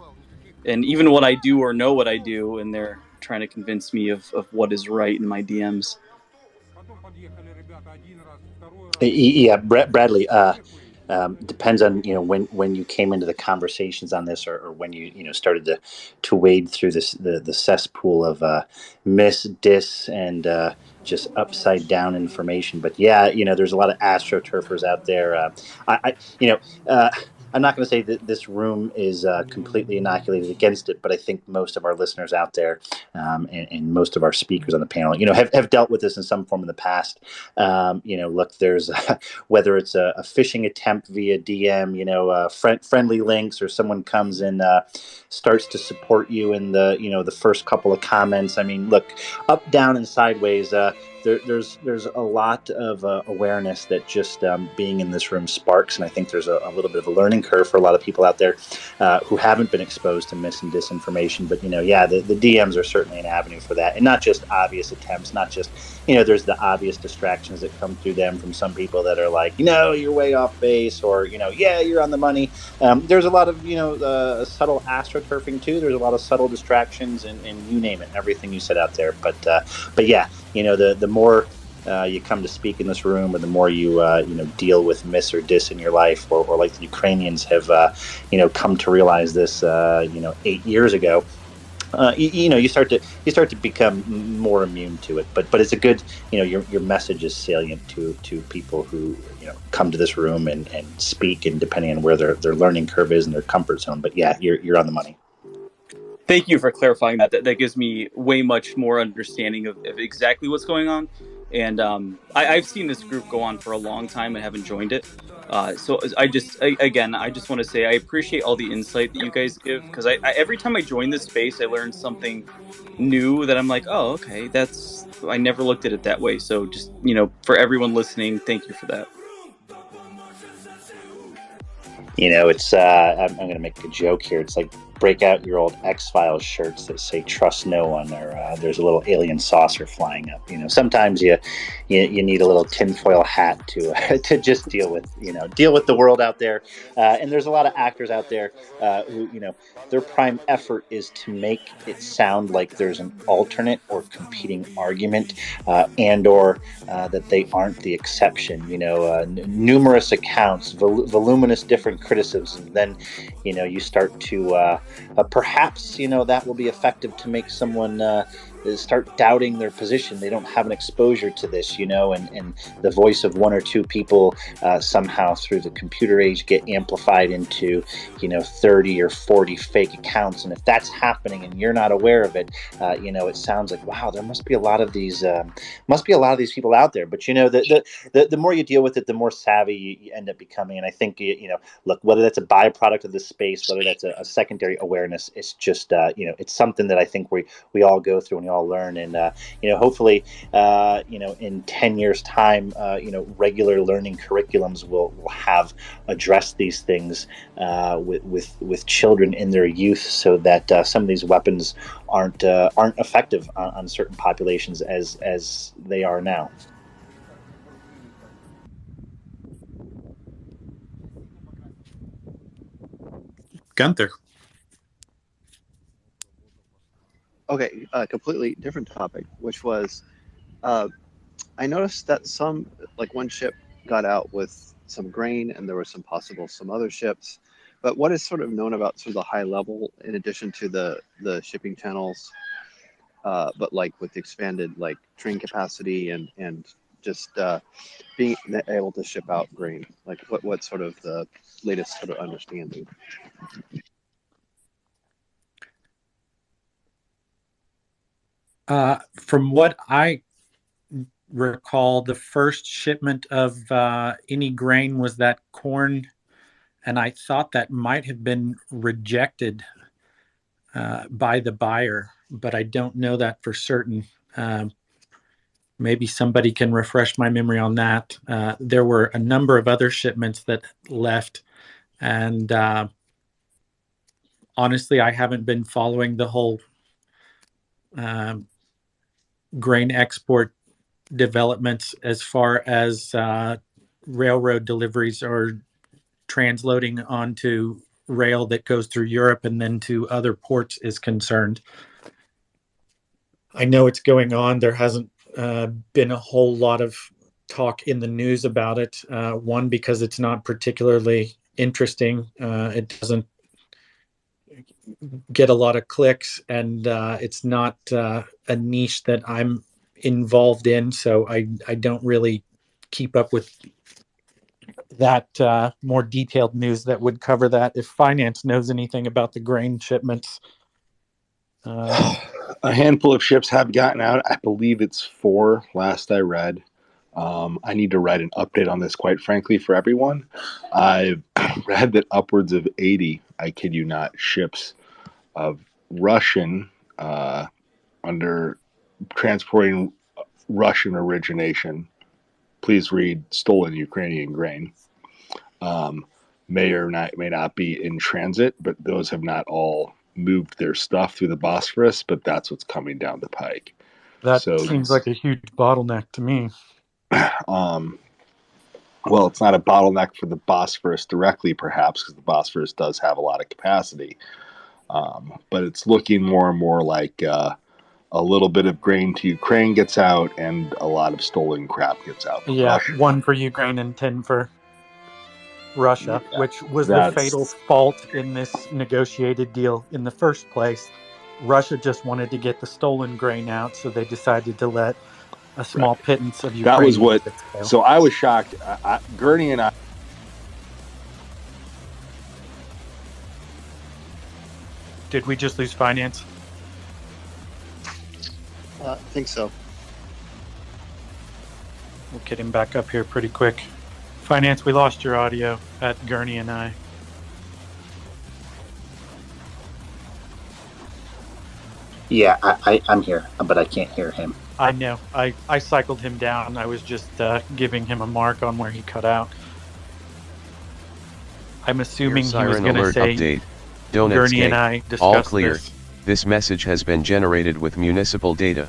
And even what I do or know what I do, and they're trying to convince me of what is right in my DMs. Yeah, Bradley, depends on when you came into the conversations on this, or when you started to wade through the cesspool of dis and just upside down information. But yeah, there's a lot of astroturfers out there. I'm not going to say that this room is completely inoculated against it, but I think most of our listeners out there and most of our speakers on the panel, have dealt with this in some form in the past. Look, there's whether it's a phishing attempt via DM, friendly links, or someone comes and starts to support you in the first couple of comments. I mean, look, up, down, and sideways. there's a lot of awareness that just being in this room sparks, and I think there's a little bit of a learning curve for a lot of people out there who haven't been exposed to mis and disinformation. But the DMs are certainly an avenue for that, and not just obvious attempts, not just there's the obvious distractions that come through them from some people that are like, you're way off base, or you're on the money. There's a lot of subtle astroturfing too. There's a lot of subtle distractions, and you name it, everything you said out there. But yeah, the more you come to speak in this room, or the more you deal with mis or dis in your life, or like the Ukrainians have come to realize this 8 years ago. You start to become more immune to it, but it's a good, your message is salient to people who come to this room and speak, and depending on where their learning curve is and their comfort zone. But yeah, you're on the money. Thank you for clarifying that. That gives me way much more understanding of exactly what's going on. And I've seen this group go on for a long time and haven't joined it. So I just want to say I appreciate all the insight that you guys give, because I every time I join this space, I learn something new that I'm like, oh, okay, I never looked at it that way. So just, for everyone listening, thank you for that. It's I'm going to make a joke here. It's like, break out your old X-Files shirts that say "Trust no one," or there's a little alien saucer flying up. Sometimes you need a little tinfoil hat to just deal with the world out there. And there's a lot of actors out there who their prime effort is to make it sound like there's an alternate or competing argument, and/or that they aren't the exception. Numerous accounts, voluminous different criticisms, and then you start to perhaps that will be effective to make someone start doubting their position. They don't have an exposure to this, and the voice of one or two people somehow through the computer age get amplified into 30 or 40 fake accounts. And if that's happening and you're not aware of it, it sounds like, wow, there must be a lot of these people out there. But the more you deal with it, the more savvy you end up becoming. And I think look, whether that's a byproduct of this space, whether that's a secondary awareness, it's just it's something that I think we all go through and we all learn. And hopefully in 10 years time, regular learning curriculums will have addressed these things with children in their youth, so that some of these weapons aren't effective on certain populations as they are now. Gunther. Okay, a completely different topic, which was I noticed that one ship got out with some grain, and there were some other ships. But what is sort of known about sort of the high level, in addition to the shipping channels, but like with expanded train capacity and just being able to ship out grain? Like what sort of the latest sort of understanding? From what I recall, the first shipment of any grain was that corn, and I thought that might have been rejected by the buyer, but I don't know that for certain. Maybe somebody can refresh my memory on that. There were a number of other shipments that left, and honestly, I haven't been following the whole grain export developments as far as railroad deliveries or transloading onto rail that goes through Europe and then to other ports is concerned. I know it's going on. There hasn't been a whole lot of talk in the news about it. One, because it's not particularly interesting. It doesn't get a lot of clicks, and it's not a niche that I'm involved in, so I don't really keep up with that more detailed news that would cover that. If finance knows anything about the grain shipments. A handful of ships have gotten out. I believe it's 4 last I read. I need to write an update on this, quite frankly, for everyone. I've read that upwards of 80, I kid you not, ships of Russian under transporting Russian origination. Please read stolen Ukrainian grain. May not be in transit, but those have not all moved their stuff through the Bosphorus, but that's what's coming down the pike. That seems like a huge bottleneck to me. Well, it's not a bottleneck for the Bosphorus directly, perhaps, because the Bosphorus does have a lot of capacity. But it's looking more and more like a little bit of grain to Ukraine gets out and a lot of stolen crap gets out. Yeah, Russia. 1 for Ukraine and 10 for Russia, which was the fatal fault in this negotiated deal in the first place. Russia just wanted to get the stolen grain out, so they decided to let a small pittance of Ukraine. That was what. So I was shocked. Gurney and I. Did we just lose finance? I think so. We'll get him back up here pretty quick. Finance, we lost your audio at Gurney and I. Yeah, I'm here, but I can't hear him. I know. I cycled him down. I was just giving him a mark on where he cut out. I'm assuming he was going to say update. Gurney and I discussed all clear. this. This message has been generated with municipal data.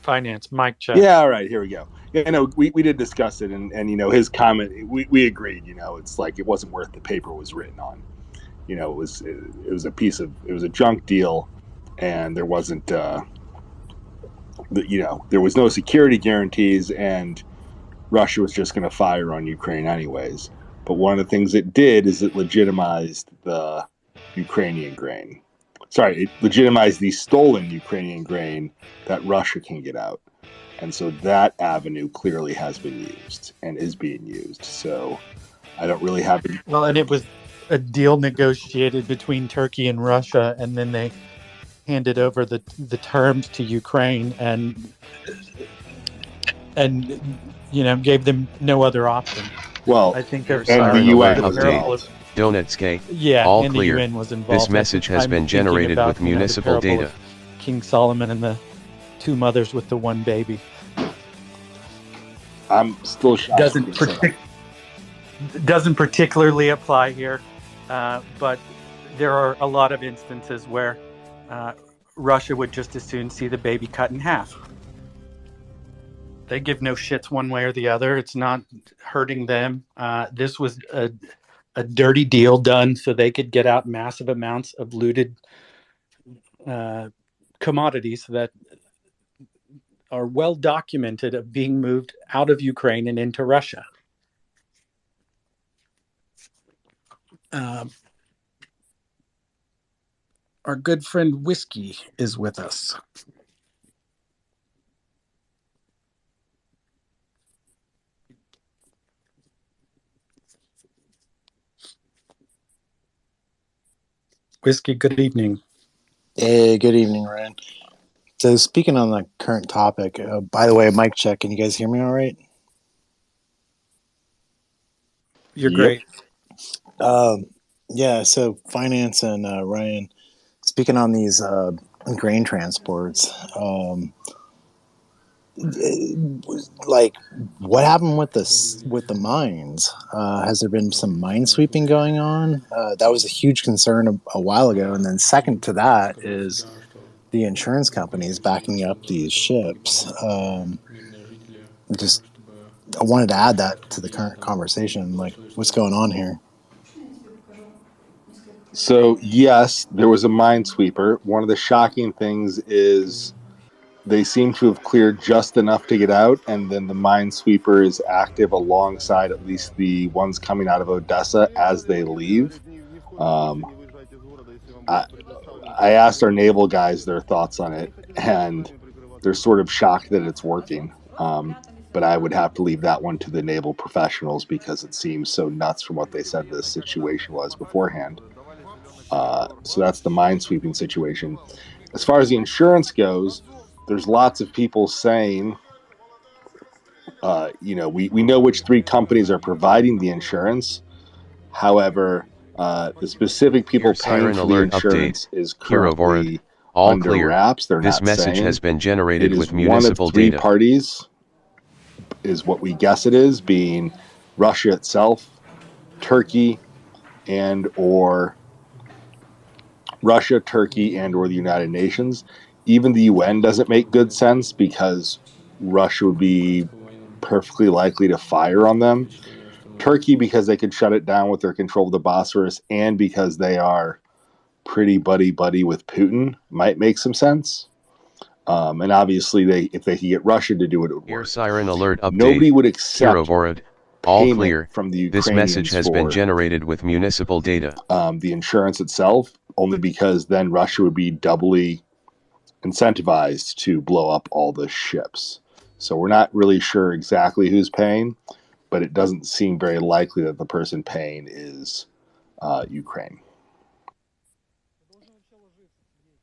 Finance, mic check. Yeah, all right, here we go. Yeah, we did discuss it, and his comment, we agreed. It's like it wasn't worth the paper it was written on. It was a junk deal, and there wasn't there was no security guarantees, and Russia was just going to fire on Ukraine anyways. But one of the things it did is it legitimized the Ukrainian grain. Sorry, it legitimized the stolen Ukrainian grain that Russia can get out. And so that avenue clearly has been used and is being used. So I don't really have... Well, and it was a deal negotiated between Turkey and Russia, and then they handed over the terms to Ukraine and gave them no other option. Well, I think there's the UN update. Donetsk. Yeah, all and clear. The UN was involved. This message has been generated with municipal data. King Solomon and the 2 mothers with the 1 baby. I'm still shocked. Doesn't particularly apply here, but there are a lot of instances where Russia would just as soon see the baby cut in half. They give no shits one way or the other. It's not hurting them. This was a dirty deal done so they could get out massive amounts of looted commodities that are well documented of being moved out of Ukraine and into Russia. Our good friend Whiskey is with us. Whiskey, good evening. Hey, good evening, Ryan. So speaking on the current topic, by the way, mic check, can you guys hear me all right? You're great. Yeah, so Finance and Ryan, speaking on these grain transports, like what happened with the mines? Has there been some mine sweeping going on? That was a huge concern a while ago. And then second to that is the insurance companies backing up these ships. I wanted to add that to the current conversation. Like, what's going on here? So yes, there was a minesweeper. One of the shocking things is they seem to have cleared just enough to get out, and then the minesweeper is active alongside at least the ones coming out of Odessa as they leave. I asked our naval guys their thoughts on it, and they're sort of shocked that it's working. But I would have to leave that one to the naval professionals because it seems so nuts from what they said this situation was beforehand. So that's the minesweeping situation. As far as the insurance goes, there's lots of people saying, we know which 3 companies are providing the insurance. However, the specific people paying for the insurance is currently All under clear. wraps. They're This not message saying. has been generated It is with municipal one of three data. parties, is what we guess it is, being Russia itself, Turkey, and or Russia, Turkey, and or the United Nations. Even the UN doesn't make good sense because Russia would be perfectly likely to fire on them. Turkey, because they could shut it down with their control of the Bosphorus, and because they are pretty buddy-buddy with Putin, might make some sense. And obviously, if they could get Russia to do it, it would Air work. siren alert update. Nobody would accept Kirovorod. All payment clear. from the This Ukrainians message has been for generated with municipal data. the insurance itself, only because then Russia would be doubly incentivized to blow up all the ships. So we're not really sure exactly who's paying, but it doesn't seem very likely that the person paying is Ukraine.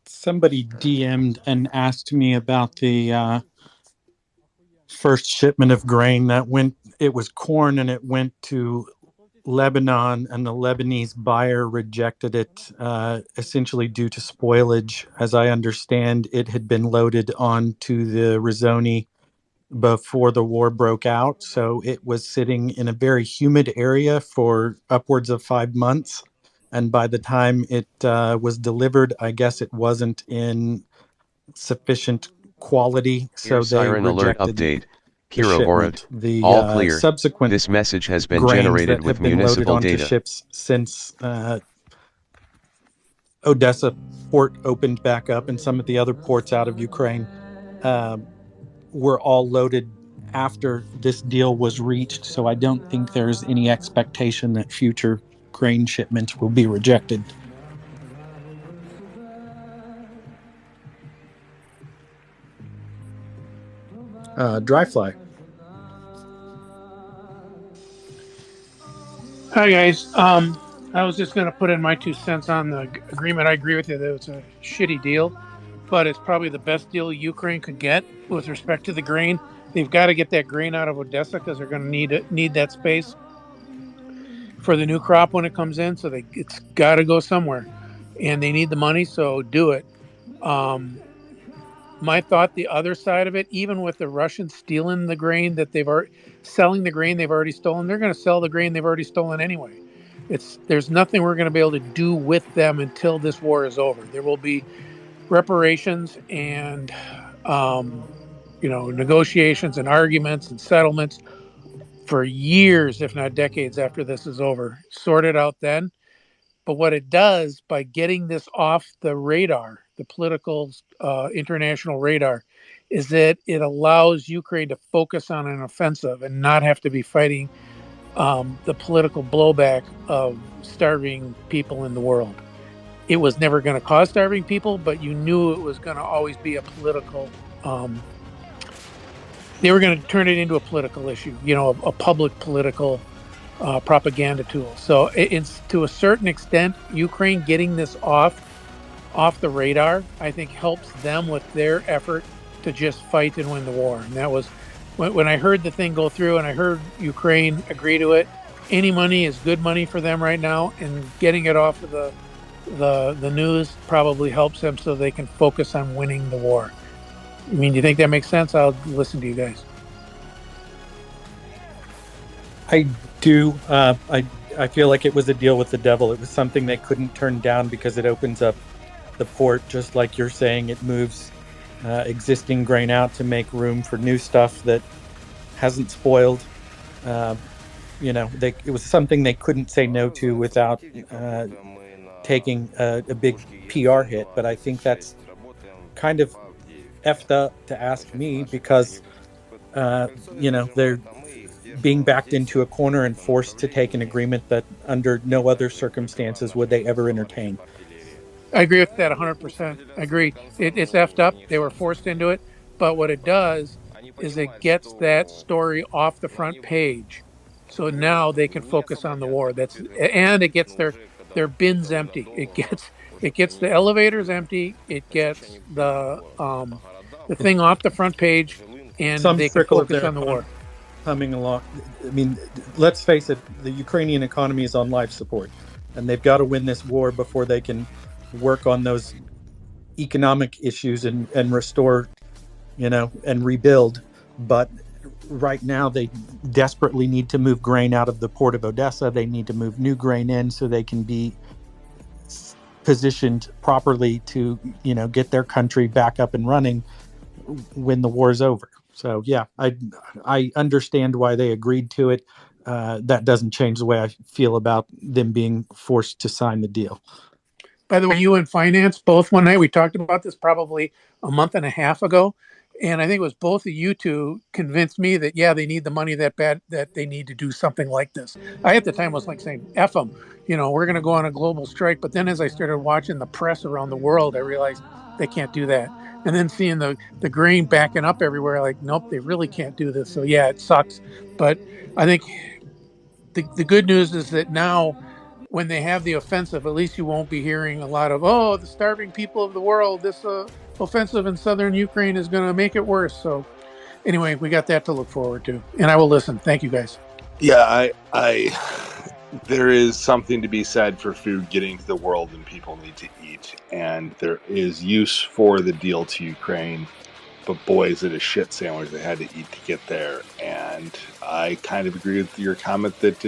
Somebody DM'd and asked me about the first shipment of grain that went. It was corn, and it went to Lebanon, and the Lebanese buyer rejected it, essentially due to spoilage. As I understand, it had been loaded onto the Rizzoni before the war broke out, so it was sitting in a very humid area for upwards of 5 months. And by the time it was delivered, I guess it wasn't in sufficient quality, so Air they siren alert rejected update. the Kirovorod. shipment. The All clear. subsequent This message has been grains generated that with have been loaded municipal onto data. ships since Odessa port opened back up, and some of the other ports out of Ukraine were all loaded after this deal was reached. So I don't think there's any expectation that future grain shipments will be rejected. Dry fly. Hi guys. I was just going to put in my 2 cents on the agreement. I agree with you that it's a shitty deal, but it's probably the best deal Ukraine could get with respect to the grain. They've got to get that grain out of Odessa because they're going to need that space for the new crop when it comes in. So it's got to go somewhere, and they need the money. So do it. My thought, the other side of it, even with the Russians stealing the grain that selling the grain they've already stolen, they're going to sell the grain they've already stolen anyway. There's nothing we're going to be able to do with them until this war is over. There will be reparations and negotiations and arguments and settlements for years, if not decades, after this is over. Sort it out then. But what it does by getting this off the radar, the political international radar, is that it allows Ukraine to focus on an offensive and not have to be fighting the political blowback of starving people in the world. It was never going to cause starving people, but you knew it was going to always be a political. They were going to turn it into a political issue, a public political propaganda tool. So it's to a certain extent, Ukraine getting this off the radar, I think helps them with their effort to just fight and win the war. And that was when I heard the thing go through and I heard Ukraine agree to it. Any money is good money for them right now, and getting it off of the news probably helps them so they can focus on winning the war. Do you think that makes sense? I'll listen to you guys. I do. I feel like it was a deal with the devil. It was something they couldn't turn down because it opens up the port, just like you're saying. It moves existing grain out to make room for new stuff that hasn't spoiled. It was something they couldn't say no to without taking a big PR hit. But I think that's kind of effed up to ask me because, they're being backed into a corner and forced to take an agreement that under no other circumstances would they ever entertain. I agree with that 100%. I agree. It's effed up. They were forced into it. But what it does is it gets that story off the front page. So now they can focus on the war. And it gets their bins empty. It gets the elevators empty. It gets the thing off the front page, and they can focus on the war. Humming along. Let's face it, the Ukrainian economy is on life support, and they've got to win this war before they can work on those economic issues and restore, and rebuild. But right now they desperately need to move grain out of the port of Odessa. They need to move new grain in so they can be positioned properly to, get their country back up and running when the war is over. So yeah, I understand why they agreed to it. That doesn't change the way I feel about them being forced to sign the deal. By the way, you and finance both one night, we talked about this probably a month and a half ago. And I think it was both of you two convinced me that, yeah, they need the money that bad, that they need to do something like this. I, at the time, was like saying, F them, we're going to go on a global strike. But then as I started watching the press around the world, I realized they can't do that. And then seeing the grain backing up everywhere, like, nope, they really can't do this. So yeah, it sucks. But I think the good news is that now, when they have the offensive, at least you won't be hearing a lot of, oh, the starving people of the world, this offensive in southern Ukraine is going to make it worse. So anyway, we got that to look forward to. And I will listen. Thank you, guys. Yeah, there is something to be said for food getting to the world and people need to eat. And there is use for the deal to Ukraine. But boy, is it a shit sandwich they had to eat to get there. And I kind of agree with your comment that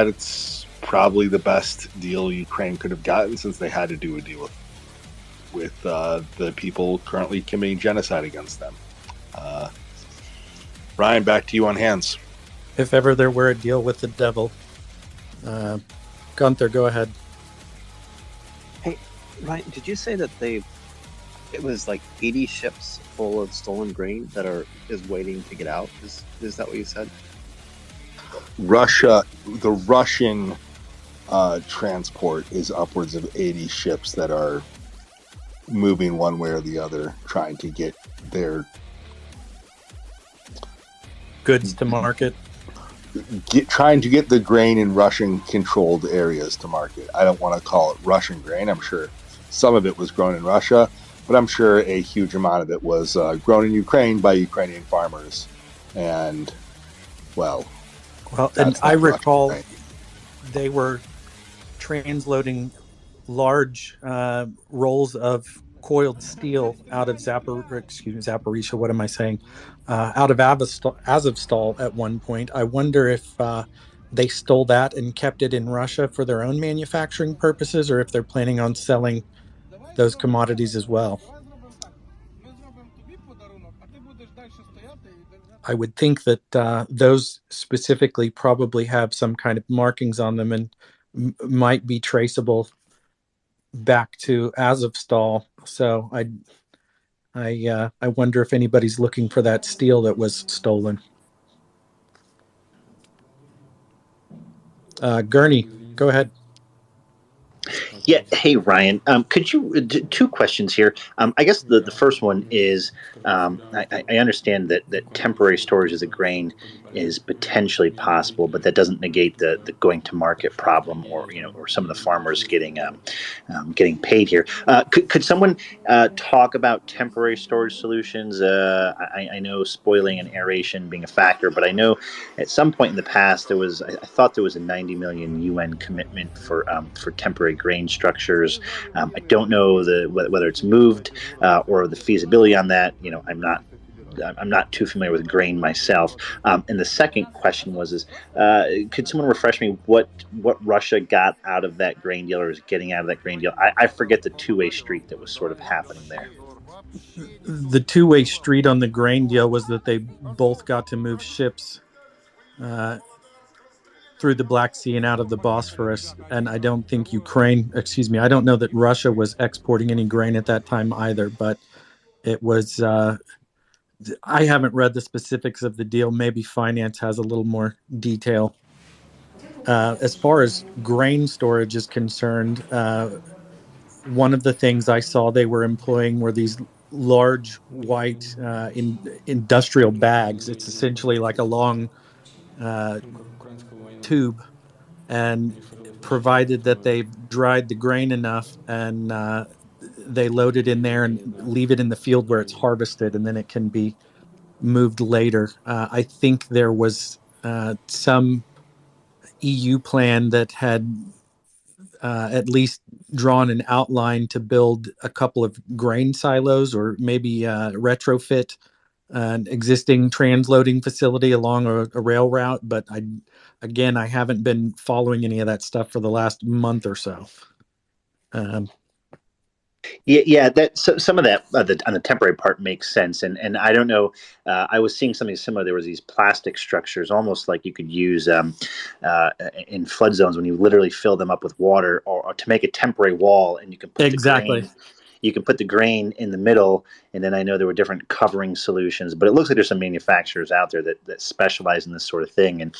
it's probably the best deal Ukraine could have gotten, since they had to do a deal with the people currently committing genocide against them. Ryan, back to you on hands. If ever there were a deal with the devil, Gunther, go ahead. Hey, Ryan, did you say that it was like 80 ships full of stolen grain that is waiting to get out? Is that what you said? The Russian transport is upwards of 80 ships that are moving one way or the other, trying to get their goods to market. Trying to get the grain in Russian-controlled areas to market. I don't want to call it Russian grain. I'm sure some of it was grown in Russia, but I'm sure a huge amount of it was grown in Ukraine by Ukrainian farmers. And, and I recall they were transloading large rolls of coiled steel out of Zaporizhia. What am I saying? Out of Azovstal at one point. I wonder if they stole that and kept it in Russia for their own manufacturing purposes, or if they're planning on selling those commodities as well. I would think that those specifically probably have some kind of markings on them and might be traceable back to Azovstal. So I wonder if anybody's looking for that steel that was stolen. Gurney, go ahead. Yeah. Hey, Ryan. Could you two questions here? I guess the first one is I understand that temporary storage of the grain is potentially possible, but that doesn't negate the going to market problem, or some of the farmers getting paid here. Could someone talk about temporary storage solutions? I know spoiling and aeration being a factor, but I know at some point in the past I thought there was a 90 million UN commitment for temporary grain structures. I don't know whether it's moved or the feasibility on that. I'm not too familiar with grain myself. And the second question was could someone refresh me what Russia got out of that grain deal, or is getting out of that grain deal? I forget the two-way street that was sort of happening there. The two-way street on the grain deal was that they both got to move ships through the Black Sea and out of the Bosphorus. And I don't think I don't know that Russia was exporting any grain at that time either, but it was, I haven't read the specifics of the deal. Maybe finance has a little more detail. As far as grain storage is concerned, one of the things I saw they were employing were these large white industrial bags. It's essentially like a long tube, and provided that they've dried the grain enough and they load it in there and leave it in the field where it's harvested, and then it can be moved later. I think there was some EU plan that had at least drawn an outline to build a couple of grain silos, or maybe retrofit an existing transloading facility along a rail route. But I haven't been following any of that stuff for the last month or so. Yeah, that some of that on the temporary part makes sense, and I don't know. I was seeing something similar. There was these plastic structures, almost like you could use in flood zones when you literally fill them up with water, or to make a temporary wall, and you can put exactly. You can put the grain in the middle, and then I know there were different covering solutions, but it looks like there's some manufacturers out there that specialize in this sort of thing. And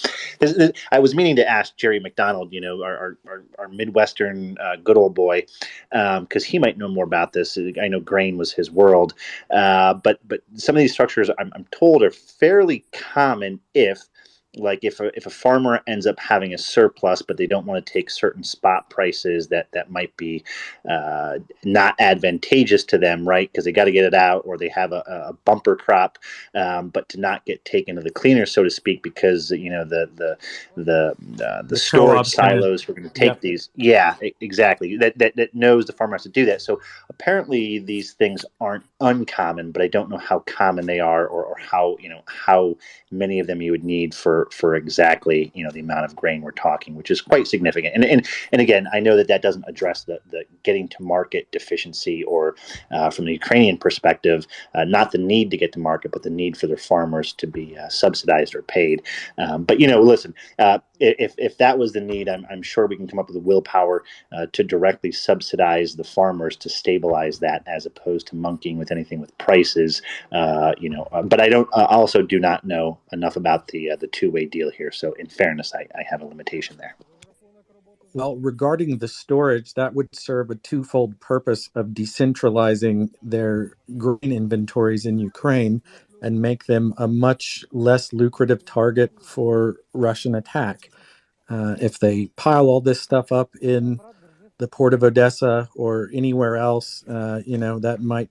I was meaning to ask Jerry McDonald, our Midwestern good old boy, because he might know more about this. I know grain was his world, but some of these structures I'm told are fairly common if a farmer ends up having a surplus, but they don't want to take certain spot prices that might be not advantageous to them, right? Because they got to get it out, or they have a bumper crop, but to not get taken to the cleaner, so to speak, because the storage silos were going to take these. Yeah, exactly. That knows the farmer has to do that. So apparently these things aren't uncommon, but I don't know how common they are, or how many of them you would need for exactly the amount of grain we're talking, which is quite significant. And again, I know that doesn't address the getting to market deficiency, or from the Ukrainian perspective, not the need to get to market, but the need for their farmers to be subsidized or paid. But listen, if that was the need, I'm sure we can come up with the willpower to directly subsidize the farmers to stabilize that, as opposed to monkeying with anything with prices. But I also do not know enough about the two-way deal here. So in fairness, I have a limitation there. Well, regarding the storage, that would serve a twofold purpose of decentralizing their grain inventories in Ukraine and make them a much less lucrative target for Russian attack. If they pile all this stuff up in the port of Odessa or anywhere else, that might,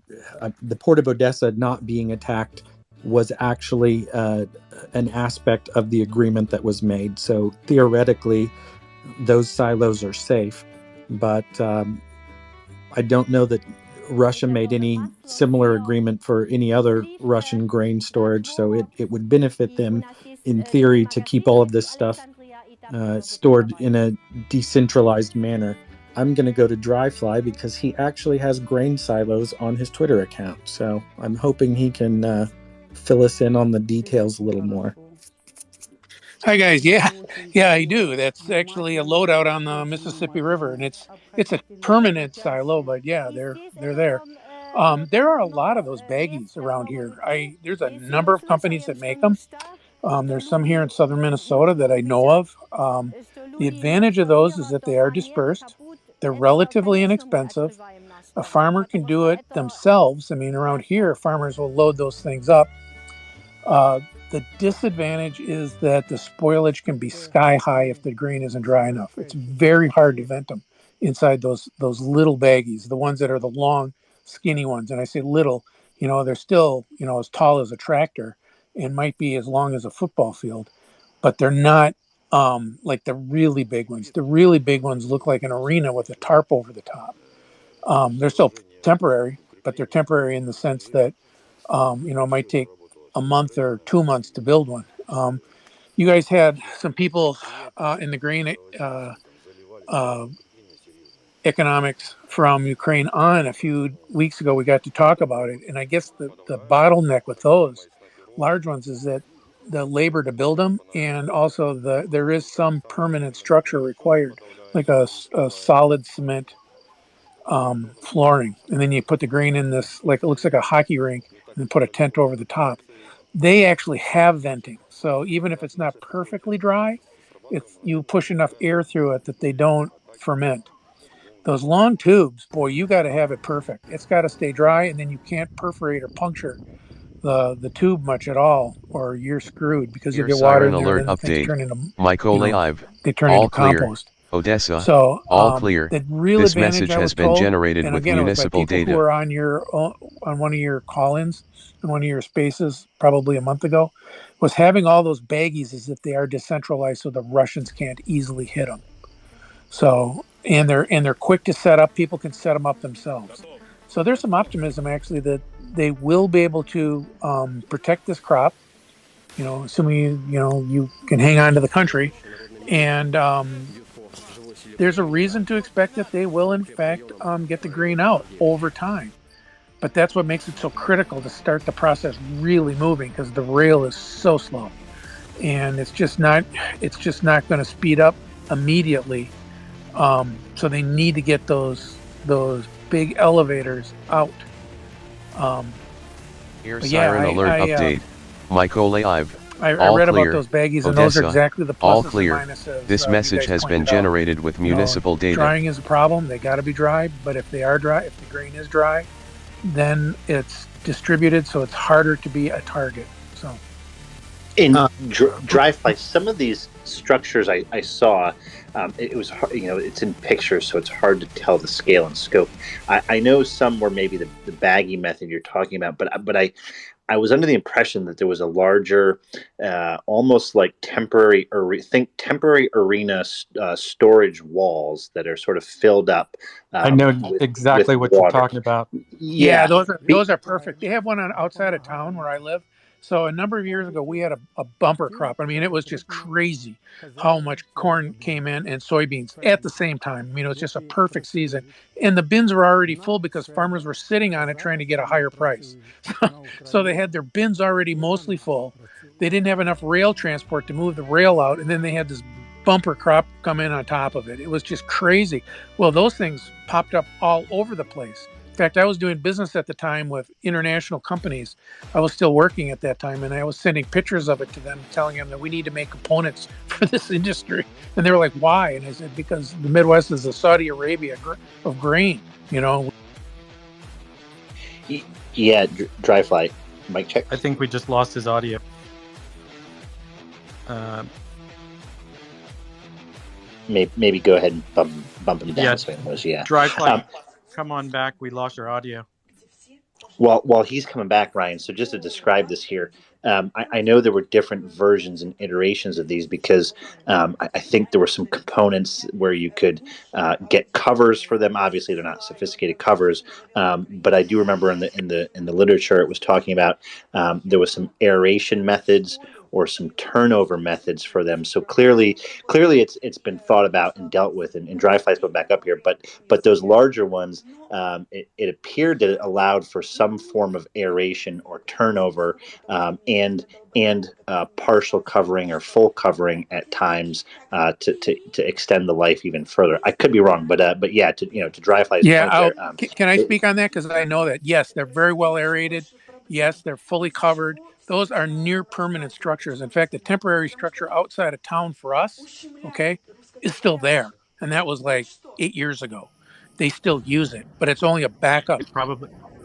the port of Odessa not being attacked was actually an aspect of the agreement that was made. So theoretically, those silos are safe, but I don't know that Russia made any similar agreement for any other Russian grain storage. So it would benefit them, in theory, to keep all of this stuff stored in a decentralized manner. I'm going to go to Dryfly because he actually has grain silos on his Twitter account. So I'm hoping he can fill us in on the details a little more. Hi guys, yeah, I do. That's actually a loadout on the Mississippi River, and it's a permanent silo. But yeah, they're there. There are a lot of those baggies around here. There's a number of companies that make them. There's some here in southern Minnesota that I know of. The advantage of those is that they are dispersed. They're relatively inexpensive. A farmer can do it themselves. I mean, around here, farmers will load those things up. The disadvantage is that the spoilage can be sky high if the grain isn't dry enough. It's very hard to vent them inside those little baggies, the ones that are the long, skinny ones. And I say little, they're still, as tall as a tractor and might be as long as a football field, but they're not like the really big ones. The really big ones look like an arena with a tarp over the top. They're still temporary, but they're temporary in the sense that, it might take a month or 2 months to build one. You guys had some people in the grain economics from Ukraine on a few weeks ago. We got to talk about it, and I guess the bottleneck with those large ones is that the labor to build them, and also there is some permanent structure required, like a solid cement flooring, and then you put the grain in this, like it looks like a hockey rink, and then put a tent over the top. They actually have venting, so even if it's not perfectly dry, you push enough air through it that they don't ferment. Those long tubes, boy, you got to have it perfect. It's got to stay dry, and then you can't perforate or puncture the tube much at all, or you're screwed, because you get water in there, alert and then things update. turn into Mykolaiv. they turn All into clear. compost. Odessa. So all clear. The real This advantage message I has was been told, generated and with again, municipal it was by people data. who were on one of your call-ins, on one of your spaces, probably a month ago, was having all those baggies as if they are decentralized, so the Russians can't easily hit them. So and they're quick to set up. People can set them up themselves. So there's some optimism actually that they will be able to protect this crop. Assuming you can hang on to the country, and there's a reason to expect that they will in fact get the grain out over time. But that's what makes it so critical to start the process really moving, because the rail is so slow, and it's just not going to speed up immediately. So they need to get those big elevators out. Here's Siren Alert update. Michael Live. I read about those baggies, and those are exactly the pluses all clear. and minuses. This message has been generated with municipal data. Drying is a problem. They got to be dry, but if they are dry, if the grain is dry, then it's distributed, so it's harder to be a target. So, in dry fly, some of these structures I saw, it was hard, it's in pictures, so it's hard to tell the scale and scope. I know some were maybe the baggy method you're talking about, but I was under the impression that there was a larger, almost like temporary arena storage walls that are sort of filled up. I know exactly what water. You're talking about. Yeah, those are perfect. They have one outside of town where I live. So a number of years ago, we had a bumper crop. I mean, it was just crazy how much corn came in and soybeans at the same time. It's just a perfect season. And the bins were already full because farmers were sitting on it trying to get a higher price. So they had their bins already mostly full. They didn't have enough rail transport to move the rail out. And then they had this bumper crop come in on top of it. It was just crazy. Well, those things popped up all over the place. In fact, I was doing business at the time with international companies. I was still working at that time, and I was sending pictures of it to them, telling them that we need to make components for this industry. And they were like, why? And I said, because the Midwest is the Saudi Arabia of grain, Yeah, dry fly. Mic check. I think we just lost his audio. Maybe go ahead and bump him down. Yeah. Dry fly. Come on back. We lost your audio. While he's coming back, Ryan, so just to describe this here, I know there were different versions and iterations of these because I think there were some components where you could get covers for them. Obviously, they're not sophisticated covers, but I do remember in the literature it was talking about there was some aeration methods or some turnover methods for them. So clearly it's been thought about and dealt with, and dry flies go back up here. But those larger ones, it appeared that it allowed for some form of aeration or turnover, and partial covering or full covering at times to extend the life even further. I could be wrong, but yeah, to dry flies. Yeah, can I speak on that? Because I know that yes, they're very well aerated. Yes, they're fully covered. Those are near permanent structures. In fact, the temporary structure outside of town for us, is still there. And that was like 8 years ago. They still use it, but it's only a backup.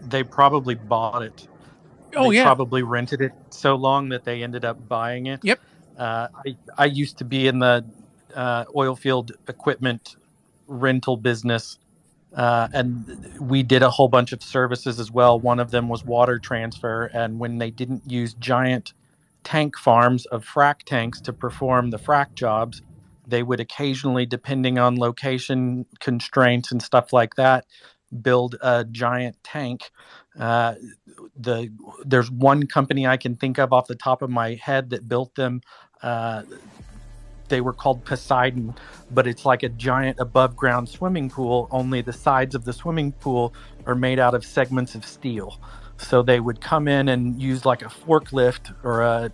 They probably bought it. They probably rented it so long that they ended up buying it. Yep. I used to be in the oil field equipment rental business. And we did a whole bunch of services as well. One of them was water transfer. And when they didn't use giant tank farms of frac tanks to perform the frac jobs, they would occasionally, depending on location constraints and stuff like that, build a giant tank. There's one company I can think of off the top of my head that built them. They were called Poseidon, but it's like a giant above ground swimming pool, only the sides of the swimming pool are made out of segments of steel. So they would come in and use like a forklift or a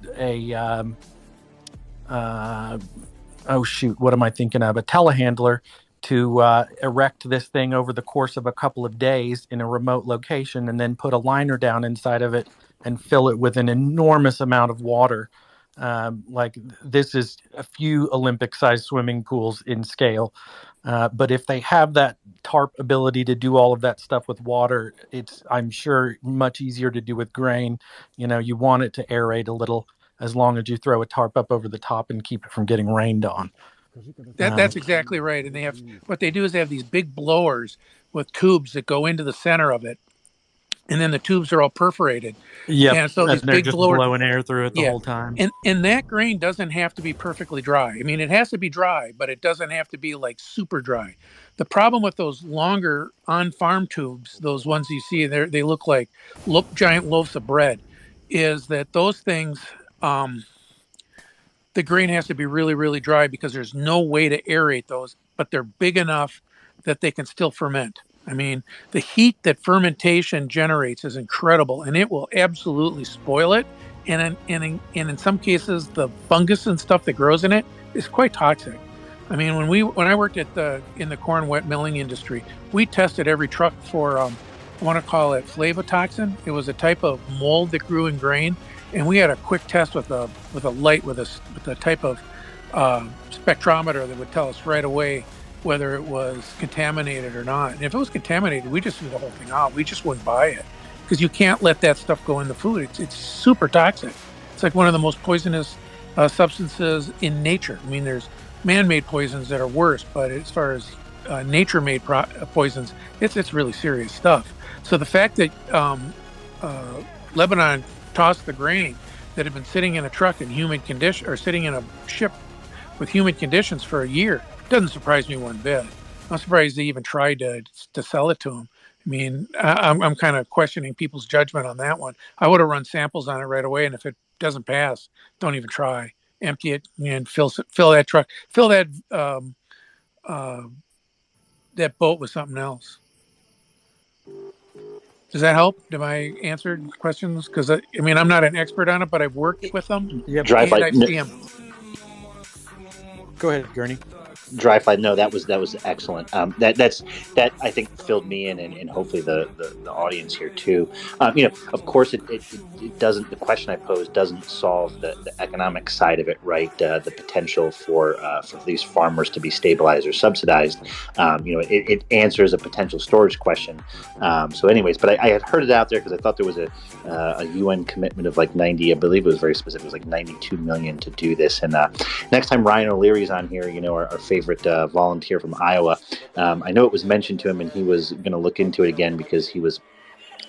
telehandler to erect this thing over the course of a couple of days in a remote location, and then put a liner down inside of it and fill it with an enormous amount of water. Like this is a few Olympic-sized swimming pools in scale. But if they have that tarp ability to do all of that stuff with water, it's, I'm sure, much easier to do with grain. You want it to aerate a little as long as you throw a tarp up over the top and keep it from getting rained on. That's exactly right. And what they do is they have these big blowers with tubes that go into the center of it. and then the tubes are all perforated. Yep, And so these and they're big just blower, blowing air through it the yeah, whole time. and that grain doesn't have to be perfectly dry. I mean, it has to be dry, but it doesn't have to be like super dry. The problem with those longer on-farm tubes, those ones you see, they look like giant loaves of bread, is that those things, the grain has to be really, really dry because there's no way to aerate those, but they're big enough that they can still ferment. I mean, the heat that fermentation generates is incredible, and it will absolutely spoil it. And in some cases, the fungus and stuff that grows in it is quite toxic. I mean, when I worked in the corn wet milling industry, we tested every truck for I want to call it flavotoxin. It was a type of mold that grew in grain, and we had a quick test with a type of spectrometer that would tell us right away whether it was contaminated or not. And if it was contaminated, we just threw the whole thing out. We just wouldn't buy it because you can't let that stuff go in the food. It's super toxic. It's like one of the most poisonous substances in nature. I mean, there's man-made poisons that are worse, but as far as nature-made poisons, it's really serious stuff. So the fact that Lebanon tossed the grain that had been sitting in a truck in humid condition, or sitting in a ship with humid conditions for a year, doesn't surprise me one bit. I'm surprised they even tried to sell it to them. I mean, I'm kind of questioning people's judgment on that one. I would have run samples on it right away, and if it doesn't pass, don't even try. Empty it and fill that truck, fill that that boat with something else. Does that help? Have I answered questions? Because I mean, I'm not an expert on it, but I've worked with them. Yep. And I see them. Go ahead, Gurney. Dry fly. No, that was excellent. That I think filled me in, and hopefully the audience here too. Of course, it doesn't. The question I posed doesn't solve the economic side of it, right? The potential for these farmers to be stabilized or subsidized. It answers a potential storage question. Anyways, but I had heard it out there because I thought there was a UN commitment of like 90. I believe it was very specific. It was like 92 million to do this. And next time Ryan O'Leary is on here, our favorite volunteer from Iowa. I know it was mentioned to him, and he was going to look into it again because he was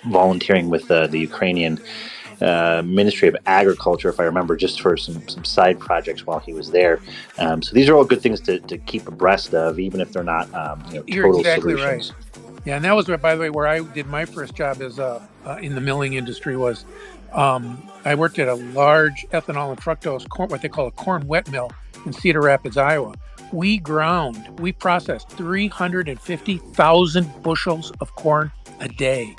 volunteering with the Ukrainian Ministry of Agriculture, if I remember, just for some side projects while he was there. So these are all good things to keep abreast of, even if they're not You're total exactly solutions. right. Yeah, and that was, by the way, where I did my first job as in the milling industry was I worked at a large ethanol and fructose corn, what they call a corn wet mill in Cedar Rapids, Iowa. We processed 350,000 bushels of corn a day.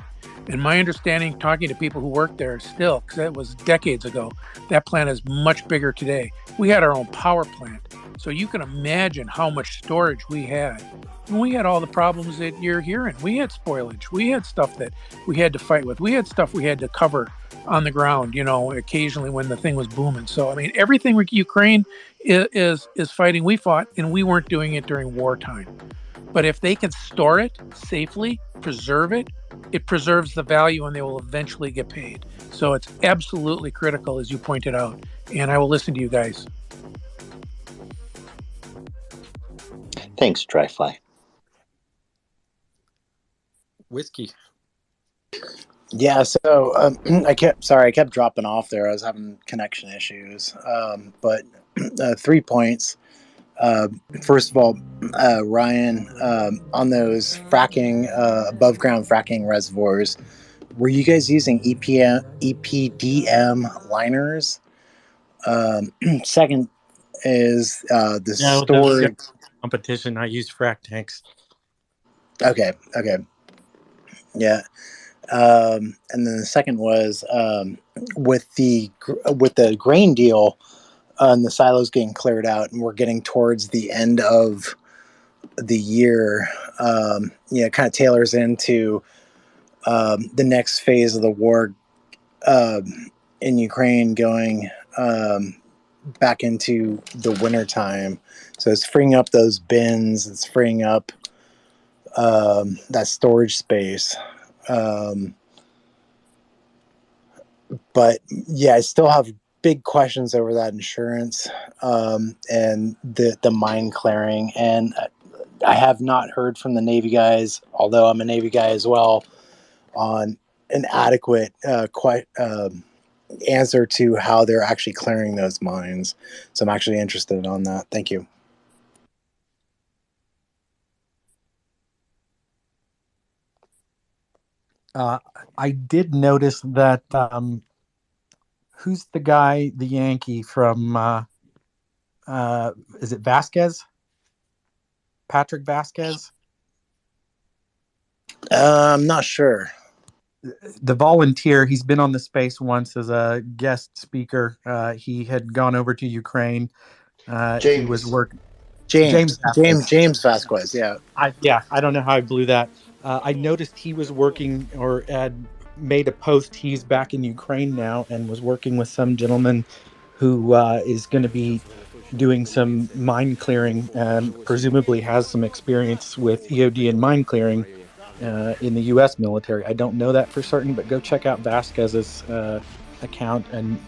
And my understanding, talking to people who worked there still, because that was decades ago, that plant is much bigger today. We had our own power plant. So you can imagine how much storage we had. And we had all the problems that you're hearing. We had spoilage. We had stuff that we had to fight with. We had stuff we had to cover on the ground, occasionally when the thing was booming. So, I mean, everything Ukraine is fighting, we fought, and we weren't doing it during wartime. But if they can store it safely, preserve it, it preserves the value, and they will eventually get paid. So it's absolutely critical, as you pointed out. And I will listen to you guys. Thanks, Dryfly. Whiskey. Yeah, so I kept dropping off there. I was having connection issues. But 3 points. First of all, Ryan, on those fracking, above ground fracking reservoirs, were you guys using EPDM liners? Second is the storage competition. I use frac tanks. Okay. Yeah. And then the second was with the grain deal and the silos getting cleared out, and we're getting towards the end of the year. Kind of tailors into the next phase of the war in Ukraine, going back into the winter time. So it's freeing up those bins. It's freeing up that storage space. But yeah, I still have big questions over that insurance and the mine clearing. And I have not heard from the Navy guys, although I'm a Navy guy as well, on an adequate answer to how they're actually clearing those mines. So I'm actually interested on that. Thank you. I did notice that who's the guy, the Yankee from is it Vasquez? Patrick Vasquez? I'm not sure. The volunteer, he's been on the space once as a guest speaker. He had gone over to Ukraine. He was working. James Vasquez. Yeah. I don't know how I blew that. I noticed he was working or had made a post. He's back in Ukraine now and was working with some gentleman who is going to be doing some mine clearing and presumably has some experience with EOD and mine clearing in the U.S. military. I don't know that for certain, but go check out Vasquez's account, and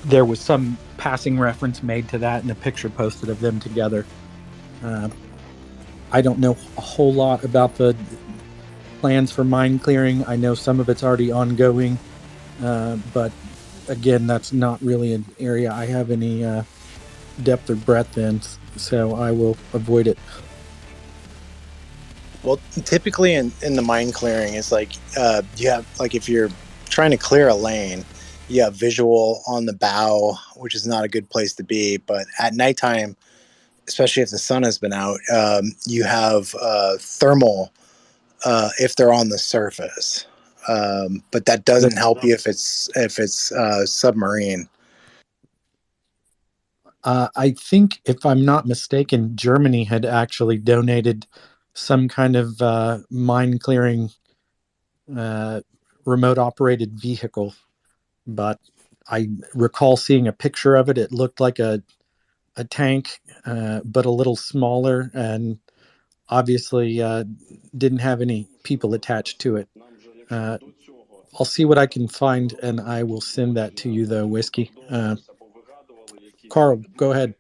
there was some passing reference made to that and a picture posted of them together. I don't know a whole lot about the plans for mine clearing. I know some of it's already ongoing, but again, that's not really an area I have any depth or breadth in, so I will avoid it. Well, typically in the mine clearing, it's like you have, like, if you're trying to clear a lane, you have visual on the bow, which is not a good place to be. But at nighttime, especially if the sun has been out, you have thermal if they're on the surface. But that doesn't help you if it's submarine. I think, if I'm not mistaken, Germany had actually donated some kind of mine clearing remote operated vehicle, but I recall seeing a picture of it. It looked like a tank, but a little smaller, and obviously didn't have any people attached to it. I'll see what I can find, and I will send that to you, though, Whiskey. Carl, go ahead.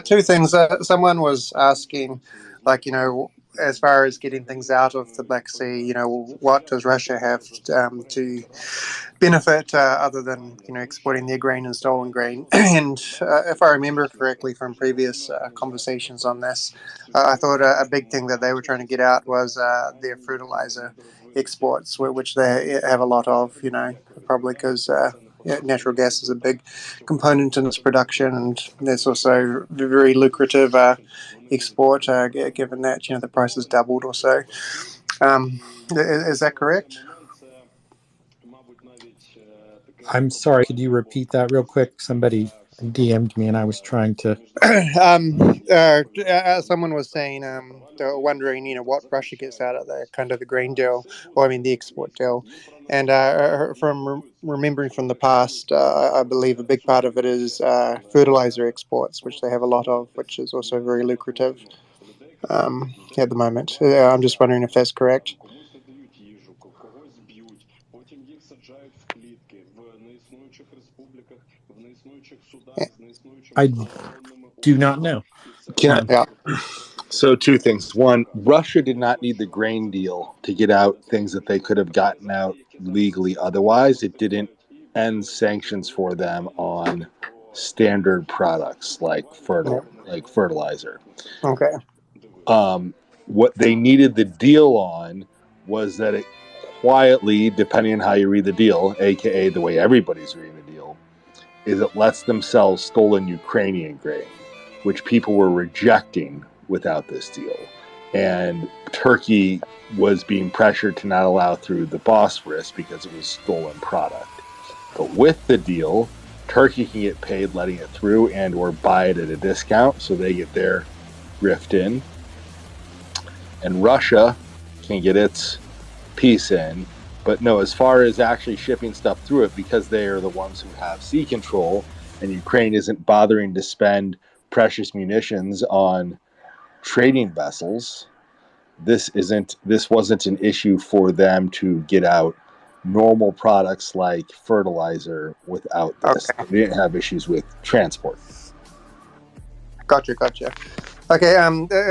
Two things. Someone was asking, like, as far as getting things out of the Black Sea, what does Russia have to benefit other than, exporting their grain and stolen grain? And if I remember correctly from previous conversations on this, I thought a big thing that they were trying to get out was their fertilizer exports, which they have a lot of, probably because natural gas is a big component in its production, and there's also very lucrative export, given that the price has doubled or so. Is that correct? I'm sorry, could you repeat that real quick? Somebody DM'd me and I was trying to... Someone was saying, they were wondering, what Russia gets out of the kind of the grain deal, or the export deal. And from remembering from the past, I believe a big part of it is fertilizer exports, which they have a lot of, which is also very lucrative at the moment. I'm just wondering if that's correct. I do not know. So two things. One, Russia did not need the grain deal to get out things that they could have gotten out legally otherwise. It didn't end sanctions for them on standard products like fertilizer. Okay. What they needed the deal on was that it quietly, depending on how you read the deal, aka the way everybody's reading the deal, is it lets them sell stolen Ukrainian grain, which people were rejecting without this deal. And Turkey was being pressured to not allow through the Bosphorus because it was stolen product. But with the deal, Turkey can get paid letting it through and or buy it at a discount, so they get their rift in. And Russia can get its piece in. But no, as far as actually shipping stuff through it, because they are the ones who have sea control, and Ukraine isn't bothering to spend precious munitions on trading vessels, this wasn't an issue for them to get out normal products like fertilizer without this. Okay. They didn't have issues with transport. Gotcha. Okay,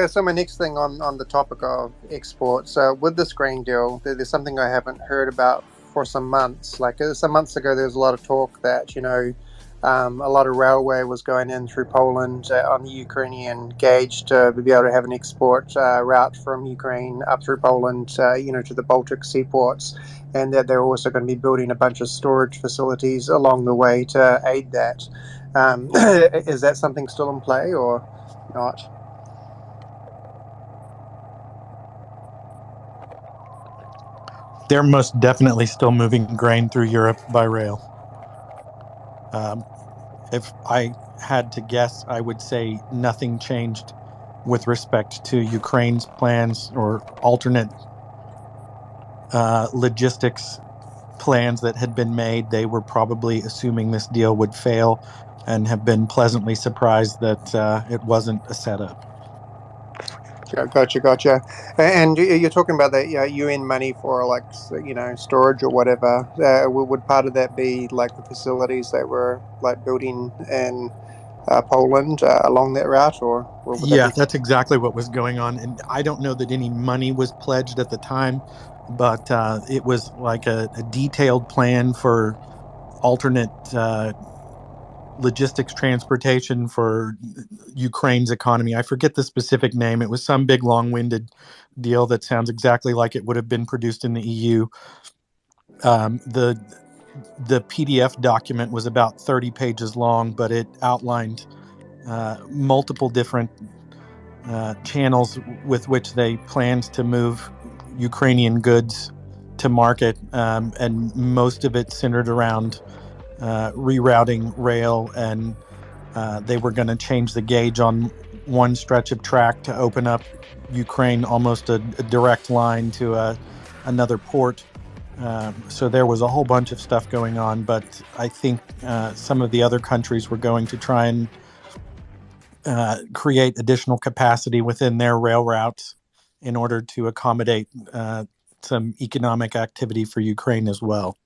so my next thing on the topic of exports, with this grain deal, there's something I haven't heard about for some months. Like some months ago, there was a lot of talk that, a lot of railway was going in through Poland on the Ukrainian gauge to be able to have an export route from Ukraine up through Poland, to the Baltic seaports, and that they're also going to be building a bunch of storage facilities along the way to aid that. Is that something still in play or not? They're most definitely still moving grain through Europe by rail. If I had to guess, I would say nothing changed with respect to Ukraine's plans or alternate logistics plans that had been made. They were probably assuming this deal would fail and have been pleasantly surprised that it wasn't a setup. Gotcha. And you're talking about the UN money for storage or whatever. Would part of that be like the facilities that were like building in Poland along that route, or that's exactly what was going on. And I don't know that any money was pledged at the time, but it was like a detailed plan for alternate logistics transportation for Ukraine's economy. I forget the specific name. It was some big long-winded deal that sounds exactly like it would have been produced in the EU. The PDF document was about 30 pages long, but it outlined multiple different channels with which they planned to move Ukrainian goods to market, and most of it centered around rerouting rail, and they were going to change the gauge on one stretch of track to open up Ukraine almost a direct line to another port. So there was a whole bunch of stuff going on, but I think some of the other countries were going to try and create additional capacity within their rail routes in order to accommodate some economic activity for Ukraine as well.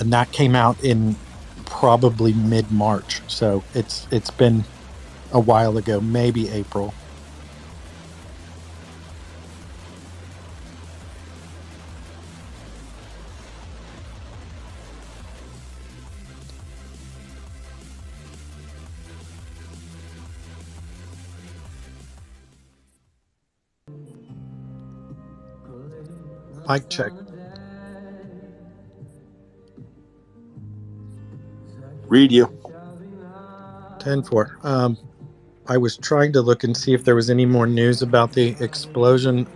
And that came out in probably mid-March, so it's been a while ago, maybe April. Mic check. Read you. 10-4. I was trying to look and see if there was any more news about the explosion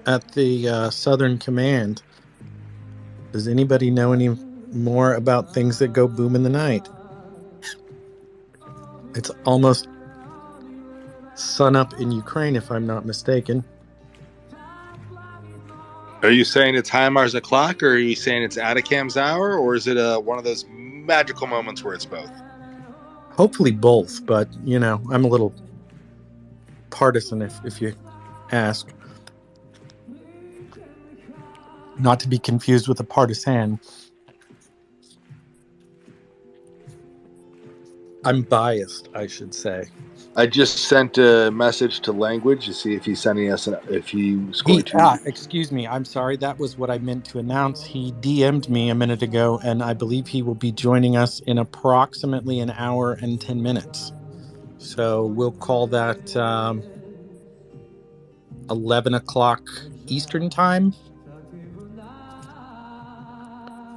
at the Southern Command. Does anybody know any more about things that go boom in the night? It's almost sunup in Ukraine, if I'm not mistaken. Are you saying it's HIMARS o'clock, or are you saying it's Atacam's hour, or is it one of those magical moments where it's both? Hopefully both, but I'm a little partisan if you ask. Not to be confused with a partisan. I'm biased, I should say. I just sent a message to Language to see if he's sending us if he's going to. Excuse me. I'm sorry. That was what I meant to announce. He DM'd me a minute ago, and I believe he will be joining us in approximately an hour and 10 minutes. So we'll call that 11 o'clock Eastern time.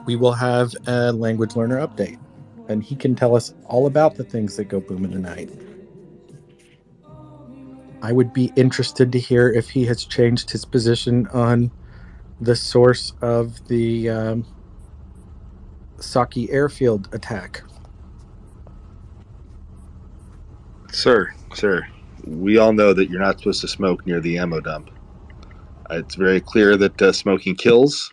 We will have a language learner update, and he can tell us all about the things that go booming tonight. I would be interested to hear if he has changed his position on the source of the Saki airfield attack. Sir, we all know that you're not supposed to smoke near the ammo dump. It's very clear that smoking kills,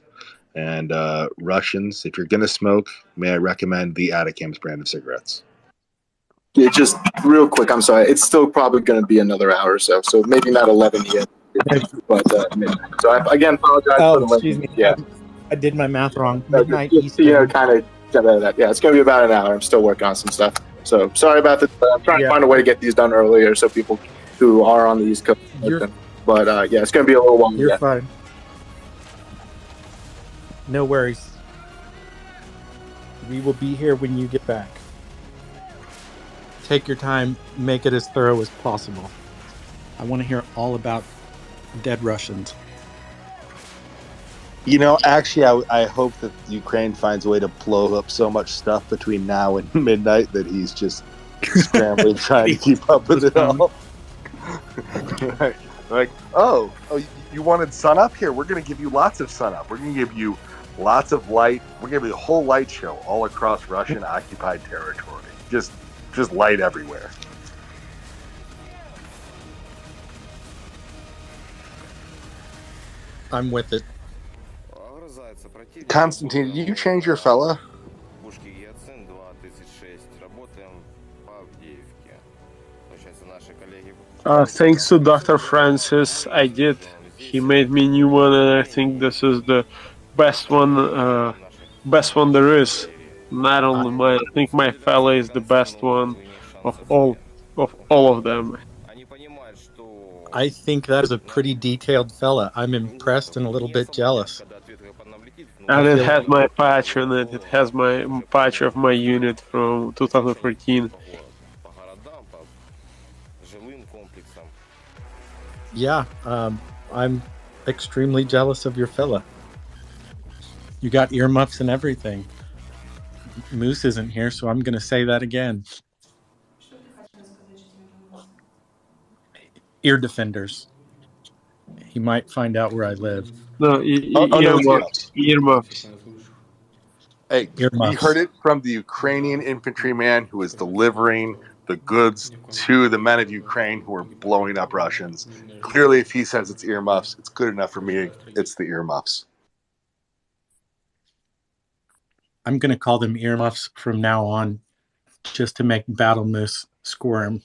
and Russians, if you're going to smoke, may I recommend the Atacam's brand of cigarettes. Yeah, just real quick, I'm sorry. It's still probably going to be another hour or so maybe not 11 yet. But so I again apologize for the excuse me. Yeah, I did my math wrong. Midnight Eastern. kind of that. Yeah, it's going to be about an hour. I'm still working on some stuff. So sorry about this. I'm trying to find a way to get these done earlier so people who are on the East Coast get them. But yeah, it's going to be a little while. You're fine. No worries. We will be here when you get back. Take your time. Make it as thorough as possible. I want to hear all about dead Russians. You know, actually, I hope that Ukraine finds a way to blow up so much stuff between now and midnight that he's just scrambling trying to keep up with it all. Right. Like, oh, you wanted sun up? Here, we're going to give you lots of sun up. We're going to give you lots of light. We're going to give you a whole light show all across Russian occupied territory. Just light everywhere. I'm with it. Constantine, did you change your fella? Thanks to Dr. Francis, I did. He made me a new one, and I think this is the best one there is. Not only I think my fella is the best one of all of them. I think that is a pretty detailed fella. I'm impressed and a little bit jealous. And it has my patch on it. It has my patch of my unit from 2014. Yeah, I'm extremely jealous of your fella. You got earmuffs and everything. Moose isn't here, so I'm going to say that again. Ear defenders. He might find out where I live. No, earmuffs. Hey, Earmuffs. we heard it from the Ukrainian infantryman who is delivering the goods to the men of Ukraine who are blowing up Russians. Clearly, if he says it's earmuffs, it's good enough for me. It's the earmuffs. I'm going to call them earmuffs from now on, just to make Battle Moose squirm.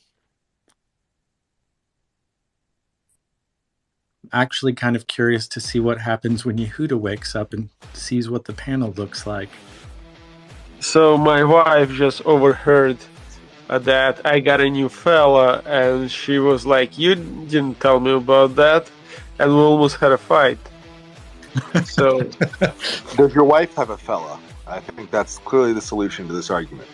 Actually kind of curious to see what happens when Yehuda wakes up and sees what the panel looks like. So my wife just overheard that I got a new fella, and she was like, "You didn't tell me about that," and we almost had a fight. So, does your wife have a fella? I think that's clearly the solution to this argument.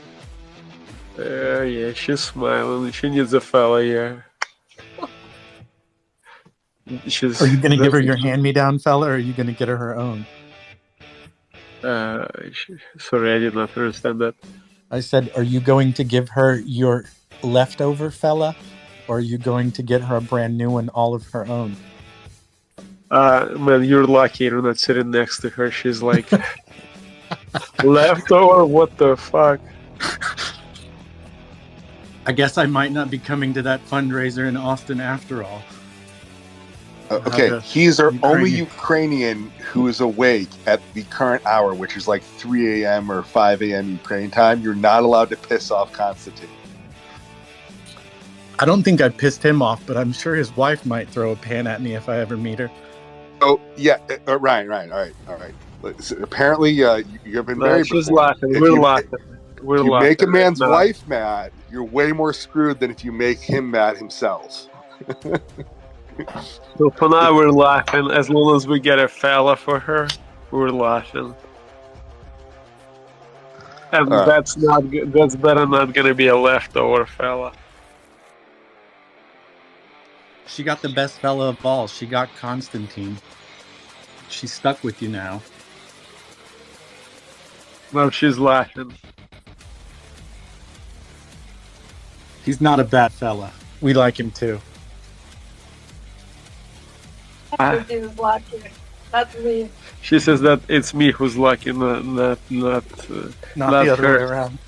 Yeah, she's smiling. She needs a fella, yeah. Are you going to give her your hand-me-down fella, or are you going to get her her own? Sorry, I did not understand that. I said, are you going to give her your leftover fella, or are you going to get her a brand new one, all of her own? Man, you're lucky you're not sitting next to her. She's like, leftover? What the fuck? I guess I might not be coming to that fundraiser in Austin after all. Okay, he's our only Ukrainian who is awake at the current hour, which is like 3 a.m. or 5 a.m. Ukraine time. You're not allowed to piss off Konstantin. I don't think I pissed him off, but I'm sure his wife might throw a pan at me if I ever meet her. Oh, yeah, Ryan, all right. So apparently, you've been married She's before. laughing. We're laughing. If you make a man's wife mad, you're way more screwed than if you make him mad himself. So for now, we're laughing. As long as we get a fella for her, we're laughing. And that's better not gonna be a leftover fella. She got the best fella of all. She got Constantine. She's stuck with you now. Well, she's laughing. He's not a bad fella. We like him too. That's me. She says that it's me who's lucky, not the other her. way around.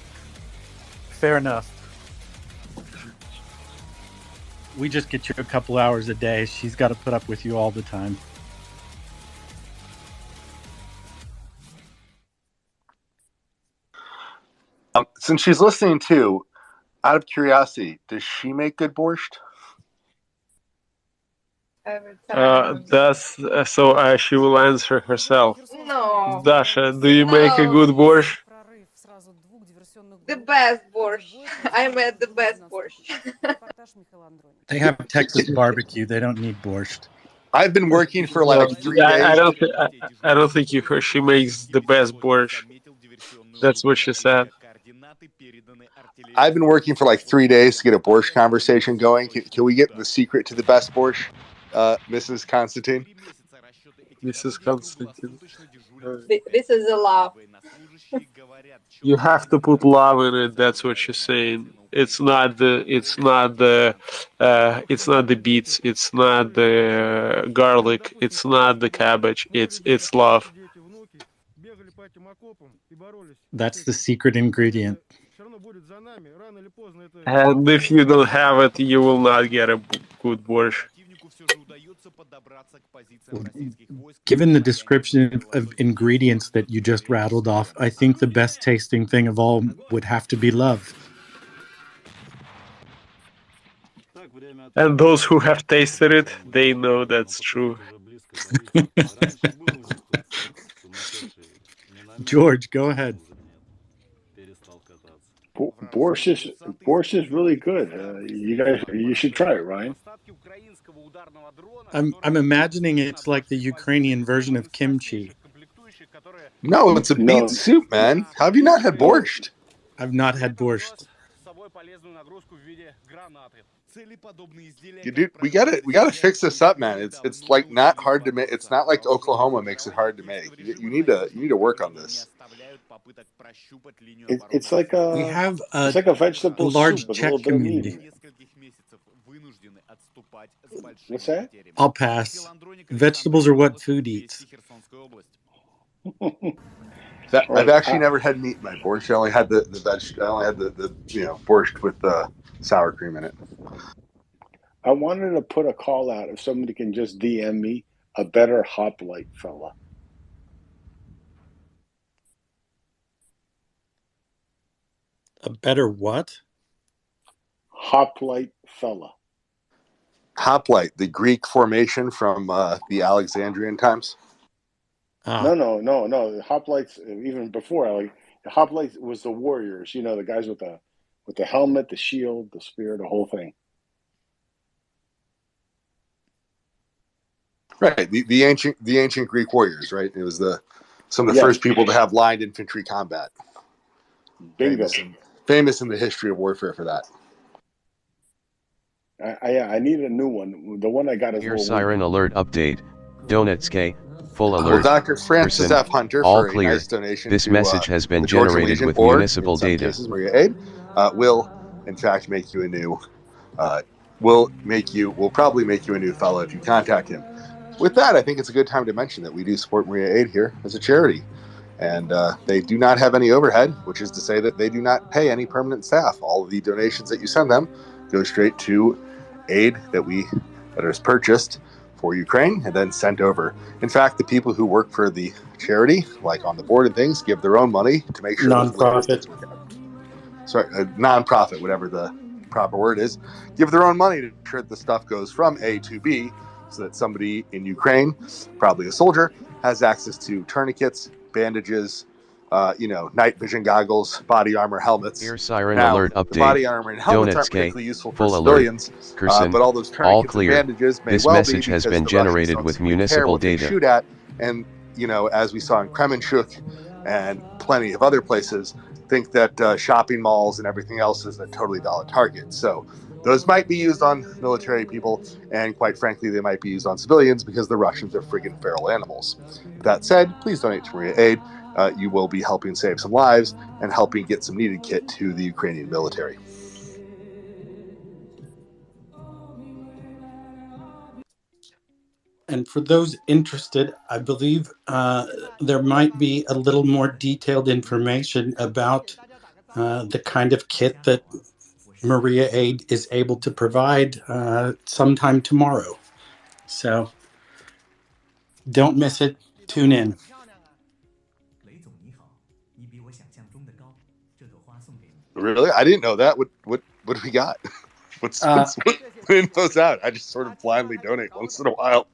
Fair enough. We just get you a couple hours a day. She's got to put up with you all the time. Since she's listening too, out of curiosity, does she make good borscht? She will answer herself. No. Dasha, do you make a good borscht? The best borscht. I made the best borscht. They have Texas barbecue. They don't need borscht. I've been working for like 3 I days. don't think she makes the best borscht. That's what she said. I've been working for like 3 days to get a borscht conversation going. Can we get the secret to the best borscht, Mrs. Constantine? Mrs. Constantine. This is a love. You have to put love in it. That's what she's saying. It's not the beets. It's not the garlic. It's not the cabbage. It's love. That's the secret ingredient. And if you don't have it, you will not get a good borscht. Given the description of ingredients that you just rattled off, I think the best tasting thing of all would have to be love. And those who have tasted it, they know that's true. George, go ahead. Borscht is really good. You should try it, Ryan. I'm imagining it's like the Ukrainian version of kimchi. No, it's a beet soup, man. How have you not had borscht? I've not had borscht. Dude, we gotta fix this up, man. It's like not hard to make. It's not like Oklahoma makes it hard to make. You need to work on this. It's like a it's like a vegetable large soup with Czech a little bit of meat. community. What's that? I'll pass. Vegetables are what food eats. I've actually never had meat in my borscht. I only had the veg. I only had the borscht with the sour cream in it. I wanted to put a call out if somebody can just DM me a better hoplite fella. A better what? Hoplite fella. Hoplite, the Greek formation from the Alexandrian times. No. Hoplites even before the hoplites was the warriors. You know, the guys with the helmet, the shield, the spear, the whole thing. Right, the ancient Greek warriors. Right, it was some of the first people to have lined infantry combat. Bingo. Famous in the history of warfare for that. I need a new one. The one I got is Here siren alert update. Donetsk, full alert. Well, Dr. Francis Person, F. Hunter, all for clear. a nice donation. This to, message has been the Georgian generated Legion, with or, municipal in some data. cases, Maria Aid, will in fact make you a new. Will probably make you a new fellow if you contact him. With that, I think it's a good time to mention that we do support Maria Aid here as a charity. And they do not have any overhead, which is to say that they do not pay any permanent staff. All of the donations that you send them go straight to aid that is purchased for Ukraine and then sent over. In fact, the people who work for the charity, like on the board and things, give their own money to make sure. Non-profit. Non-profit, whatever the proper word is, give their own money to ensure that the stuff goes from A to B, so that somebody in Ukraine, probably a soldier, has access to tourniquets, bandages, night vision goggles, body armor, helmets. Here siren now, alert update. The body armor and helmets aren't Donetsk, particularly useful for full civilians, alert. but all those tourniquets all clear. and bandages may This well message be has because been the generated Russians with don't care municipal what they data. shoot at, and as we saw in Kremenchuk and plenty of other places, think that shopping malls and everything else is a totally valid target. So those might be used on military people, and quite frankly, they might be used on civilians because the Russians are friggin' feral animals. That said, please donate to Maria Aid. You will be helping save some lives and helping get some needed kit to the Ukrainian military. And for those interested, I believe there might be a little more detailed information about the kind of kit that Maria Aid is able to provide sometime tomorrow. So don't miss it. Tune in. Really? I didn't know that. What do we got? What info's out? I just sort of blindly donate once in a while.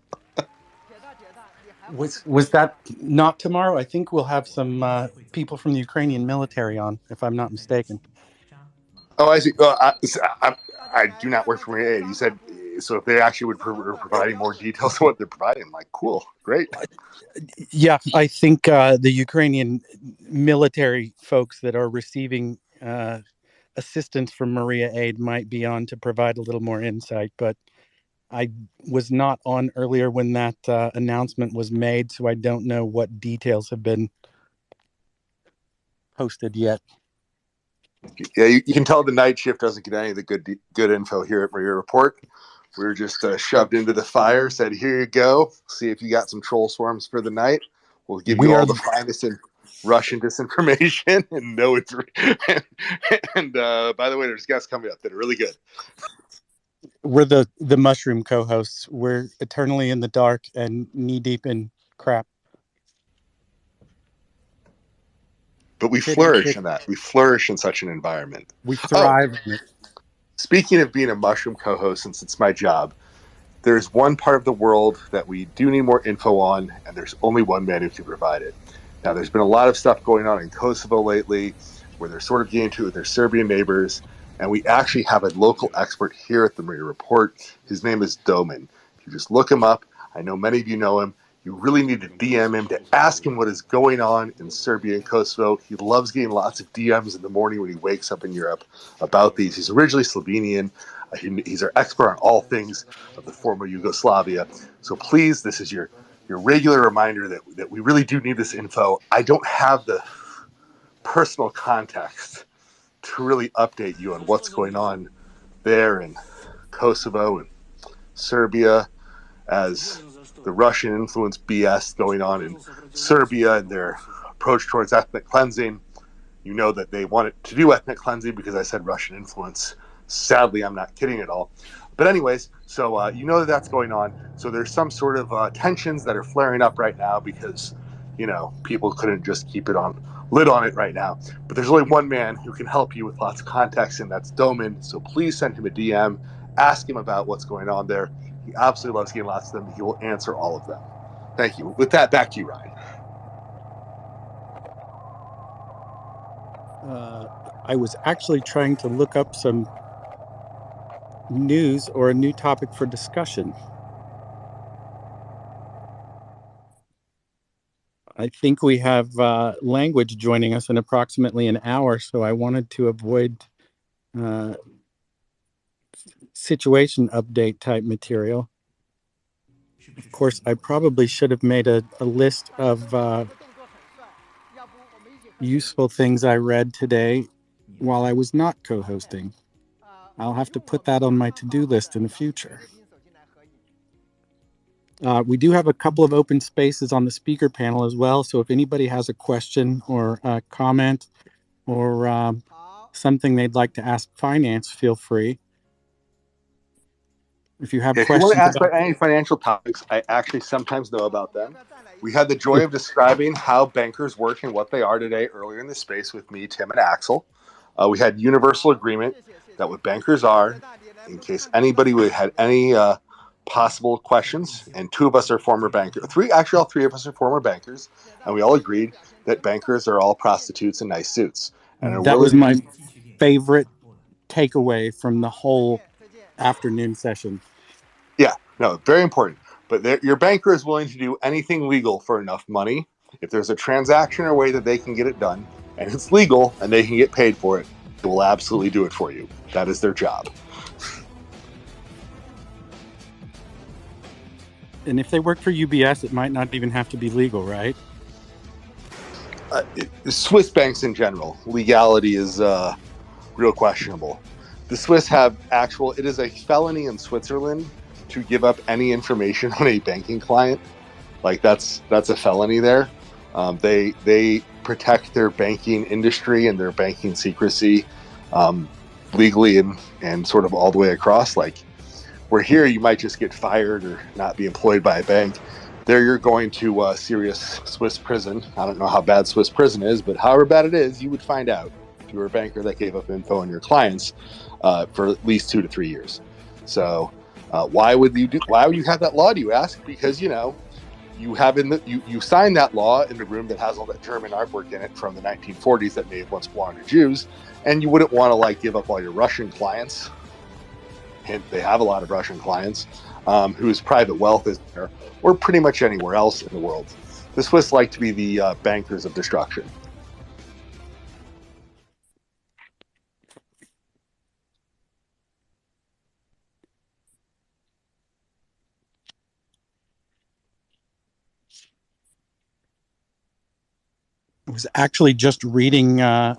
Was that not tomorrow? I think we'll have some people from the Ukrainian military on, if I'm not mistaken. Oh, I see. I do not work for Maria Aid. You said, so if they actually were providing more details of what they're providing, I'm like, cool, great. Yeah, I think the Ukrainian military folks that are receiving assistance from Maria Aid might be on to provide a little more insight, but I was not on earlier when that announcement was made, so I don't know what details have been posted yet. Yeah, you can tell the night shift doesn't get any of the good info here at Maria Report. We were just shoved into the fire, said, here you go. See if you got some troll swarms for the night. We'll give you all the finest in Russian disinformation. And no, it's and by the way, there's guests coming up that are really good. We're the mushroom co-hosts. We're eternally in the dark and knee deep in crap. But we flourish in that. We flourish in such an environment. We thrive in it. Speaking of being a mushroom co-host, since it's my job, there's one part of the world that we do need more info on, and there's only one man who can provide it. Now, there's been a lot of stuff going on in Kosovo lately, where they're sort of getting to it with their Serbian neighbors, and we actually have a local expert here at the Maria Report. His name is Domen. If you just look him up, I know many of you know him. You really need to DM him to ask him what is going on in Serbia and Kosovo. He loves getting lots of DMs in the morning when he wakes up in Europe about these. He's originally Slovenian. He's our expert on all things of the former Yugoslavia. So please, this is your regular reminder that we really do need this info. I don't have the personal context to really update you on what's going on there in Kosovo and Serbia, as the Russian influence BS going on in Serbia and their approach towards ethnic cleansing. You know that they wanted to do ethnic cleansing because I said Russian influence. Sadly, I'm not kidding at all. But anyways, so you know that that's going on. So there's some sort of tensions that are flaring up right now because, you know, people couldn't just keep it on lid on it right now. But there's only one man who can help you with lots of context, and that's Domen. So please send him a DM. Ask him about what's going on there. He absolutely loves getting lots of them. He will answer all of them. Thank you. With that, back to you, Ryan. I was actually trying to look up some news or a new topic for discussion. I think we have language joining us in approximately an hour, so I wanted to avoid situation update type material. Of course, I probably should have made a list of useful things I read today while I was not co-hosting. I'll have to put that on my to-do list in the future. We do have a couple of open spaces on the speaker panel as well, so if anybody has a question or a comment or something they'd like to ask finance, feel free. If you have questions, if you want to ask about any financial topics, I actually sometimes know about them. We had the joy of describing how bankers work and what they are today earlier in the space with me, Tim, and Axel. We had universal agreement that what bankers are, in case anybody had any possible questions, and two of us are former bankers. All three of us are former bankers, and we all agreed that bankers are all prostitutes in nice suits. And that was my favorite takeaway from the whole afternoon session. Yeah, no, very important. But your banker is willing to do anything legal for enough money. If there's a transaction or way that they can get it done, and it's legal, and they can get paid for it, they will absolutely do it for you. That is their job. And if they work for UBS, it might not even have to be legal, right? Swiss banks in general, legality is real questionable. The Swiss have it is a felony in Switzerland to give up any information on a banking client. Like that's a felony there. They protect their banking industry and their banking secrecy legally and sort of all the way across. Like where here you might just get fired or not be employed by a bank. There you're going to serious Swiss prison. I don't know how bad Swiss prison is, but however bad it is, you would find out if you were a banker that gave up info on your clients for at least 2 to 3 years. So why would you have that law, do you ask? Because, you know, you have you sign that law in the room that has all that German artwork in it from the 1940s that may have once belonged to Jews, and you wouldn't want to like give up all your Russian clients. And they have a lot of Russian clients whose private wealth is there, or pretty much anywhere else in the world. The Swiss like to be the bankers of destruction. I was actually just reading a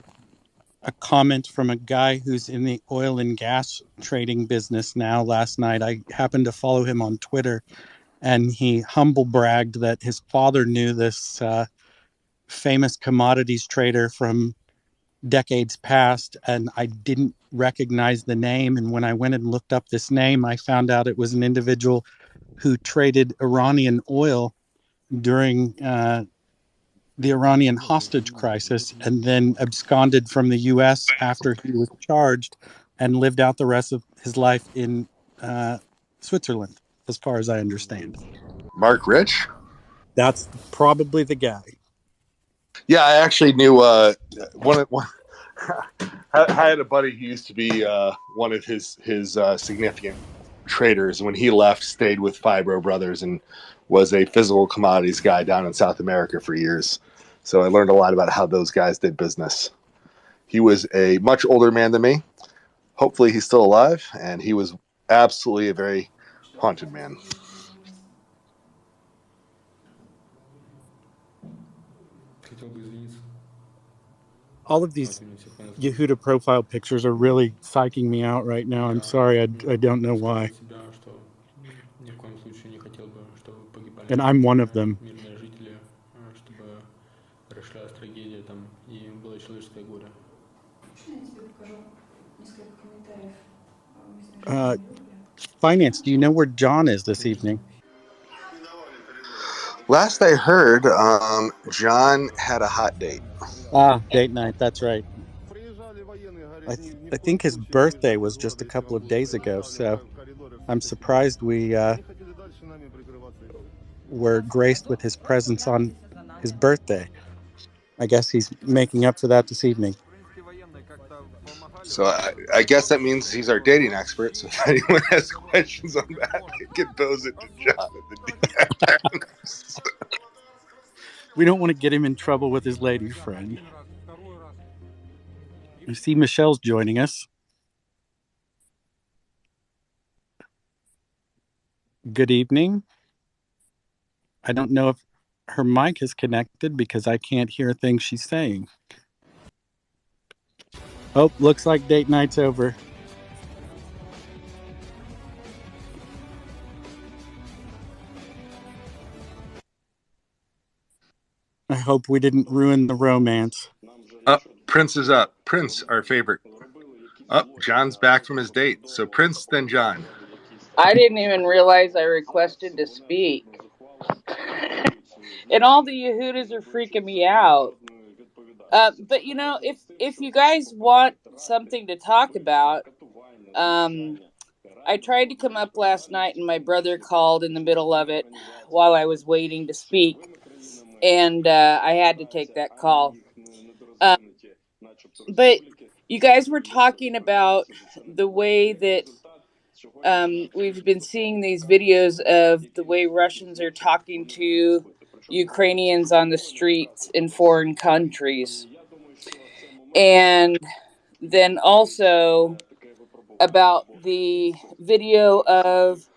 comment from a guy who's in the oil and gas trading business now last night. I happened to follow him on Twitter, and he humble bragged that his father knew this famous commodities trader from decades past, and I didn't recognize the name. And when I went and looked up this name, I found out it was an individual who traded Iranian oil during the Iranian hostage crisis, and then absconded from the U.S. after he was charged, and lived out the rest of his life in Switzerland, as far as I understand. Mark Rich? That's probably the guy. Yeah, I actually knew one. I had a buddy who used to be one of his significant traders. When he left, stayed with Fibro Brothers and was a physical commodities guy down in South America for years. So I learned a lot about how those guys did business. He was a much older man than me. Hopefully he's still alive, and he was absolutely a very haunted man. All of these Yehuda profile pictures are really psyching me out right now. I'm sorry, I don't know why. And I'm one of them. Finance, do you know where John is this evening? Last I heard, John had a hot date. Date night, that's right. I think his birthday was just a couple of days ago, so I'm surprised we were graced with his presence on his birthday. I guess he's making up for that this evening. So I guess that means he's our dating expert. So if anyone has questions on that, they can pose it to John at the DMs. We don't want to get him in trouble with his lady friend. You see Michelle's joining us. Good evening. I don't know if her mic is connected because I can't hear things she's saying. Oh, looks like date night's over. I hope we didn't ruin the romance. Prince is up. Prince, our favorite. John's back from his date. So Prince, then John. I didn't even realize I requested to speak. And all the Yehudas are freaking me out. But you know, if you guys want something to talk about, I tried to come up last night and my brother called in the middle of it while I was waiting to speak. And I had to take that call. But you guys were talking about the way that we've been seeing these videos of the way Russians are talking to Ukrainians on the streets in foreign countries. And then also about the video of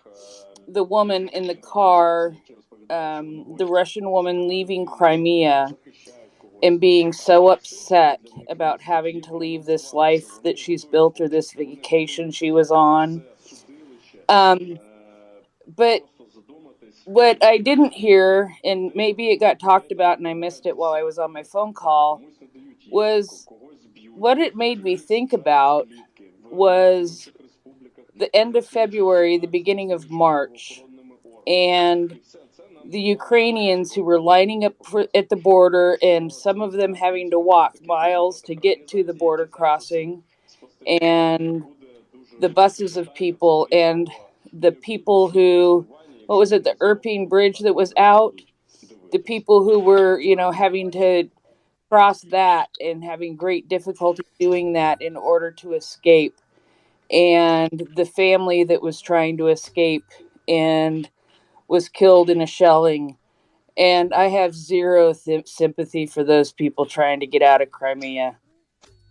the woman in the car, the Russian woman leaving Crimea and being so upset about having to leave this life that she's built or this vacation she was on. But what I didn't hear, and maybe it got talked about and I missed it while I was on my phone call, was what it made me think about was the end of February, the beginning of March, and the Ukrainians who were lining up at the border, and some of them having to walk miles to get to the border crossing, and the buses of people, and the people who, what was it, the Irpin Bridge that was out, the people who were, having to cross that and having great difficulty doing that in order to escape, and the family that was trying to escape and was killed in a shelling. And I have zero sympathy for those people trying to get out of Crimea.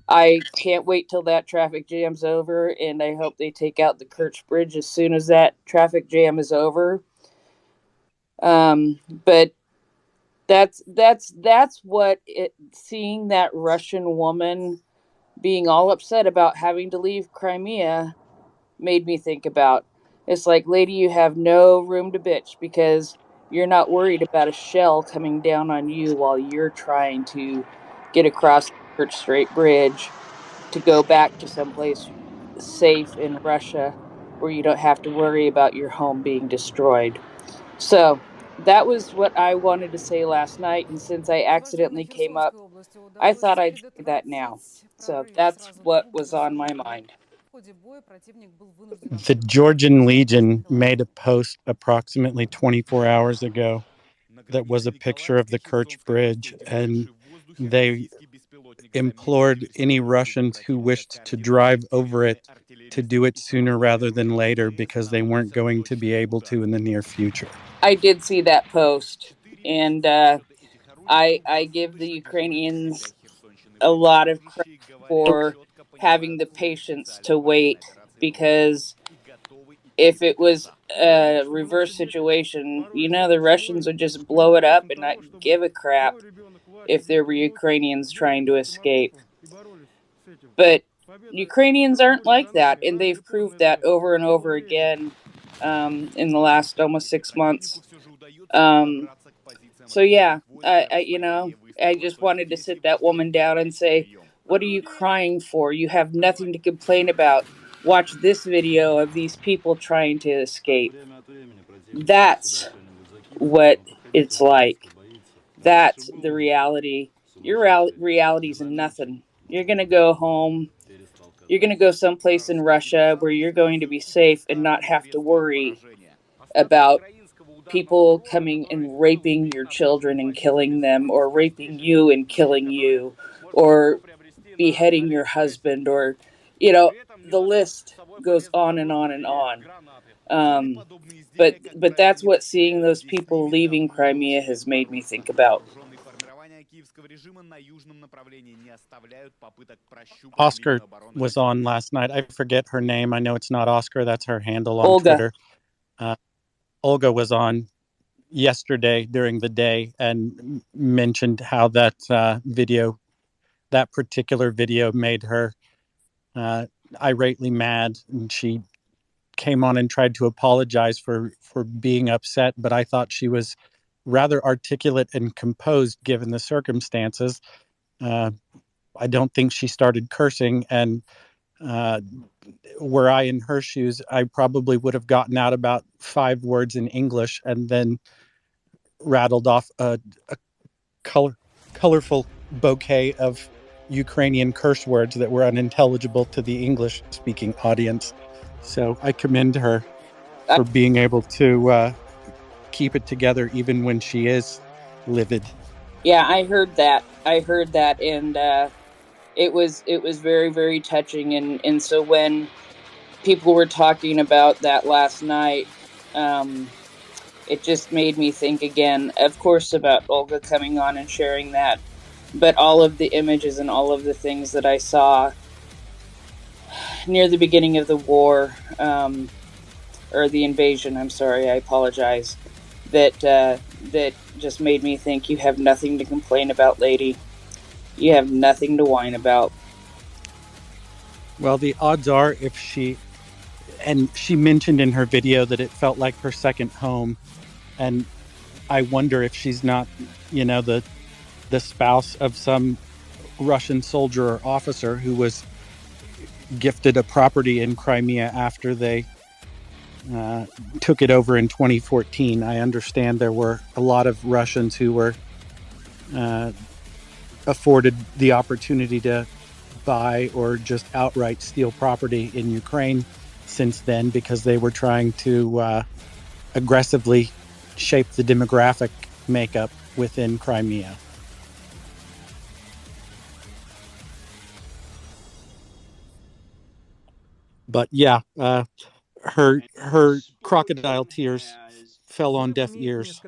I can't wait till that traffic jam's over, and I hope they take out the Kerch Bridge as soon as that traffic jam is over. But that's what seeing that Russian woman being all upset about having to leave Crimea made me think about. It's like, lady, you have no room to bitch because you're not worried about a shell coming down on you while you're trying to get across the Kerch Strait Bridge to go back to someplace safe in Russia where you don't have to worry about your home being destroyed. So that was what I wanted to say last night, and since I accidentally came up, I thought I'd say that now. So that's what was on my mind. The Georgian Legion made a post approximately 24 hours ago that was a picture of the Kerch Bridge, and they implored any Russians who wished to drive over it to do it sooner rather than later because they weren't going to be able to in the near future. I did see that post, and I give the Ukrainians a lot of credit for having the patience to wait, because if it was a reverse situation, the Russians would just blow it up and not give a crap if there were Ukrainians trying to escape. But Ukrainians aren't like that, and they've proved that over and over again in the last almost 6 months. So yeah, I just wanted to sit that woman down and say, what are you crying for? You have nothing to complain about. Watch this video of these people trying to escape. That's what it's like. That's the reality. Your reality's nothing. You're going to go home. You're going to go someplace in Russia where you're going to be safe and not have to worry about people coming and raping your children and killing them, or raping you and killing you, or beheading your husband, or, the list goes on and on and on. But that's what seeing those people leaving Crimea has made me think about. Oscar was on last night. I forget her name. I know it's not Oscar. That's her handle on Olga. Twitter. Olga was on yesterday during the day and mentioned how that that particular video made her irately mad, and she came on and tried to apologize for being upset, but I thought she was rather articulate and composed given the circumstances. I don't think she started cursing, and were I in her shoes, I probably would have gotten out about 5 words in English and then rattled off a colorful bouquet of Ukrainian curse words that were unintelligible to the English-speaking audience. So I commend her for being able to keep it together even when she is livid. Yeah, I heard that, and it was very, very touching. And so when people were talking about that last night, it just made me think again, of course, about Olga coming on and sharing that, but all of the images and all of the things that I saw near the beginning of the war, or the invasion, I'm sorry, I apologize, that just made me think, you have nothing to complain about, lady. You have nothing to whine about. Well, the odds are, if she mentioned in her video that it felt like her second home, and I wonder if she's not, the spouse of some Russian soldier or officer who was gifted a property in Crimea after they took it over in 2014. I understand there were a lot of Russians who were afforded the opportunity to buy or just outright steal property in Ukraine since then, because they were trying to aggressively shape the demographic makeup within Crimea. But yeah, her crocodile tears fell on deaf ears.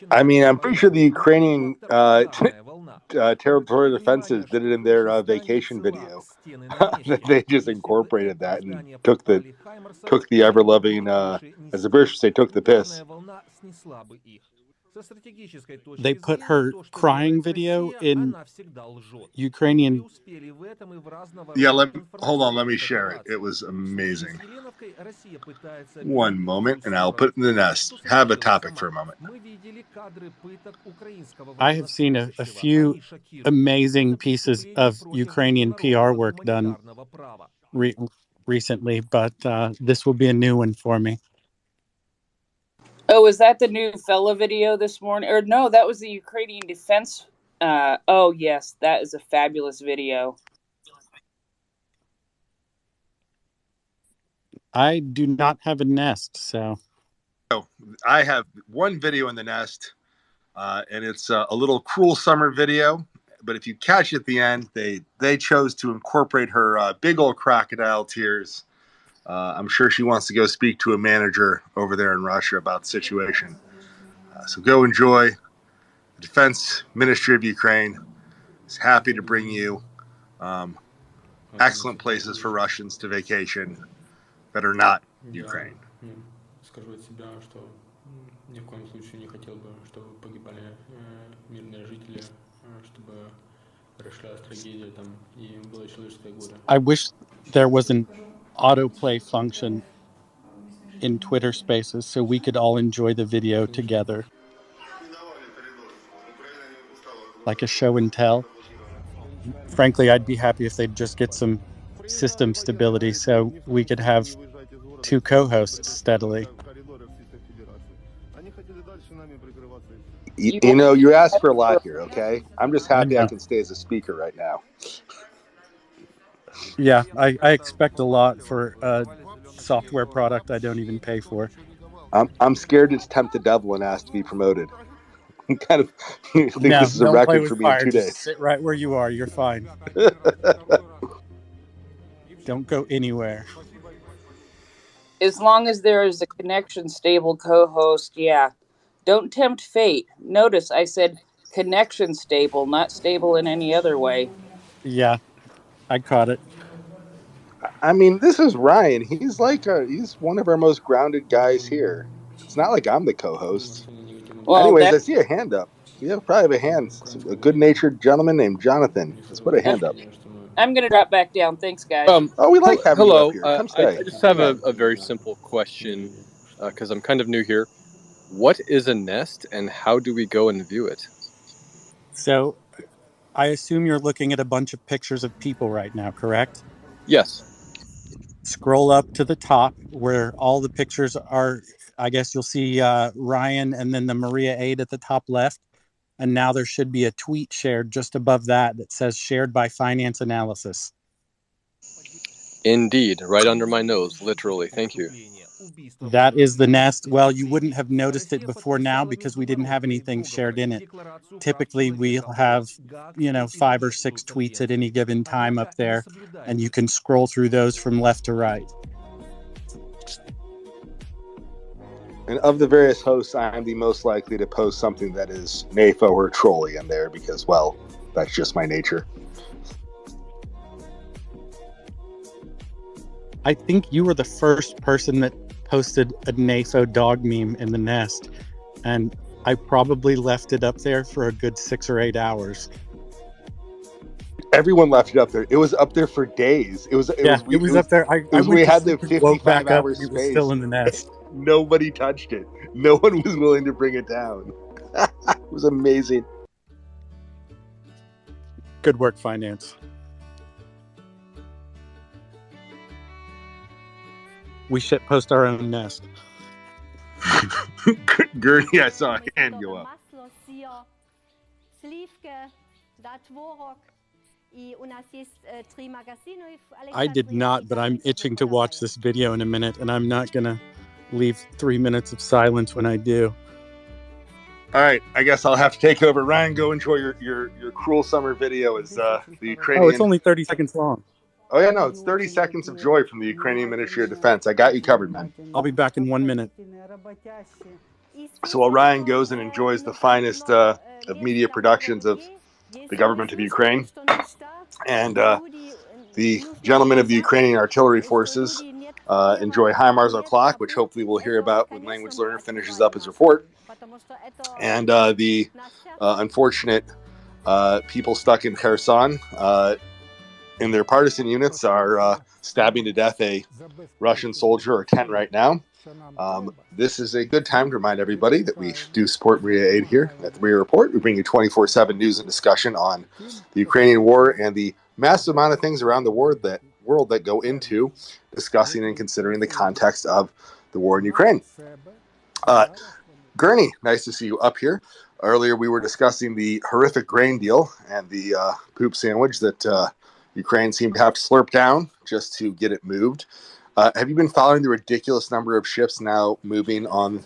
I mean, I'm pretty sure the Ukrainian territorial defenses did it in their vacation video. They just incorporated that and took the ever loving, as the British say, took the piss. They put her crying video in Ukrainian. Yeah, hold on, let me share it. It was amazing. One moment, and I'll put it in the nest. Have a topic for a moment. I have seen a few amazing pieces of Ukrainian PR work done recently, but this will be a new one for me. Oh, is that the new fella video this morning? Or no, that was the Ukrainian defense. Oh, yes, that is a fabulous video. I do not have a nest, so. I have one video in the nest, and it's a little cruel summer video. But if you catch at the end, they chose to incorporate her big old crocodile tears. I'm sure she wants to go speak to a manager over there in Russia about the situation. So go enjoy. The Defense Ministry of Ukraine is happy to bring you excellent places for Russians to vacation that are not Ukraine. I wish there was an autoplay function in Twitter Spaces so we could all enjoy the video together. Like a show and tell. Frankly, I'd be happy if they'd just get some system stability so we could have two co-hosts steadily. You know, you asked for a lot here, okay? I'm just happy I can stay as a speaker right now. Yeah, I expect a lot for a software product I don't even pay for. I'm scared to tempt the devil and ask to be promoted. I'm kind of think this is a record for me in 2 days. Just sit right where you are. You're fine. Don't go anywhere. As long as there is a connection stable co-host, yeah. Don't tempt fate. Notice I said connection stable, not stable in any other way. Yeah, I caught it. I mean, this is Ryan. He's one of our most grounded guys here. It's not like I'm the co-host. Well, anyways, I see a hand up. You probably have a hand. A good-natured gentleman named Jonathan. Let's put a hand up. I'm going to drop back down. Thanks, guys. We like having you up here. Come stay. I just have a very simple question because I'm kind of new here. What is a nest and how do we go and view it? So, I assume you're looking at a bunch of pictures of people right now, correct? Yes. Scroll up to the top where all the pictures are. I guess you'll see Ryan and then the Maria Aid at the top left. And now there should be a tweet shared just above that says shared by Finance Analysis. Indeed, right under my nose, literally. Thank you. That is the nest. Well, you wouldn't have noticed it before now because we didn't have anything shared in it. Typically, we'll have, 5 or 6 tweets at any given time up there, and you can scroll through those from left to right. And of the various hosts, I am the most likely to post something that is NAFO or trolly in there because, well, that's just my nature. I think you were the first person that posted a NAFO dog meme in the nest, and I probably left it up there for a good 6 or 8 hours. Everyone left it up there. It was up there for days. It was up there. We had the 55-hour space. It was still in the nest. Nobody touched it. No one was willing to bring it down. It was amazing. Good work, Finance. We should post our own nest. Gurney, I saw a hand go up. I did not, but I'm itching to watch this video in a minute, and I'm not going to leave 3 minutes of silence when I do. All right, I guess I'll have to take over. Ryan, go enjoy your cruel summer video as the Ukrainian... Oh, it's only 30 seconds long. Oh, yeah, no, it's 30 seconds of joy from the Ukrainian Ministry of Defense. I got you covered, man. I'll be back in 1 minute. So while Ryan goes and enjoys the finest of media productions of the government of Ukraine and the gentlemen of the Ukrainian artillery forces enjoy HIMARS o'clock, which hopefully we'll hear about when Language Learner finishes up his report. And the unfortunate people stuck in Kherson in their partisan units are stabbing to death a Russian soldier or 10 right now. This is a good time to remind everybody that we do support Maria Aid here at the Maria Report. We bring you 24/7 news and discussion on the Ukrainian war and the massive amount of things around the world that go into discussing and considering the context of the war in Ukraine. Gurney, nice to see you up here. Earlier we were discussing the horrific grain deal and the poop sandwich that Ukraine seemed to have to slurp down just to get it moved. Have you been following the ridiculous number of ships now moving on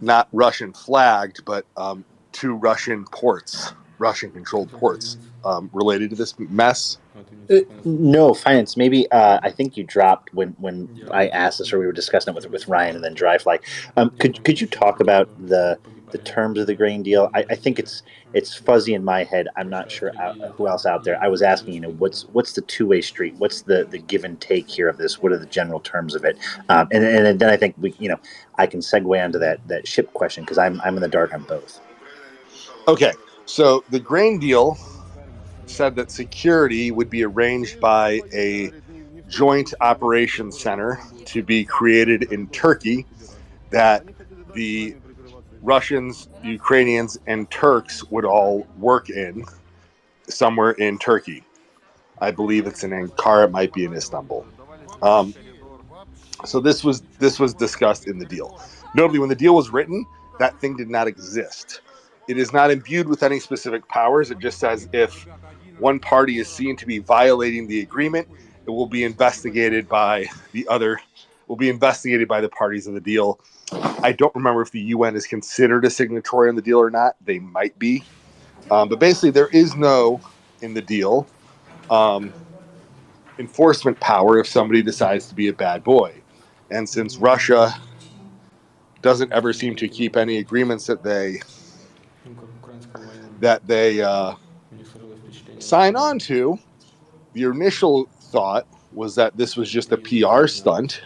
not Russian flagged, but to Russian ports, Russian-controlled ports, related to this mess? No, Finance. Maybe I think you dropped when I asked this, or we were discussing it with Ryan and then Dryfly. Could you talk about the terms of the grain deal? I think it's fuzzy in my head. I'm not sure who else out there. I was asking, what's the two-way street? What's the give and take here of this? What are the general terms of it? And then I think I can segue onto that ship question because I'm in the dark on both. Okay, so the grain deal said that security would be arranged by a joint operations center to be created in Turkey that the Russians, Ukrainians, and Turks would all work in somewhere in Turkey. I believe it's in Ankara, it might be in Istanbul. So this was discussed in the deal. Notably, when the deal was written, that thing did not exist. It is not imbued with any specific powers. It just says if one party is seen to be violating the agreement, it will be investigated by the other, will be investigated by the parties of the deal. I don't remember if the UN is considered a signatory on the deal or not. They might be. But basically, there is no, in the deal, enforcement power if somebody decides to be a bad boy. And since Russia doesn't ever seem to keep any agreements that they sign on to, the initial thought was that this was just a PR stunt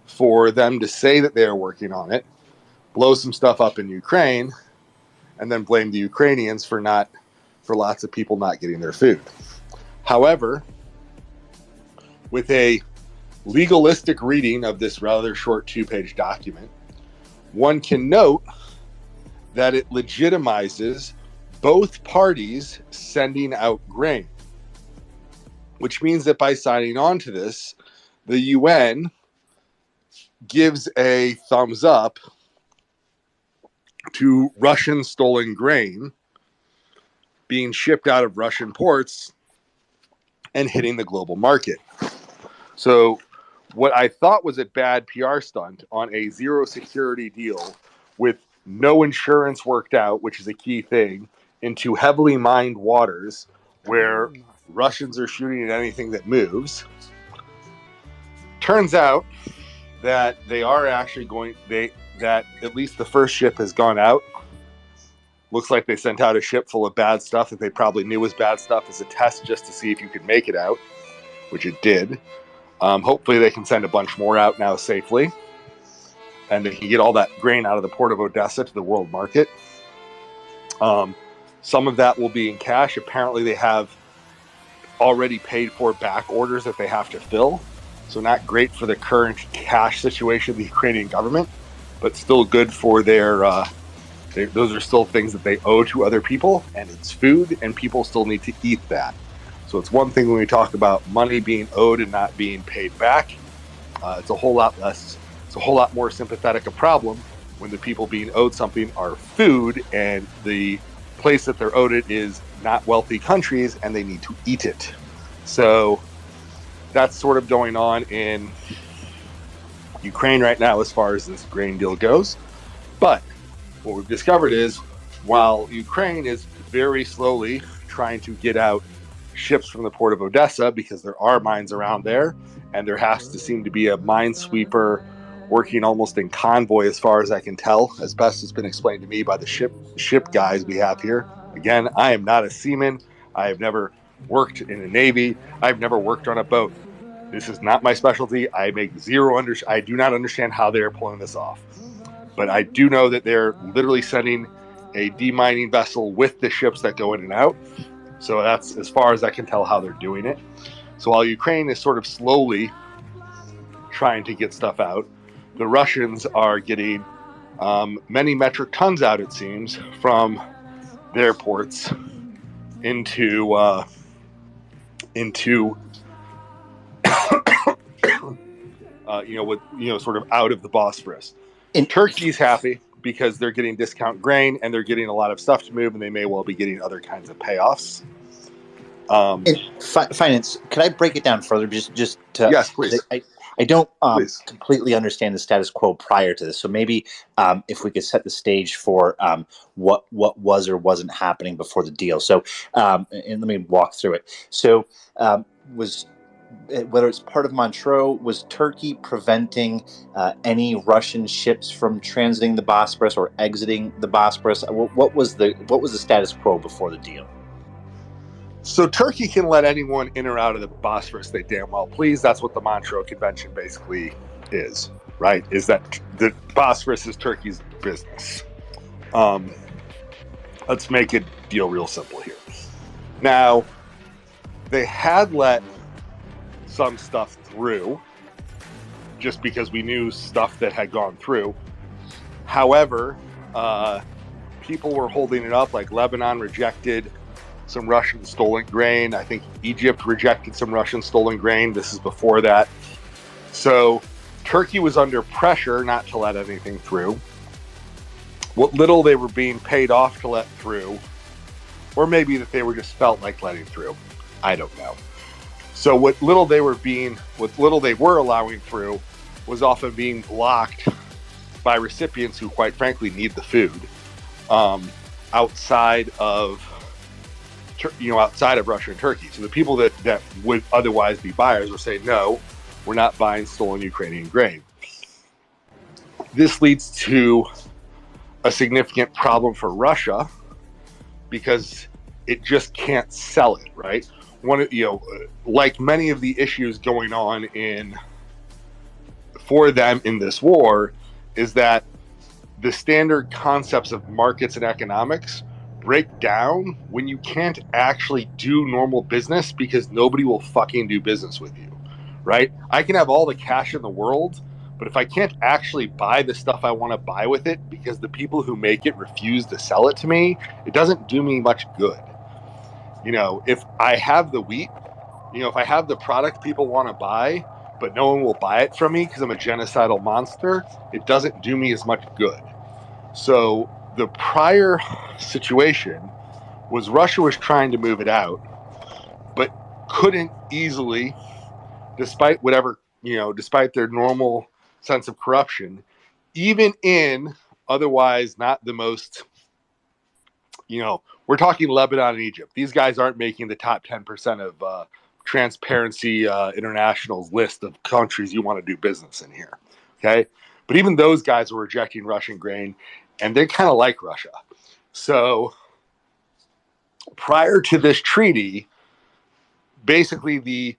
for them to say that they are working on it, blow some stuff up in Ukraine, and then blame the Ukrainians for lots of people not getting their food. However, with a legalistic reading of this rather short 2-page document, one can note that it legitimizes both parties sending out grain, which means that by signing on to this, the UN gives a thumbs up to Russian stolen grain being shipped out of Russian ports and hitting the global market. So what I thought was a bad PR stunt on a zero security deal with no insurance worked out, which is a key thing, into heavily mined waters where Russians are shooting at anything that moves. Turns out that they are actually that at least the first ship has gone out. Looks like they sent out a ship full of bad stuff that they probably knew was bad stuff as a test just to see if you could make it out, which it did. Hopefully they can send a bunch more out now safely, and they can get all that grain out of the port of Odessa to the world market. Some of that will be in cash. Apparently they have already paid for back orders that they have to fill. So not great for the current cash situation of the Ukrainian government, but still good for their, those are still things that they owe to other people, and it's food, and people still need to eat that. So it's one thing when we talk about money being owed and not being paid back. It's a whole lot more sympathetic a problem when the people being owed something are food, and the place that they're owed it is not wealthy countries, and they need to eat it. So that's sort of going on in Ukraine right now as far as this grain deal goes. But what we've discovered is while Ukraine is very slowly trying to get out ships from the port of Odessa because there are mines around there, and there has to seem to be a minesweeper working almost in convoy as far as I can tell, as best it's been explained to me by the ship guys we have here. Again, I am not a seaman. I have never worked in a Navy. I've never worked on a boat. This is not my specialty. I make I do not understand how they're pulling this off. But I do know that they're literally sending a demining vessel with the ships that go in and out. So that's as far as I can tell how they're doing it. So while Ukraine is sort of slowly trying to get stuff out, the Russians are getting many metric tons out, it seems, from their ports into sort of out of the Bosphorus. And Turkey's happy because they're getting discount grain and they're getting a lot of stuff to move, and they may well be getting other kinds of payoffs. Finance, could I break it down further? Just to, yes, please. I don't completely understand the status quo prior to this, so maybe if we could set the stage for what was or wasn't happening before the deal. So, and let me walk through it. So, whether it's part of Montreux, was Turkey preventing any Russian ships from transiting the Bosporus or exiting the Bosporus? What was the status quo before the deal? So Turkey can let anyone in or out of the Bosphorus they damn well please. That's what the Montreux Convention basically is, right? Is that the Bosphorus is Turkey's business. Let's make it deal real simple here. Now, they had let some stuff through just because we knew stuff that had gone through. However, people were holding it up, like Lebanon rejected some Russian stolen grain. I think Egypt rejected some Russian stolen grain. This is before that. So Turkey was under pressure not to let anything through. What little they were being paid off to let through, or maybe that they were just felt like letting through, I don't know. So what little they were allowing through was often being blocked by recipients who, quite frankly, need the food outside of Russia and Turkey. So the people that would otherwise be buyers were saying, no, we're not buying stolen Ukrainian grain. This leads to a significant problem for Russia because it just can't sell it, right? Like many of the issues going on for them in this war is that the standard concepts of markets and economics break down when you can't actually do normal business because nobody will fucking do business with you, right? I can have all the cash in the world, but if I can't actually buy the stuff I want to buy with it because the people who make it refuse to sell it to me, it doesn't do me much good. If I have the wheat, if I have the product people want to buy, but no one will buy it from me because I'm a genocidal monster, it doesn't do me as much good. So the prior situation was Russia was trying to move it out, but couldn't easily, despite their normal sense of corruption, even in otherwise not the most, we're talking Lebanon and Egypt. These guys aren't making the top 10% of Transparency International's list of countries you want to do business in here. Okay. But even those guys were rejecting Russian grain, and they kind of like Russia. So prior to this treaty, basically the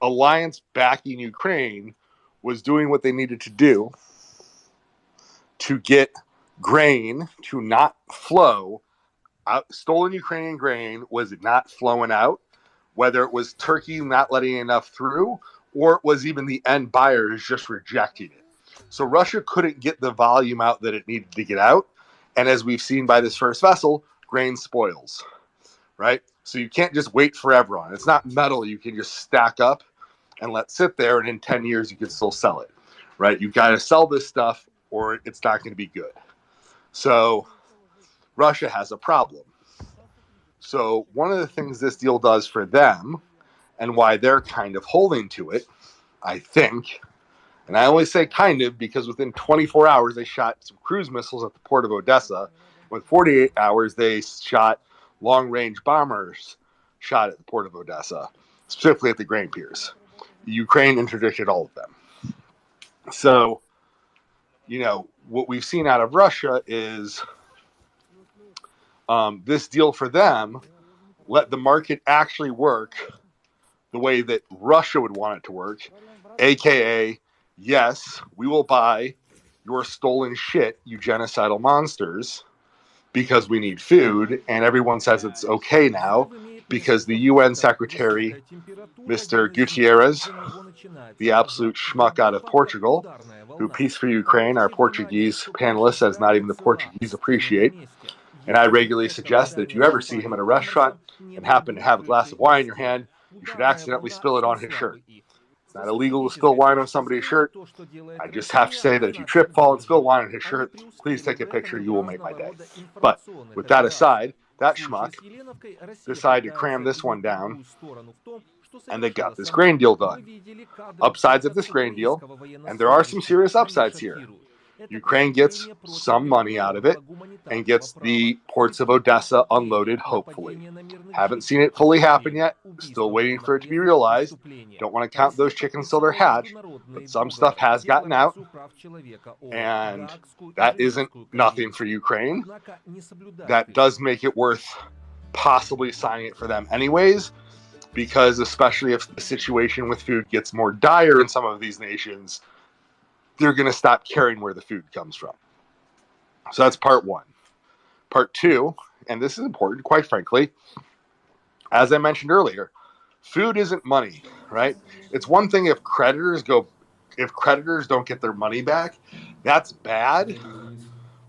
alliance backing Ukraine was doing what they needed to do to get grain to not flow out. Stolen Ukrainian grain was not flowing out, whether it was Turkey not letting enough through, or it was even the end buyers just rejecting it. So Russia couldn't get the volume out that it needed to get out. And as we've seen by this first vessel, grain spoils, right? So you can't just wait forever on it. It's not metal you can just stack up and let sit there, and in 10 years you can still sell it, right? You've got to sell this stuff or it's not going to be good. So Russia has a problem. So one of the things this deal does for them, and why they're kind of holding to it, I think, And I only say kind of because within 24 hours, they shot some cruise missiles at the port of Odessa. With 48 hours, they shot long-range bombers shot at the port of Odessa, specifically at the grain piers. Ukraine interdicted all of them. So, what we've seen out of Russia is this deal for them let the market actually work the way that Russia would want it to work, aka, yes, we will buy your stolen shit, you genocidal monsters, because we need food, and everyone says it's okay now because the UN Secretary, Mr. Gutierrez, the absolute schmuck out of Portugal, who Peace for Ukraine, our Portuguese panelist, says not even the Portuguese appreciate. And I regularly suggest that if you ever see him at a restaurant and happen to have a glass of wine in your hand, you should accidentally spill it on his shirt. It's not illegal to spill wine on somebody's shirt. I just have to say that if you trip, fall, and spill wine on his shirt, please take a picture. You will make my day. But with that aside, that schmuck decided to cram this one down, and they got this grain deal done. Upsides of this grain deal, and there are some serious upsides here. Ukraine gets some money out of it and gets the ports of Odessa unloaded, hopefully. Haven't seen it fully happen yet. Still waiting for it to be realized. Don't want to count those chickens till they're hatched, but some stuff has gotten out, and that isn't nothing for Ukraine. That does make it worth possibly signing it for them anyways, because especially if the situation with food gets more dire in some of these nations, they're going to stop caring where the food comes from. So that's part one. Part two, and this is important, quite frankly, as I mentioned earlier, food isn't money, right? It's one thing if creditors don't get their money back, that's bad.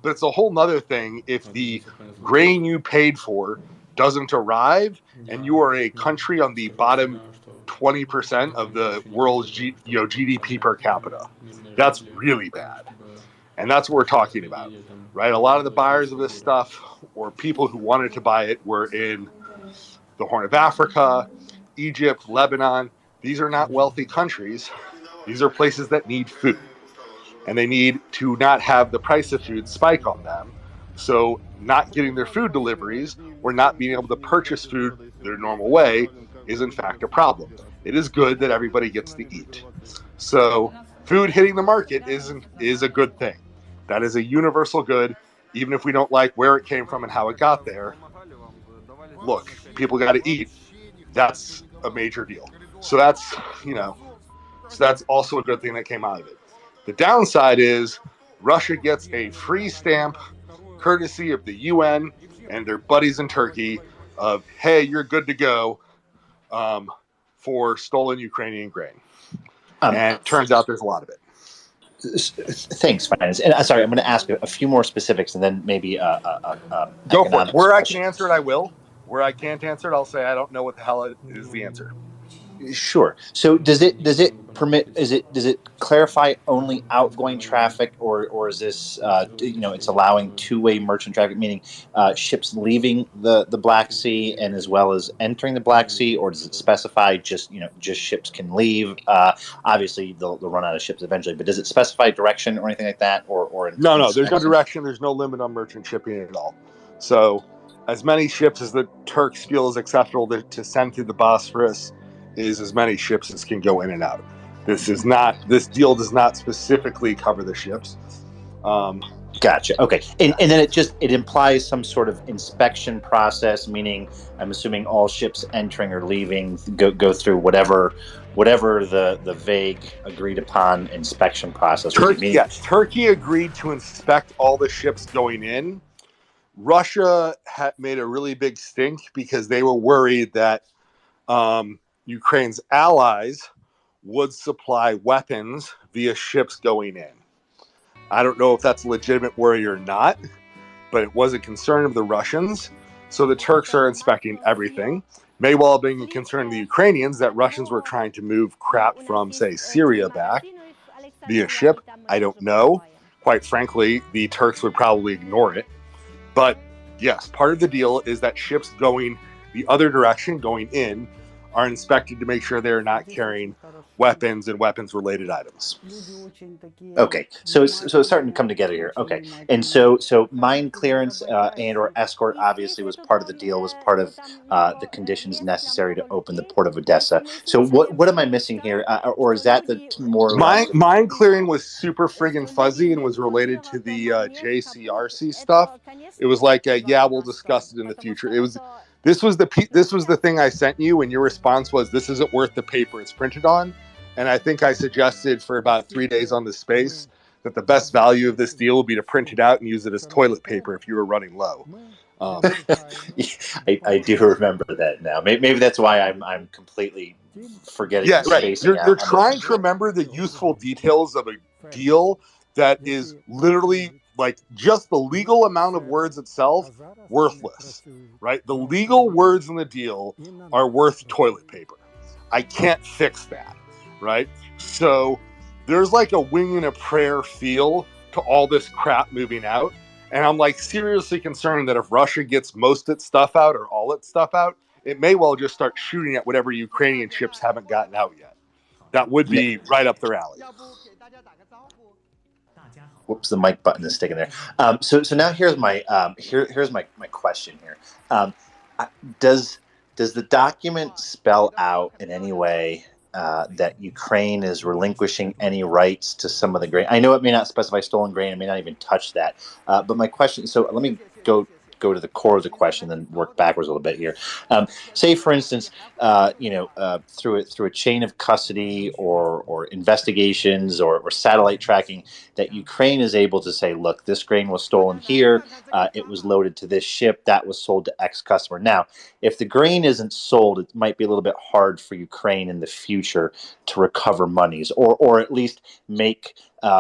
But it's a whole nother thing if the grain you paid for doesn't arrive and you are a country on the bottom 20% of the world's GDP per capita. That's really bad. And that's what we're talking about, right? A lot of the buyers of this stuff or people who wanted to buy it were in the Horn of Africa, Egypt, Lebanon. These are not wealthy countries. These are places that need food. And they need to not have the price of food spike on them. So not getting their food deliveries or not being able to purchase food their normal way is in fact a problem. It is good that everybody gets to eat. So food hitting the market is a good thing. That is a universal good, even if we don't like where it came from and how it got there. Look, people got to eat. That's a major deal. So that's also a good thing that came out of it. The downside is Russia gets a free stamp courtesy of the UN and their buddies in Turkey of, hey, you're good to go for stolen Ukrainian grain. And it turns out there's a lot of it. Thanks, Finance. And sorry, I'm going to ask a few more specifics and then maybe go for it. Where I can answer it, I will. Where I can't answer it, I'll say I don't know what the hell is the answer. Sure. So does it permit? Does it clarify only outgoing traffic, or is this it's allowing two-way merchant traffic, meaning ships leaving the Black Sea and as well as entering the Black Sea, or does it specify just ships can leave? Obviously they'll run out of ships eventually, but does it specify direction or anything like that? No, there's no direction. There's no limit on merchant shipping at all. So as many ships as the Turks feel is acceptable to send through the Bosphorus is as many ships as can go in and out. This deal does not specifically cover the ships. Gotcha. Okay. And then it implies some sort of inspection process, meaning I'm assuming all ships entering or leaving go through whatever the vague agreed upon inspection process. Turkey agreed to inspect all the ships going in. Russia made a really big stink because they were worried that Ukraine's allies would supply weapons via ships going in. I don't know if that's a legitimate worry or not, but it was a concern of the Russians. So the Turks are inspecting everything. May well have been a concern of the Ukrainians that Russians were trying to move crap from, say, Syria back via ship. I don't know. Quite frankly, the Turks would probably ignore it. But yes, part of the deal is that ships going the other direction, going in, are inspected to make sure they're not carrying weapons and weapons-related items. Okay, so it's starting to come together here. Okay, and so mine clearance and or escort obviously was part of the deal, was part of the conditions necessary to open the port of Odessa. So what am I missing here, or is that the more or less? Mine clearing was super friggin' fuzzy and was related to the JCRC stuff. It was like, yeah, we'll discuss it in the future. This was the thing I sent you, and your response was, "This isn't worth the paper it's printed on." And I think I suggested for about 3 days on the space that the best value of this deal would be to print it out and use it as toilet paper if you were running low. I do remember that now. Maybe that's why I'm completely forgetting. Yeah, the right. spacing You're trying to remember the useful details of a deal that is literally like just the legal amount of words itself worthless, right? The legal words in the deal are worth toilet paper. I can't fix that, right? So there's like a wing and a prayer feel to all this crap moving out. And I'm like seriously concerned that if Russia gets most of its stuff out or all its stuff out, it may well just start shooting at whatever Ukrainian ships haven't gotten out yet. That would be right up their alley. Whoops, the mic button is sticking there. So now here's my here's my question here. Does the document spell out in any way that Ukraine is relinquishing any rights to some of the grain? I know it may not specify stolen grain, it may not even touch that. But my question, so let me go to the core of the question, then work backwards a little bit here. Say, for instance, through a chain of custody or investigations or satellite tracking, that Ukraine is able to say, look, this grain was stolen here, it was loaded to this ship, that was sold to X customer. Now, if the grain isn't sold, it might be a little bit hard for Ukraine in the future to recover monies, or at least make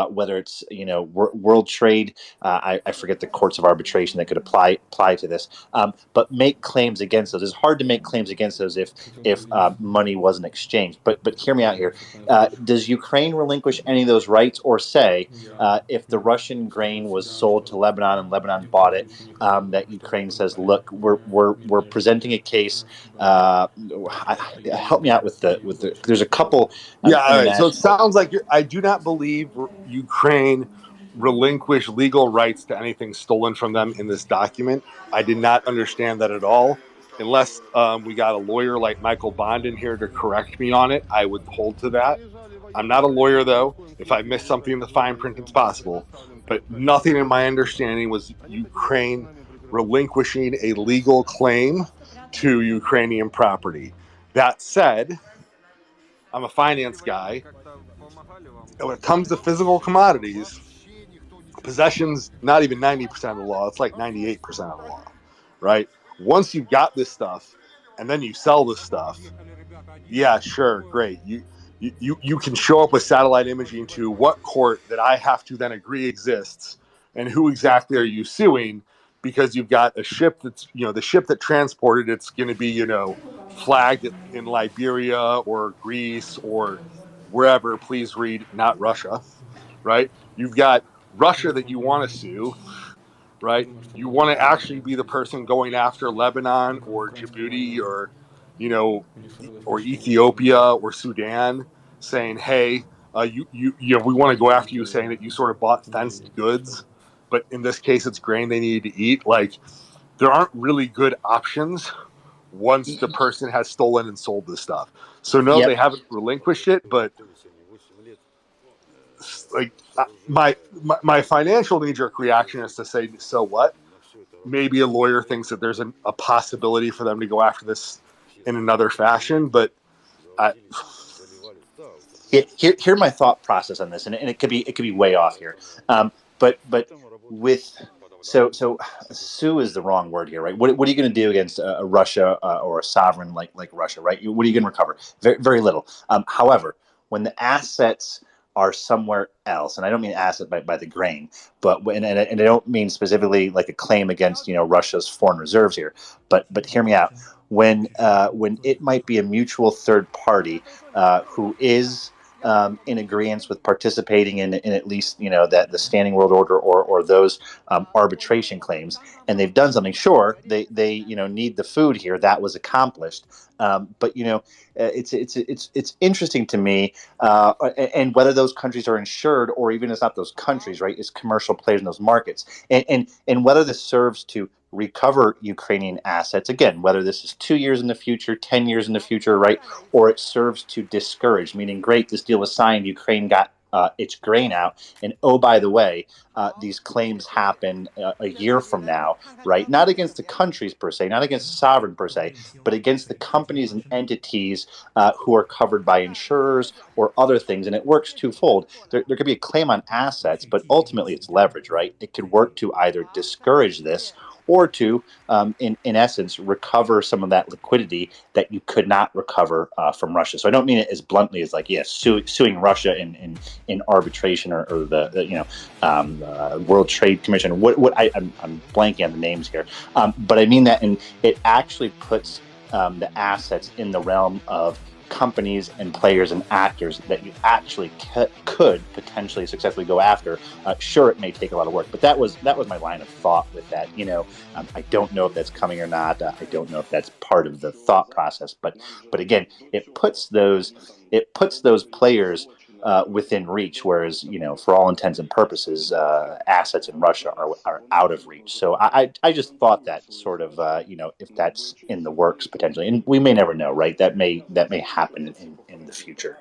whether it's world trade, I forget the courts of arbitration that could apply to this, but make claims against those. It's hard to make claims against those if money wasn't exchanged. But hear me out here. Does Ukraine relinquish any of those rights, or say if the Russian grain was sold to Lebanon and Lebanon bought it, that Ukraine says, look, we're presenting a case. Help me out with the. There's a couple. Yeah, all right. So it sounds like I do not believe Ukraine relinquish legal rights to anything stolen from them in this document. I did not understand that at all. Unless we got a lawyer like Michael Bond in here to correct me on it, I would hold to that. I'm not a lawyer, though. If I missed something in the fine print, it's possible. But nothing in my understanding was Ukraine relinquishing a legal claim to Ukrainian property. That said, I'm a finance guy. And when it comes to physical commodities, possession's not even 90% of the law. It's like 98% of the law, right? Once you've got this stuff and then you sell this stuff, yeah, sure, great. You can show up with satellite imaging to what court that I have to then agree exists, and who exactly are you suing, because you've got a ship that's, the ship that transported it's going to be, flagged in Liberia or Greece or wherever. Please read, not Russia, right? You've got Russia that you want to sue, right? You want to actually be the person going after Lebanon or Djibouti or, or Ethiopia or Sudan, saying, hey, we want to go after you, saying that you sort of bought fenced goods, but in this case it's grain they need to eat. Like, there aren't really good options once the person has stolen and sold this stuff. So no, They haven't relinquished it, but like my financial knee-jerk reaction is to say, so what? Maybe a lawyer thinks that there's a possibility for them to go after this in another fashion, but hear my thought process on this, and it could be way off here. But with so sue is the wrong word here, right? What are you going to do against a Russia or a sovereign like Russia, right? What are you going to recover? Very, very little. However, when the assets are somewhere else, and I don't mean asset by the grain, but and I don't mean specifically like a claim against Russia's foreign reserves here, but hear me out. When it might be a mutual third party who is in agreement with participating in at least that the Standing World Order or those arbitration claims, and they've done something. Sure, they need the food here. That was accomplished, but it's interesting to me, and whether those countries are insured or even it's not those countries, right? It's commercial players in those markets, and whether this serves to recover Ukrainian assets, again, whether this is 2 years in the future, 10 years in the future, right? Or it serves to discourage, meaning, great, this deal was signed, Ukraine got its grain out, and oh, by the way, these claims happen a year from now, right? Not against the countries per se, not against sovereign per se, but against the companies and entities who are covered by insurers or other things, and it works twofold. There could be a claim on assets, but ultimately it's leverage, right? It could work to either discourage this or to, in essence, recover some of that liquidity that you could not recover from Russia. So I don't mean it as bluntly as like, yes, suing Russia in arbitration or the World Trade Commission. I'm blanking on the names here, but I mean that, and it actually puts the assets in the realm of companies and players and actors that you actually could potentially successfully go after. Sure, it may take a lot of work, but that was my line of thought with that. I don't know if that's coming or not. I don't know if that's part of the thought process, but again, it puts those players within reach, whereas for all intents and purposes, assets in Russia are out of reach. So I just thought that sort of if that's in the works potentially, and we may never know, right? That may happen in the future.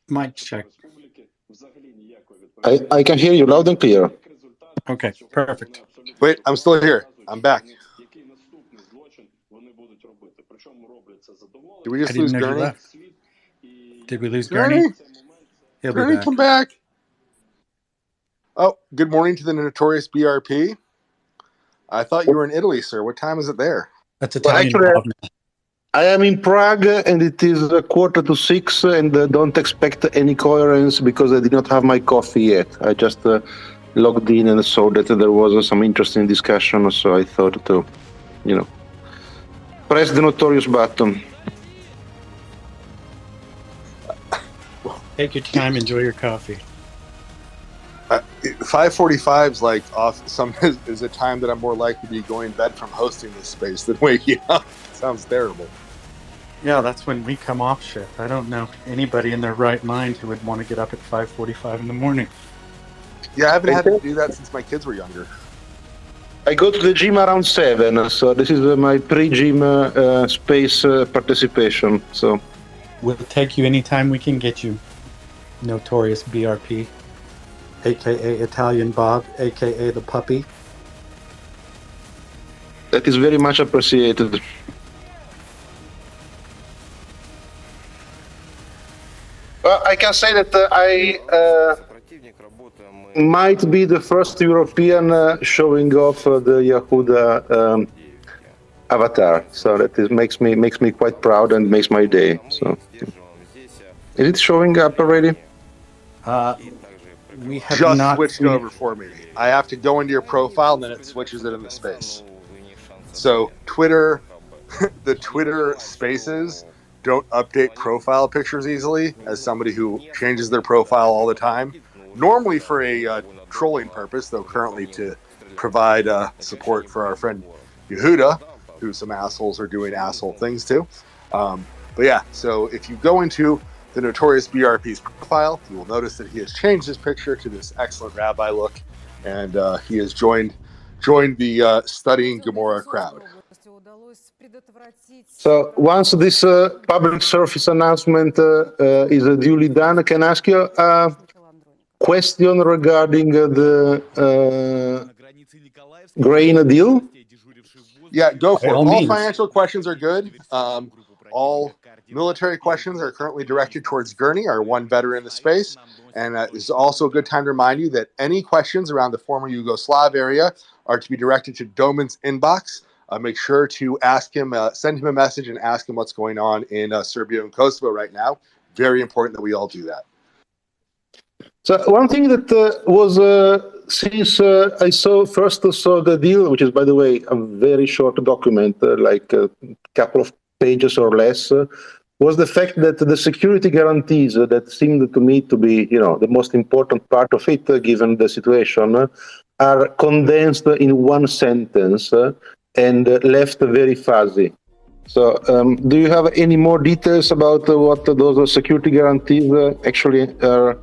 Mic check. I can hear you loud and clear. Okay, perfect. Wait, I'm still here. I'm back. Did we just lose Gurney? Did we lose Gurney? He'll be Gurney, back. come back. Oh, good morning to the notorious BRP. I thought you were in Italy, sir. What time is it there? That's Italian. I am in Prague, and it is 5:45, and don't expect any coherence because I did not have my coffee yet. I just logged in and saw that there was some interesting discussion, so I thought to, press the notorious button. Take your time, enjoy your coffee. 5:45 is like is a time that I'm more likely to be going to bed from hosting this space than waking up. Sounds terrible. Yeah, that's when we come off shift. I don't know anybody in their right mind who would want to get up at 5:45 in the morning. Yeah, I haven't had to do that since my kids were younger. I go to the gym around 7, so this is my pre-gym space participation. So we'll take you anytime we can get you. Notorious BRP, aka Italian Bob, aka the puppy. That is very much appreciated. Well, I can say that I might be the first European showing off the Yehuda avatar, so that makes me quite proud and makes my day. So, is it showing up already? We have just not switched over for me. I have to go into your profile, and then it switches it into space. So Twitter, the Twitter Spaces don't update profile pictures easily. As somebody who changes their profile all the time, normally for a trolling purpose, though currently to provide support for our friend Yehuda, who some assholes are doing asshole things to. But yeah, so if you go into the notorious BRP's profile, you will notice that he has changed his picture to this excellent rabbi look, and he has joined the studying Gemara crowd. So once this public service announcement is duly done, I can ask you a question regarding the grain deal? Yeah, go for it. all All means. financial questions are good. All military questions are currently directed towards Gurney, our one veteran in the space. And it's also a good time to remind you that any questions around the former Yugoslav area are to be directed to Doman's inbox. Make sure to ask him, send him a message and ask him what's going on in Serbia and Kosovo right now. Very important that we all do that. So one thing that was since I first saw the deal, which is by the way a very short document, like a couple of pages or less, was the fact that the security guarantees that seemed to me to be, the most important part of it, given the situation, are condensed in one sentence and left very fuzzy. So, do you have any more details about what those security guarantees actually are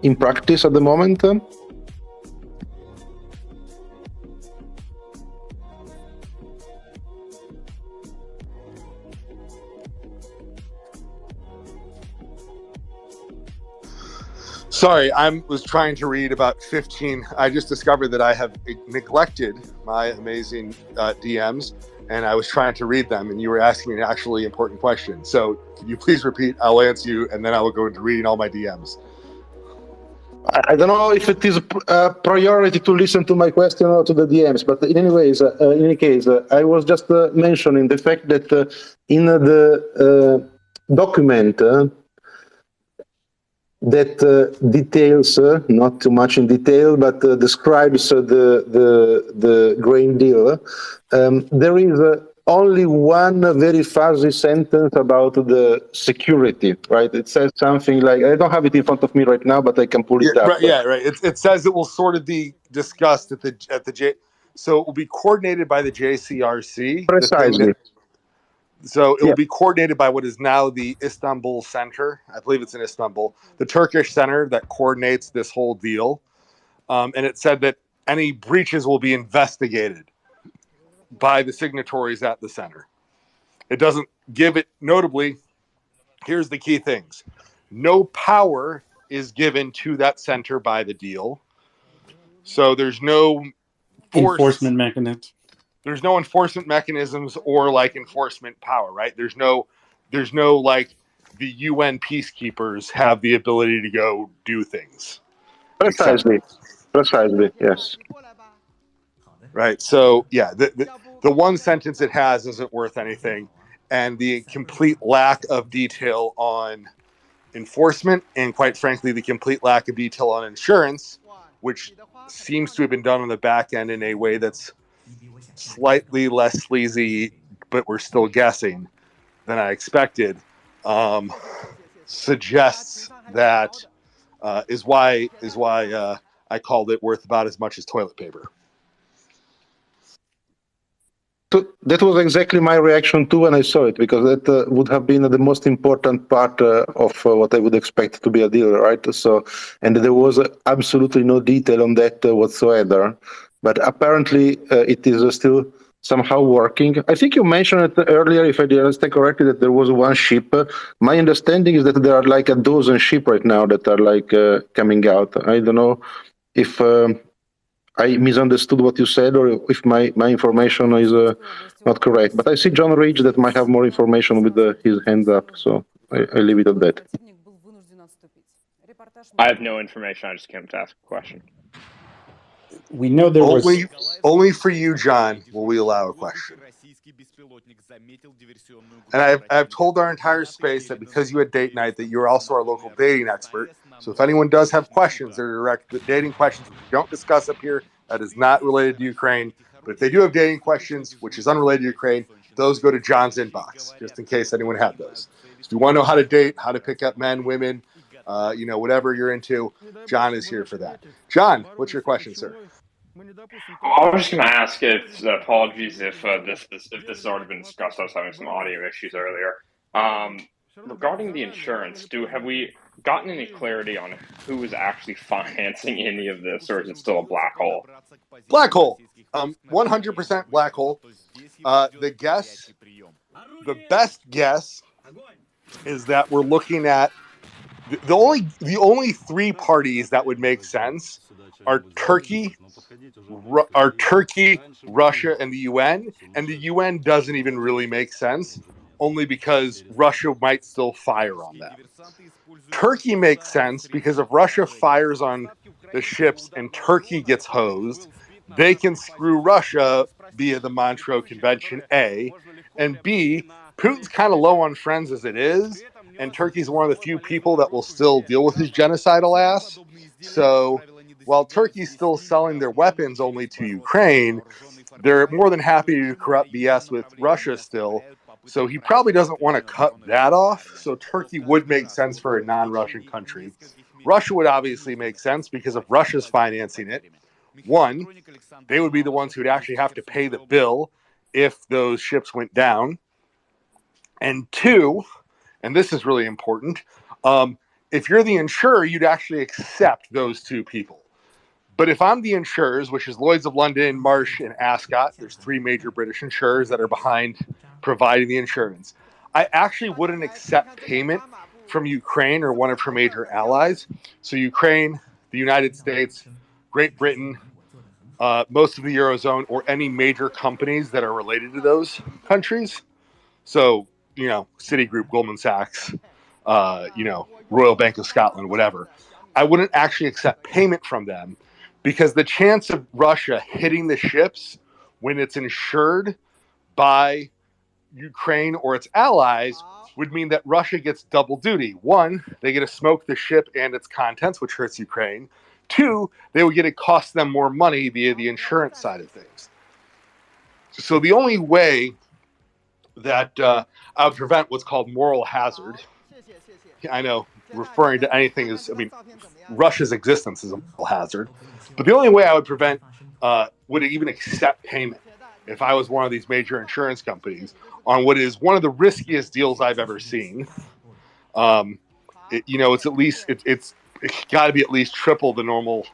in practice at the moment? Sorry, I was trying to read about 15. I just discovered that I have neglected my amazing DMs, and I was trying to read them, and you were asking an actually important question. So can you please repeat? I'll answer you, and then I will go into reading all my DMs. I don't know if it is a priority to listen to my question or to the DMs, but in any case, I was just mentioning the fact that in the document that details, not too much in detail, but describes the grain deal, there is only one very fuzzy sentence about the security, right? It says something like, I don't have it in front of me right now, but I can pull it up. Right. It says it will sort of be discussed at the so it will be coordinated by the JCRC. Precisely. So it will be coordinated by what is now the Istanbul Center. I believe it's in Istanbul, the Turkish center that coordinates this whole deal. And it said that any breaches will be investigated by the signatories at the center. It doesn't give it, notably, here's the key things. No power is given to that center by the deal. So there's no enforcement mechanism. There's no enforcement mechanisms or like enforcement power, right? There's no like the UN peacekeepers have the ability to go do things. Precisely, yes. Right. So yeah, the one sentence it has isn't worth anything, and the complete lack of detail on enforcement, and quite frankly, the complete lack of detail on insurance, which seems to have been done on the back end in a way that's slightly less sleazy, but we're still guessing than I expected, suggests that is why I called it worth about as much as toilet paper. So that was exactly my reaction too when I saw it, because that would have been the most important part of what I would expect to be a deal, right? So, and there was absolutely no detail on that whatsoever. But apparently, it is still somehow working. I think you mentioned it earlier, if I did understand correctly, that there was one ship. My understanding is that there are like a dozen ships right now that are like coming out. I don't know if I misunderstood what you said or if my information is not correct. But I see John Ridge that might have more information with his hands up. So I leave it at that. I have no information. I just came to ask a question. We know there was only for you, John, will we allow a question. And I've told our entire space that because you had date night, that you're also our local dating expert. So if anyone does have questions, they're direct dating questions we don't discuss up here, that is not related to Ukraine. But if they do have dating questions, which is unrelated to Ukraine, those go to John's inbox, just in case anyone had those. So if you want to know how to date, how to pick up men, women, whatever you're into, John is here for that. John, what's your question, sir? I was just going to ask if, apologies if this has already been discussed. I was having some audio issues earlier. Regarding the insurance, have we gotten any clarity on who is actually financing any of this, or is it still a black hole? Black hole. 100% black hole. The best guess is that we're looking at the only three parties that would make sense are Turkey, Russia, and the UN. And the UN doesn't even really make sense, only because Russia might still fire on them. Turkey makes sense because if Russia fires on the ships and Turkey gets hosed, they can screw Russia via the Montreux Convention, A. And B, Putin's kind of low on friends as it is, and Turkey's one of the few people that will still deal with his genocidal ass. So while Turkey's still selling their weapons only to Ukraine, they're more than happy to do corrupt BS with Russia still. So he probably doesn't want to cut that off. So Turkey would make sense for a non-Russian country. Russia would obviously make sense because if Russia's financing it, one, they would be the ones who would actually have to pay the bill if those ships went down. And two, and this is really important, if you're the insurer, you'd actually accept those two people. But if I'm the insurers, which is Lloyd's of London, Marsh, and Ascot, there's three major British insurers that are behind providing the insurance, I actually wouldn't accept payment from Ukraine or one of her major allies. So Ukraine, the United States, Great Britain, most of the Eurozone, or any major companies that are related to those countries. So, Citigroup, Goldman Sachs, Royal Bank of Scotland, whatever. I wouldn't actually accept payment from them because the chance of Russia hitting the ships when it's insured by Ukraine or its allies would mean that Russia gets double duty. One, they get to smoke the ship and its contents, which hurts Ukraine. Two, they would get to cost them more money via the insurance side of things. So the only way that I would prevent what's called moral hazard, I know referring to anything is, Russia's existence is a moral hazard, but the only way I would prevent would even accept payment if I was one of these major insurance companies on what is one of the riskiest deals I've ever seen. It's at least it's got to be at least triple the normal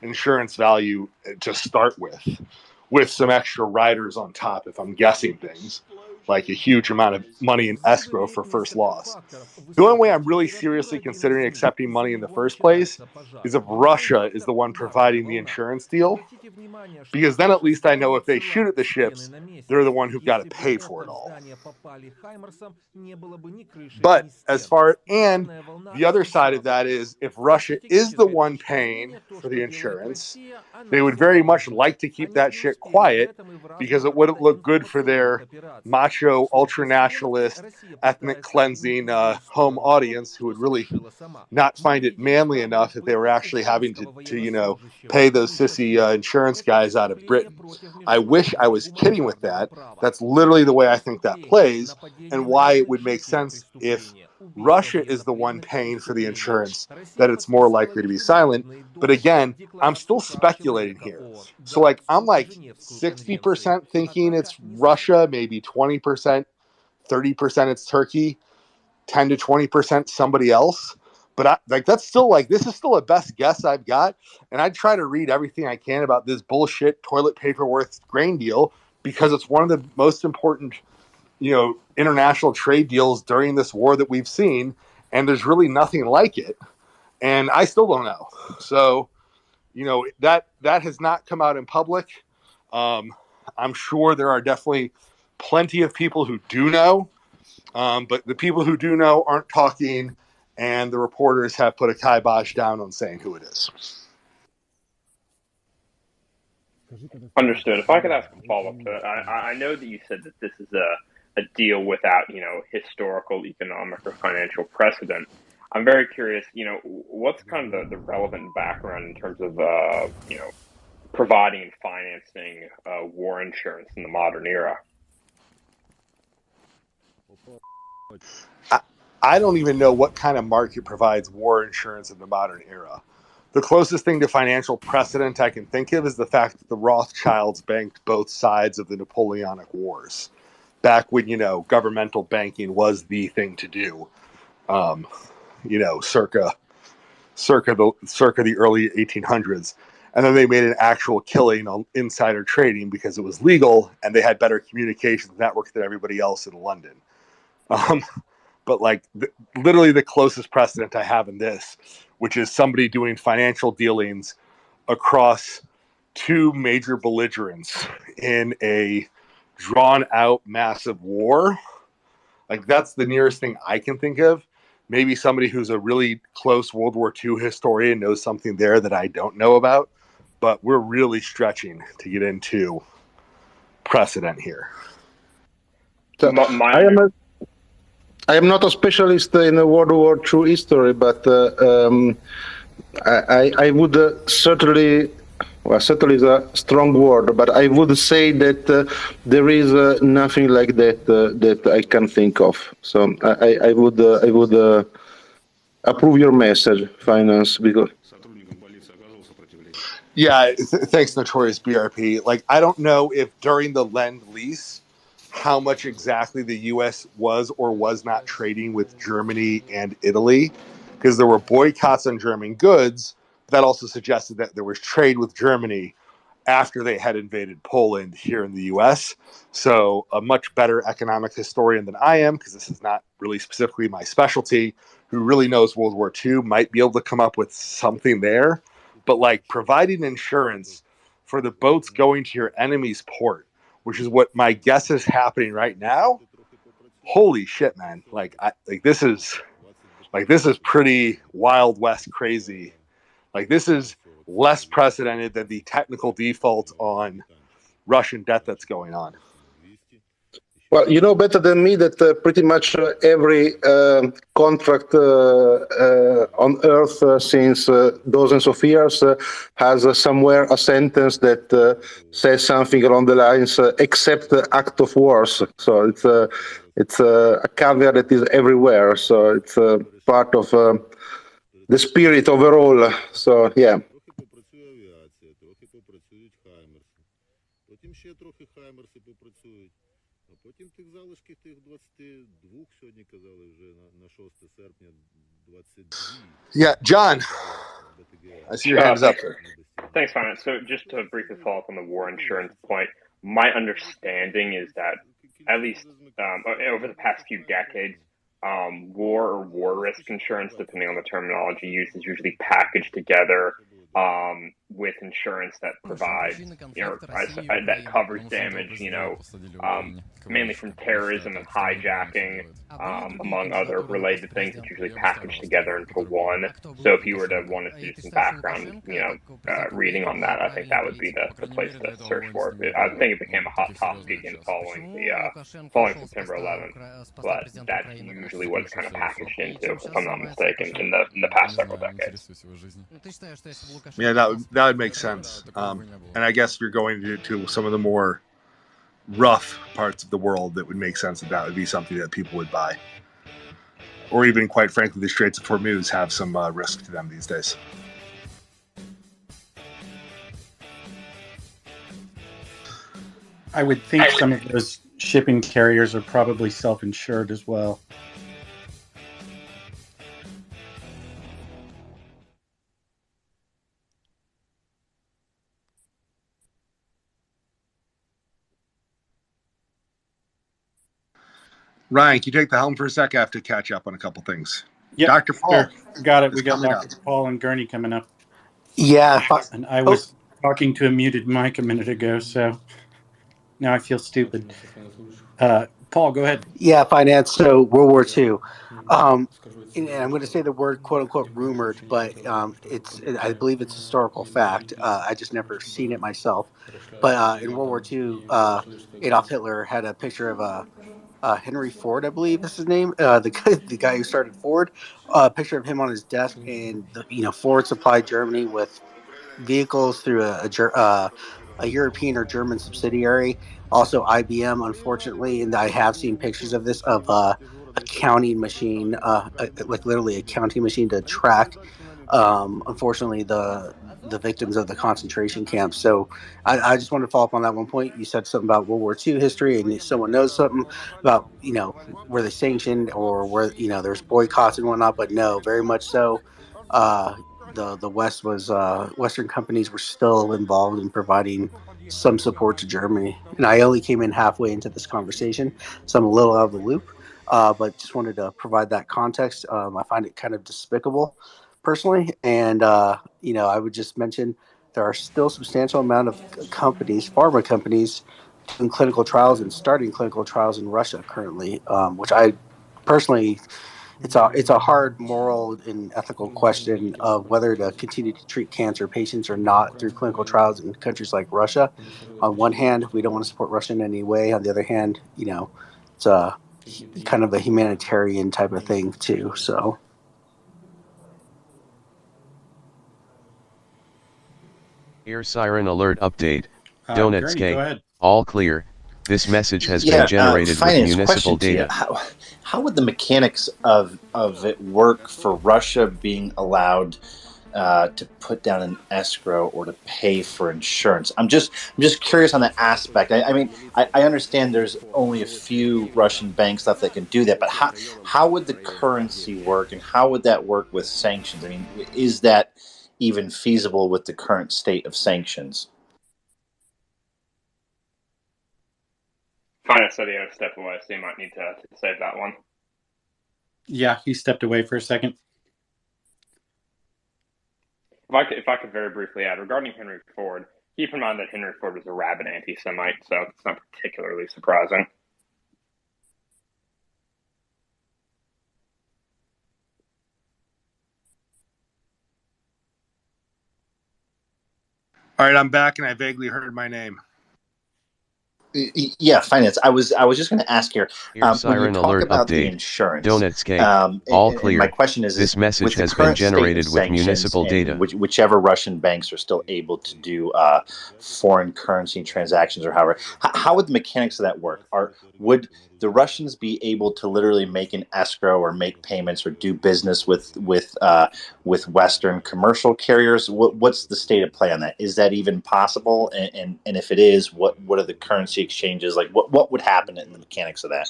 insurance value to start with some extra riders on top if I'm guessing things, like a huge amount of money in escrow for first loss. The only way I'm really seriously considering accepting money in the first place is if Russia is the one providing the insurance deal, because then at least I know if they shoot at the ships, they're the one who've got to pay for it all. But and the other side of that is if Russia is the one paying for the insurance, they would very much like to keep that shit quiet because it wouldn't look good for their macho, ultra-nationalist, ethnic cleansing home audience who would really not find it manly enough if they were actually having to pay those sissy insurance guys out of Britain. I wish I was kidding with that. That's literally the way I think that plays and why it would make sense if Russia is the one paying for the insurance, that it's more likely to be silent. But again, I'm still speculating here. So I'm 60% thinking it's Russia, maybe 20%, 30% it's Turkey, 10 to 20% somebody else. But that's still this is still a best guess I've got. And I try to read everything I can about this bullshit toilet paper worth grain deal because it's one of the most important international trade deals during this war that we've seen, and there's really nothing like it. And I still don't know. So, that has not come out in public. I'm sure there are definitely plenty of people who do know, but the people who do know aren't talking, and the reporters have put a kibosh down on saying who it is. Understood. If I could ask a follow-up to that, I know that you said that this is a deal without, historical, economic, or financial precedent. I'm very curious, what's kind of the relevant background in terms of, providing and financing war insurance in the modern era? I don't even know what kind of market provides war insurance in the modern era. The closest thing to financial precedent I can think of is the fact that the Rothschilds banked both sides of the Napoleonic Wars. Back when, governmental banking was the thing to do, circa the early 1800s. And then they made an actual killing on insider trading because it was legal and they had better communications network than everybody else in London. But literally the closest precedent I have in this, which is somebody doing financial dealings across two major belligerents in a drawn out massive war. That's the nearest thing I can think of. Maybe somebody who's a really close World War II historian knows something there that I don't know about, but we're really stretching to get into precedent here. So I am not a specialist in World War II history, but I would certainly, well, certainly is a strong word, but I would say that there is nothing like that that I can think of. So I would approve your message, Finance, because. Yeah, thanks, Notorious BRP. Like, I don't know if during the Lend-Lease, how much exactly the U.S. was or was not trading with Germany and Italy, because there were boycotts on German goods. But that also suggested that there was trade with Germany after they had invaded Poland here in the U.S. So a much better economic historian than I am, because this is not really specifically my specialty, who really knows World War II, might be able to come up with something there. But like providing insurance for the boats going to your enemy's port, which is what my guess is happening right now. Holy shit, man! This is pretty Wild West crazy. Like, this is less precedented than the technical default on Russian debt that's going on. Well, you know better than me that pretty much every contract on Earth since dozens of years has somewhere a sentence that says something along the lines, except the act of wars. So it's a caveat that is everywhere. So it's part of the spirit overall. So, yeah. Потім тих залишків тих 22 сьогодні казали вже на 6 серпня 22. Yeah, John. I see your hands up there. Thanks, Finance. So just to briefly follow up on the war insurance point, my understanding is that at least over the past few decades, war or war risk insurance, depending on the terminology used, is usually packaged together with insurance that provides, that covers damage, mainly from terrorism and hijacking, among other related things. It's usually packaged together into one. So if you were to want to do some background, reading on that, I think that would be the place to search for it. I think it became a hot topic again following September 11th, but that's usually what it's kind of packaged into, if I'm not mistaken, in the past several decades. Yeah, that would make sense. And I guess if you're going to some of the more rough parts of the world, that would make sense that would be something that people would buy. Or even, quite frankly, the Straits of Hormuz have some risk to them these days. I would think some of those shipping carriers are probably self-insured as well. Ryan, can you take the helm for a sec? I have to catch up on a couple things. Yeah, Dr. Paul. Sure. Got it. We got Dr. Paul and Gurney coming up. Yeah. And I was talking to a muted mic a minute ago, so now I feel stupid. Paul, go ahead. Yeah, Finance. So World War II. And I'm going to say the word "quote unquote" rumored, but I believe it's a historical fact. I just never seen it myself. But in World War II, Adolf Hitler had a picture of Henry Ford, I believe is his name, the guy who started Ford. A picture of him on his desk, and Ford supplied Germany with vehicles through a European or German subsidiary. Also IBM, unfortunately, and I have seen pictures of this, of a counting machine, like literally a counting machine to track, unfortunately, the victims of the concentration camps. So I just wanted to follow up on that one point. You said something about World War II history, and if someone knows something about, were they sanctioned or were, there's boycotts and whatnot, but no, very much so. The West was, Western companies were still involved in providing some support to Germany. And I only came in halfway into this conversation, so I'm a little out of the loop, but just wanted to provide that context. I find it kind of despicable personally. And, I would just mention there are still substantial amount of companies, pharma companies, doing clinical trials and starting clinical trials in Russia currently, which I personally, it's a hard moral and ethical question of whether to continue to treat cancer patients or not through clinical trials in countries like Russia. On one hand, we don't want to support Russia in any way. On the other hand, it's kind of a humanitarian type of thing too. So. Air siren alert update. Gurney, go Donetsk, ahead. all clear. This message has been generated with Finance, municipal question to you. data. How would the mechanics of it work for Russia being allowed to put down an escrow or to pay for insurance? I'm just curious on that aspect. I mean, I understand there's only a few Russian banks left that can do that, but how would the currency work, and how would that work with sanctions? I mean, is that even feasible with the current state of sanctions? Finance said he had to step away, so you might need to save that one. Yeah, he stepped away for a second. If I could very briefly add, regarding Henry Ford, keep in mind that Henry Ford was a rabid anti-Semite, so it's not particularly surprising. All right, I'm back, and I vaguely heard my name. Yeah, finance. I was just going to ask here. Air siren alert about update. the insurance, Donetsk, all clear. My question is: this message with the has been current state of generated with sanctions municipal and data. Whichever Russian banks are still able to do foreign currency transactions, or however, how would the mechanics of that work? Would the Russians be able to literally make an escrow or make payments or do business with Western commercial carriers? What's the state of play on that? Is that even possible? And if it is, what are the currency exchanges like? What would happen in the mechanics of that?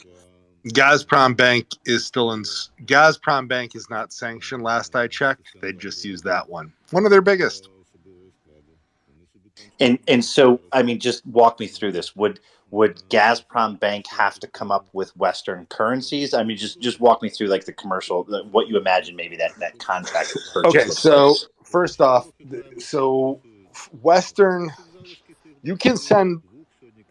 Gazprom Bank is Gazprom Bank is not sanctioned. Last I checked, they just used that one of their biggest. And so, I mean, just walk me through this. Would Gazprom Bank have to come up with Western currencies? I mean, just walk me through like the commercial, what you imagine maybe that contract would purchase. Okay, so first off, Western, you can send.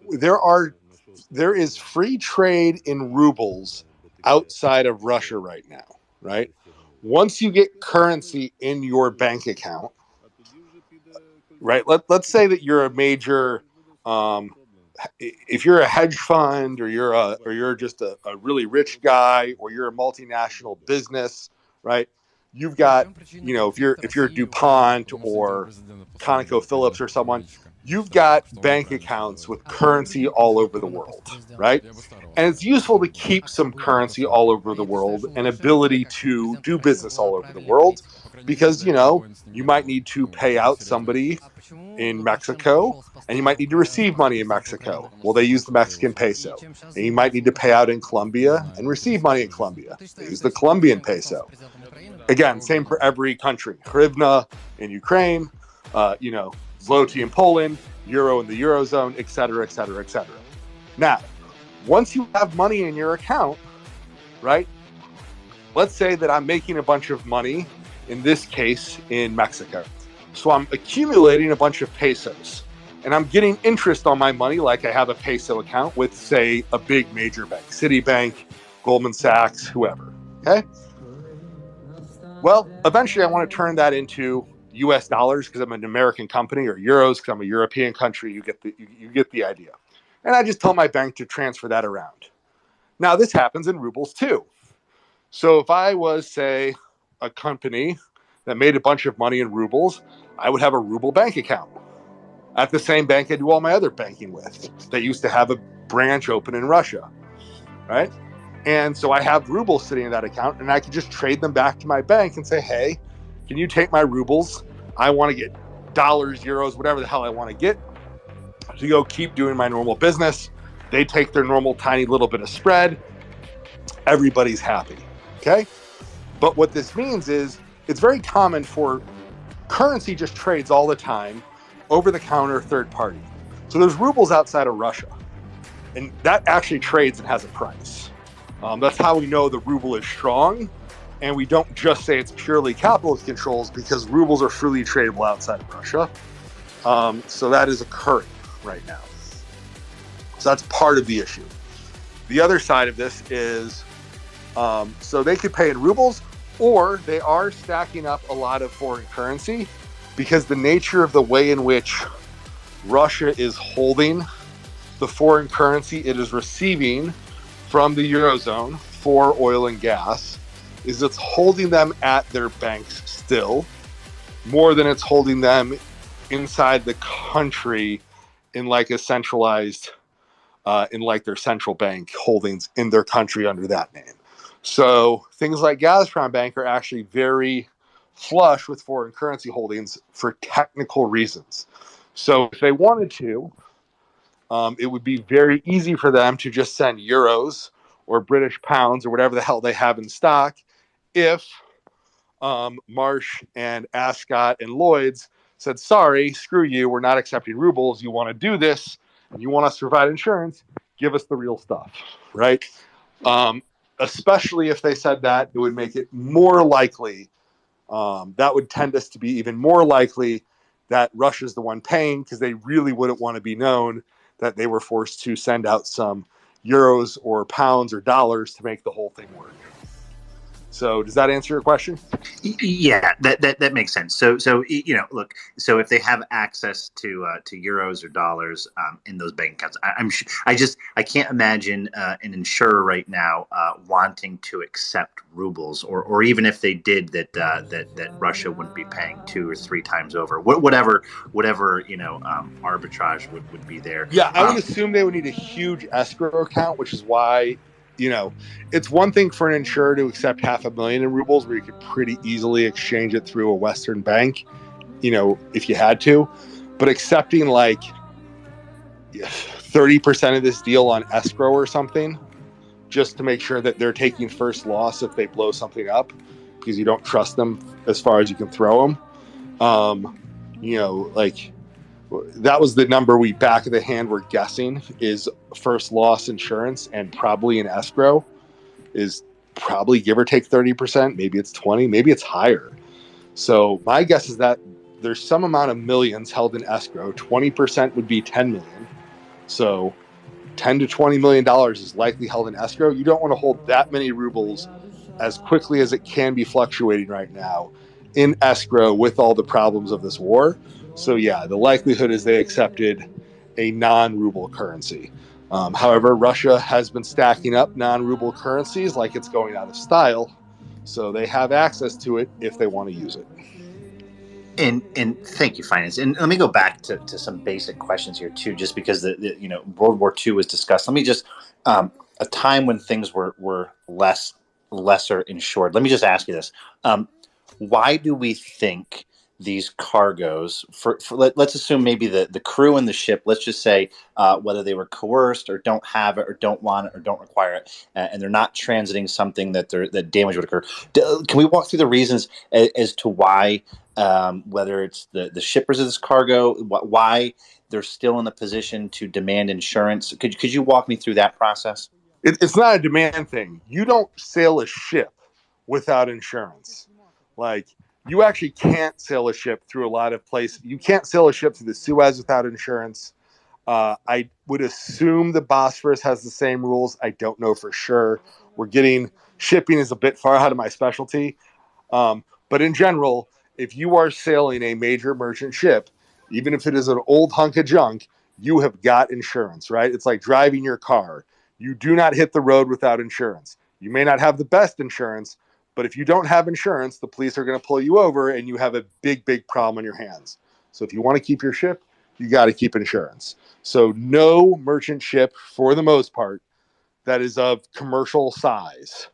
There is free trade in rubles outside of Russia right now, right? Once you get currency in your bank account, right? Let's say that you're a major, if you're a hedge fund or you're just a really rich guy or you're a multinational business, right? You've got, if you're DuPont or ConocoPhillips or someone, you've got bank accounts with currency all over the world, right? And it's useful to keep some currency all over the world and ability to do business all over the world because, you might need to pay out somebody in Mexico and you might need to receive money in Mexico. Well, they use the Mexican peso. And you might need to pay out in Colombia and receive money in Colombia. They use the Colombian peso. Again, same for every country. Hryvnia in Ukraine, zloty in Poland, euro in the Eurozone, et cetera, et cetera, et cetera. Now, once you have money in your account, right, let's say that I'm making a bunch of money, in this case, in Mexico. So I'm accumulating a bunch of pesos, and I'm getting interest on my money like I have a peso account with, say, a big major bank, Citibank, Goldman Sachs, whoever, okay? Well, eventually I want to turn that into U.S. dollars because I'm an American company, or euros because I'm a European country. You get the idea. And I just tell my bank to transfer that around. Now, this happens in rubles too. So if I was, say, a company that made a bunch of money in rubles, I would have a ruble bank account at the same bank I do all my other banking with. They used to have a branch open in Russia, right? And so I have rubles sitting in that account, and I can just trade them back to my bank and say, hey, can you take my rubles? I want to get dollars, euros, whatever the hell I want to get to go keep doing my normal business. They take their normal tiny little bit of spread. Everybody's happy, okay? But what this means is it's very common for currency just trades all the time, over-the-counter, third party. So there's rubles outside of Russia, and that actually trades and has a price. That's how we know the ruble is strong, and we don't just say it's purely capitalist controls because rubles are freely tradable outside of Russia. So that is occurring right now. So that's part of the issue. The other side of this is, so they could pay in rubles, or they are stacking up a lot of foreign currency because the nature of the way in which Russia is holding the foreign currency it is receiving from the Eurozone for oil and gas is it's holding them at their banks still more than it's holding them inside the country in like a centralized, in like their central bank holdings in their country under that name. So things like Gazprom Bank are actually very flush with foreign currency holdings for technical reasons. So if they wanted to, it would be very easy for them to just send euros or British pounds or whatever the hell they have in stock if Marsh and Ascot and Lloyd's said, sorry, screw you, we're not accepting rubles. You want to do this and you want us to provide insurance, give us the real stuff, right? Especially if they said that, it would make it more likely, that would tend us to be even more likely that Russia's the one paying, because they really wouldn't want to be known that they were forced to send out some euros or pounds or dollars to make the whole thing work. So does that answer your question? Yeah, that makes sense. So look. So if they have access to euros or dollars in those bank accounts, I can't imagine an insurer right now wanting to accept rubles, or even if they did, that Russia wouldn't be paying 2 or 3 times over. Whatever arbitrage would be there. Yeah, I would assume they would need a huge escrow account, which is why. It's one thing for an insurer to accept $500,000 in rubles where you could pretty easily exchange it through a Western bank, if you had to. But accepting like 30% of this deal on escrow or something, just to make sure that they're taking first loss if they blow something up, because you don't trust them as far as you can throw them. That was the number we back of the hand were guessing is first loss insurance, and probably an escrow is probably give or take 30%. Maybe it's 20, maybe it's higher. So my guess is that there's some amount of millions held in escrow. 20% would be 10 million. So 10 to $20 million is likely held in escrow. You don't want to hold that many rubles as quickly as it can be fluctuating right now in escrow with all the problems of this war. So yeah, the likelihood is they accepted a non-ruble currency. However, Russia has been stacking up non-ruble currencies like it's going out of style, so they have access to it if they want to use it. And thank you, Finance. And let me go back to some basic questions here too, just because the World War II was discussed. Let me just a time when things were lesser insured. Let me just ask you this: why do we think these cargoes, let's assume maybe the crew and the ship, let's just say whether they were coerced or don't have it or don't want it or don't require it, and they're not transiting something that damage would occur. Can we walk through the reasons as to why, whether it's the shippers of this cargo, why they're still in the position to demand insurance? Could you walk me through that process? It's not a demand thing. You don't sail a ship without insurance. You actually can't sail a ship through a lot of places. You can't sail a ship through the Suez without insurance. I would assume the Bosphorus has the same rules. I don't know for sure. Shipping is a bit far out of my specialty. But in general, if you are sailing a major merchant ship, even if it is an old hunk of junk, you have got insurance, right? It's like driving your car. You do not hit the road without insurance. You may not have the best insurance, but if you don't have insurance, the police are going to pull you over and you have a big, big problem on your hands. So if you want to keep your ship, you got to keep insurance. So no merchant ship, for the most part, that is of commercial size,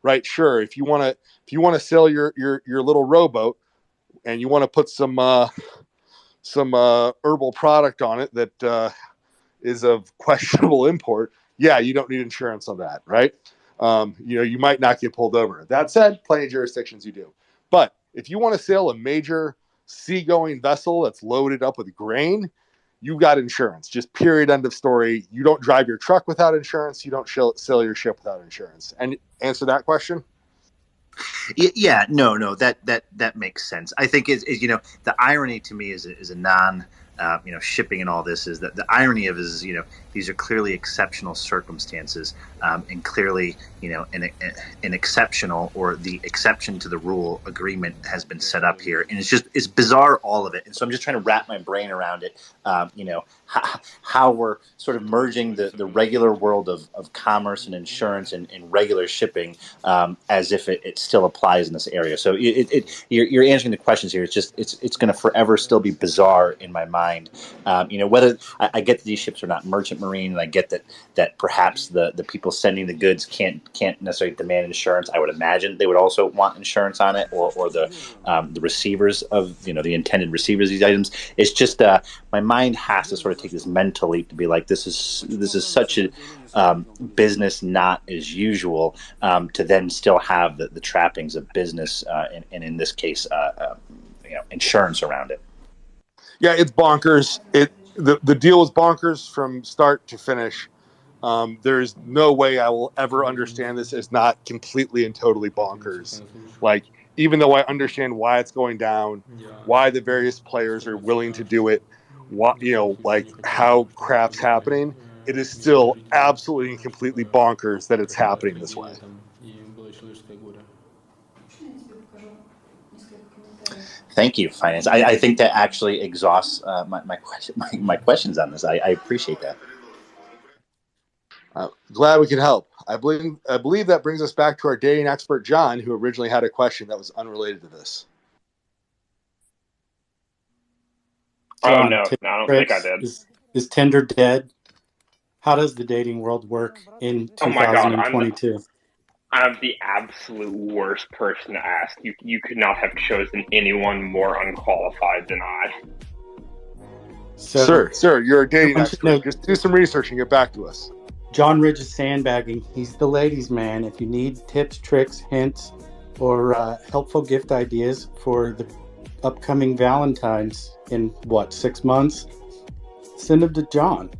right? Sure, if you want to sail your little rowboat and you want to put some herbal product on it that is of questionable import, yeah, you don't need insurance on that, right? You might not get pulled over. That said, plenty of jurisdictions you do. But if you want to sail a major seagoing vessel that's loaded up with grain, you've got insurance. Just period, end of story. You don't drive your truck without insurance. You don't sail your ship without insurance. And answer that question? Yeah, no, that makes sense. I think is the irony to me is a shipping and all this is that the irony of it is, these are clearly exceptional circumstances, and clearly, an exceptional or the exception to the rule agreement has been set up here, and it's bizarre, all of it. And so I'm just trying to wrap my brain around it. How we're sort of merging the regular world of commerce and insurance and regular shipping, as if it still applies in this area. So you're answering the questions here. It's going to forever still be bizarre in my mind. Whether I get that these ships are not merchant marine, and I get that perhaps the people sending the goods can't necessarily demand insurance. I would imagine they would also want insurance on it, or the receivers of the intended receivers of these items. It's just my mind has to sort of take this mental leap to be like, this is such a business not as usual, to then still have the trappings of business, and in this case, insurance around it. Yeah, it's bonkers. The deal was bonkers from start to finish. There's no way I will ever understand this as not completely and totally bonkers. Like, even though I understand why it's going down, why the various players are willing to do it, like how crap's happening, it is still absolutely and completely bonkers that it's happening this way. Thank you, Finance. I think that actually exhausts my questions on this. I appreciate that. Glad we could help. I believe that brings us back to our dating expert, John, who originally had a question that was unrelated to this. Oh, no, I don't think I did. Is Tinder dead? How does the dating world work in 2022? I'm the absolute worst person to ask. You could not have chosen anyone more unqualified than I. Sir, you're a dating expert. Just do some research and get back to us. John Ridge is sandbagging. He's the ladies' man. If you need tips, tricks, hints, or helpful gift ideas for the upcoming Valentine's in 6 months, send them to John.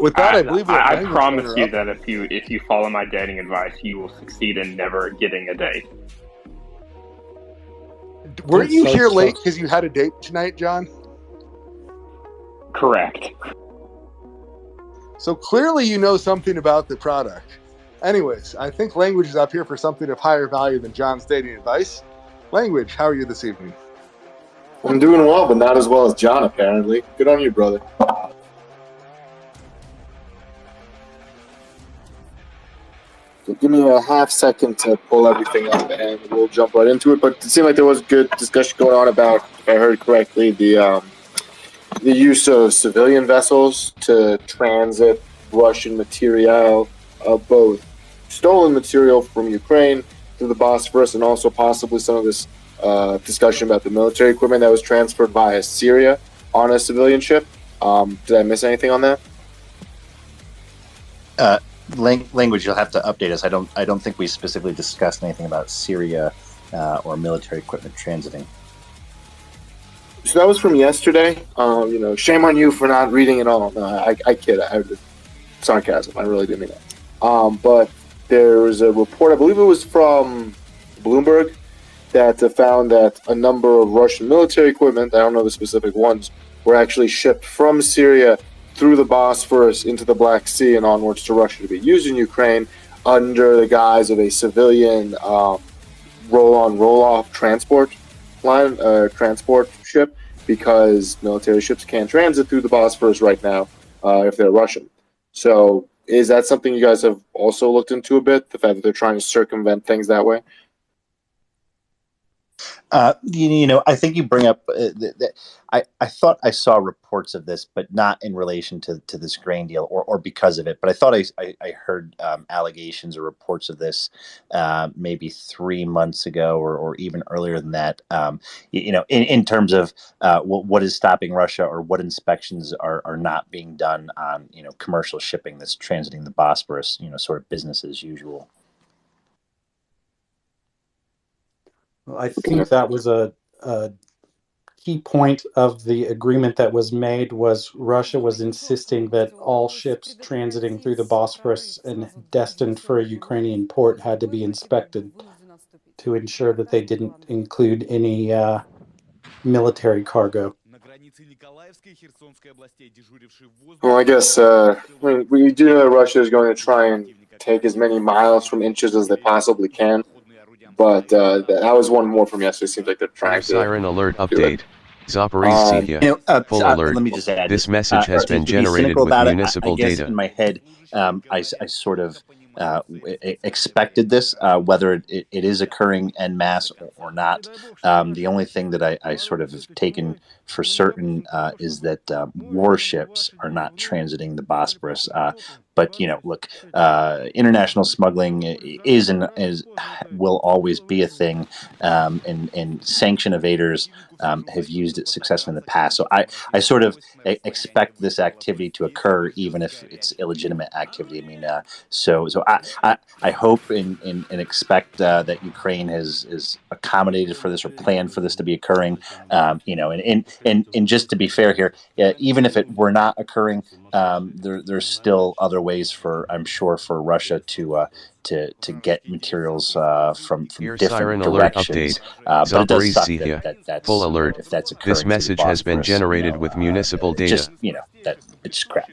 With that, I believe I promise you that if you follow my dating advice, you will succeed in never getting a date. Weren't you here late because you had a date tonight, John? Correct. So clearly you know something about the product. Anyways, I think Language is up here for something of higher value than John's dating advice. Language, how are you this evening? I'm doing well, but not as well as John, apparently. Good on you, brother. So give me a half second to pull everything up, and we'll jump right into it. But it seemed like there was good discussion going on about, if I heard correctly, the use of civilian vessels to transit Russian material, both stolen material from Ukraine through the Bosphorus, and also possibly some of this discussion about the military equipment that was transferred via Syria on a civilian ship. Did I miss anything on that? Language, you'll have to update us. I don't think we specifically discussed anything about Syria or military equipment transiting. So that was from yesterday. Shame on you for not reading it all. No, I kid. Sarcasm. I really didn't mean that. But there was a report, I believe it was from Bloomberg, that found that a number of Russian military equipment, I don't know the specific ones, were actually shipped from Syria through the Bosphorus into the Black Sea and onwards to Russia to be used in Ukraine under the guise of a civilian roll-on, roll-off transport line, transport ship, because military ships can't transit through the Bosphorus right now if they're Russian. So is that something you guys have also looked into a bit, the fact that they're trying to circumvent things that way? I think you bring up I thought I saw reports of this, but not in relation to this grain deal or because of it. But I thought I heard allegations or reports of this maybe 3 months ago or even earlier than that. In terms of what is stopping Russia or what inspections are not being done on commercial shipping that's transiting the Bosporus. Sort of business as usual. Well, I think that was a key point of the agreement that was made was Russia was insisting that all ships transiting through the Bosphorus and destined for a Ukrainian port had to be inspected to ensure that they didn't include any military cargo. Well, I guess we do know that Russia is going to try and take as many miles from inches as they possibly can, but that was one more from yesterday. Seems like they're trying to. Siren alert update. Zaporizhzhia. Full alert. Let me just add. This message has been to be generated cynical with about municipal it, I guess data. in my head, I sort of expected this, whether it is occurring en masse or not. The only thing that I sort of have taken for certain is that warships are not transiting the Bosporus. But look, international smuggling will always be a thing, and sanction evaders have used it successfully in the past. So I sort of expect this activity to occur, even if it's illegitimate activity. I mean, so I hope and expect that Ukraine has accommodated for this or planned for this to be occurring. And just to be fair here, even if it were not occurring, there's still other ways I'm sure for Russia to get materials from different Siren directions. alert update. But it does suck Zaporizhzhia. that's Full alert. if that's occurring. This message has been generated with municipal data. Just that it's crap.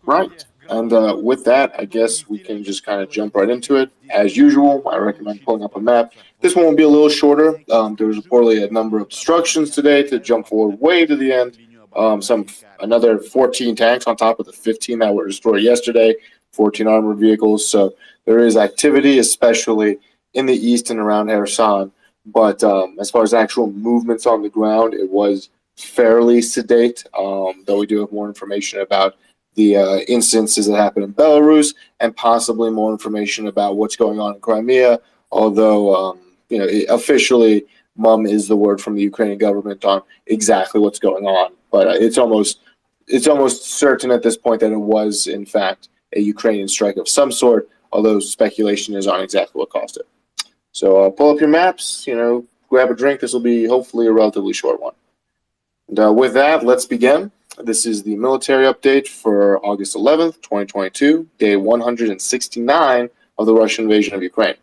Right. And with that, I guess we can just kind of jump right into it. As usual, I recommend pulling up a map. This one will be a little shorter. There was reportedly a number of destructions today to jump forward way to the end. Another 14 tanks on top of the 15 that were destroyed yesterday, 14 armored vehicles. So there is activity, especially in the east and around Kherson. But as far as actual movements on the ground, it was fairly sedate, though we do have more information about the instances that happened in Belarus and possibly more information about what's going on in Crimea, although officially mum is the word from the Ukrainian government on exactly what's going on. But it's almost certain at this point that it was in fact a Ukrainian strike of some sort, although speculation is on exactly what caused it. So pull up your maps, grab a drink. This will be hopefully a relatively short one. And with that, let's begin. This is the military update for August 11th, 2022, day 169 of the Russian invasion of Ukraine.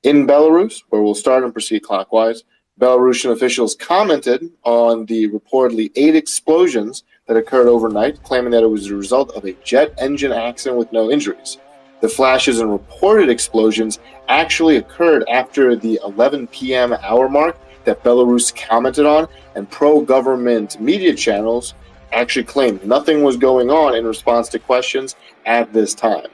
In Belarus, where we'll start and proceed clockwise, Belarusian officials commented on the reportedly 8 explosions that occurred overnight, claiming that it was the result of a jet engine accident with no injuries. The flashes and reported explosions actually occurred after the 11 p.m. hour mark that Belarus commented on, and pro-government media channels actually claimed nothing was going on in response to questions at this time.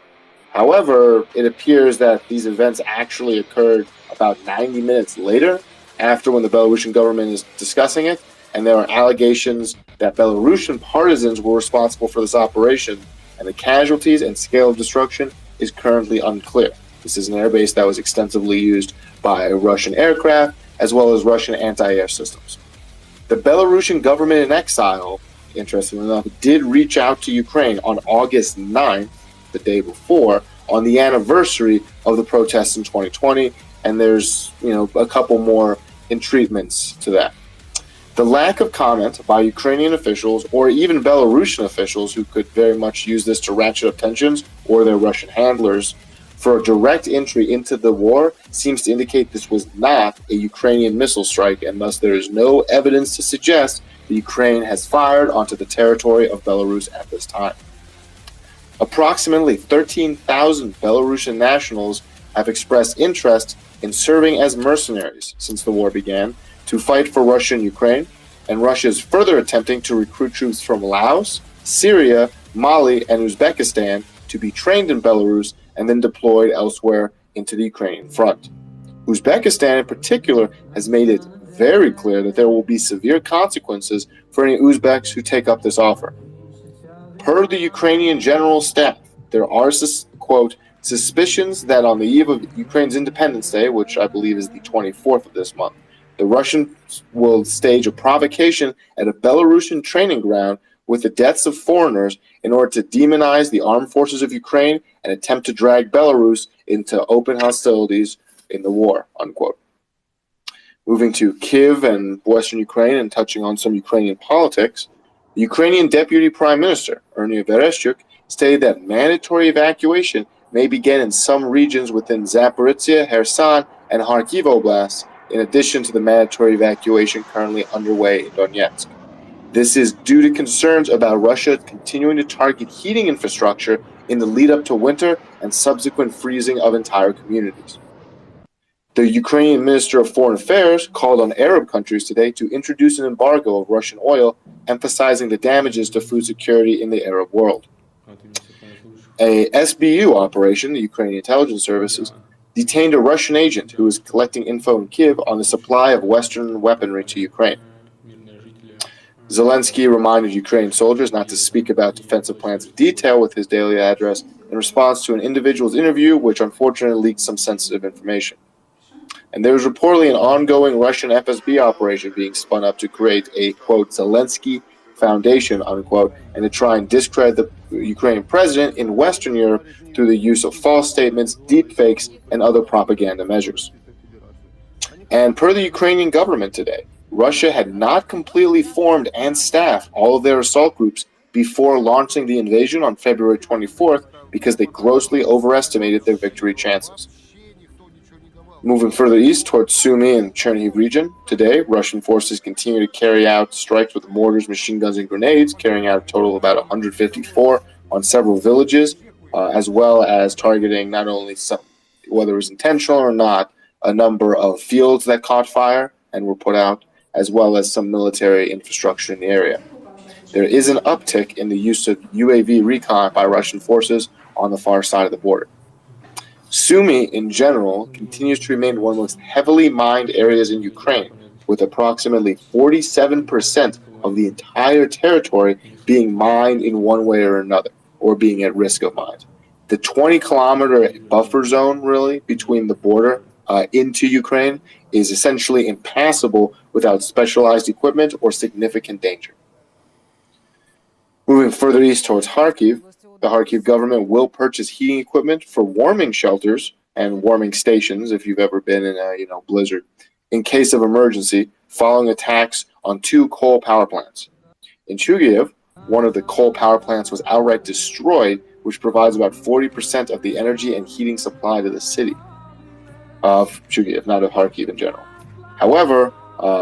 However, it appears that these events actually occurred about 90 minutes later, after when the Belarusian government is discussing it, and there are allegations that Belarusian partisans were responsible for this operation, and the casualties and scale of destruction is currently unclear. This is an airbase that was extensively used by Russian aircraft, as well as Russian anti-air systems. The Belarusian government in exile, interestingly enough, did reach out to Ukraine on August 9th, the day before, on the anniversary of the protests in 2020, and there's a couple more entreatments to that. The lack of comment by Ukrainian officials or even Belarusian officials, who could very much use this to ratchet up tensions, or their Russian handlers, for a direct entry into the war seems to indicate this was not a Ukrainian missile strike, and thus there is no evidence to suggest that Ukraine has fired onto the territory of Belarus at this time. Approximately 13,000 Belarusian nationals have expressed interest in serving as mercenaries since the war began to fight for Russia and Ukraine, and Russia is further attempting to recruit troops from Laos, Syria, Mali, and Uzbekistan to be trained in Belarus and then deployed elsewhere into the Ukrainian front. Uzbekistan in particular has made it very clear that there will be severe consequences for any Uzbeks who take up this offer. Per the Ukrainian General Staff, there are, quote, suspicions that on the eve of Ukraine's Independence Day, which I believe is the 24th of this month, the Russians will stage a provocation at a Belarusian training ground with the deaths of foreigners in order to demonize the armed forces of Ukraine and attempt to drag Belarus into open hostilities in the war, unquote. Moving to Kyiv and Western Ukraine and touching on some Ukrainian politics, the Ukrainian Deputy Prime Minister, Ernie Vereshchuk, stated that mandatory evacuation may begin in some regions within Zaporizhia, Kherson, and Kharkiv Oblasts, in addition to the mandatory evacuation currently underway in Donetsk. This is due to concerns about Russia continuing to target heating infrastructure in the lead up to winter and subsequent freezing of entire communities. The Ukrainian Minister of Foreign Affairs called on Arab countries today to introduce an embargo of Russian oil, emphasizing the damages to food security in the Arab world. A SBU operation, the Ukrainian intelligence services, detained a Russian agent who was collecting info in Kyiv on the supply of Western weaponry to Ukraine. Zelensky reminded Ukrainian soldiers not to speak about defensive plans in detail with his daily address in response to an individual's interview, which unfortunately leaked some sensitive information. And there was reportedly an ongoing Russian FSB operation being spun up to create a, quote, Zelensky Foundation, unquote, and to try and discredit the Ukrainian president in Western Europe through the use of false statements, deepfakes, and other propaganda measures. And per the Ukrainian government today, Russia had not completely formed and staffed all of their assault groups before launching the invasion on February 24th because they grossly overestimated their victory chances. Moving further east towards Sumy and Chernihiv region, today Russian forces continue to carry out strikes with mortars, machine guns, and grenades, carrying out a total of about 154 on several villages, as well as targeting not only some, whether it was intentional or not, a number of fields that caught fire and were put out, as well as some military infrastructure in the area. There is an uptick in the use of UAV recon by Russian forces on the far side of the border. Sumy, in general, continues to remain one of the most heavily mined areas in Ukraine, with approximately 47% of the entire territory being mined in one way or another, or being at risk of mines. The 20-kilometer buffer zone, really, between the border into Ukraine is essentially impassable without specialized equipment or significant danger. Moving further east towards Kharkiv, the Kharkiv government will purchase heating equipment for warming shelters and warming stations, if you've ever been in a blizzard, in case of emergency, following attacks on 2 coal power plants. In Chuguyev, one of the coal power plants was outright destroyed, which provides about 40% of the energy and heating supply to the city of Chuguyev, not of Kharkiv in general. However,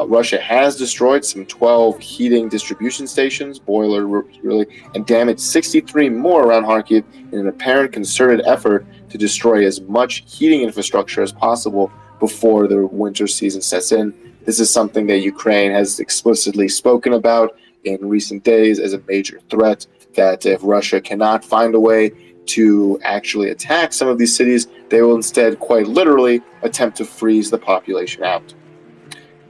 Russia has destroyed some 12 heating distribution stations, boilers really, and damaged 63 more around Kharkiv in an apparent concerted effort to destroy as much heating infrastructure as possible before the winter season sets in. This is something that Ukraine has explicitly spoken about in recent days as a major threat, that if Russia cannot find a way to actually attack some of these cities, they will instead quite literally attempt to freeze the population out.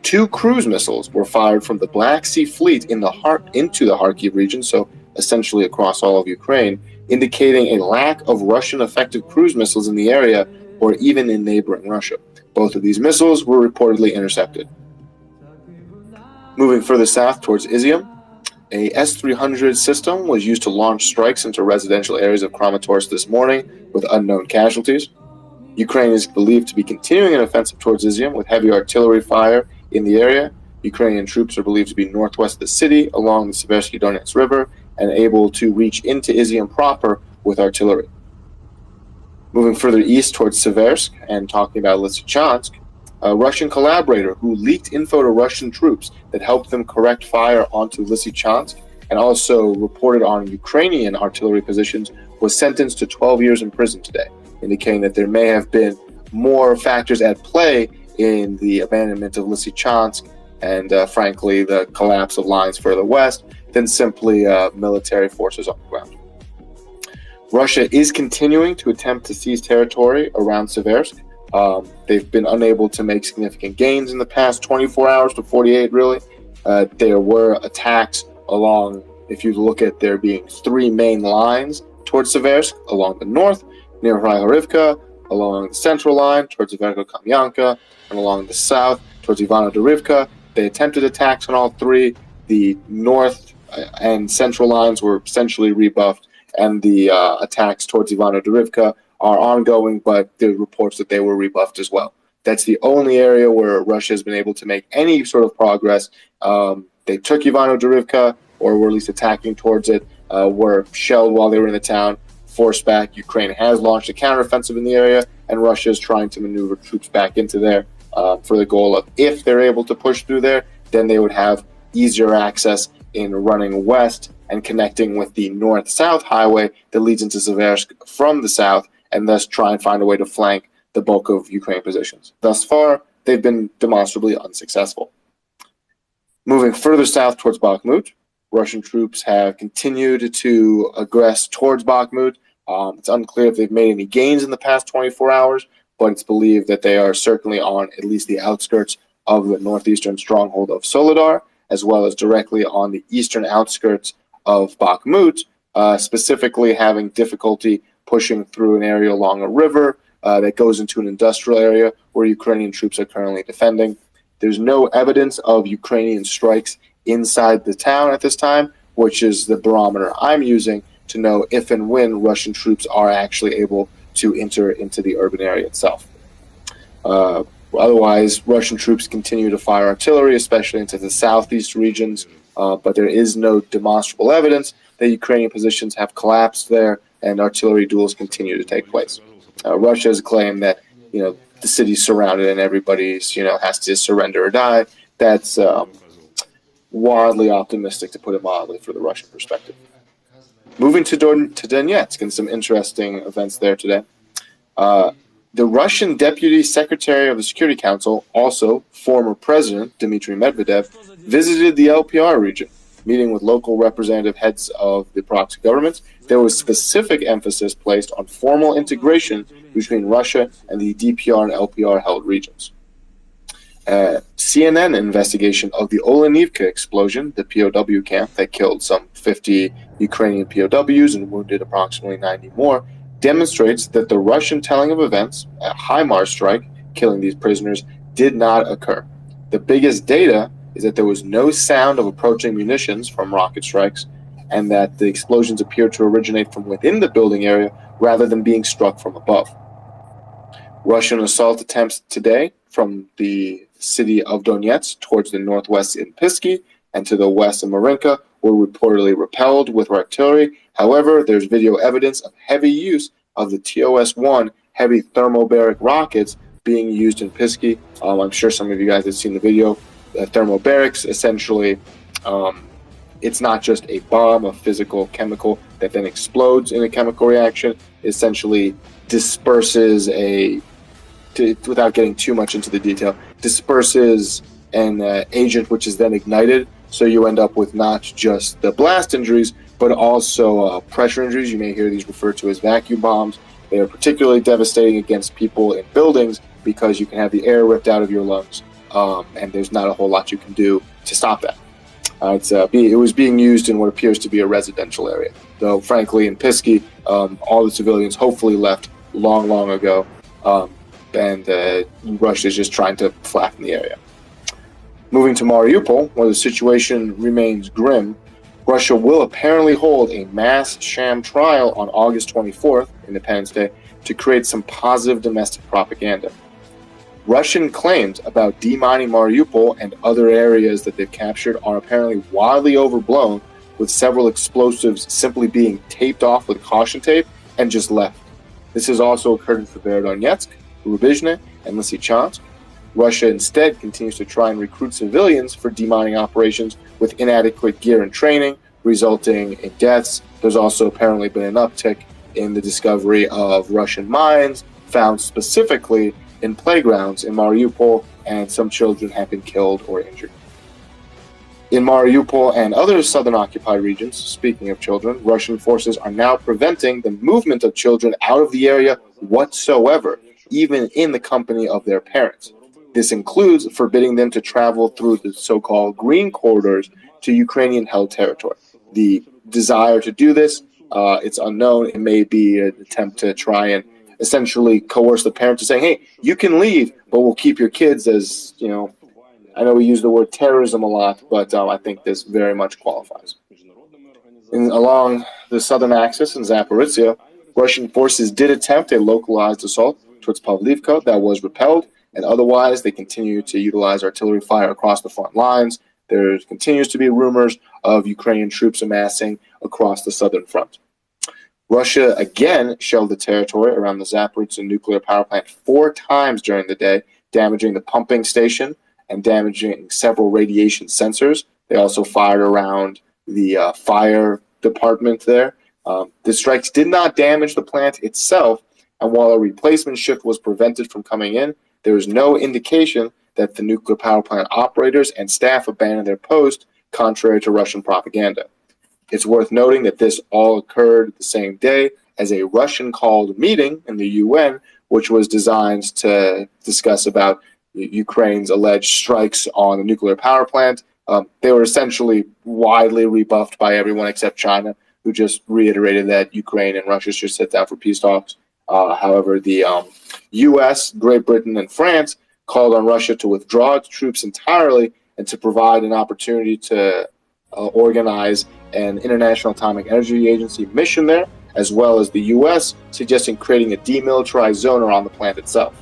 2 cruise missiles were fired from the Black Sea Fleet into the Kharkiv region, so essentially across all of Ukraine, indicating a lack of Russian effective cruise missiles in the area or even in neighboring Russia. Both of these missiles were reportedly intercepted. Moving further south towards Izium, a S-300 system was used to launch strikes into residential areas of Kramatorsk this morning with unknown casualties. Ukraine is believed to be continuing an offensive towards Izium with heavy artillery fire in the area. Ukrainian troops are believed to be northwest of the city along the Seversky Donets River and able to reach into Izium proper with artillery. Moving further east towards Seversk and talking about Lysychansk, a Russian collaborator who leaked info to Russian troops that helped them correct fire onto Lysychansk and also reported on Ukrainian artillery positions was sentenced to 12 years in prison today, indicating that there may have been more factors at play in the abandonment of Lysychansk and, frankly, the collapse of lines further west than simply military forces on the ground. Russia is continuing to attempt to seize territory around Seversk. They've been unable to make significant gains in the past 24 hours to 48, really. There were attacks along, if you look at there being 3 main lines towards Seversk, along the north, near Hryhorivka, along the central line towards Verkho-Kamyanka, and along the south towards Ivano-Dorivka. They attempted attacks on all 3. The north and central lines were essentially rebuffed, and the attacks towards Ivano-Dorivka are ongoing, but there are reports that they were rebuffed as well. That's the only area where Russia has been able to make any sort of progress. They took Ivano-Dorivka, or were at least attacking towards it, were shelled while they were in the town, forced back. Ukraine has launched a counteroffensive in the area, and Russia is trying to maneuver troops back into there for the goal of, if they're able to push through there, then they would have easier access in running west and connecting with the north-south highway that leads into Seversk from the south, and thus try and find a way to flank the bulk of Ukraine positions. Thus far, they've been demonstrably unsuccessful. Moving further south towards Bakhmut, Russian troops have continued to aggress towards Bakhmut. It's unclear if they've made any gains in the past 24 hours, but it's believed that they are certainly on at least the outskirts of the northeastern stronghold of Soledar, as well as directly on the eastern outskirts of Bakhmut, specifically having difficulty pushing through an area along a river that goes into an industrial area where Ukrainian troops are currently defending. There's no evidence of Ukrainian strikes inside the town at this time, which is the barometer I'm using to know if and when Russian troops are actually able to enter into the urban area itself. Otherwise, Russian troops continue to fire artillery, especially into the southeast regions, but there is no demonstrable evidence that Ukrainian positions have collapsed there, and artillery duels continue to take place. Russia has claimed that, the city's surrounded and everybody's, has to surrender or die. That's wildly optimistic, to put it mildly, for the Russian perspective. Moving to Donetsk, and some interesting events there today. The Russian Deputy Secretary of the Security Council, also former President Dmitry Medvedev, visited the LPR region, meeting with local representative heads of the proxy governments. There was specific emphasis placed on formal integration between Russia and the DPR and LPR held regions. CNN investigation of the Olenivka explosion, the POW camp that killed some 50 Ukrainian POWs and wounded approximately 90 more, demonstrates that the Russian telling of events, a HIMARS strike killing these prisoners, did not occur. The biggest data is that there was no sound of approaching munitions from rocket strikes, and that the explosions appeared to originate from within the building area rather than being struck from above. Russian assault attempts today from the city of Donetsk towards the northwest in Pisky and to the west in Marinka were reportedly repelled with artillery. However, there's video evidence of heavy use of the TOS-1 heavy thermobaric rockets being used in Pisky. I'm sure some of you guys have seen the video. Thermobarics, essentially, it's not just a bomb, a physical chemical that then explodes in a chemical reaction. It essentially disperses without getting too much into the detail, disperses an agent which is then ignited. So you end up with not just the blast injuries, but also pressure injuries. You may hear these referred to as vacuum bombs. They are particularly devastating against people in buildings because you can have the air ripped out of your lungs, and there's not a whole lot you can do to stop that. It was being used in what appears to be a residential area, though frankly in Pisky, all the civilians hopefully left long ago, and Russia is just trying to flatten the area. Moving to Mariupol, where the situation remains grim, Russia will apparently hold a mass sham trial on August 24th, Independence Day, to create some positive domestic propaganda. Russian claims about demining Mariupol and other areas that they've captured are apparently wildly overblown, with several explosives simply being taped off with caution tape and just left. This has also occurred in Severodonetsk, Rubizhne, and Lysychansk. Russia instead continues to try and recruit civilians for demining operations with inadequate gear and training, resulting in deaths. There's also apparently been an uptick in the discovery of Russian mines found specifically in playgrounds in Mariupol, and some children have been killed or injured. In Mariupol and other southern occupied regions, speaking of children, Russian forces are now preventing the movement of children out of the area whatsoever, even in the company of their parents. This includes forbidding them to travel through the so-called green corridors to Ukrainian-held territory. The desire to do this, it's unknown. It may be an attempt to try and essentially coerce the parents to saying, hey, you can leave, but we'll keep your kids as, I know we use the word terrorism a lot, but I think this very much qualifies. Along the southern axis in Zaporizhia, Russian forces did attempt a localized assault towards Pavlivka that was repelled, and otherwise they continue to utilize artillery fire across the front lines. There continues to be rumors of Ukrainian troops amassing across the southern front. Russia again shelled the territory around the Zaporizhzhia nuclear power plant 4 times during the day, damaging the pumping station and damaging several radiation sensors. They also fired around the fire department there. The strikes did not damage the plant itself, and while a replacement shift was prevented from coming in, there was no indication that the nuclear power plant operators and staff abandoned their post, contrary to Russian propaganda. It's worth noting that this all occurred the same day as a Russian-called meeting in the UN, which was designed to discuss about Ukraine's alleged strikes on the nuclear power plant. They were essentially widely rebuffed by everyone except China, who just reiterated that Ukraine and Russia should sit down for peace talks. However, the US, Great Britain, and France called on Russia to withdraw its troops entirely and to provide an opportunity to organize an International Atomic Energy Agency mission there, as well as the US suggesting creating a demilitarized zone around the plant itself.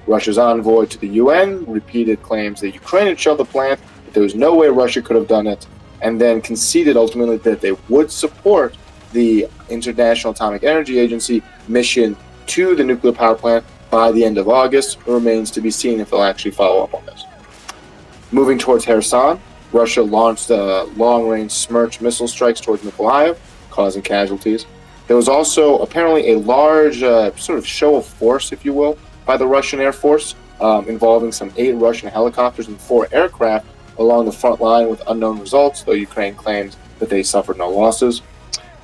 Russia's envoy to the UN repeated claims that Ukraine had shelled the plant, that there was no way Russia could have done it, and then conceded ultimately that they would support the International Atomic Energy Agency mission to the nuclear power plant by the end of August. It remains to be seen if they'll actually follow up on this. Moving towards Kherson, Russia launched long-range Smerch missile strikes towards Mykolaiv, causing casualties. There was also apparently a large sort of show of force, if you will, by the Russian Air Force, involving some 8 Russian helicopters and 4 aircraft along the front line with unknown results, though Ukraine claims that they suffered no losses.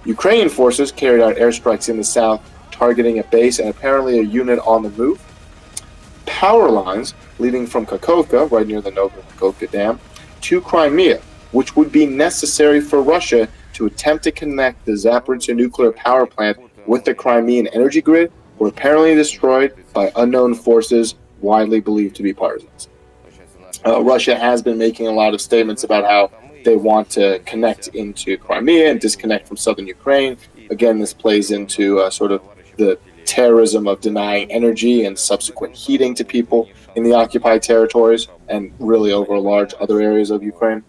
Ukrainian forces carried out airstrikes in the south, targeting a base and apparently a unit on the move. Power lines leading from Kakhovka, right near the Novokakhovka Dam, to Crimea, which would be necessary for Russia to attempt to connect the Zaporizhzhia nuclear power plant with the Crimean energy grid, were apparently destroyed by unknown forces widely believed to be partisans. Russia has been making a lot of statements about how they want to connect into Crimea and disconnect from southern Ukraine. Again, this plays into sort of the terrorism of denying energy and subsequent heating to people in the occupied territories and really over large other areas of Ukraine.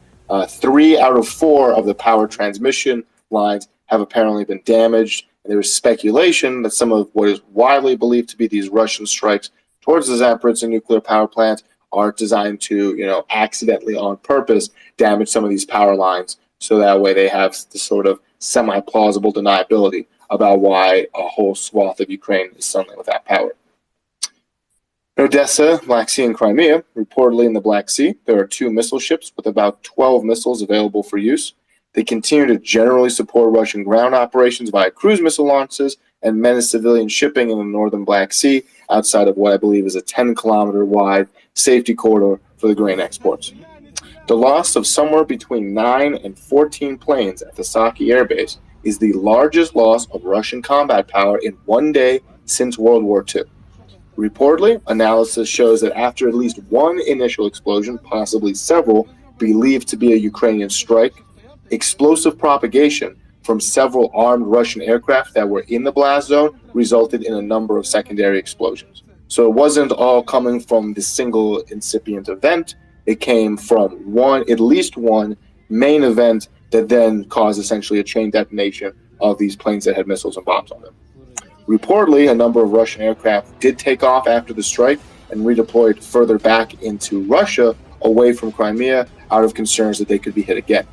3 out of 4 of the power transmission lines have apparently been damaged. And there is speculation that some of what is widely believed to be these Russian strikes towards the Zaporizhzhia nuclear power plant are designed to, accidentally on purpose damage some of these power lines, so that way they have this sort of semi-plausible deniability about why a whole swath of Ukraine is suddenly without power. In Odessa, Black Sea, and Crimea, reportedly in the Black Sea, there are 2 missile ships with about 12 missiles available for use. They continue to generally support Russian ground operations via cruise missile launches and menace civilian shipping in the northern Black Sea, outside of what I believe is a 10-kilometer wide safety corridor for the grain exports. The loss of somewhere between 9 and 14 planes at the Saki Air Base is the largest loss of Russian combat power in one day since World War II. Reportedly, analysis shows that after at least one initial explosion, possibly several, believed to be a Ukrainian strike, explosive propagation from several armed Russian aircraft that were in the blast zone resulted in a number of secondary explosions. So it wasn't all coming from the single incipient event. It came from at least one main event that then caused essentially a chain detonation of these planes that had missiles and bombs on them. Reportedly, a number of Russian aircraft did take off after the strike and redeployed further back into Russia, away from Crimea, out of concerns that they could be hit again.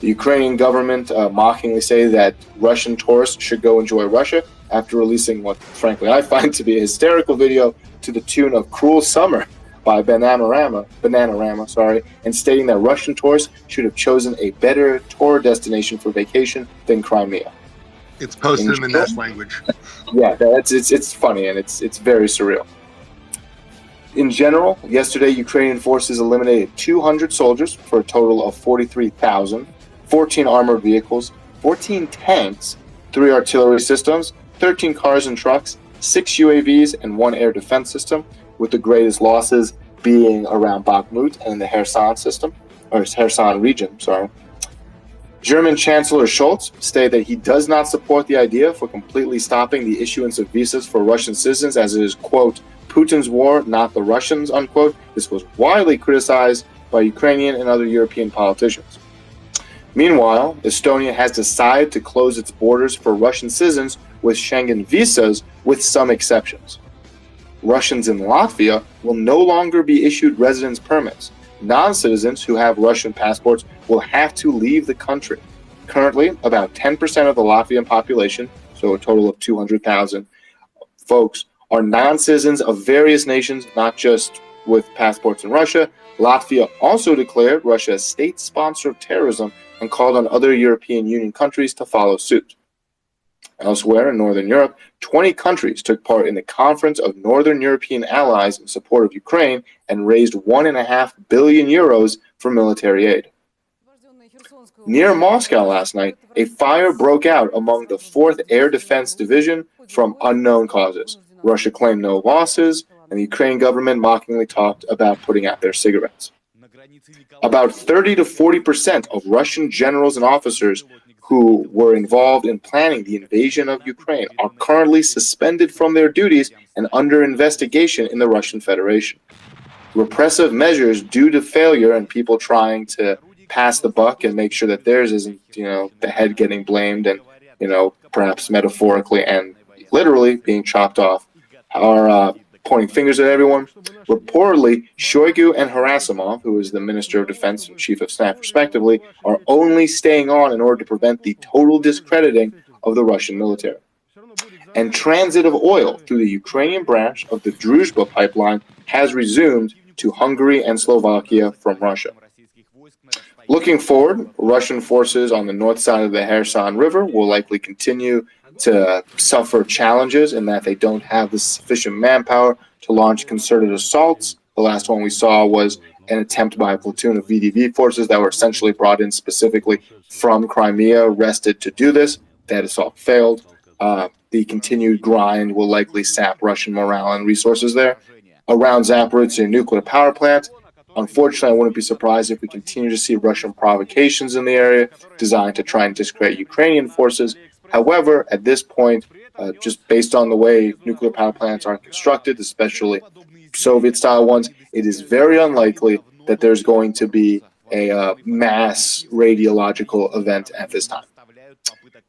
The Ukrainian government mockingly say that Russian tourists should go enjoy Russia after releasing what, frankly, I find to be a hysterical video to the tune of Cruel Summer by Bananarama, and stating that Russian tourists should have chosen a better tour destination for vacation than Crimea. It's posted in the Nest language. Yeah, it's funny and it's very surreal. In general, yesterday Ukrainian forces eliminated 200 soldiers for a total of 43,000, 14 armored vehicles, 14 tanks, 3 artillery systems, 13 cars and trucks, 6 UAVs, and 1 air defense system, with the greatest losses being around Bakhmut and the Kherson region. German Chancellor Scholz stated that he does not support the idea for completely stopping the issuance of visas for Russian citizens, as it is, quote, Putin's war, not the Russians, unquote. This was widely criticized by Ukrainian and other European politicians. Meanwhile, Estonia has decided to close its borders for Russian citizens with Schengen visas, with some exceptions. Russians in Latvia will no longer be issued residence permits. Non-citizens who have Russian passports will have to leave the country. Currently, about 10% of the Latvian population, so a total of 200,000 folks, are non-citizens of various nations, not just with passports in Russia. Latvia also declared Russia a state sponsor of terrorism and called on other European Union countries to follow suit. Elsewhere in Northern Europe, 20 countries took part in the Conference of Northern European Allies in support of Ukraine and raised 1.5 billion euros for military aid. Near Moscow last night, a fire broke out among the 4th Air Defense Division from unknown causes. Russia claimed no losses, and the Ukrainian government mockingly talked about putting out their cigarettes. About 30 to 40% of Russian generals and officers who were involved in planning the invasion of Ukraine are currently suspended from their duties and under investigation in the Russian Federation. Repressive measures due to failure and people trying to pass the buck and make sure that theirs isn't, the head getting blamed and, perhaps metaphorically and literally being chopped off, are pointing fingers at everyone. Reportedly, Shoigu and Gerasimov, who is the Minister of Defense and Chief of Staff respectively, are only staying on in order to prevent the total discrediting of the Russian military. And transit of oil through the Ukrainian branch of the Druzhba pipeline has resumed to Hungary and Slovakia from Russia. Looking forward, Russian forces on the north side of the Kherson River will likely continue to suffer challenges in that they don't have the sufficient manpower to launch concerted assaults. The last one we saw was an attempt by a platoon of VDV forces that were essentially brought in specifically from Crimea, rested to do this. That assault failed. The continued grind will likely sap Russian morale and resources there. Around Zaporizhzhia nuclear power plant, unfortunately, I wouldn't be surprised if we continue to see Russian provocations in the area designed to try and discredit Ukrainian forces. However, at this point, just based on the way nuclear power plants are constructed, especially Soviet-style ones, it is very unlikely that there's going to be a mass radiological event at this time.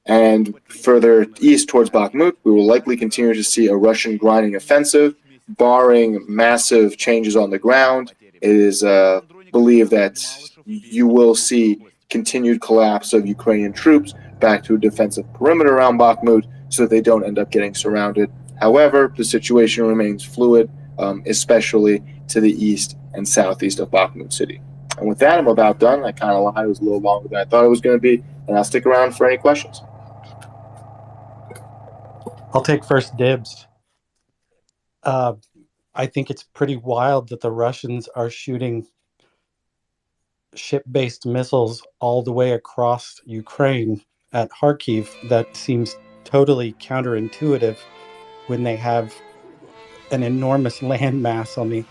And further east towards Bakhmut, we will likely continue to see a Russian grinding offensive, barring massive changes on the ground. It is believed that you will see continued collapse of Ukrainian troops back to a defensive perimeter around Bakhmut so that they don't end up getting surrounded. However, the situation remains fluid, especially to the east and southeast of Bakhmut city. And with that, I'm about done. I kind of lied. It was a little longer than I thought it was going to be, and I'll stick around for any questions. I'll take first dibs. I think it's pretty wild that the Russians are shooting ship-based missiles all the way across Ukraine at Kharkiv. That seems totally counterintuitive when they have an enormous landmass on the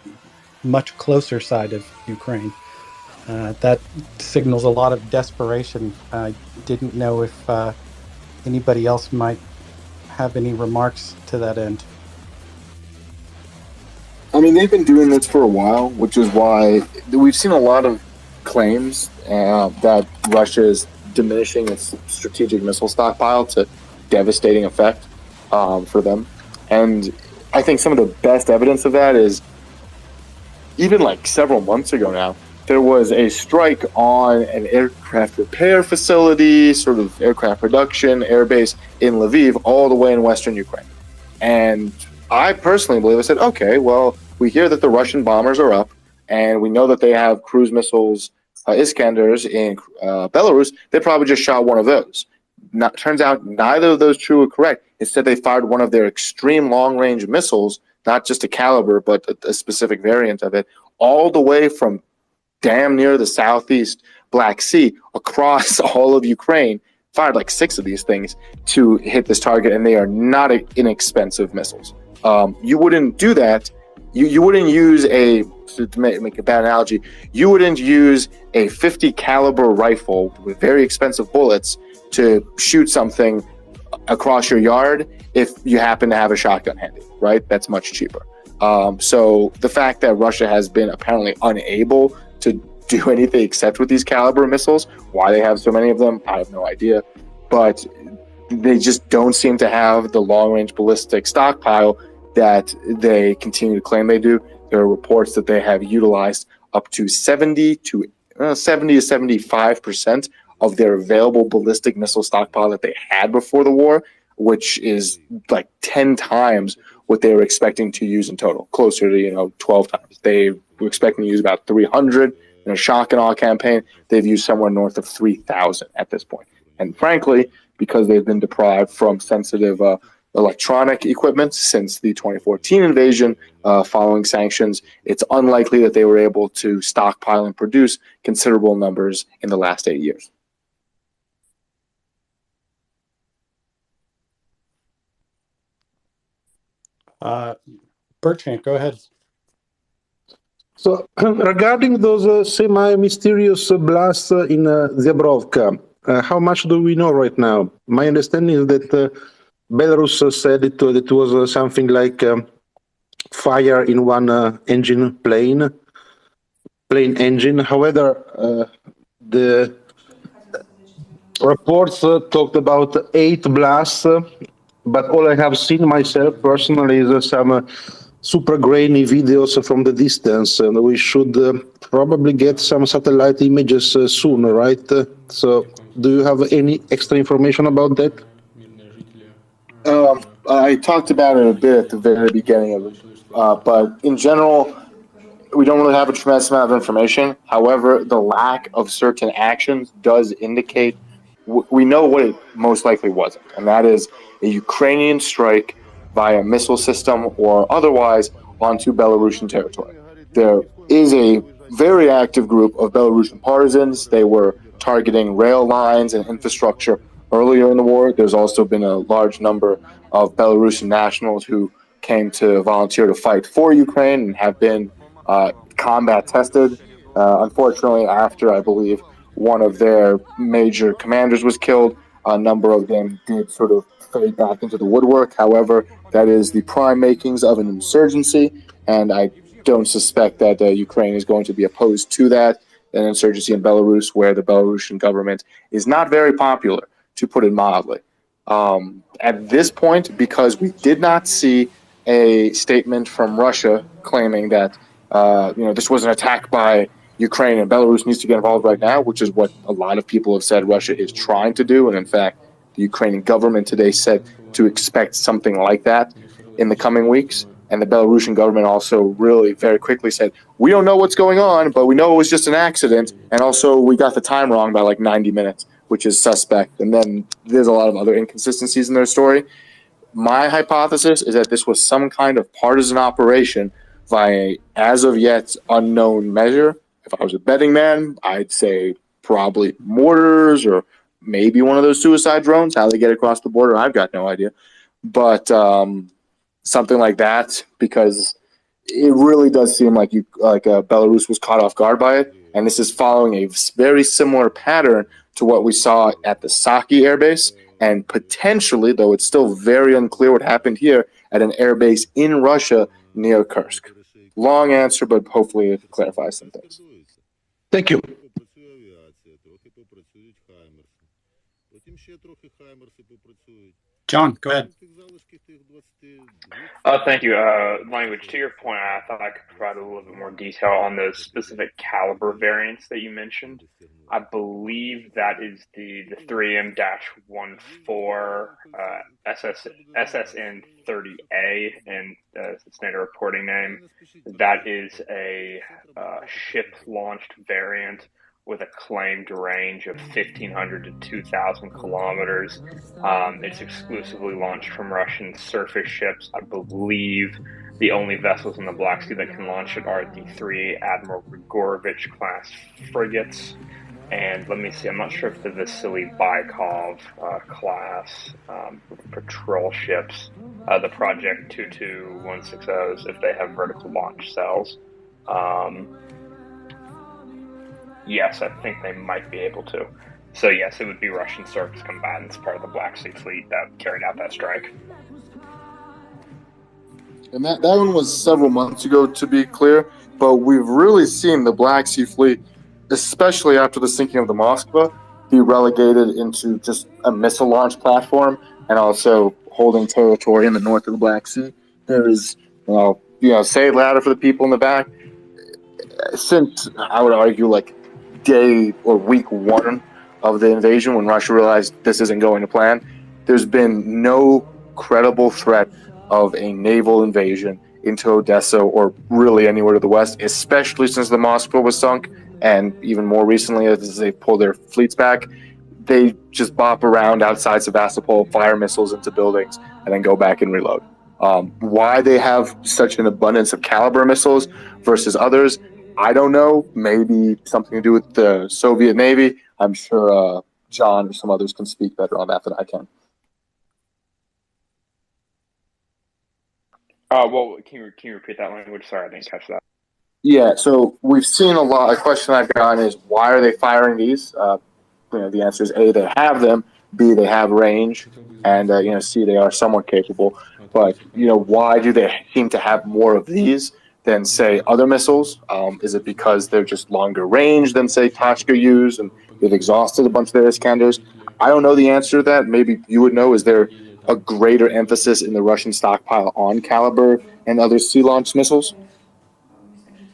much closer side of Ukraine. That signals a lot of desperation. I didn't know if anybody else might have any remarks to that end. I mean, they've been doing this for a while, which is why we've seen a lot of claims that Russia is diminishing its strategic missile stockpile to devastating effect for them. And I think some of the best evidence of that is even like several months ago now, there was a strike on an aircraft repair facility, sort of aircraft production, airbase in Lviv, all the way in western Ukraine. And I personally believe, I said, okay, well, we hear that the Russian bombers are up, and we know that they have cruise missiles, Iskanders in Belarus. They probably just shot one of those. Turns out neither of those two are correct. Instead, they fired one of their extreme long-range missiles, not just a caliber, but a specific variant of it, all the way from damn near the southeast Black Sea across all of Ukraine, fired like 6 of these things to hit this target, and they are not inexpensive missiles. You wouldn't do that. You wouldn't use to make a bad analogy, you wouldn't use a 50 caliber rifle with very expensive bullets to shoot something across your yard if you happen to have a shotgun handy, right? That's much cheaper. So the fact that Russia has been apparently unable to do anything except with these Caliber missiles. Why they have so many of them, I have no idea. But they just don't seem to have the long-range ballistic stockpile that they continue to claim they do. There are reports that they have utilized up to 70 to 75% of their available ballistic missile stockpile that they had before the war, which is like 10 times what they were expecting to use in total, closer to 12 times. They were expecting to use about 300 in a shock and awe campaign. They've used somewhere north of 3,000 at this point. And frankly, because they've been deprived from sensitive electronic equipment since the 2014 invasion following sanctions, it's unlikely that they were able to stockpile and produce considerable numbers in the last 8 years. Bertrand, go ahead. So, regarding those semi-mysterious blasts in Zebrovka, how much do we know right now? My understanding is that Belarus said it was something like fire in one plane engine. However, the reports talked about 8 blasts, but all I have seen myself personally is some super grainy videos from the distance, and we should probably get some satellite images soon, right? So, do you have any extra information about that? I talked about it a bit at the very beginning of it, but in general, we don't really have a tremendous amount of information. However, the lack of certain actions does indicate we know what it most likely wasn't, and that is a Ukrainian strike via missile system or otherwise onto Belarusian territory. There is a very active group of Belarusian partisans. They were targeting rail lines and infrastructure earlier in the war. There's also been a large number of Belarusian nationals who came to volunteer to fight for Ukraine and have been combat tested. Unfortunately, after, I believe, one of their major commanders was killed, a number of them did sort of fade back into the woodwork. However, that is the prime makings of an insurgency, and I don't suspect that Ukraine is going to be opposed to that, an insurgency in Belarus where the Belarusian government is not very popular, to put it mildly. At this point, because we did not see a statement from Russia claiming that this was an attack by Ukraine and Belarus needs to get involved right now, which is what a lot of people have said Russia is trying to do. And in fact, the Ukrainian government today said to expect something like that in the coming weeks. And the Belarusian government also really very quickly said, we don't know what's going on, but we know it was just an accident. And also we got the time wrong by like 90 minutes, which is suspect. And then there's a lot of other inconsistencies in their story. My hypothesis is that this was some kind of partisan operation via a, as of yet, unknown measure. If I was a betting man, I'd say probably mortars or maybe one of those suicide drones. How they get across the border, I've got no idea. But something like that, because it really does seem like Belarus was caught off guard by it. And this is following a very similar pattern to what we saw at the Saki Air Base, and potentially, though it's still very unclear what happened here, at an air base in Russia near Kursk. Long answer, but hopefully it clarifies some things. Thank you. John, go ahead. Thank you. Language, to your point, I thought I could provide a little bit more detail on those specific caliber variants that you mentioned. I believe that is the 3M-14 SSN-30A, and its standard reporting name. That is a ship-launched variant with a claimed range of 1,500 to 2,000 kilometers. It's exclusively launched from Russian surface ships. I believe the only vessels in the Black Sea that can launch it are the 3 Admiral Grigorovich class frigates. And let me see, I'm not sure if the Vasily Baikov class patrol ships, the Project 22160s, if they have vertical launch cells. Yes, I think they might be able to. So yes, it would be Russian surface combatants, part of the Black Sea Fleet that carried out that strike. And that one was several months ago, to be clear, but we've really seen the Black Sea Fleet especially after the sinking of the Moskva, be relegated into just a missile launch platform and also holding territory in the north of the Black Sea. There is, say it louder for the people in the back. Since I would argue like day or week one of the invasion, when Russia realized this isn't going to plan, there's been no credible threat of a naval invasion into Odessa or really anywhere to the west, especially since the Moskva was sunk, and even more recently as they pull their fleets back. They just bop around outside Sevastopol, fire missiles into buildings, and then go back and reload. Why they have such an abundance of Caliber missiles versus others, I don't know. Maybe something to do with the Soviet Navy. I'm sure John or some others can speak better on that than I can. Well, can you repeat that language? Sorry, I didn't catch that. Yeah, so we've seen a lot. A question I've gotten is, why are they firing these? The answer is A, they have them. B, they have range, and C, they are somewhat capable. But why do they seem to have more of these than, say, other missiles? Is it because they're just longer range than, say, Tochka used, and they've exhausted a bunch of their Iskanders? I don't know the answer to that. Maybe you would know. Is there a greater emphasis in the Russian stockpile on Caliber and other sea-launched missiles?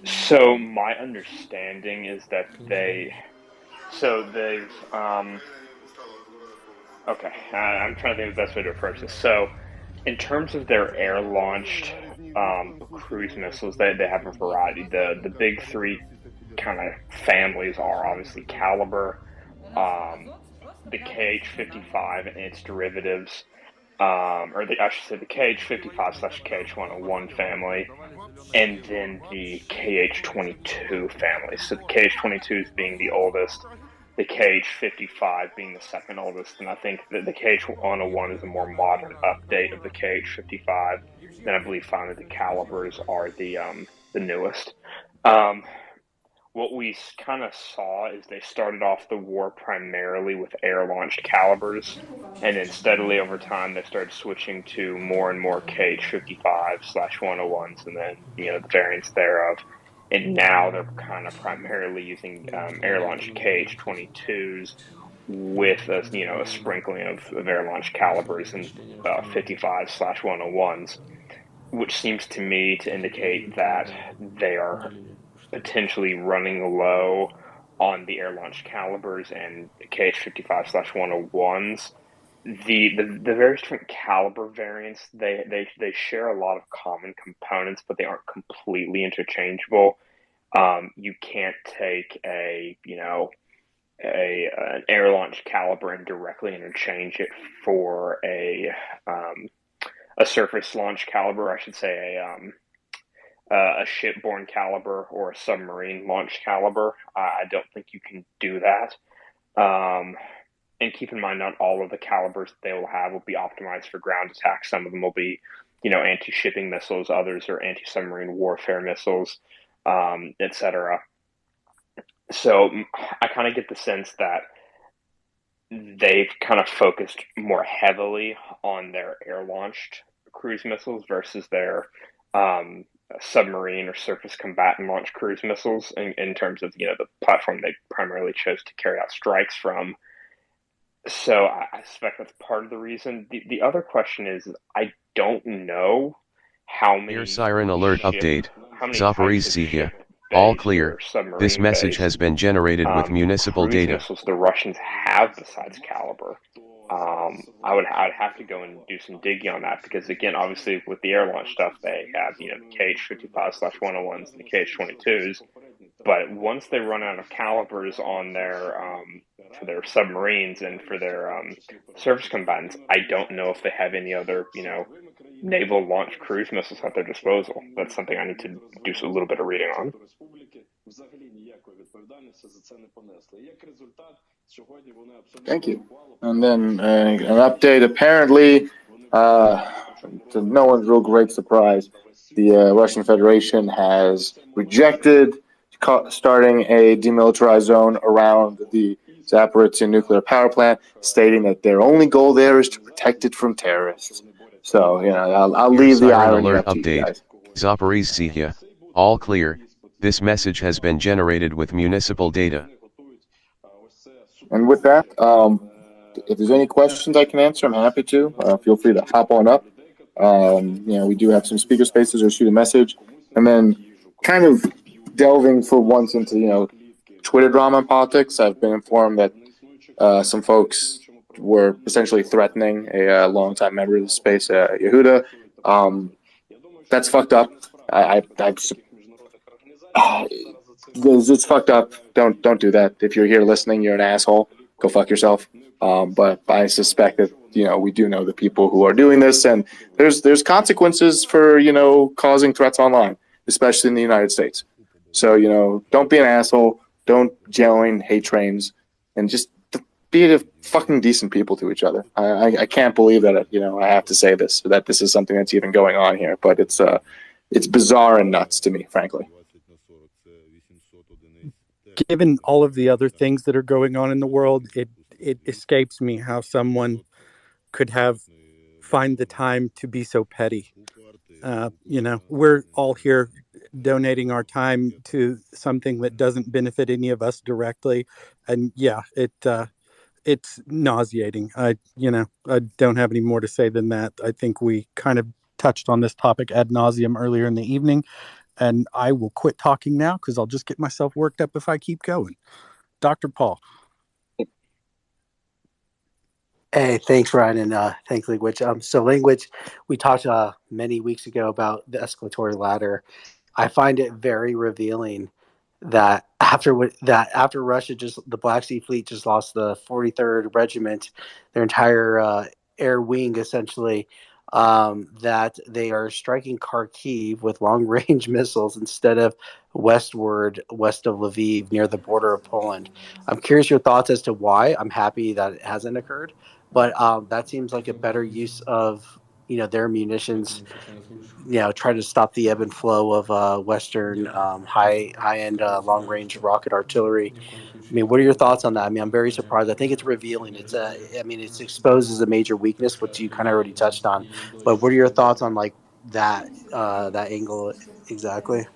So my understanding is that they've okay, I'm trying to think of the best way to approach this. So in terms of their air-launched cruise missiles, they have a variety. The big three kind of families are obviously Caliber, the KH-55 and its derivatives, I should say the KH-55/KH-101 family, and then the KH-22 family. So the KH-22s being the oldest, the KH-55 being the second oldest, and I think that the KH-101 is a more modern update of the KH-55. Then I believe finally the Calibers are the newest. What we kind of saw is they started off the war primarily with air-launched Calibers, and then steadily over time they started switching to more and more KH-55/101s, and then the variants thereof. And now they're kind of primarily using air-launched KH-22s with a sprinkling of air-launched Calibers and 55/101s, which seems to me to indicate that they are potentially running low on the air-launched Calibers and KH-55/101s. The various different Caliber variants, they share a lot of common components, but they aren't completely interchangeable. You can't take an air-launched Caliber and directly interchange it for a surface-launched Caliber, I should say, a shipborne Caliber or a submarine-launched Caliber. I don't think you can do that. And keep in mind, not all of the Calibers that they will have will be optimized for ground attack. Some of them will be, anti-shipping missiles. Others are anti-submarine warfare missiles, etc. So I kind of get the sense that they've kind of focused more heavily on their air-launched cruise missiles versus their submarine or surface combatant launch cruise missiles in terms of the platform they primarily chose to carry out strikes from. So I suspect that's part of the reason. The other question is, I don't know how many Air siren alert update. Zaporizhzhia. All clear. This message has been generated with municipal data. Missiles the Russians have besides Caliber. I'd have to go and do some digging on that, because again, obviously with the air launch stuff, they have the KH-55/101s and the KH-22s. But once they run out of Calibers on their for their submarines and for their surface combatants, I don't know if they have any other naval launch cruise missiles at their disposal. That's something I need to do a little bit of reading on. Thank you. And then an update. Apparently, to no one's real great surprise, the Russian Federation has rejected starting a demilitarized zone around the Zaporizhzhia nuclear power plant, stating that their only goal there is to protect it from terrorists. So, I'll leave the irony up to you guys. Zaporizhzhia. All clear. This message has been generated with municipal data. And with that, if there's any questions I can answer, I'm happy to. Feel free to hop on up. We do have some speaker spaces, or shoot a message. And then kind of delving for once into, Twitter drama and politics, I've been informed that some folks were essentially threatening a longtime member of the space, Yehuda. That's fucked up. It's fucked up. Don't do that. If you're here listening, you're an asshole. Go fuck yourself. But I suspect that we do know the people who are doing this, and there's consequences for causing threats online, especially in the United States. So don't be an asshole. Don't join hate trains, and just be fucking decent people to each other. I can't believe that I have to say this, that this is something that's even going on here, but it's bizarre and nuts to me, frankly. Given all of the other things that are going on in the world, it escapes me how someone could find the time to be so petty. We're all here donating our time to something that doesn't benefit any of us directly, and it's nauseating. I don't have any more to say than that. I think we kind of touched on this topic ad nauseum earlier in the evening, and I will quit talking now because I'll just get myself worked up if I keep going. Dr. Paul. Hey, thanks, Ryan, and thanks, Language. So Language, we talked many weeks ago about the escalatory ladder. I find it very revealing that after Russia the Black Sea Fleet just lost the 43rd Regiment, their entire air wing essentially, that they are striking Kharkiv with long-range missiles instead of west of Lviv near the border of Poland. I'm curious your thoughts as to why. I'm happy that it hasn't occurred, but that seems like a better use of their munitions. Try to stop the ebb and flow of Western high-end long-range rocket artillery. I mean, what are your thoughts on that? I mean, I'm very surprised. I think it's revealing. It exposes a major weakness, which you kind of already touched on. But what are your thoughts on that angle exactly?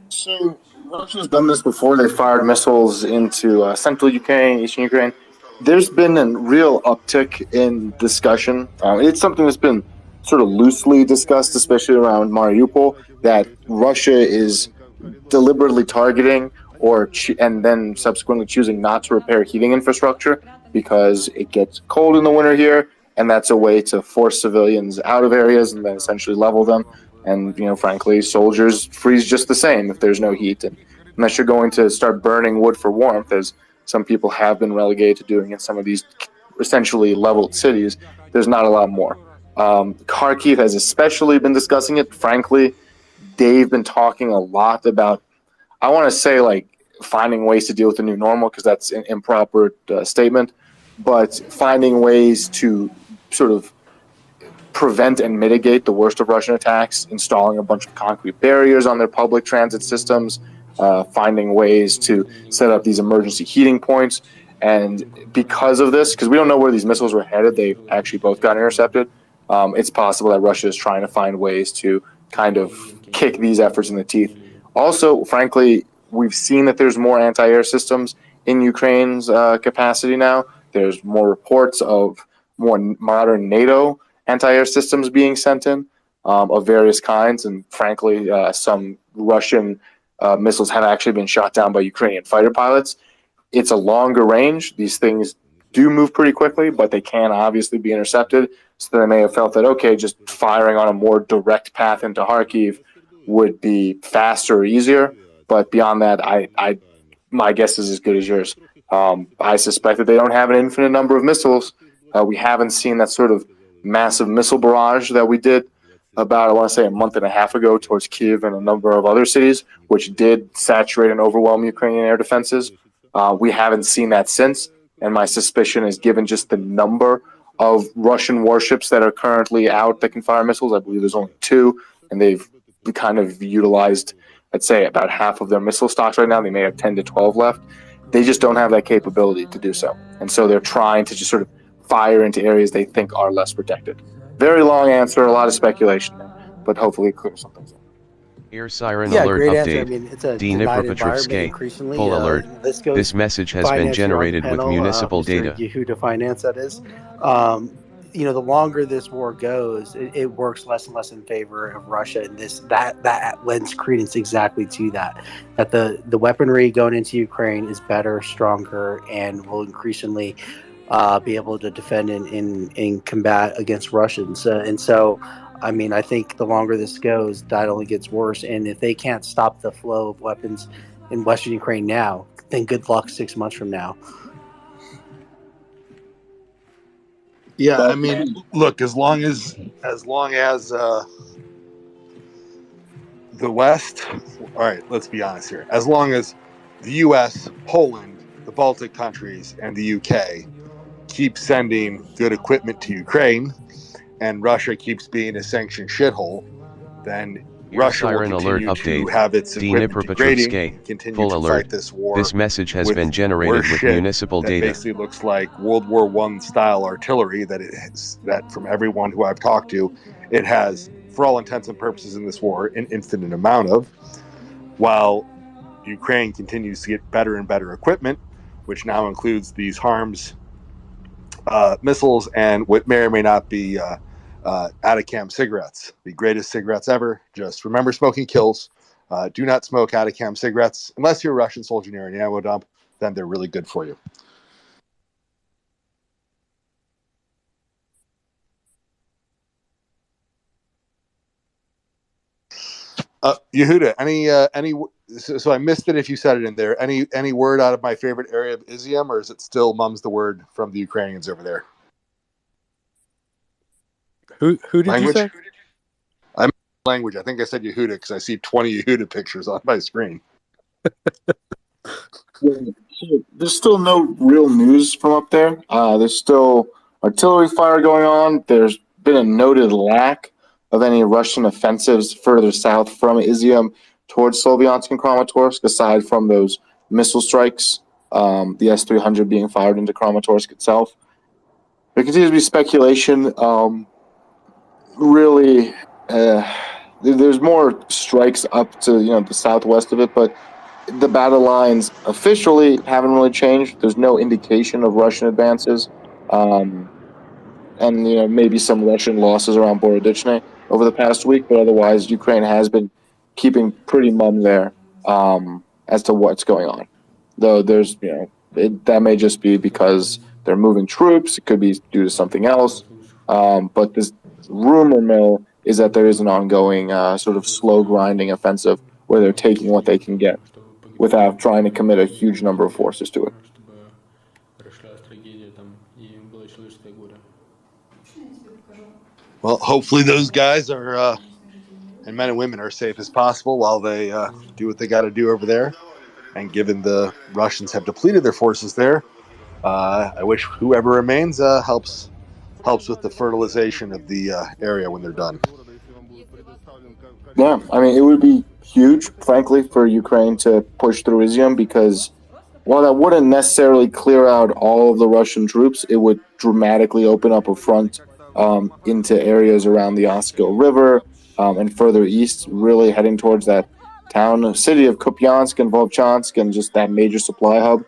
So Russia's done this before. They fired missiles into central Ukraine, eastern Ukraine. There's been a real uptick in discussion. It's something that's been sort of loosely discussed, especially around Mariupol, that Russia is deliberately targeting and then subsequently choosing not to repair heating infrastructure because it gets cold in the winter here, and that's a way to force civilians out of areas and then essentially level them. And, frankly, soldiers freeze just the same if there's no heat. And unless you're going to start burning wood for warmth, as some people have been relegated to doing in some of these essentially leveled cities, there's not a lot more. Kharkiv has especially been discussing it. Frankly, they've been talking a lot about, I want to say, finding ways to deal with the new normal, because that's an improper statement, but finding ways to sort of prevent and mitigate the worst of Russian attacks, installing a bunch of concrete barriers on their public transit systems, finding ways to set up these emergency heating points. And because of this, because we don't know where these missiles were headed, they actually both got intercepted. It's possible that Russia is trying to find ways to kind of kick these efforts in the teeth. Also, frankly, we've seen that there's more anti-air systems in Ukraine's capacity now. There's more reports of more modern NATO anti-air systems being sent in of various kinds. And frankly, some Russian missiles have actually been shot down by Ukrainian fighter pilots. It's a longer range. These things do move pretty quickly, but they can obviously be intercepted. So they may have felt that, okay, just firing on a more direct path into Kharkiv would be faster or easier. But beyond that, my guess is as good as yours. I suspect that they don't have an infinite number of missiles. We haven't seen that sort of massive missile barrage that we did about, I want to say, a month and a half ago towards Kyiv and a number of other cities, which did saturate and overwhelm Ukrainian air defenses. We haven't seen that since, and my suspicion is, given just the number of Russian warships that are currently out that can fire missiles, I believe there's only 2, and they've kind of utilized, I'd say, about half of their missile stocks right now. They may have 10 to 12 left. They just don't have that capability to do so, and so they're trying to just sort of fire into areas they think are less protected. Very long answer, a lot of speculation there, but hopefully it clears something up. Air siren Yeah, alert great update. answer. I mean, it's a Dnipropetrovsk denied environment increasingly. full alert. This goes This message has been finance here on the generated with panel, municipal Mr. data. Yehuda Finance, that is. You know, the longer this war goes, it works less and less in favor of Russia, and that lends credence exactly to that. That the weaponry going into Ukraine is better, stronger, and will increasingly be able to defend in combat against Russians. And so, I mean, I think the longer this goes, that only gets worse. And if they can't stop the flow of weapons in Western Ukraine now, then good luck 6 months from now. Yeah, I mean, look, as long as the West, all right, let's be honest here. As long as the U.S., Poland, the Baltic countries, and the U.K. keep sending good equipment to Ukraine, and Russia keeps being a sanctioned shithole, then Russia will Siren alert continue to update. have its equipment degrading, and continue full to alert. fight this war. This message has with been generated worse with shit municipal that data. basically looks like World War I style artillery that from everyone who I've talked to, it has, for all intents and purposes in this war, an infinite amount of, while Ukraine continues to get better and better equipment, which now includes these HARMS missiles and what may or may not be Atacam cigarettes, the greatest cigarettes ever. Just remember, smoking kills. Do not smoke Atacam cigarettes unless you're a Russian soldier near an ammo dump. Then they're really good for you. Yehuda, any? So I missed it if you said it in there. Any word out of my favorite area of Izium, or is it still mum's the word from the Ukrainians over there? Who did Language? you say? I'm language. I think I said Yehuda because I see 20 Yehuda pictures on my screen. There's still no real news from up there. There's still artillery fire going on. There's been a noted lack of any Russian offensives further south from Izium towards Sloviansk and Kramatorsk, aside from those missile strikes, the S-300 being fired into Kramatorsk itself. There continues to be speculation. Really, there's more strikes up to the southwest of it, but the battle lines officially haven't really changed. There's no indication of Russian advances, and maybe some Russian losses around Borodichne over the past week, but otherwise Ukraine has been keeping pretty mum there as to what's going on. Though there's that may just be because they're moving troops. It could be due to something else, but this rumor mill is that there is an ongoing sort of slow grinding offensive where they're taking what they can get without trying to commit a huge number of forces to it. Well, hopefully those guys are and men and women are safe as possible while they do what they got to do over there. And given the Russians have depleted their forces there, I wish whoever remains helps with the fertilization of the area when they're done. Yeah, I mean, it would be huge, frankly, for Ukraine to push through Izium because while that wouldn't necessarily clear out all of the Russian troops, it would dramatically open up a front into areas around the Oskil River and further east, really heading towards that city of Kupiansk and Volchansk and just that major supply hub.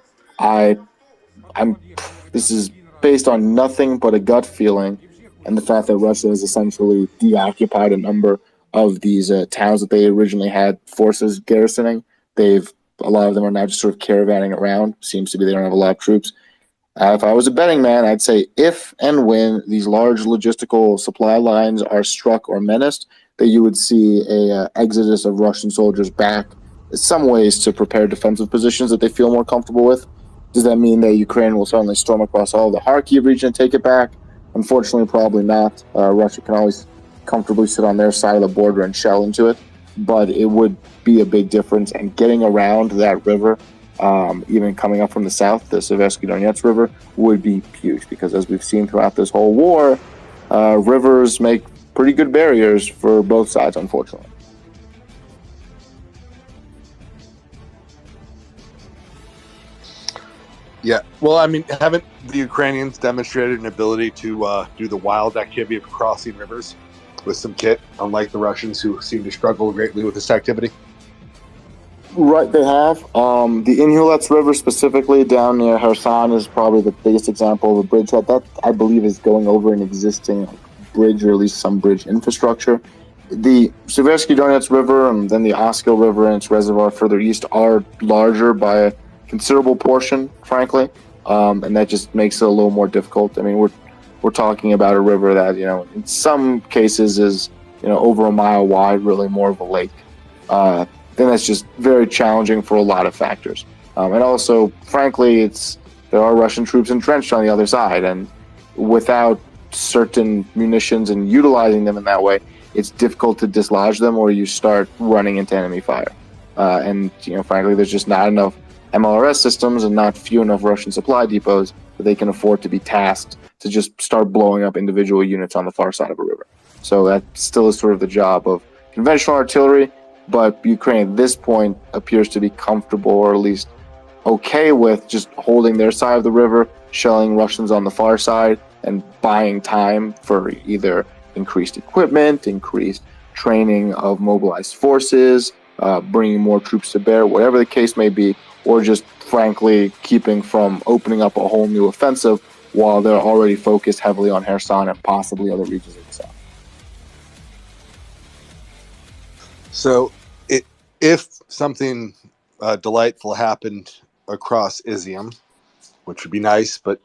This is based on nothing but a gut feeling and the fact that Russia has essentially deoccupied a number of these towns that they originally had forces garrisoning. A lot of them are now just sort of caravanning around. Seems to be they don't have a lot of troops. If I was a betting man, I'd say if and when these large logistical supply lines are struck or menaced, that you would see a exodus of Russian soldiers back in some ways to prepare defensive positions that they feel more comfortable with. Does that mean that Ukraine will suddenly storm across all of the Kharkiv region and take it back? Unfortunately, probably not. Russia can always comfortably sit on their side of the border and shell into it, but it would be a big difference. And getting around that river, even coming up from the south, the Seversky Donets River, would be huge because, as we've seen throughout this whole war, rivers make pretty good barriers for both sides, unfortunately. Yeah, well, I mean, haven't the Ukrainians demonstrated an ability to do the wild activity of crossing rivers? with some kit, unlike the Russians who seem to struggle greatly with this activity? Right, they have. The Inhulets River specifically down near Kherson is probably the biggest example of a bridgehead. That, I believe, is going over an existing bridge, or at least some bridge infrastructure. The Seversky Donets River and then the Oskil River and its reservoir further east are larger by a considerable portion, frankly, and that just makes it a little more difficult. I mean, we're talking about a river that, you know, in some cases is, you know, over a mile wide, really more of a lake. Then that's just very challenging for a lot of factors. And also, frankly, there are Russian troops entrenched on the other side, and without certain munitions and utilizing them in that way, it's difficult to dislodge them, or you start running into enemy fire. And, you know, frankly, there's just not enough MLRS systems and not few enough Russian supply depots that they can afford to be tasked to just start blowing up individual units on the far side of a river. So that still is sort of the job of conventional artillery, but Ukraine at this point appears to be comfortable, or at least okay with, just holding their side of the river, shelling Russians on the far side, and buying time for either increased equipment, increased training of mobilized forces, bringing more troops to bear, whatever the case may be, or just frankly keeping from opening up a whole new offensive while they're already focused heavily on Kherson and possibly other regions of the south. So if something delightful happened across Izium, which would be nice, but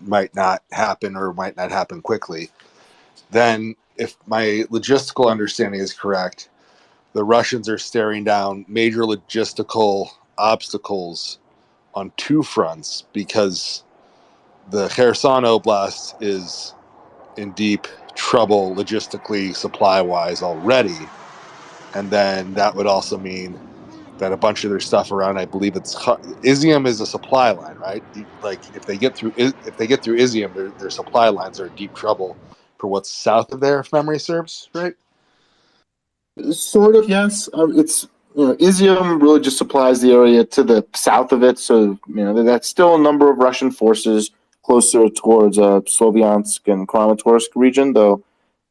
might not happen or might not happen quickly, then if my logistical understanding is correct, the Russians are staring down major logistical obstacles on two fronts, because the Kherson Oblast is in deep trouble logistically, supply-wise already. And then that would also mean that a bunch of their stuff around, I believe it's Izium is a supply line, right? Like if they get through Izium, their supply lines are in deep trouble for what's south of there, if memory serves, right? Sort of, yes. It's, you know, Izium really just supplies the area to the south of it, so, you know, that's still a number of Russian forces closer towards Sloviansk and Kramatorsk region, though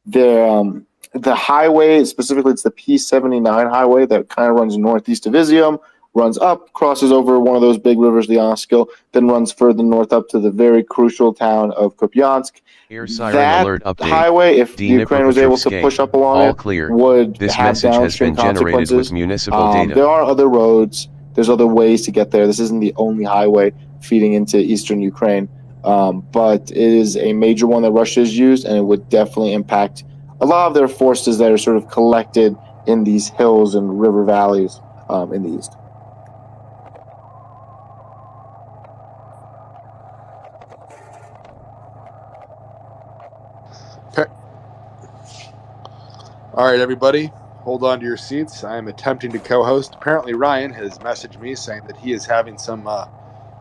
the highway, specifically it's the P-79 highway that kind of runs northeast of Izium, runs up, crosses over one of those big rivers, the Oskil, then runs further north up to the very crucial town of Kupiansk. Air siren That alert update. highway, if Dnipropetrovsk Ukraine was able to push up along all it, clear. would This have message has downstream been generated consequences. with municipal data. There are other roads. There's other ways to get there. This isn't the only highway feeding into eastern Ukraine, but it is a major one that Russia has used, and it would definitely impact a lot of their forces that are sort of collected in these hills and river valleys in the east. All right, everybody, hold on to your seats. I am attempting to co-host. Apparently, Ryan has messaged me saying that he is having some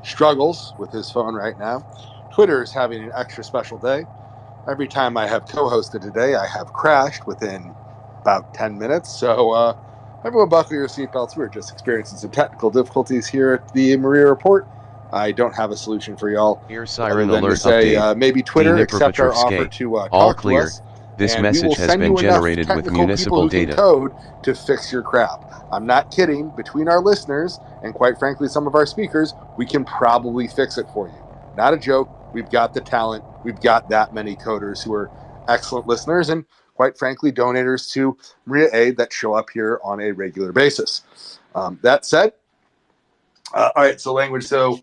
struggles with his phone right now. Twitter is having an extra special day. Every time I have co-hosted today, I have crashed within about 10 minutes. So everyone buckle your seatbelts. We're just experiencing some technical difficulties here at the Maria Report. I don't have a solution for y'all. Air siren other than alert to say, update. maybe Twitter accept our offer to all talk clear. to us. This and message has been generated with municipal data. Code to fix your crap. I'm not kidding. Between our listeners and quite frankly some of our speakers, we can probably fix it for you. Not a joke. We've got the talent. We've got that many coders who are excellent listeners and quite frankly donators to Maria Aid that show up here on a regular basis. That said, all right. So language. So